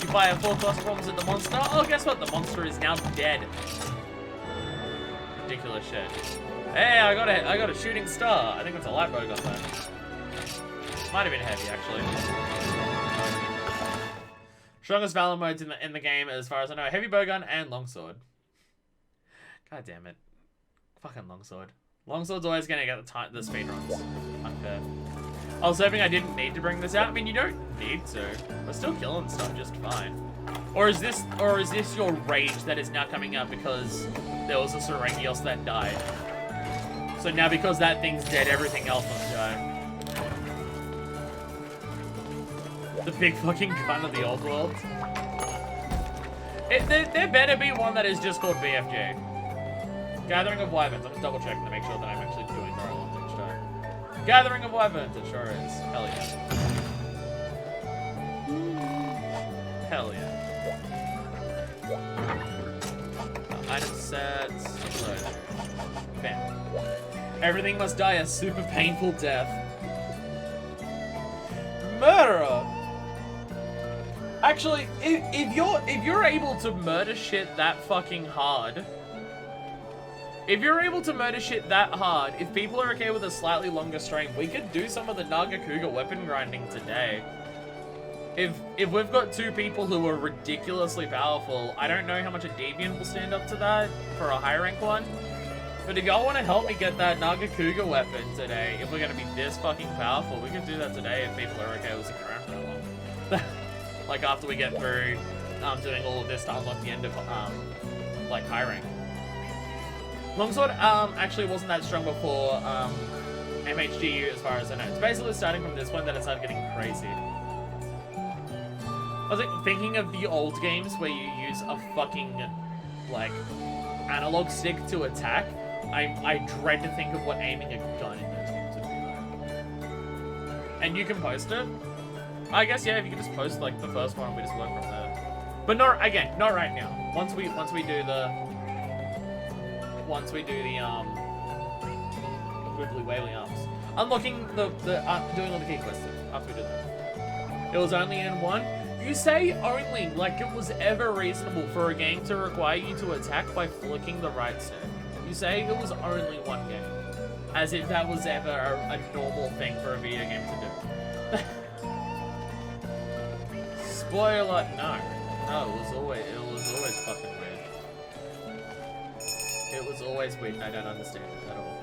You fire 4 cluster bombs at the monster. Oh, guess what? The monster is now dead. Ridiculous shit. Hey, I got a shooting star. I think it's a light bowgun, though. Might have been heavy, actually. Strongest Valor modes in the game, as far as I know, heavy bowgun and longsword. God damn it. Fucking longsword. Longsword's always gonna get the speedruns. Unfair. I was hoping I didn't need to bring this out. I mean, you don't need to. We're still killing stuff just fine. Or is this your rage that is now coming out because there was a Saragios that died? So now because that thing's dead, everything else must go. The big fucking gun of the old world. There better be one that is just called BFG. Gathering of Wyverns. I'm just double checking to make sure that I'm actually doing the right one each time. Gathering of Wyverns. It sure is. Hell yeah. Hell yeah. Item sets. Load. Bam. Everything must die a super painful death. Murderer. Actually, if you're able to murder shit that fucking hard. If you're able to murder shit that hard, if people are okay with a slightly longer stream, we could do some of the Nagakuga weapon grinding today. If we've got 2 people who are ridiculously powerful, I don't know how much a Deviant will stand up to that for a high rank one. But if y'all want to help me get that Nagakuga weapon today, if we're going to be this fucking powerful, we can do that today if people are okay with sticking around for that long. Like after we get through doing all of this to unlock the end of like high rank. Longsword actually wasn't that strong before MHGU as far as I know. It's basically starting from this one, then it started getting crazy. I was like thinking of the old games where you use a fucking like analog stick to attack. I dread to think of what aiming a gun in those games would be like. And you can post it. I guess yeah, if you can just post like the first one and we just work from there. But not again, not right now. Once we do the wibbly wailing arms. Unlocking doing all the key quests after we do that. It was only in one. You say only like it was ever reasonable for a game to require you to attack by flicking the right stick. You say it was only one game. As if that was ever a normal thing for a video game to do. Spoiler, no. No, it was always fucking weird. It was always weird and I don't understand it at all.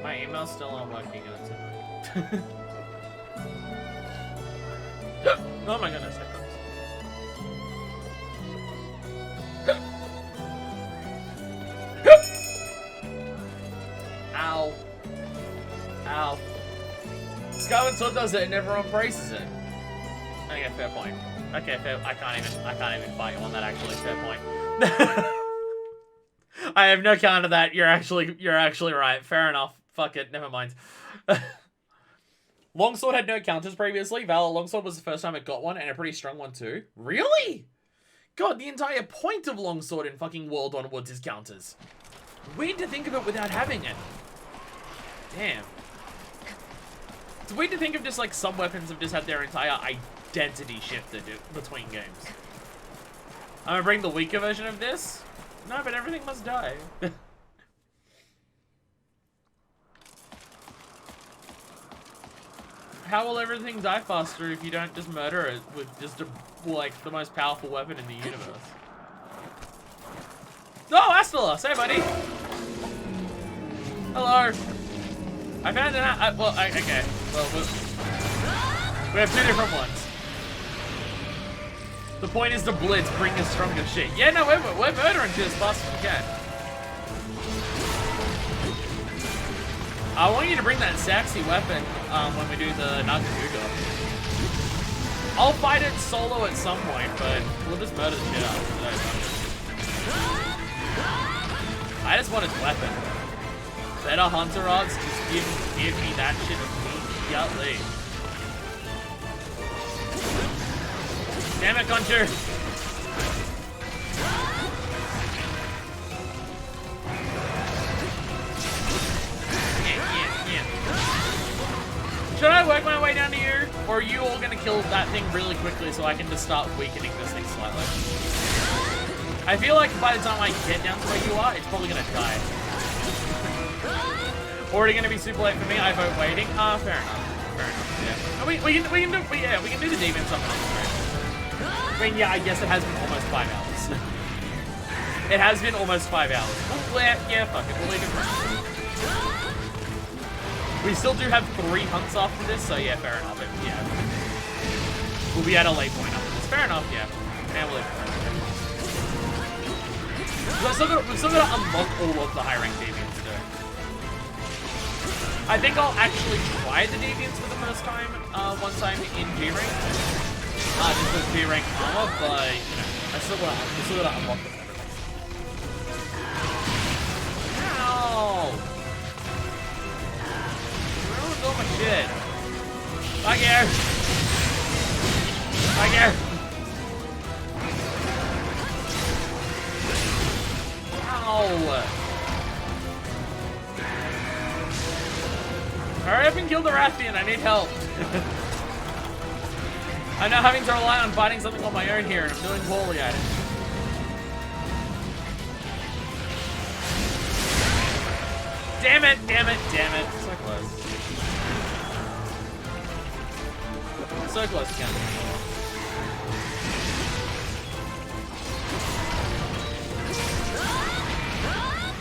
My email's still not working and it's annoying. Oh my goodness, that comes. Ow. Ow. Skyward Sword does it and everyone praises it. Okay, fair point. Okay, fair. I can't even fight you on that actually, fair point. I have no counter to that. You're actually right. Fair enough. Fuck it, never mind. Longsword had no counters previously. Valor Longsword was the first time it got one, and a pretty strong one too. Really? God, the entire point of Longsword in fucking World Onwards is counters. Weird to think of it without having it. Damn. It's weird to think of just like some weapons have just had their entire identity shifted between games. I'm gonna bring the weaker version of this. No, but everything must die. How will everything die faster if you don't just murder it with just like the most powerful weapon in the universe? Oh, Astalos! Hey, buddy! Hello! I found an okay. Well, we have two different ones. The point is to blitz, bring the stronger shit. Yeah, no, we're murdering shit as fast as we can. I want you to bring that sexy weapon when we do the Nagaguga. I'll fight it solo at some point, but we'll just murder the shit out of it. I just want its weapon. Better hunter odds, just give me that shit immediately. Damn it, Gunter! Should I work my way down to you? Or are you all gonna kill that thing really quickly so I can just start weakening this thing slightly? I feel like by the time I get down to where you are, it's probably gonna die. Already gonna be super late for me, I vote waiting. Fair enough. Fair enough, yeah. We can do the demon something else, right? I mean, yeah, I guess it has been almost 5 hours. It has been almost 5 hours. Yeah, fuck it, we'll leave it for now. We still do have 3 hunts after this, so yeah, fair enough. Yeah. We'll be at a late point after this. Fair enough, yeah. And we'll leave it for now. We've still got to unlock all of the high rank deviants, too. I think I'll actually try the deviants for the first time once I'm in G-rank. Just with G-rank armor, but, you know, I still got to unlock them and everything. Ow! All my shit. Bye, Gare. Bye, Gare. Ow. Hurry up and kill the Rathian. I need help. I'm now having to rely on fighting something on my own here, and I'm doing poorly at it. Damn it, damn it, damn it. So close. So close to counting.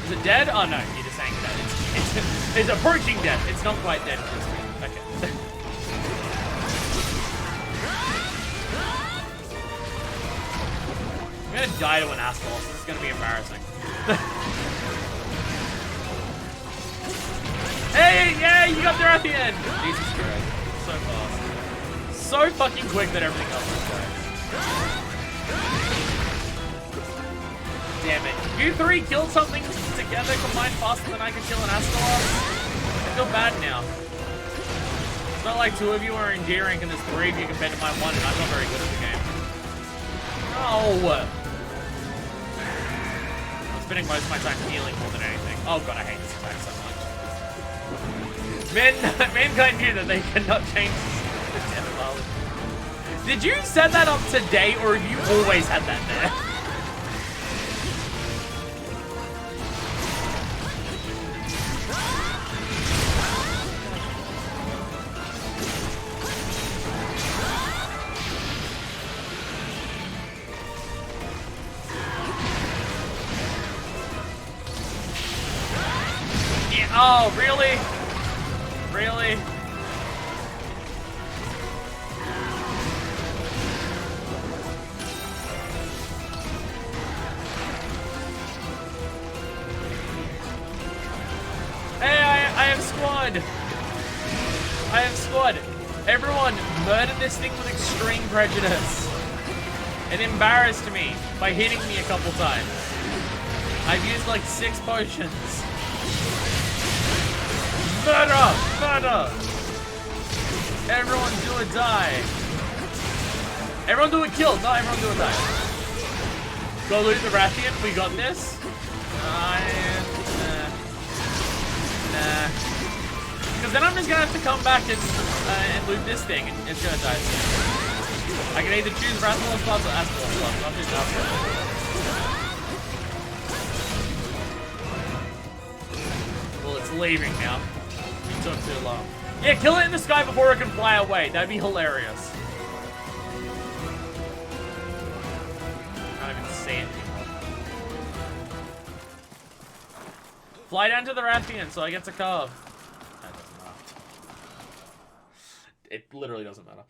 Is it dead? Oh no, you're just saying that. It's approaching death. It's not quite dead just yet. Okay. I'm gonna die to an Astalos. This is gonna be embarrassing. Hey, yeah, you got there at the end. Jesus Christ. So fast. So fucking quick that everything else is going. Damn it. You three killed something together combined faster than I could kill an Astalos. I feel bad now. It's not like two of you are in G rank and there's three of you compared to my one, and I'm not very good at the game. No! I'm spending most of my time healing more than anything. Oh god, I hate this attack so much. Mankind knew that they cannot change the death balance. Did you set that up today, or have you always had that there? Oh, really? Really? Hey, I have squad. I have squad. Everyone, murder this thing with extreme prejudice. It embarrassed me by hitting me a couple times. I've used like 6 potions. Murder! Murder! Everyone do a die. Everyone do a kill. Not everyone do a die. Go loot the Rathian. We got this. Nah. Because then I'm just gonna have to come back and loot this thing, and it's gonna die soon. I can either choose Rathalos Plus or Astalos Plus. I'll choose Astalos. Well, it's leaving now. It took too long. Yeah, kill it in the sky before it can fly away. That'd be hilarious. Can't even see it anymore. Fly down to the Rathian so I get to carve. That doesn't matter. It literally doesn't matter.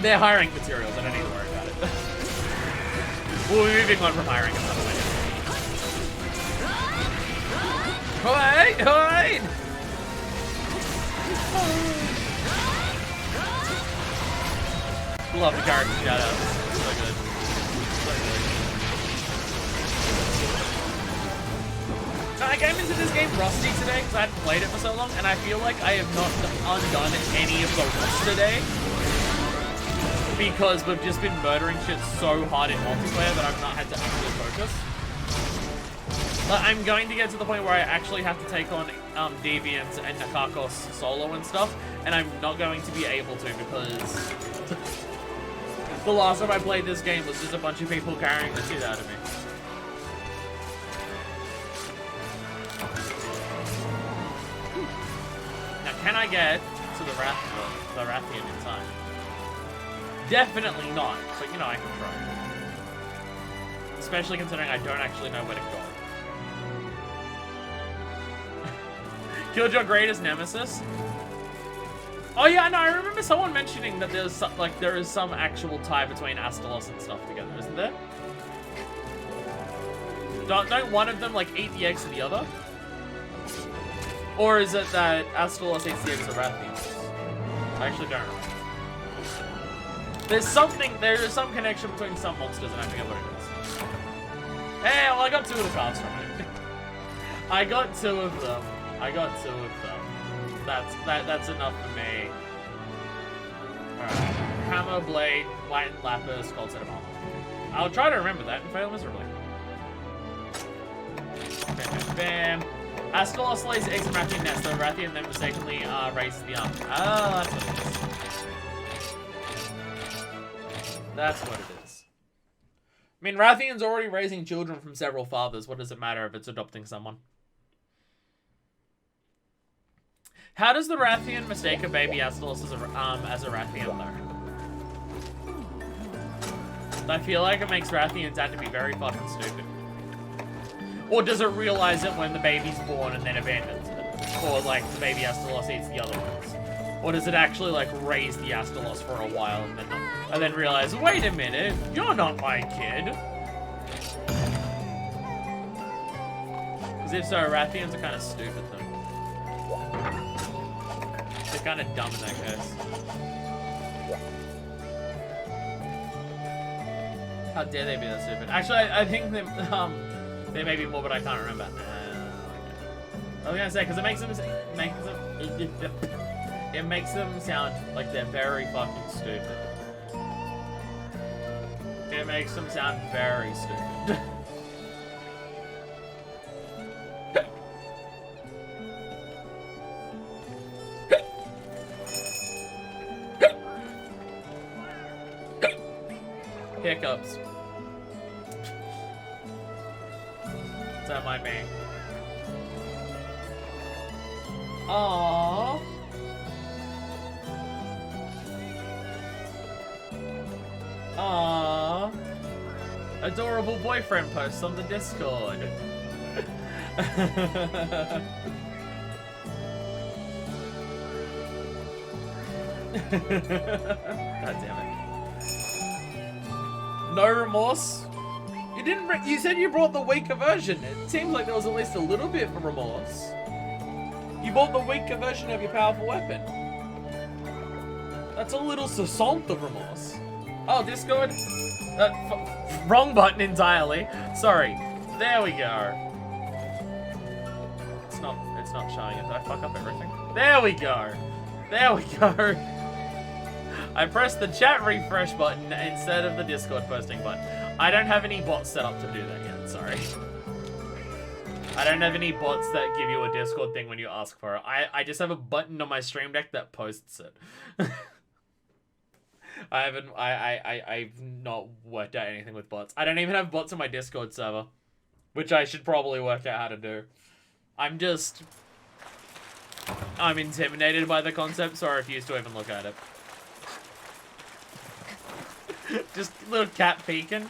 They're hiring materials. I don't need to worry about it. We'll be moving on from hiring another way. Alright, alright! Love the character shoutouts. So good. So good. I came into this game rusty today because I hadn't played it for so long, and I feel like I have not undone any of the rust today. Because we've just been murdering shit so hard in multiplayer that I've not had to actually focus. But I'm going to get to the point where I actually have to take on Deviants and Nakakos solo and stuff, and I'm not going to be able to because the last time I played this game was just a bunch of people carrying the shit out of me. Now, can I get to the Rathian in time? Definitely not, but you know, I can try. Especially considering I don't actually know where to go. Killed your greatest nemesis? Oh yeah, no, I remember someone mentioning that there's some, like there is some actual tie between Astalos and stuff together, isn't there? Don't one of them like eat the eggs of the other? Or is it that Astalos eats the eggs of Rathian? I actually don't remember. There is some connection between some monsters and I forget what it is. Hey, well I got 2 of the cards from it. I got 2 of them. That's enough for me. Alright. Hammer, blade, white lapis, gold set of armor. I'll try to remember that and fail miserably. Bam, bam, bam. Astalos lays eggs in Rathian nest, so Rathian then mistakenly raises the arm. Ah, that's what it is. That's what it is. I mean, Rathian's already raising children from several fathers. What does it matter if it's adopting someone? How does the Rathian mistake a baby Astalos as a Rathian, though? I feel like it makes Rathian's dad to be very fucking stupid. Or does it realize it when the baby's born and then abandons it? Or, like, the baby Astalos eats the other ones? Or does it actually like raise the Astalos for a while and then realize, wait a minute, you're not my kid? Because if so, Rathians are kind of stupid though. They're kind of dumb in that case. How dare they be that stupid? Actually, I think they may be more, but I can't remember. I was gonna say because it makes them sound like they're very fucking stupid. It makes them sound very stupid. Hiccups. That might be. Aww. Aww. Adorable boyfriend posts on the Discord. God damn it. No remorse? You didn't. You said you brought the weaker version. It seems like there was at least a little bit of remorse. You bought the weaker version of your powerful weapon. That's a little sassant of remorse. Oh, Discord? Wrong button entirely. Sorry. There we go. It's not showing it. Did I fuck up everything? There we go. There we go. I pressed the chat refresh button instead of the Discord posting button. I don't have any bots set up to do that yet, sorry. I don't have any bots that give you a Discord thing when you ask for it. I just have a button on my Stream Deck that posts it. I've not worked out anything with bots. I don't even have bots on my Discord server, which I should probably work out how to do. I'm intimidated by the concept, so I refuse to even look at it. Just a little cat peeking.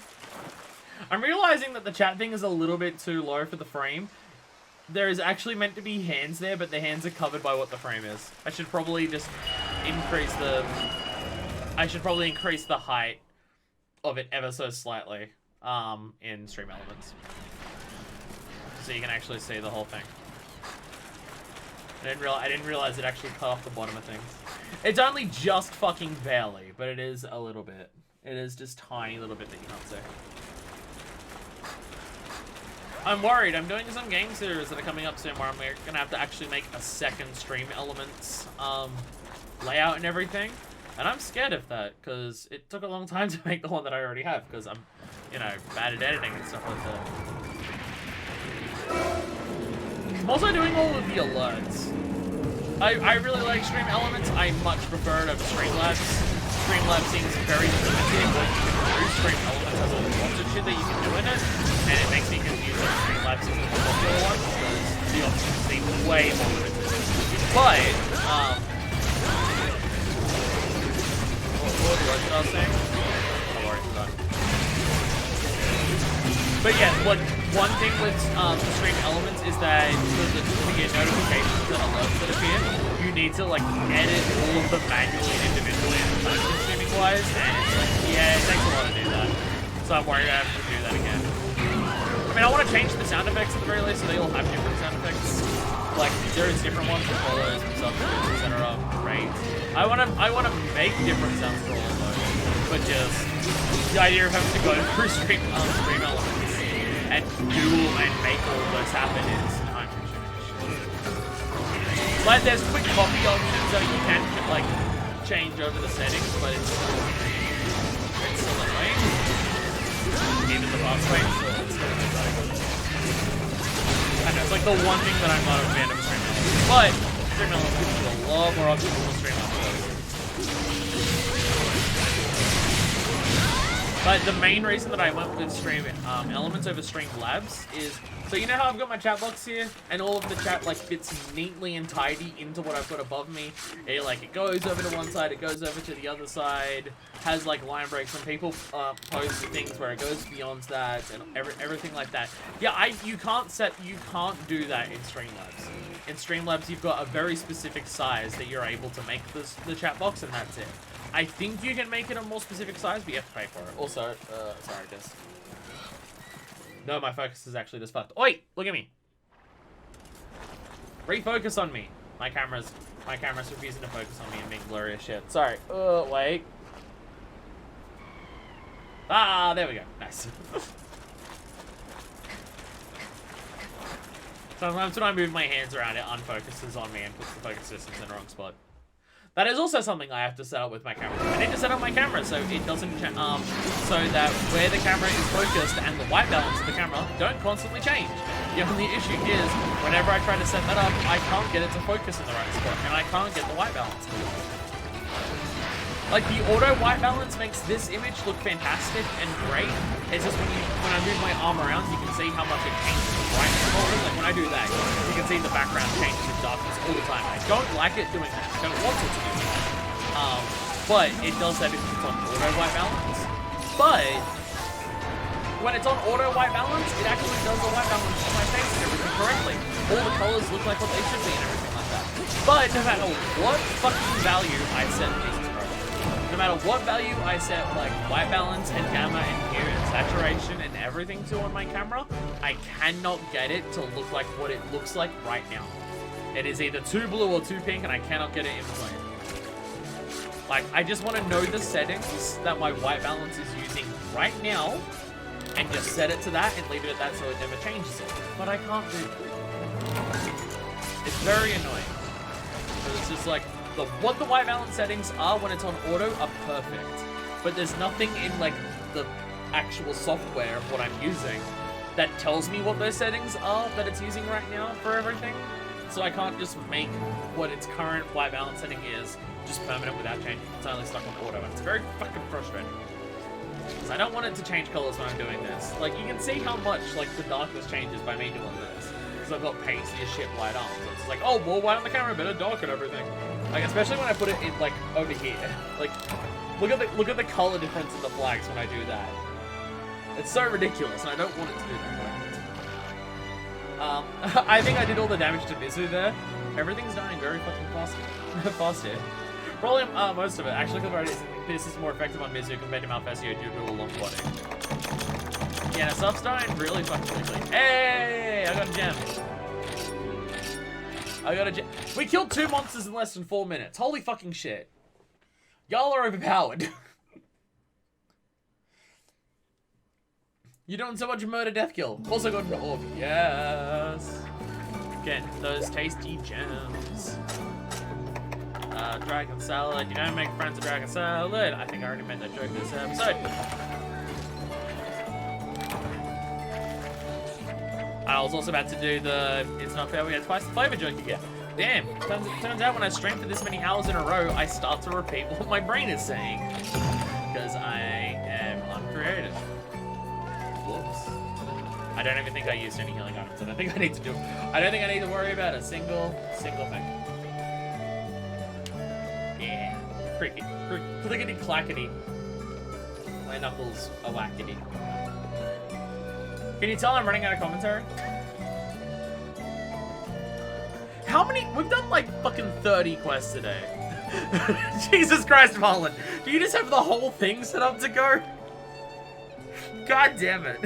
I'm realizing that the chat thing is a little bit too low for the frame. There is actually meant to be hands there, but the hands are covered by what the frame is. I should probably just increase the... I should probably increase the height of it ever so slightly in Stream Elements. So you can actually see the whole thing. I didn't realize it actually cut off the bottom of things. It's only just fucking barely, but it is a little bit. It is just tiny little bit that you can't see. I'm worried. I'm doing some game series that are coming up soon where I'm gonna have to actually make a second Stream Elements layout and everything. And I'm scared of that because it took a long time to make the one that I already have because I'm, you know, bad at editing and stuff like that. I'm also doing all of the alerts. I really like Stream Elements. I much prefer it over Streamlabs. Streamlabs seems very limited what you can do. Stream Elements has a lot of shit that you can do in it, and it makes me confused that Streamlabs is the popular one because the options seem way more limited. But, what was I saying? Don't worry, it's done. But yeah, one thing with Stream Elements is that to get notifications and alerts that appear, you need to like edit all of them manually and individually and time consuming wise, and it's like, yeah, it takes a lot to do that. So I'm worried I have to do that again. I mean, I want to change the sound effects at the very least so they all have different sound effects. Like there is different ones for follows, substitutes, etc. Right? I want to make different sounds for all of those, but just the idea of having to go through Stream Elements and do and make all of those happen is time consuming. Like there's quick copy options that you can like change over the settings, but it's still annoying. Even the fast way, so it's still annoying. I know, it's like the one thing that I'm not a fan of Stream Elements. But Stream Elements gives you a lot more options than Stream Elements. But the main reason that I went with Stream Elements over Streamlabs is, so you know how I've got my chat box here, and all of the chat like fits neatly and tidy into what I've got above me. It goes over to one side, it goes over to the other side, has like line breaks, and people post things where it goes beyond that and everything like that. Yeah, you can't do that in Streamlabs. In Streamlabs, you've got a very specific size that you're able to make the chat box, and that's it. I think you can make it a more specific size, but you have to pay for it. Also, sorry, guys. No, my focus is actually just fucked. Oi! Look at me. Refocus on me. My camera's refusing to focus on me and being blurry as shit. Sorry. Wait. Ah, there we go. Nice. Sometimes when I move my hands around, it unfocuses on me and puts the focus distance in the wrong spot. That is also something I have to set up with my camera. I need to set up my camera so it doesn't, so that where the camera is focused and the white balance of the camera don't constantly change. The only issue is, whenever I try to set that up, I can't get it to focus in the right spot, and I can't get the white balance to work. Like, the auto white balance makes this image look fantastic and great. It's just when I move my arm around, you can see how much it changes the brightness. Like, when I do that, you can see the background changes in darkness all the time. I don't like it doing that. I don't want it to do that. But it does that if it's on auto white balance. But when it's on auto white balance, it actually does the white balance on my face and everything correctly. All the colors look like what they should be and everything like that. But no matter what fucking value I set these, no matter what value I set, like, white balance and gamma and hue and saturation and everything to on my camera, I cannot get it to look like what it looks like right now. It is either too blue or too pink, and I cannot get it in between. Like, I just want to know the settings that my white balance is using right now, and just set it to that and leave it at that so it never changes it. But I can't do that. It's very annoying. So it's just like, what the white balance settings are when it's on auto are perfect, but there's nothing in like the actual software of what I'm using that tells me what those settings are that it's using right now for everything. So I can't just make what its current white balance setting is just permanent without changing. It's only stuck on auto, and it's very fucking frustrating. Because I don't want it to change colors when I'm doing this. Like, you can see how much like the darkness changes by me doing this. Because I've got pasty as shit white arms. So it's like, oh, more white on the camera, better darken everything. Like, especially when I put it in, like, over here. Like, look at the color difference in the flags when I do that. It's so ridiculous, and I don't want it to do that. I think I did all the damage to Mizu there. Everything's dying very fucking fast here. Probably most of it. Actually, because this is more effective on Mizu compared to Malfesio due to a long body. Yeah, the stuff's dying really fucking quickly. Hey! I got a gem. We killed 2 monsters in less than 4 minutes. Holy fucking shit. Y'all are overpowered. You're doing so much murder death kill. Also got an orb. Yes. Get those tasty gems. Dragon salad. You don't make friends with dragon salad. I think I already made that joke this episode. I was also about to do the It's Not Fair We Get Twice the Flavor joke again. Damn, turns out when I stream for this many hours in a row, I start to repeat what my brain is saying. Because I am uncreative. Whoops. I don't even think I used any healing items. I don't think I need to worry about a single thing. Yeah. Clickety clackety. My knuckles are wackety. Can you tell I'm running out of commentary? How many? We've done like fucking 30 quests today. Jesus Christ, Marlon. Do you just have the whole thing set up to go? God damn it.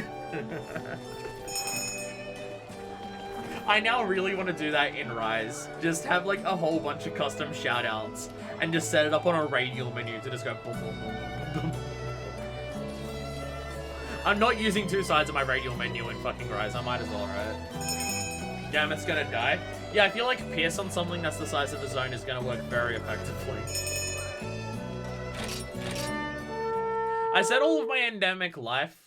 I now really want to do that in Rise. Just have like a whole bunch of custom shoutouts and just set it up on a radial menu to just go boom, boom, boom, boom, boom. I'm not using two sides of my radial menu in fucking Rise. I might as well, right? Damn, it's gonna die. Yeah, I feel like Pierce on something that's the size of the zone is gonna work very effectively. I set all of my endemic life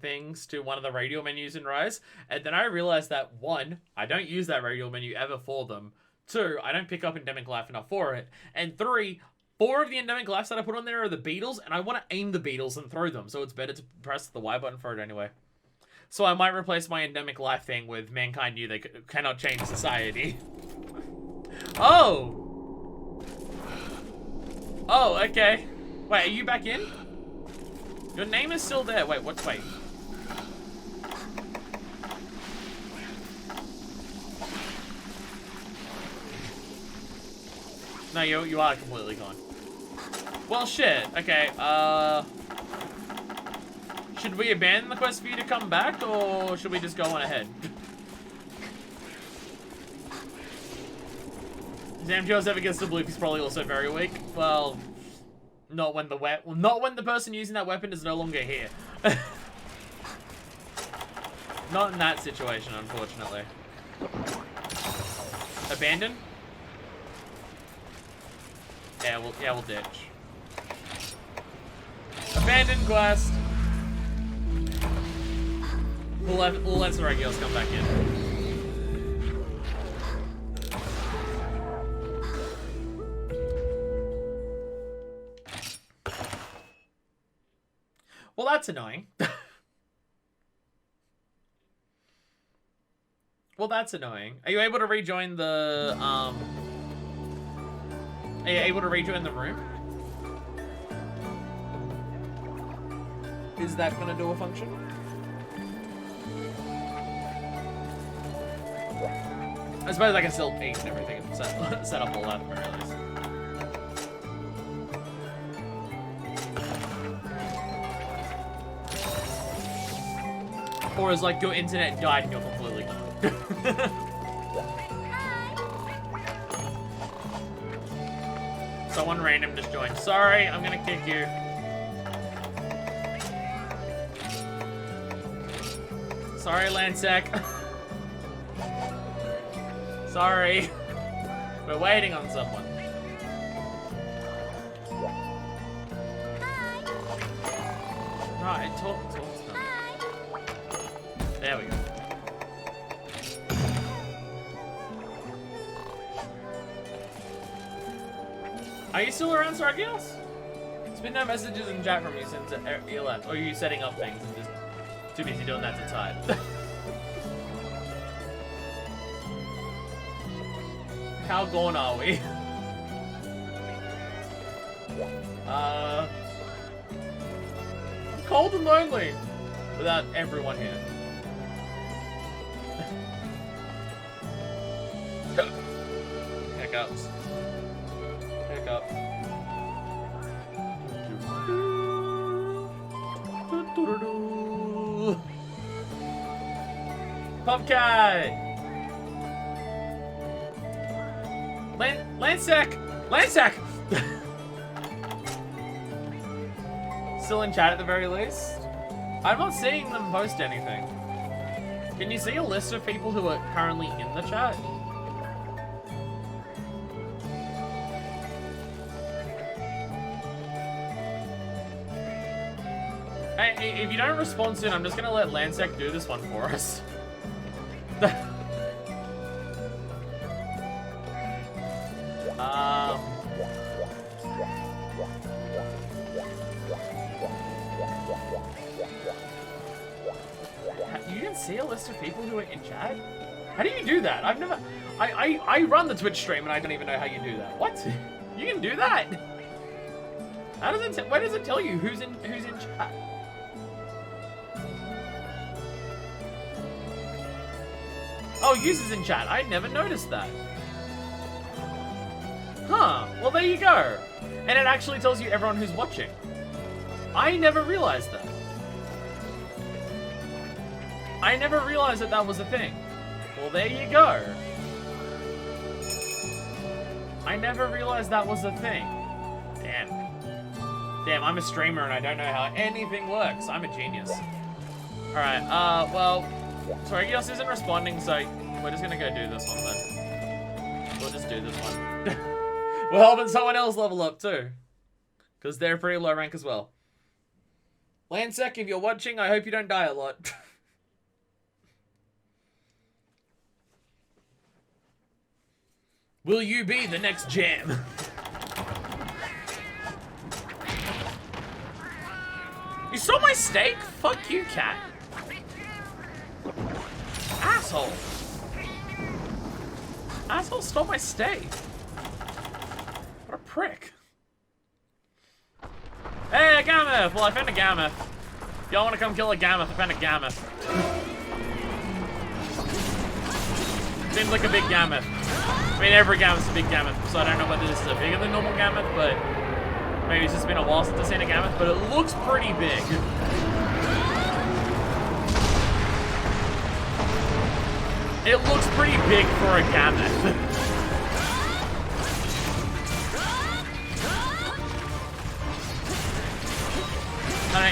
things to one of the radial menus in Rise, and then I realized that 1, I don't use that radial menu ever for them. 2, I don't pick up endemic life enough for it, and 3, 4 of the endemic lives that I put on there are the beetles, and I want to aim the beetles and throw them, so it's better to press the Y button for it anyway. So I might replace my endemic life thing with mankind knew they cannot change society. Oh! Oh, okay. Wait, are you back in? Your name is still there. Wait, what's... Wait. No, you are completely gone. Well, shit. Okay, should we abandon the quest for you to come back, or should we just go on ahead? Zamjo's ever gets the bloop, he's probably also very weak. Well, not when the person using that weapon is no longer here. Not in that situation, unfortunately. Abandon? Yeah, we'll ditch. Abandon quest. We'll let Saragios come back in. Well, that's annoying. Well, that's annoying. Are you able to rejoin the, Are you able to rejoin the room? Is that gonna do a function? I suppose I can still eat and everything and set up all that at the very least. Or is like your internet died and you're completely gone. Someone random just joined. Sorry, I'm gonna kick you. Sorry, Lansec. Sorry. We're waiting on someone. Right, talk to them. There we go. Are you still around, Saragios? There's been no messages in chat from you since you left. Or are you setting up things and just too busy doing that to type? How gone are we? I'm cold and lonely without everyone here. Hiccups. Hiccup. Popcat! Lansec! Lansec! Still in chat at the very least? I'm not seeing them post anything. Can you see a list of people who are currently in the chat? Hey, if you don't respond soon, I'm just gonna let Lansec do this one for us. You didn't see a list of people who are in chat? How do you do that? I've never... I run the Twitch stream and I don't even know how you do that. What? You can do that? How does it... Where does it tell you who's in chat? Oh, users in chat. I never noticed that. Huh. Well, there you go. And it actually tells you everyone who's watching. I never realized that. I never realized that that was a thing. Well, there you go. I never realized that was a thing. Damn. Damn, I'm a streamer and I don't know how anything works. I'm a genius. Alright, well... Saragios isn't responding, so we're just gonna go do this one then. We'll just do this one. We're helping someone else level up too. Because they're pretty low rank as well. Lansec, if you're watching, I hope you don't die a lot. Will you be the next jam? You stole my steak? Fuck you, cat. Asshole. Asshole stole my steak. What a prick. Hey, a Gammoth! Well, I found a Gammoth. Y'all wanna come kill a Gammoth? I found a Gammoth. Seems like a big Gammoth. I mean, every Gammoth's a big Gammoth, so I don't know whether this is a bigger than normal Gammoth, but maybe it's just been a while since I've seen a Gammoth, but it looks pretty big. It looks pretty big for a Gammoth.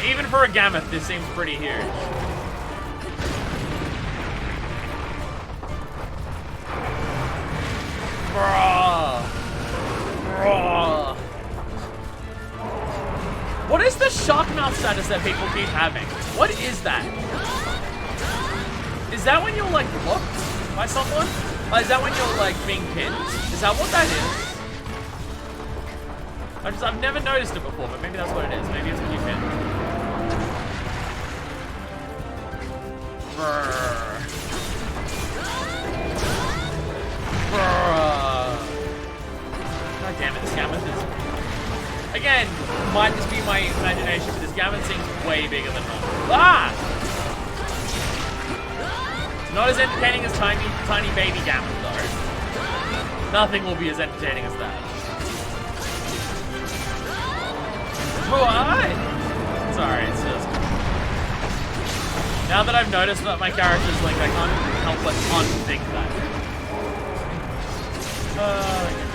Even for a Gammoth, this seems pretty huge. Bruh. Bruh. What is the shark mouth status that people keep having? What is that? Is that when you're like blocked by someone? Or is that when you're like being pinned? Is that what that is? I've never noticed it before, but maybe that's what it is. Maybe it's when you pin. Brrr. Brrr. God damn it, this Gammoth is... Again, might just be my imagination, but this Gammoth seems way bigger than normal. Ah! Not as entertaining as tiny baby Gammoth, though. Nothing will be as entertaining as that. What? Sorry, it's just... Now that I've noticed that my character's like, I can't help but unthink that. Oh, goodness.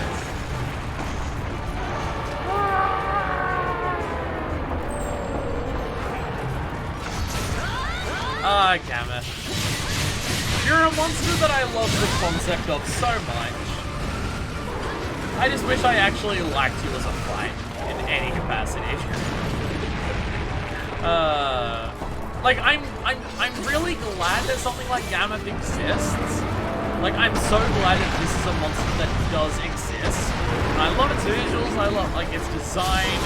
Ah, Gammoth. You're a monster that I love the concept of so much. I just wish I actually liked you as a fight in any capacity. Like I'm really glad that something like Gammoth exists. Like I'm so glad that this is a monster that does exist. I love its visuals. I love like its design,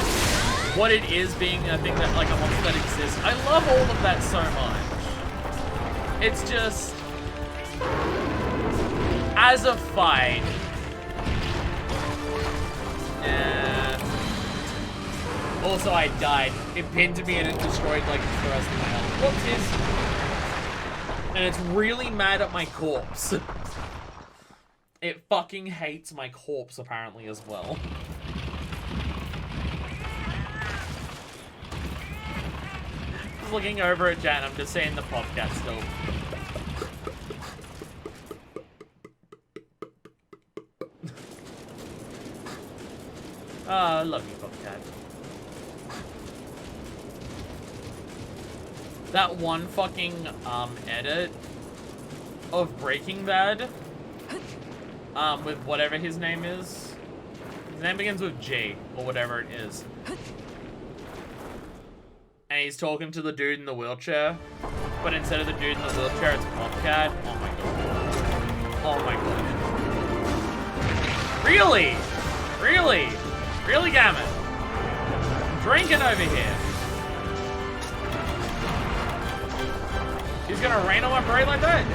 what it is being a thing that like a monster that exists. I love all of that so much. It's just as a fight. Also, I died. It pinned me and it destroyed like the rest of my health. Whoopsies. And it's really mad at my corpse. It fucking hates my corpse apparently as well. Just looking over at Jan, I'm just saying the podcast still. I love you, Bobcat. That one fucking edit of Breaking Bad with whatever his name is. His name begins with J or whatever it is. And he's talking to the dude in the wheelchair, but instead of the dude in the wheelchair, it's Bobcat. Oh my god. Oh my god. Really? Really? Really, Gammoth? Drinking over here. He's gonna rain on my parade like that?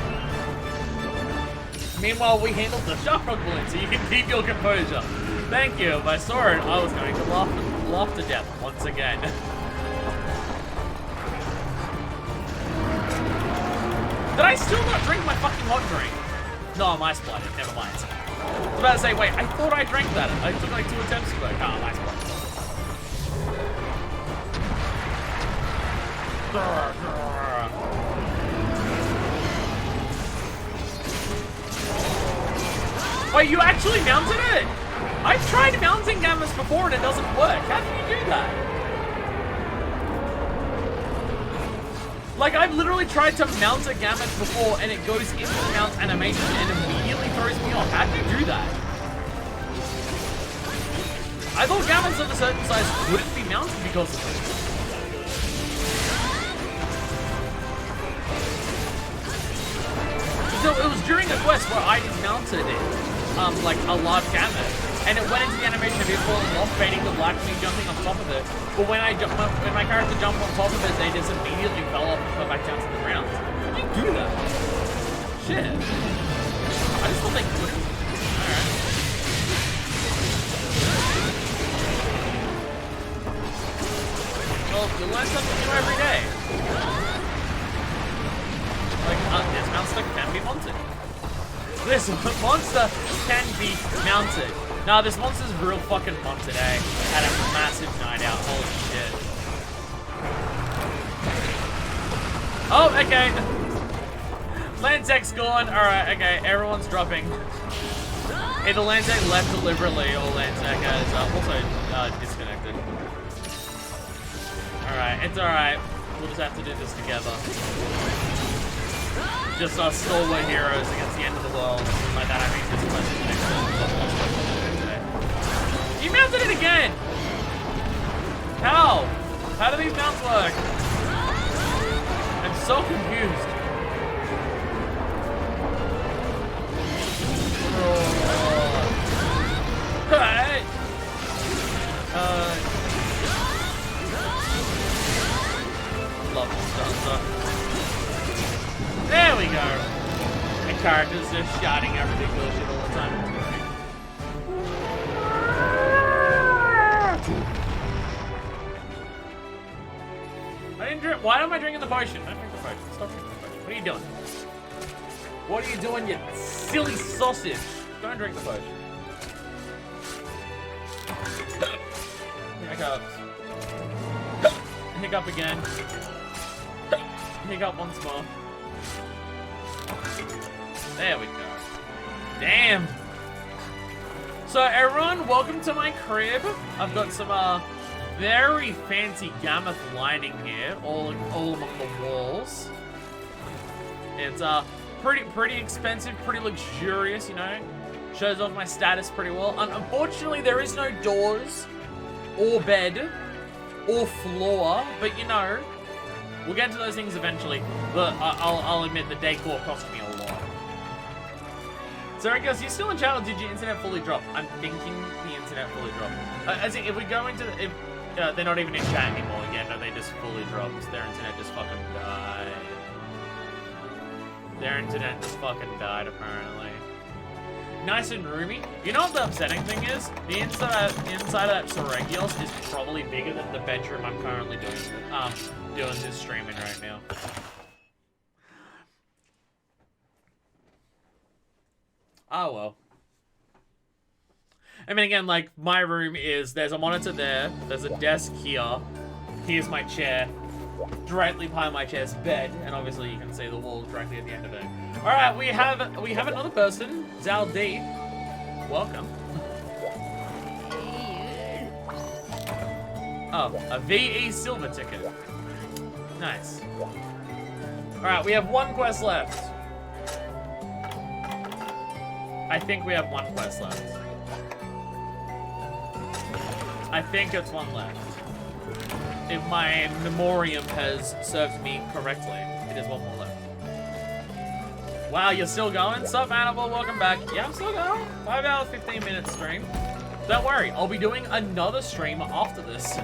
Meanwhile, we handled the shock rock balloon, so you can keep your composure. Thank you. If I saw it, I was going to laugh to death once again. Did I still not drink my fucking hot drink? No, I'm ice blooded. Never mind. I was about to say, wait, I thought I drank that. I took like 2 attempts to go. Ah, I'm ice blooded. Wait, you actually mounted it? I've tried mounting Gammoths before and it doesn't work. How do you do that? Like, I've literally tried to mount a Gammoth before and it goes into the mount animation and immediately throws me off. How do you do that? I thought Gammoths of a certain size wouldn't be mounted because of it. So it was during a quest where I mounted it, like a large Gammoth, and it went into the animation of it falling off, fading to black, and me jumping on top of it. But when my character jumped on top of it, they just immediately fell off and fell back down to the ground. How do you do that? Shit. I just thought they couldn't. Alright. Well, you learn something new every day. Like, this monster can be mounted. This monster can be mounted. Nah, this monster's real fucking fun today. Had a massive night out. Holy shit. Oh, okay. Lanzek's gone. Alright, okay. Everyone's dropping. Either Lanzek left deliberately or Lanzek is also disconnected. Alright, it's alright. We'll just have to do this together. Just our stalwart heroes against the end of the world. By that I mean this question next. You mounted it again! How? How do these mounts work? I'm so confused. Hey! Love this stuff. There we go. The characters just shouting out ridiculous shit all the time. I didn't drink. Why am I drinking the potion? Don't drink the potion. Stop drinking the potion. What are you doing? What are you doing, you silly sausage? Don't drink the potion. Hiccup. Hiccup again. Hiccup once more. There we go. Damn. So everyone, welcome to my crib. I've got some very fancy Gammoth lighting here, all along the walls. It's pretty expensive, pretty luxurious, you know. Shows off my status pretty well. Unfortunately, there is no doors, or bed, or floor, but you know, we'll get to those things eventually. But I'll admit the decor cost me a lot. So, Rinkos, you're still in channel. Did your internet fully drop? I'm thinking the internet fully dropped. As in, if we go into, if they're not even in chat anymore. Yeah, no, they just fully dropped. Their internet just fucking died. Their internet just fucking died, apparently. Nice and roomy. You know what the upsetting thing is? The inside of that Seregios is probably bigger than the bedroom I'm currently doing this streaming right now. Oh well. I mean, again, like, my room is, there's a monitor there, there's a desk here, here's my chair, directly behind my chair's bed, and obviously you can see the wall directly at the end of it. Alright, we have another person, Zal D. Welcome. Oh, a VE silver ticket. Nice. Alright, we have one quest left. I think we have one quest left. I think it's one left. If my memoriam has served me correctly, it is one more left. Wow, you're still going? Sup, Annabelle? Welcome back. Yeah, I'm still going. 5 hours, 15 minutes stream. Don't worry, I'll be doing another stream after this.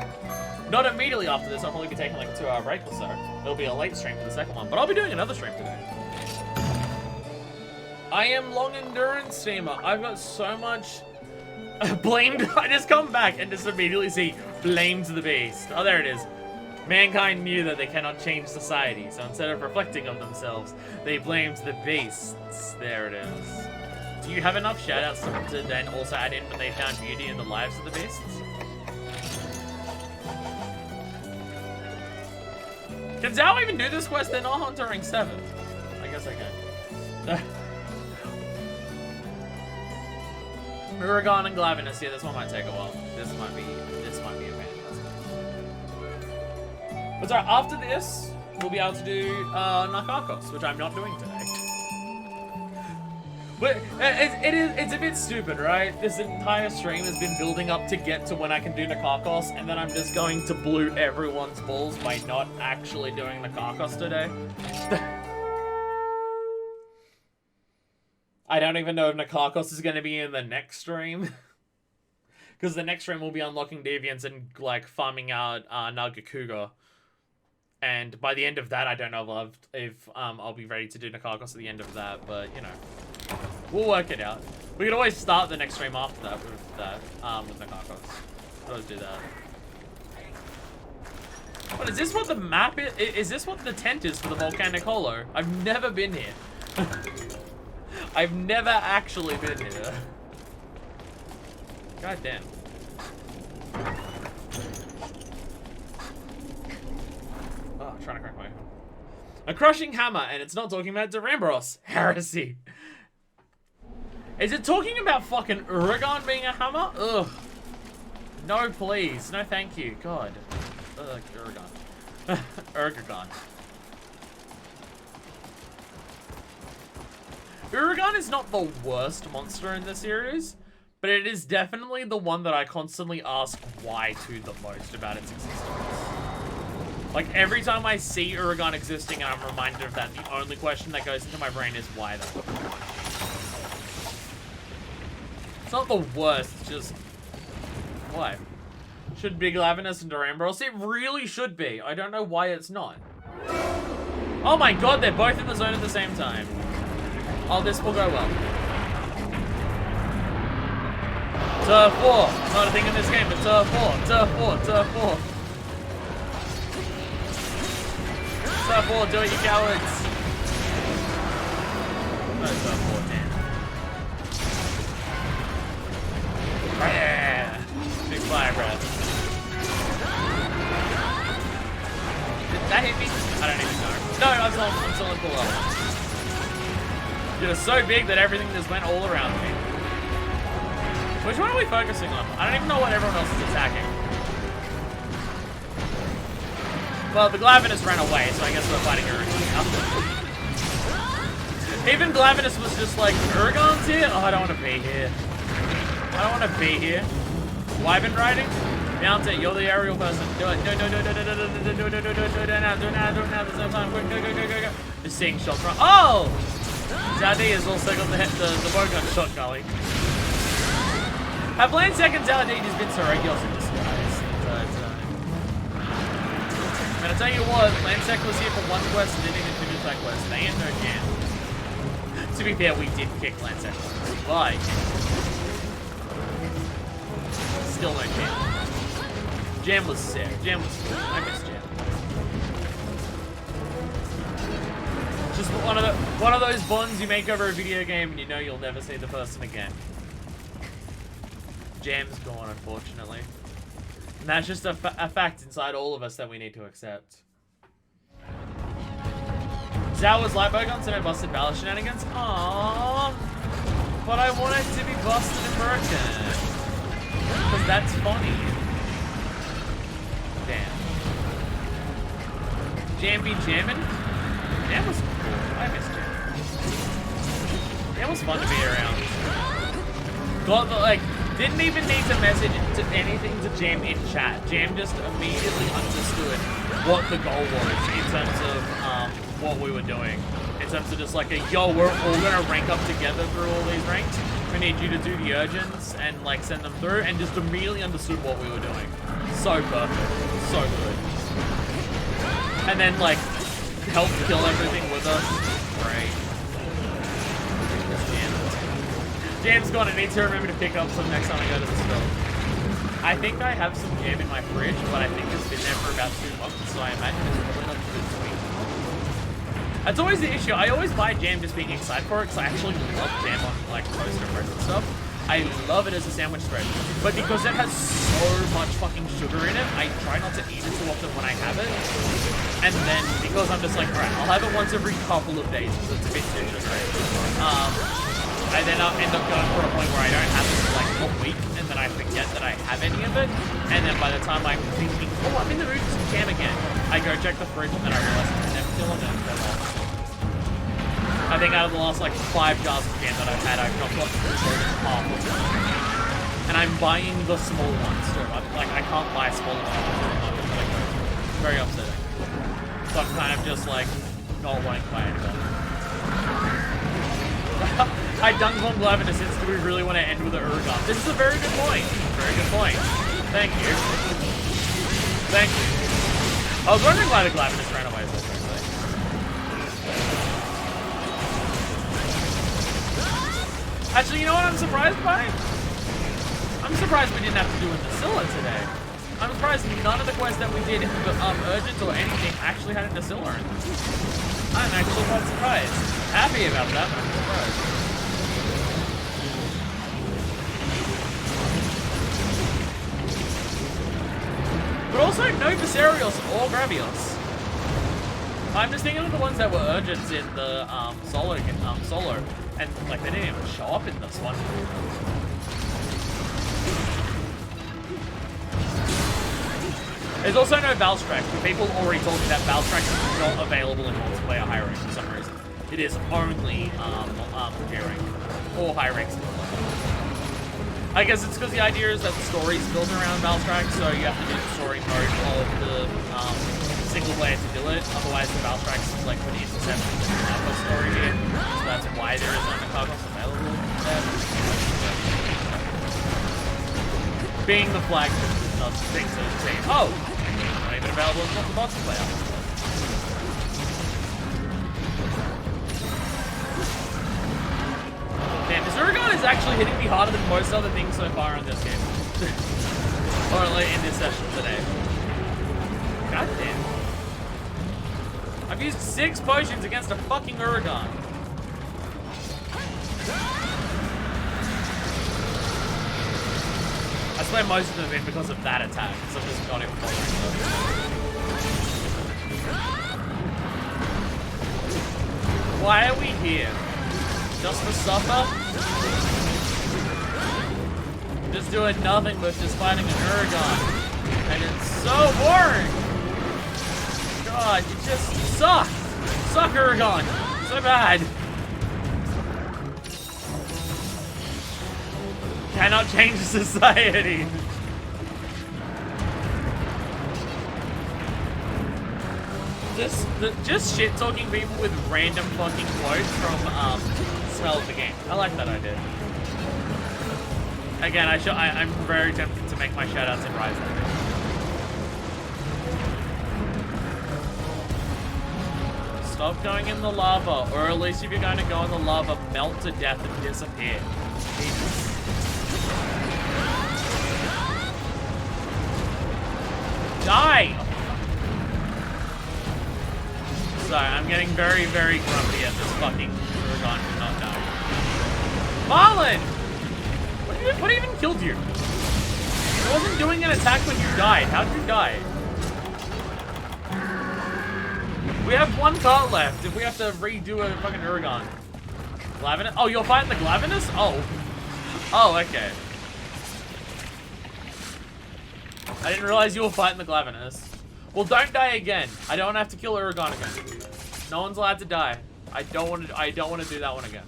Not immediately after this, I'll probably be taking like a 2-hour break or so. It'll be a late stream for the second one, but I'll be doing another stream today. I am long endurance streamer. I've got so much blamed. I just come back and just immediately see blamed the beast. Oh, there it is. Mankind knew that they cannot change society, so instead of reflecting on themselves, they blamed the beasts. There it is. Do you have enough shoutouts to then also add in when they found beauty in the lives of the beasts? Can Zhao even do this quest? They're not Hunter Ring 7. I guess I can. Muragon and Glavinus, yeah, this one might take a while. This might be a pain. But sorry, after this, we'll be able to do Narcakos, which I'm not doing today. But it's a bit stupid, right? This entire stream has been building up to get to when I can do Narcakos, and then I'm just going to blue everyone's balls by not actually doing Narcakos today. I don't even know if Narcakos is going to be in the next stream. Because the next stream will be unlocking Deviants and, like, farming out Nagakuga. And by the end of that, I don't know if I'll be ready to do Nikakos at the end of that, but, you know. We'll work it out. We could always start the next stream after that with Nikakos. Let's do that. But is this what the map is? Is this what the tent is for the Volcanic Hollow? I've never been here. I've never actually been here. God damn. Oh, I'm trying to crack my... A crushing hammer, and it's not talking about Durambros. Heresy. Is it talking about fucking Uragon being a hammer? Ugh. No, please. No, thank you. God. Ugh, Uragon. Uragon. Uragon is not the worst monster in the series, but it is definitely the one that I constantly ask why to the most about its existence. Like, every time I see Uragon existing and I'm reminded of that, the only question that goes into my brain is why though? It's not the worst, it's just... why? Should Big Lavinus and Durambros? It really should be. I don't know why it's not. Oh my god, they're both in the zone at the same time. Oh, this will go well. Turf war. Not a thing in this game, but turf war. Turf war. Turf war. Turf war, do it, you cowards. No turf war, damn. Yeah. Big fire breath. Did that hit me? I don't even know. No, I'm still on full level. It was so big that everything just went all around me. Which one are we focusing on? I don't even know what everyone else is attacking. Well, the Glavenus ran away, so I guess we're fighting Uragon now. Even Glavenus was just like, Uragon's here? Oh, I don't want to be here. I don't want to be here. Wyvern riding? Mount it, you're the aerial person. Do it. Do it now. Do it now. There's no time. Quick, go. Just seeing shots run. Oh! Zaldi has also got the bowgun shot gully. Have Lansec and Zaldi just been so regular in this guys? And I tell you what, Lansec was here for one quest and didn't even finish that quest. They ain't no jam. To be fair, we did kick Lansec once, but still no jam. Jam was sick. Jam was cool. I miss Jam. Just one of those bonds you make over a video game and you know you'll never see the person again. Jam's gone, unfortunately. And that's just a fact inside all of us that we need to accept. Zao was light bowguns and I busted Valor shenanigans. Aww. But I want it to be busted and broken. Because that's funny. Damn. Jam be jammin'? Jam was cool. I missed Jam. Jam was fun to be around. Got the, like, didn't even need to message to anything to Jam in chat. Jam just immediately understood what the goal was in terms of what we were doing. In terms of just like a, yo, we're all gonna rank up together through all these ranks. We need you to do the urgents and like send them through, and just immediately understood what we were doing. So perfect. So good. And then like help kill everything with us. Great. Jam's gone. I need to remember to pick up some next time I go to the store. I think I have some jam in my fridge, but I think it's been there for about 2 months, so I imagine it's probably not too sweet. That's always the issue. I always buy jam just being excited for it, because I actually love jam on like toaster bread and stuff. I love it as a sandwich spread. But because it has so much fucking sugar in it, I try not to eat it too often when I have it. And then, because I'm just like, alright, I'll have it once every couple of days, because it's a bit too sugary. I then end up going for a point where I don't have it for like a week, and then I forget that I have any of it, and then by the time I'm thinking, oh, I'm in the mood for some jam again, I go check the fridge, and then I realize it's never still on it. I think out of the last like 5 jars of jam that I've had, I've not got half of them. And I'm buying the small ones too. I can't buy small ones. It's very upsetting. So I'm kind of just like not wanting to buy anything. I dunked on Glavenus since do we really want to end with an Uragaan? This is a very good point. Very good point. Thank you. Thank you. I was wondering why the Glavenus ran away so quickly. Actually, you know what I'm surprised by? I'm surprised we didn't have to do a Nassilla today. I'm surprised none of the quests that we did, urgent or anything, actually had a Nassilla in them. I'm actually quite surprised. Happy about that, but I'm surprised. But also, no Viserios or Gravios. I'm just thinking of the ones that were urgents in the solo, and like they didn't even show up in this one. There's also no Valstrax, but people already told me that Valstrax is not available in multiplayer high rank for some reason. It is only K rank or high rank still. I guess it's because the idea is that the story is built around Valstrax, so you have to do the story mode of the single player to do it. Otherwise, the Valstrax is like for the interception of the story here. So that's why there isn't a Cargos available there. Being the flagship does things that are saying, oh, not even available as the multiplayer. Man, this Uragaan is actually hitting me harder than most other things so far in this game. Or like in this session today. God damn. I've used 6 potions against a fucking Uragaan. I swear most of them have been because of that attack, so I'm just not even bothering them. Why are we here? Just to suffer? Just doing nothing but just fighting an Uragaan. And it's so boring! God, you just suck! Suck, Uragaan! So bad! Cannot change society! Just shit-talking people with random fucking quotes from, Smell of the Game. I like that idea. Again, I'm very tempted to make my shoutouts in Rise. Stop going in the lava, or at least if you're going to go in the lava, melt to death and disappear. Jesus. Die! Sorry, I'm getting very, very grumpy at this fucking Uragaan not dying. Marlon! What even killed you? It wasn't doing an attack when you died. How did you die? We have 1 cart left if we have to redo a fucking Uragaan. Glavenus? Oh, you're fighting the Glavenus? Oh. Oh, okay. I didn't realize you were fighting the Glavenus. Well, don't die again. I don't have to kill Uragaan again. No one's allowed to die. I don't want to do that one again.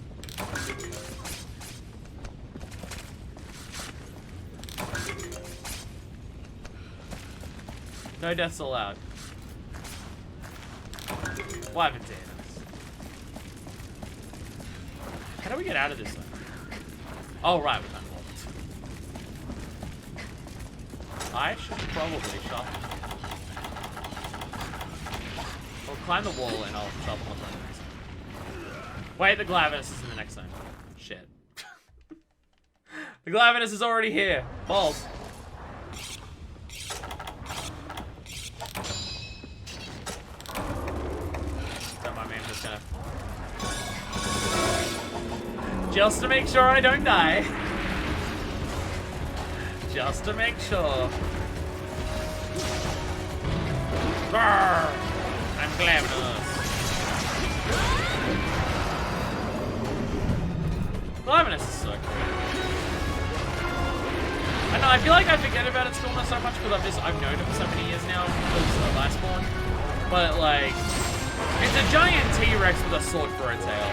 No deaths allowed. Why haven't they? How do we get out of this thing? Oh, right, we can't walk. I should probably shop. Or climb the wall and I'll shop on the front. Wait, the Glavenus is in the next zone. Shit. The Glavenus is already here. Balls. Just to make sure I don't die. Just to make sure. Brrr! I'm Glavenus. Glavenus is so cool. I know, I feel like I forget about its coolness so much because I've known it for so many years now because of Iceborne. But like, it's a giant T-Rex with a sword for a tail.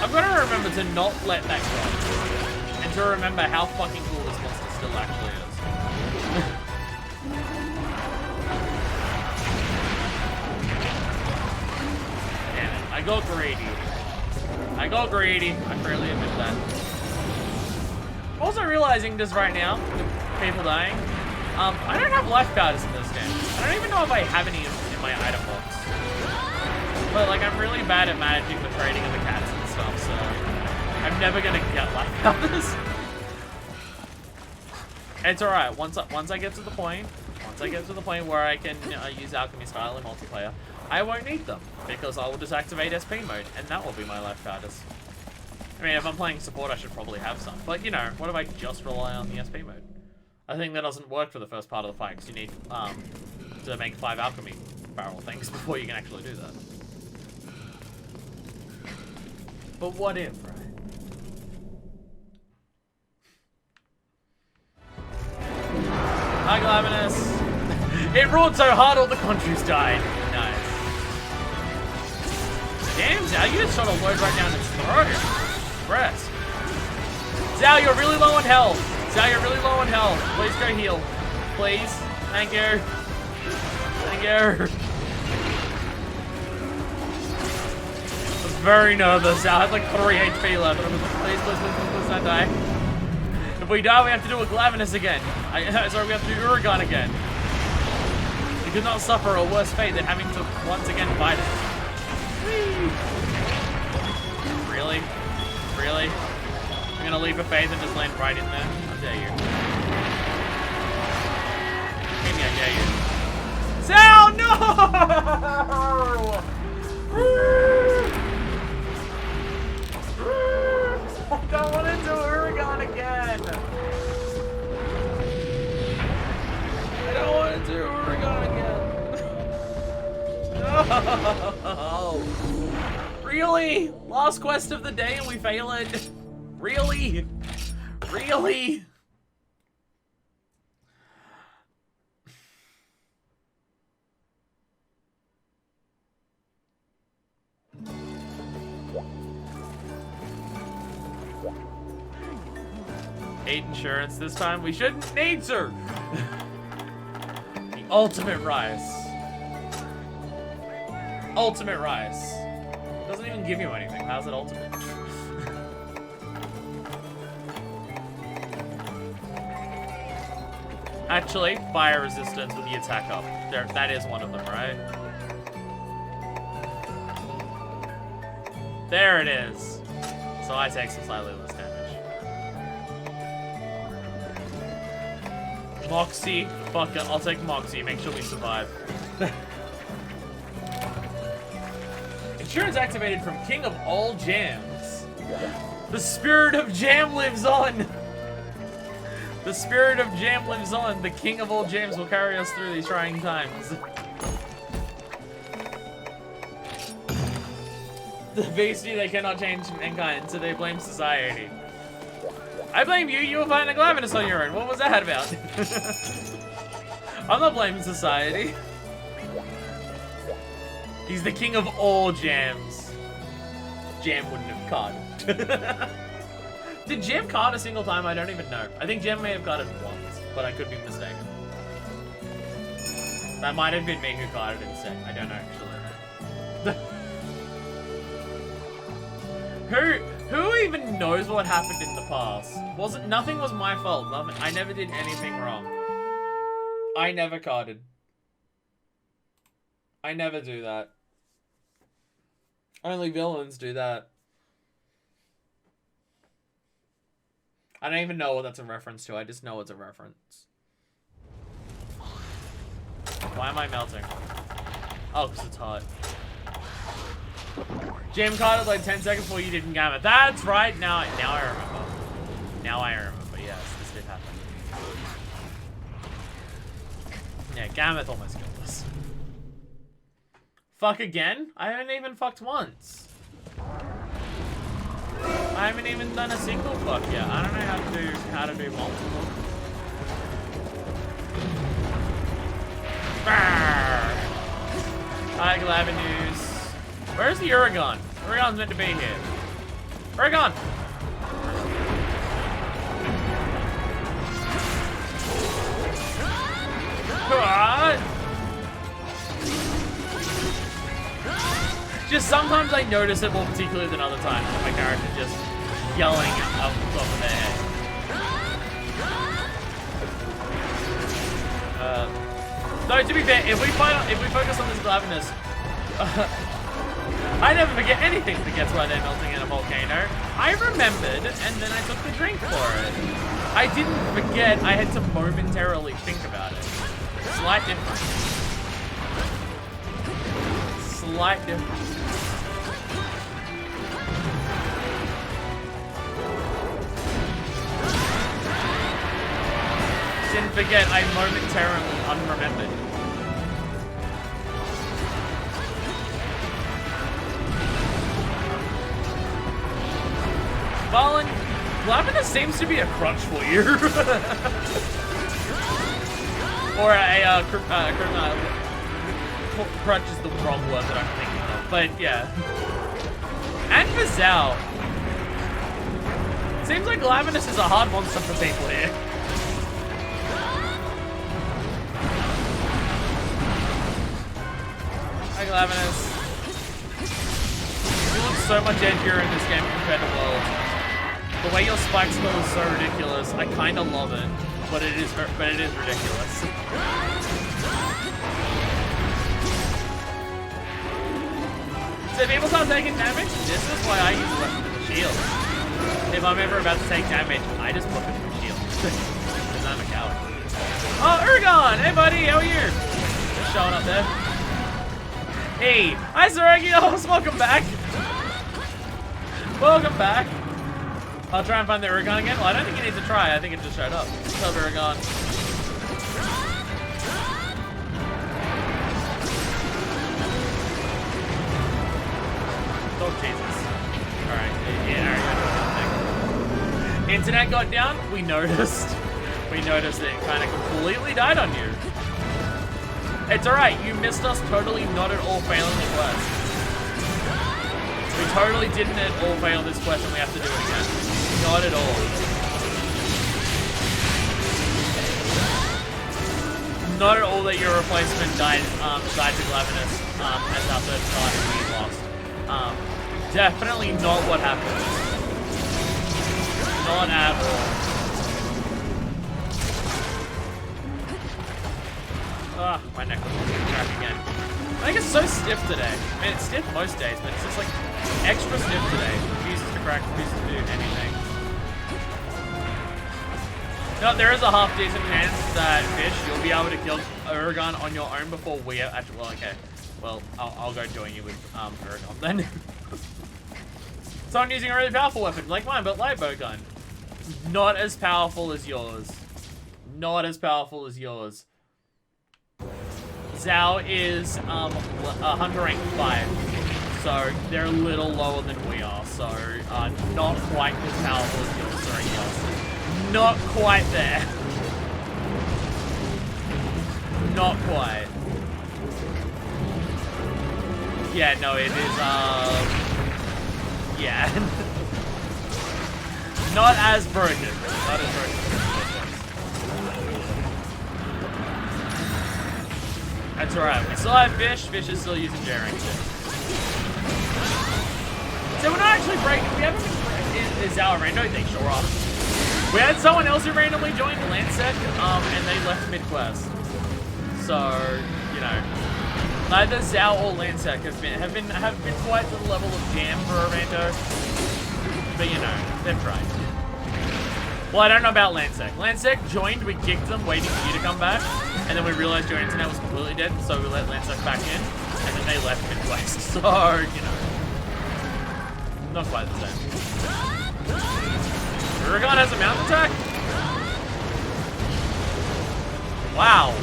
I've got to remember to not let that go. And to remember how fucking cool this monster still actually is. Damn it. I I got greedy. I got greedy. I freely admit that. I'm also realizing just right now, with people dying, I don't have life powders in this game. I don't even know if I have any in my item box. But like, I'm really bad at managing the trading of the cats and stuff, so I'm never gonna get life powders. It's alright. Once I get to the point where I can use alchemy style in multiplayer, I won't need them because I will just activate SP mode, and that will be my life powders. I mean, if I'm playing support, I should probably have some. But, you know, what if I just rely on the SP mode? I think that doesn't work for the first part of the fight, because you need to make 5 alchemy barrel things before you can actually do that. But what if, right? Hi, Glavinus. It roared so hard all the countries died. Nice. Damn, Zao, you just shot a load right down his throat. Press. Zao, you're really low on health. Zao, you're really low on health. Please go heal. Please. Thank you. Thank you. I was very nervous. Zao had like 3 HP left. And I was like, please, please, please, please, don't die. If we die, we have to do a Glavinus again. Sorry, we have to do Uragaan again. We could not suffer a worse fate than having to once again fight it. Really? Really? I'm gonna leap of faith and just land right in there? How dare you? Maybe I dare you. Zao, no! I don't want to do Uragaan again! I don't want to do Uragaan again! No! Really? Last quest of the day and we fail it? Really? Really? Hate insurance this time. We shouldn't need to. The ultimate rise. Ultimate rise. Doesn't even give you anything. How's it ultimate? Actually, fire resistance with the attack up. There, that is one of them, right? There it is. So I take some slightly less damage. Moxie. Fuck it. I'll take Moxie. Make sure we survive. Insurance activated from King of all Jams. The spirit of Jam lives on. The spirit of Jam lives on. The King of all Jams will carry us through these trying times. The beastie, they cannot change mankind, so they blame society. I blame you. You were fighting a Glavinus on your own. What was that about? I'm not blaming society. He's the king of all jams. Jam wouldn't have carded. Did Jam card a single time? I don't even know. I think Jam may have carded once, but I could be mistaken. That might have been me who carded instead. I don't actually. Who even knows what happened in the past? Nothing was my fault. I never did anything wrong. I never carded. I never do that. Only villains do that. I don't even know what that's a reference to. I just know it's a reference. Why am I melting? Oh, because it's hot. Jam carded like 10 seconds before you didn't Gamma. That's right. Now I remember. Now I remember. Yes, this did happen. Yeah, Gammoth almost killed us. Fuck again? I haven't even fucked once. I haven't even done a single fuck yet. I don't know how to do multiple. Hi, Glavinus. Where's the Uragaan? Uragaan's meant to be here. Uragaan! Just sometimes I notice it more particularly than other times. My character just yelling up top of their head. Though to be fair, if we focus on this Glavenus, I never forget anything that gets why they're melting in a volcano. I remembered, and then I took the drink for it. I didn't forget. I had to momentarily think about it. Slight difference. Slight difference. Didn't forget, I momentarily unremembered. Valen, Glavenus seems to be a crutch for you. Or a crutch is the wrong word that I'm thinking of, but yeah. And for Zao, seems like Glavenus is a hard monster for people here. Hi, Glavenus. You look so much edgier in this game compared to World. The way your spike skill is so ridiculous, I kind of love it, but it is ridiculous. So if people start taking damage, this is why I use weapon with a shield. If I'm ever about to take damage, I just put it with a shield. Because I'm a coward. Oh, Uragaan! Hey buddy, how are you? Just showing up there. Hey, hi Zeragios, welcome back. Welcome back. I'll try and find the Uragaan again. Well, I don't think you need to try. I think it just showed up. What's up, Uragaan? Oh, Jesus. Alright. Yeah, alright. Internet got down. We noticed. We noticed that it kind of completely died on you. It's alright. You missed us totally not at all failing the quest. We totally didn't at all fail this quest and we have to do it again. Not at all. Not at all that your replacement died to Glavenus as our third time and we lost. Definitely not what happened. Not at all. Ah, my neck was crack again. I think it's so stiff today. I mean, it's stiff most days, but it's just like extra stiff today. Refuses to crack, refuses to do anything. No, there is a half decent chance that Fish, you'll be able to kill Uragaan on your own before we are actually. Well, okay. Well, I'll go join you with Uragaan then. Someone using a really powerful weapon like mine, but light bow gun. Not as powerful as yours. Not as powerful as yours. Zao is a hunter rank 5, so they're a little lower than we are. So not quite as powerful as yours. Sorry, yours. Not quite there. Not quite. Yeah, no, it is, yeah. Not as broken. Not as broken. That's alright. We still have Fish. Fish is still using J-Rank. So we're not actually breaking. We haven't been. Is our rando? They sure are. We had someone else who randomly joined Lansec, and they left mid-quest. So, you know, neither Zao or Lansec have been quite to the level of jam for a rando. But you know, they've tried. Well, I don't know about Lansec. Lansec joined, we kicked them, waiting for you to come back, and then we realized your internet was completely dead, so we let Lansec back in, and then they left mid-quest. So, you know, not quite the same. Uragaan has a mount attack? Wow.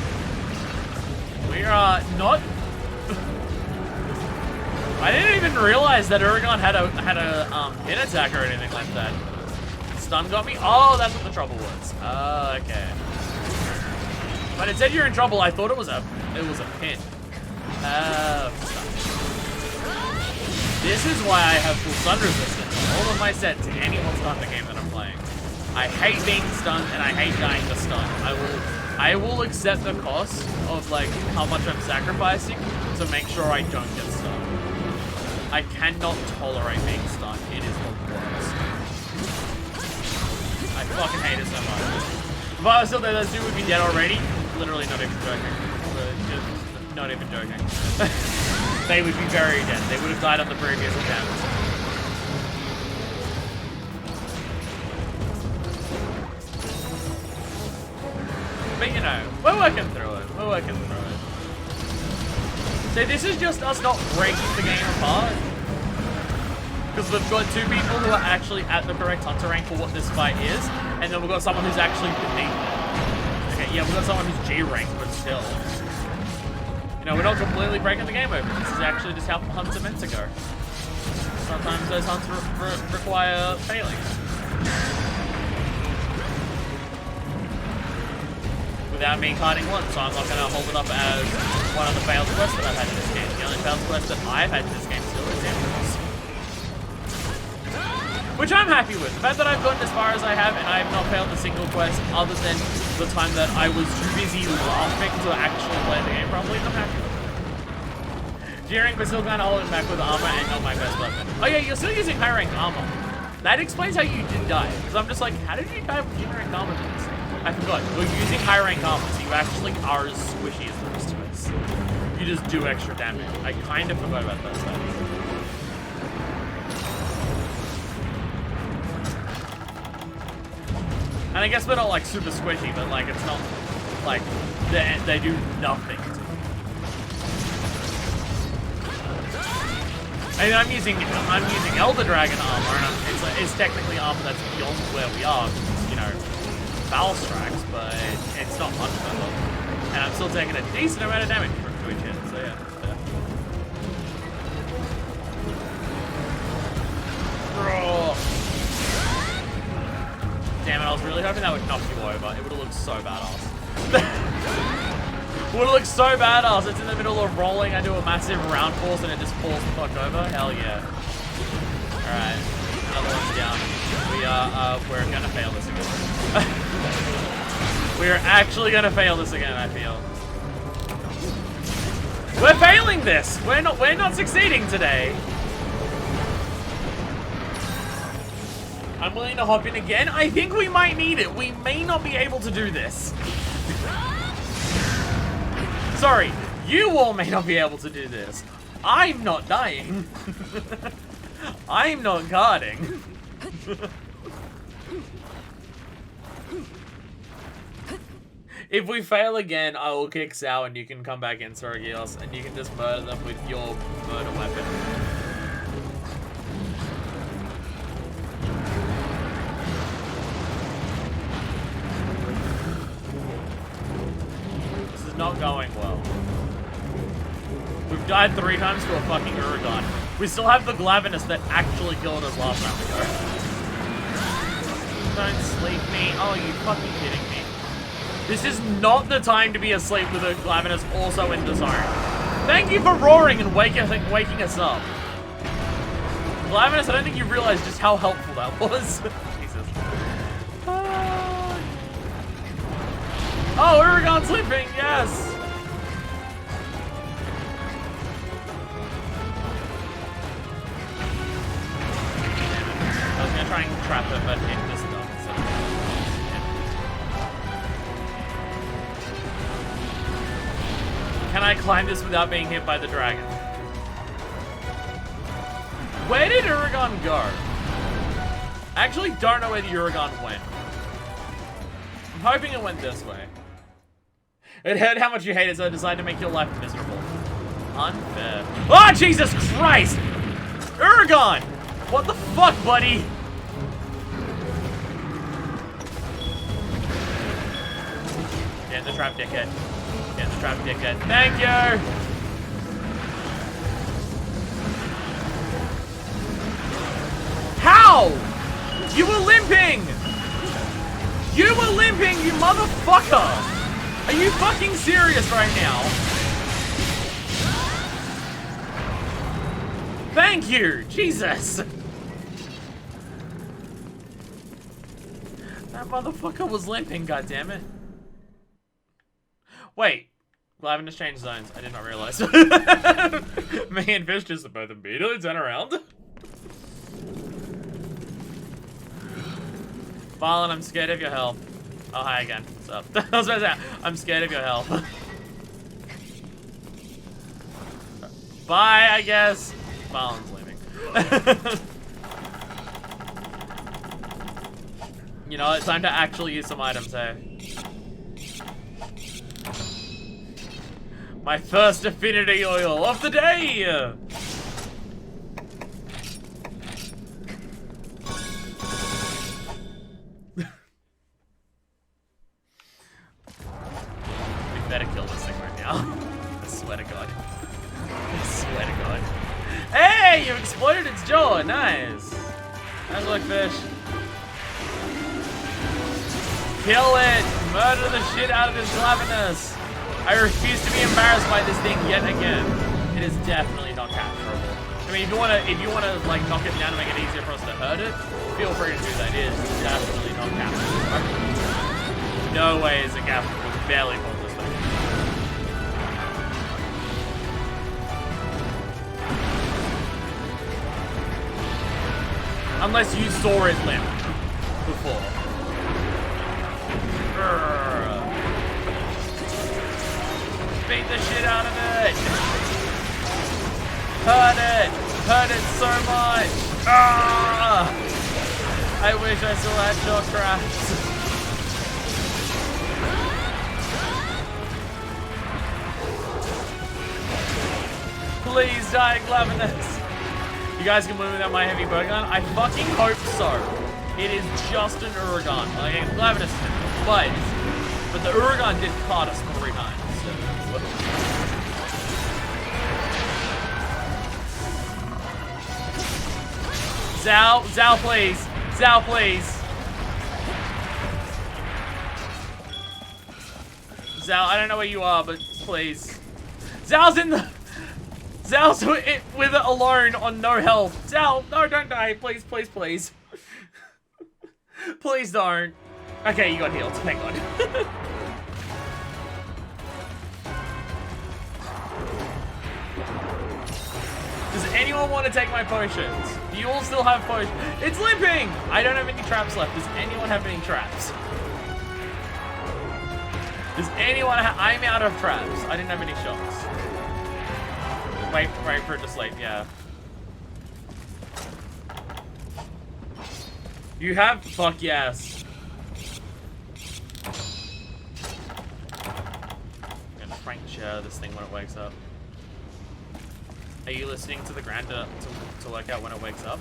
We are not... I didn't even realize that Uragaan had a pin attack or anything like that. Stun got me? Oh, that's what the trouble was. Okay. When it said you're in trouble, I thought it was a pin. This is why I have full stun resistance on all of my sets in any Monster game that I'm playing. I hate being stunned and I hate dying to stun. I will accept the cost of like how much I'm sacrificing to make sure I don't get stunned. I cannot tolerate being stuck. It is the worst. I fucking hate it so much. If I was still there, those two would be dead already. Literally not even joking. Just not even joking. They would be very dead. They would have died on the previous attempt. But you know, we're working through it. We're working through it. So this is just us not breaking the game apart. Because we've got two people who are actually at the correct hunter rank for what this fight is, and then we've got someone who's actually beneath it. Okay, yeah, we've got someone who's G rank, but still. You know, we're not completely breaking the game open. This is actually just how hunts are meant to go. Sometimes those hunts require failing. Without me carding one, so I'm not going to hold it up as one of the failed quests that I've had in this game. The only failed quest that I've had in this game still is Emeralds. Which I'm happy with. The fact that I've gotten as far as I have and I have not failed a single quest other than the time that I was too busy laughing to actually play the game properly, I'm happy with it. G-rank, but still kind of holding back with armor and not my best weapon. Oh yeah, you're still using high rank armor. That explains how you did die. Because I'm just like, how did you die with G-rank armor in this? I forgot. You're using high rank armor, so you actually are as squishy as the rest of us. You just do extra damage. I kind of forgot about that stuff. And I guess we're not like super squishy, but like it's not like they do nothing to me. I mean, I'm using Elder Dragon armor, and it's technically armor that's beyond where we are. You know, foul strikes, but it's not much better. And I'm still taking a decent amount of damage for each hit, so yeah. Damn it, I was really hoping that would knock you over. It would have looked so badass. Would have looked so badass. It's in the middle of rolling, I do a massive round force and it just falls the fuck over. Hell yeah. Alright, another one's down. We're gonna fail this again. We're actually gonna fail this again, I feel. We're failing this! We're not succeeding today. I'm willing to hop in again. I think we might need it. We may not be able to do this. Sorry, you all may not be able to do this. I'm not dying. I'm not guarding. If we fail again, I will kick Sao and you can come back in, Sorogios, and you can just murder them with your murder weapon. This is not going well. We've died 3 times to a fucking Uragon. We still have the Glavenus that actually killed us last time ago. Don't sleep me. Oh, are you fucking kidding me? This is not the time to be asleep with a Glavenus also in the zone. Thank you for roaring and waking us up. Glavenus, I don't think you realized just how helpful that was. Jesus. Oh, Uragon sleeping, yes! I was gonna try and trap him, but it just doesn't. Can I climb this without being hit by the dragon? Where did Uragon go? I actually don't know where the Uragon went. I'm hoping it went this way. It heard how much you hate it, so it decided to make your life miserable. Unfair. Oh, Jesus Christ! Uragon! What the fuck, buddy? Get the trap, dickhead. Get the trap, dickhead. Thank you! How? You were limping! You were limping, you motherfucker! Are you fucking serious right now? Thank you! Jesus! That motherfucker was limping, goddammit. Wait. Glavenus changed zones. I did not realize. Me and Fish just both immediately turn around. Valen, I'm scared of your health. Oh, hi again. What's up? I was about to say, I'm scared of your health. Bye, I guess. Valen's leaving. You know, it's time to actually use some items, hey? My first affinity oil of the day! We better kill this thing right now. I swear to God. I swear to God. Hey! You exploded its jaw! Nice! Nice work, Fish. Kill it! Murder the shit out of this Glavenus! I refuse to be embarrassed by this thing yet again. It is definitely not capturable. I mean, if you wanna like knock it down and make it easier for us to hurt it, feel free to do that. It is definitely not capturable. No way is it capturable. Barely hold this thing. Unless you saw it limp before. Beat the shit out of it! Hurt it! Hurt it so much! Ah! I wish I still had shock traps. Please die, Glavenus! You guys can win without my heavy bow gun? I fucking hope so. It is just an Uragaan. Like, Glavenus but the Uragaan did caught us 3 times. So. Zao, please. Zao, please. Zao, I don't know where you are, but please. Zao's with it alone on no health. Zao, no, don't die. Please, please, please. Please don't. Okay, you got healed. Thank God. Does anyone want to take my potions? Do you all still have potions? It's limping! I don't have any traps left. Does anyone have any traps? Does anyone I'm out of traps. I didn't have any shots. Wait for it to sleep, yeah. You have? Fuck yes. I'm gonna Frank share this thing when it wakes up. Are you listening to the Grander to work out when it wakes up?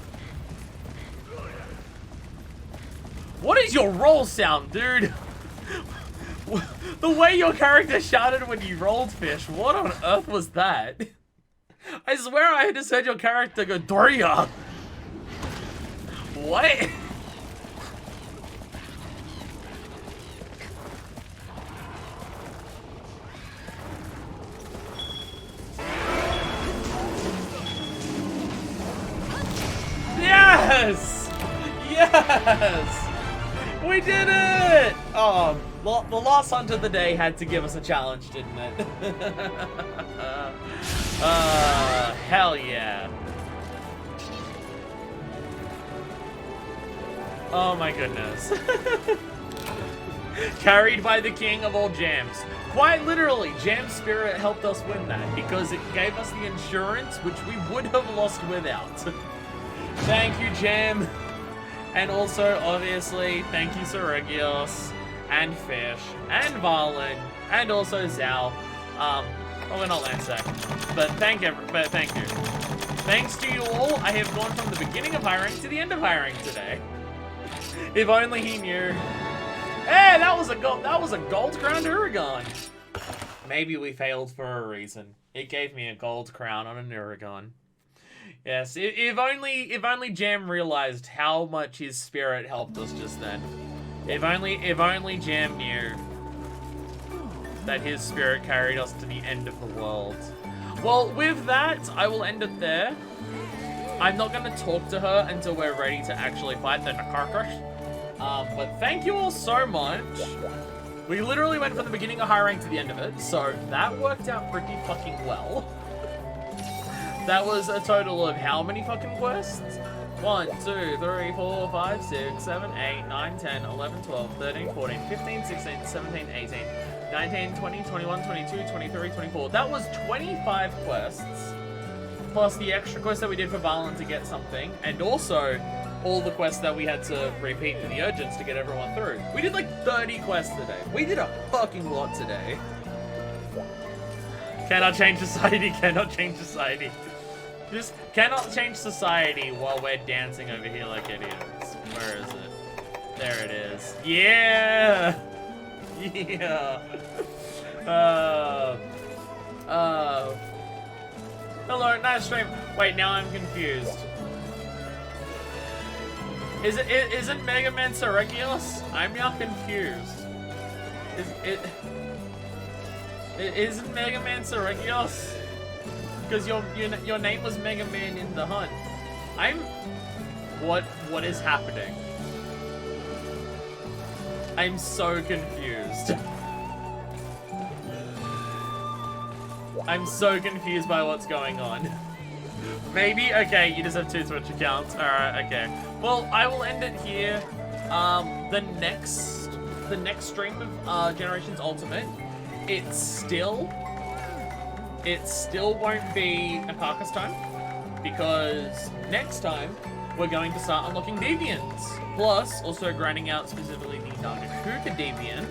What is your roll sound, dude? The way your character shouted when you rolled, Fish, what on earth was that? I swear I just heard your character go, Doria! What? Yes! Yes! We did it! Oh, the last hunt of the day had to give us a challenge, didn't it? Hell yeah. Oh my goodness. Carried by the king of all jams. Quite literally, Jam Spirit helped us win that because it gave us the insurance which we would have lost without. Thank you, Jam. And also, obviously, thank you, Seregios, and Fish, and Valen, and also Zao. Well, we're not Lansec, but thank you. Thanks to you all, I have gone from the beginning of high rank to the end of high rank today. If only he knew. Hey, that was a gold crown Uragaan. Maybe we failed for a reason. It gave me a gold crown on an Uragaan. Yes, if only Jam realized how much his spirit helped us just then. If only Jam knew that his spirit carried us to the end of the world. Well, with that, I will end it there. I'm not going to talk to her until we're ready to actually fight the Nakarkash. But thank you all so much We literally went from the beginning of high rank to the end of it, so that worked out pretty fucking well. That was a total of how many fucking quests? 1, 2, 3, 4, 5, 6, 7, 8, 9, 10, 11, 12, 13, 14, 15, 16, 17, 18, 19, 20, 21, 22, 23, 24. That was 25 quests. Plus the extra quest that we did for Valen to get something. And also all the quests that we had to repeat for the urgents to get everyone through. We did like 30 quests today. We did a fucking lot today. Cannot change society, cannot change society. Just cannot change society while we're dancing over here like idiots. Where is it? There it is. Yeah! Yeah! Hello, nice stream. Wait, now I'm confused. Isn't Mega Man Saragios? I'm now confused. Isn't Mega Man Saragios? Because your name was Mega Man in the hunt. What is happening? I'm so confused. I'm so confused by what's going on. Maybe, okay, you just have 2 Twitch accounts. Alright, okay. Well, I will end it here. The next stream of Generations Ultimate, it still won't be a Carcass time, because next time we're going to start unlocking Deviants. Plus, also grinding out specifically the Nargacuga Deviant,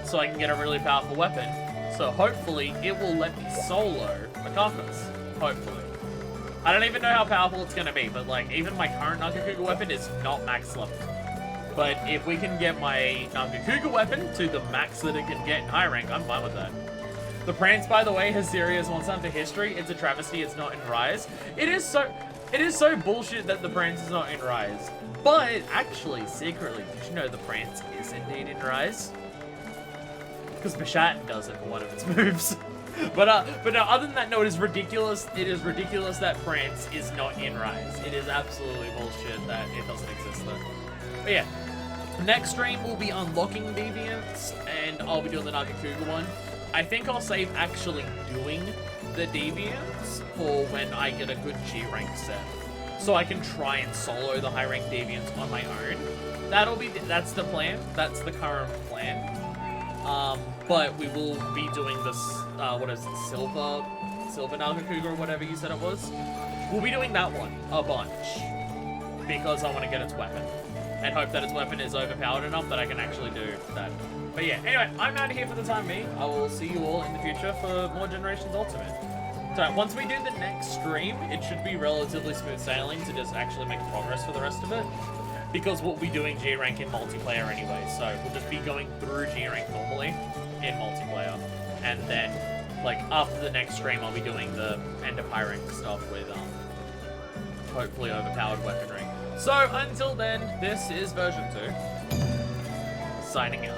so I can get a really powerful weapon. So hopefully it will let me solo a Carcass. Hopefully. I don't even know how powerful it's gonna be, but like even my current Nargacuga weapon is not max level. But if we can get my Nargacuga weapon to the max that it can get in high rank, I'm fine with that. The Prance, by the way, has serious one-time to history. It's a travesty. It's not in Rise. It is so bullshit that the Prance is not in Rise. But actually, secretly, did you know the Prance is indeed in Rise? Because Bashat does it for one of its moves. But no, other than that, no, it is ridiculous. It is ridiculous that Prance is not in Rise. It is absolutely bullshit that it doesn't exist though. But yeah, next stream will be unlocking Deviants, and I'll be doing the Nargacuga one. I think I'll save actually doing the Deviants for when I get a good G rank set, so I can try and solo the high rank Deviants on my own. That's the plan. That's the current plan. But we will be doing this, what is it, Silver Nargacuga or whatever you said it was. We'll be doing that one a bunch, because I want to get its weapon, and hope that its weapon is overpowered enough that I can actually do that. But yeah, anyway, I'm out of here for the time being. I will see you all in the future for more Generations Ultimate. So once we do the next stream, it should be relatively smooth sailing to just actually make progress for the rest of it. Because we'll be doing G-Rank in multiplayer anyway, so we'll just be going through G-Rank normally in multiplayer. And then, like, after the next stream, I'll be doing the end of high rank stuff with, hopefully overpowered weaponry. So, until then, this is version 2, signing out.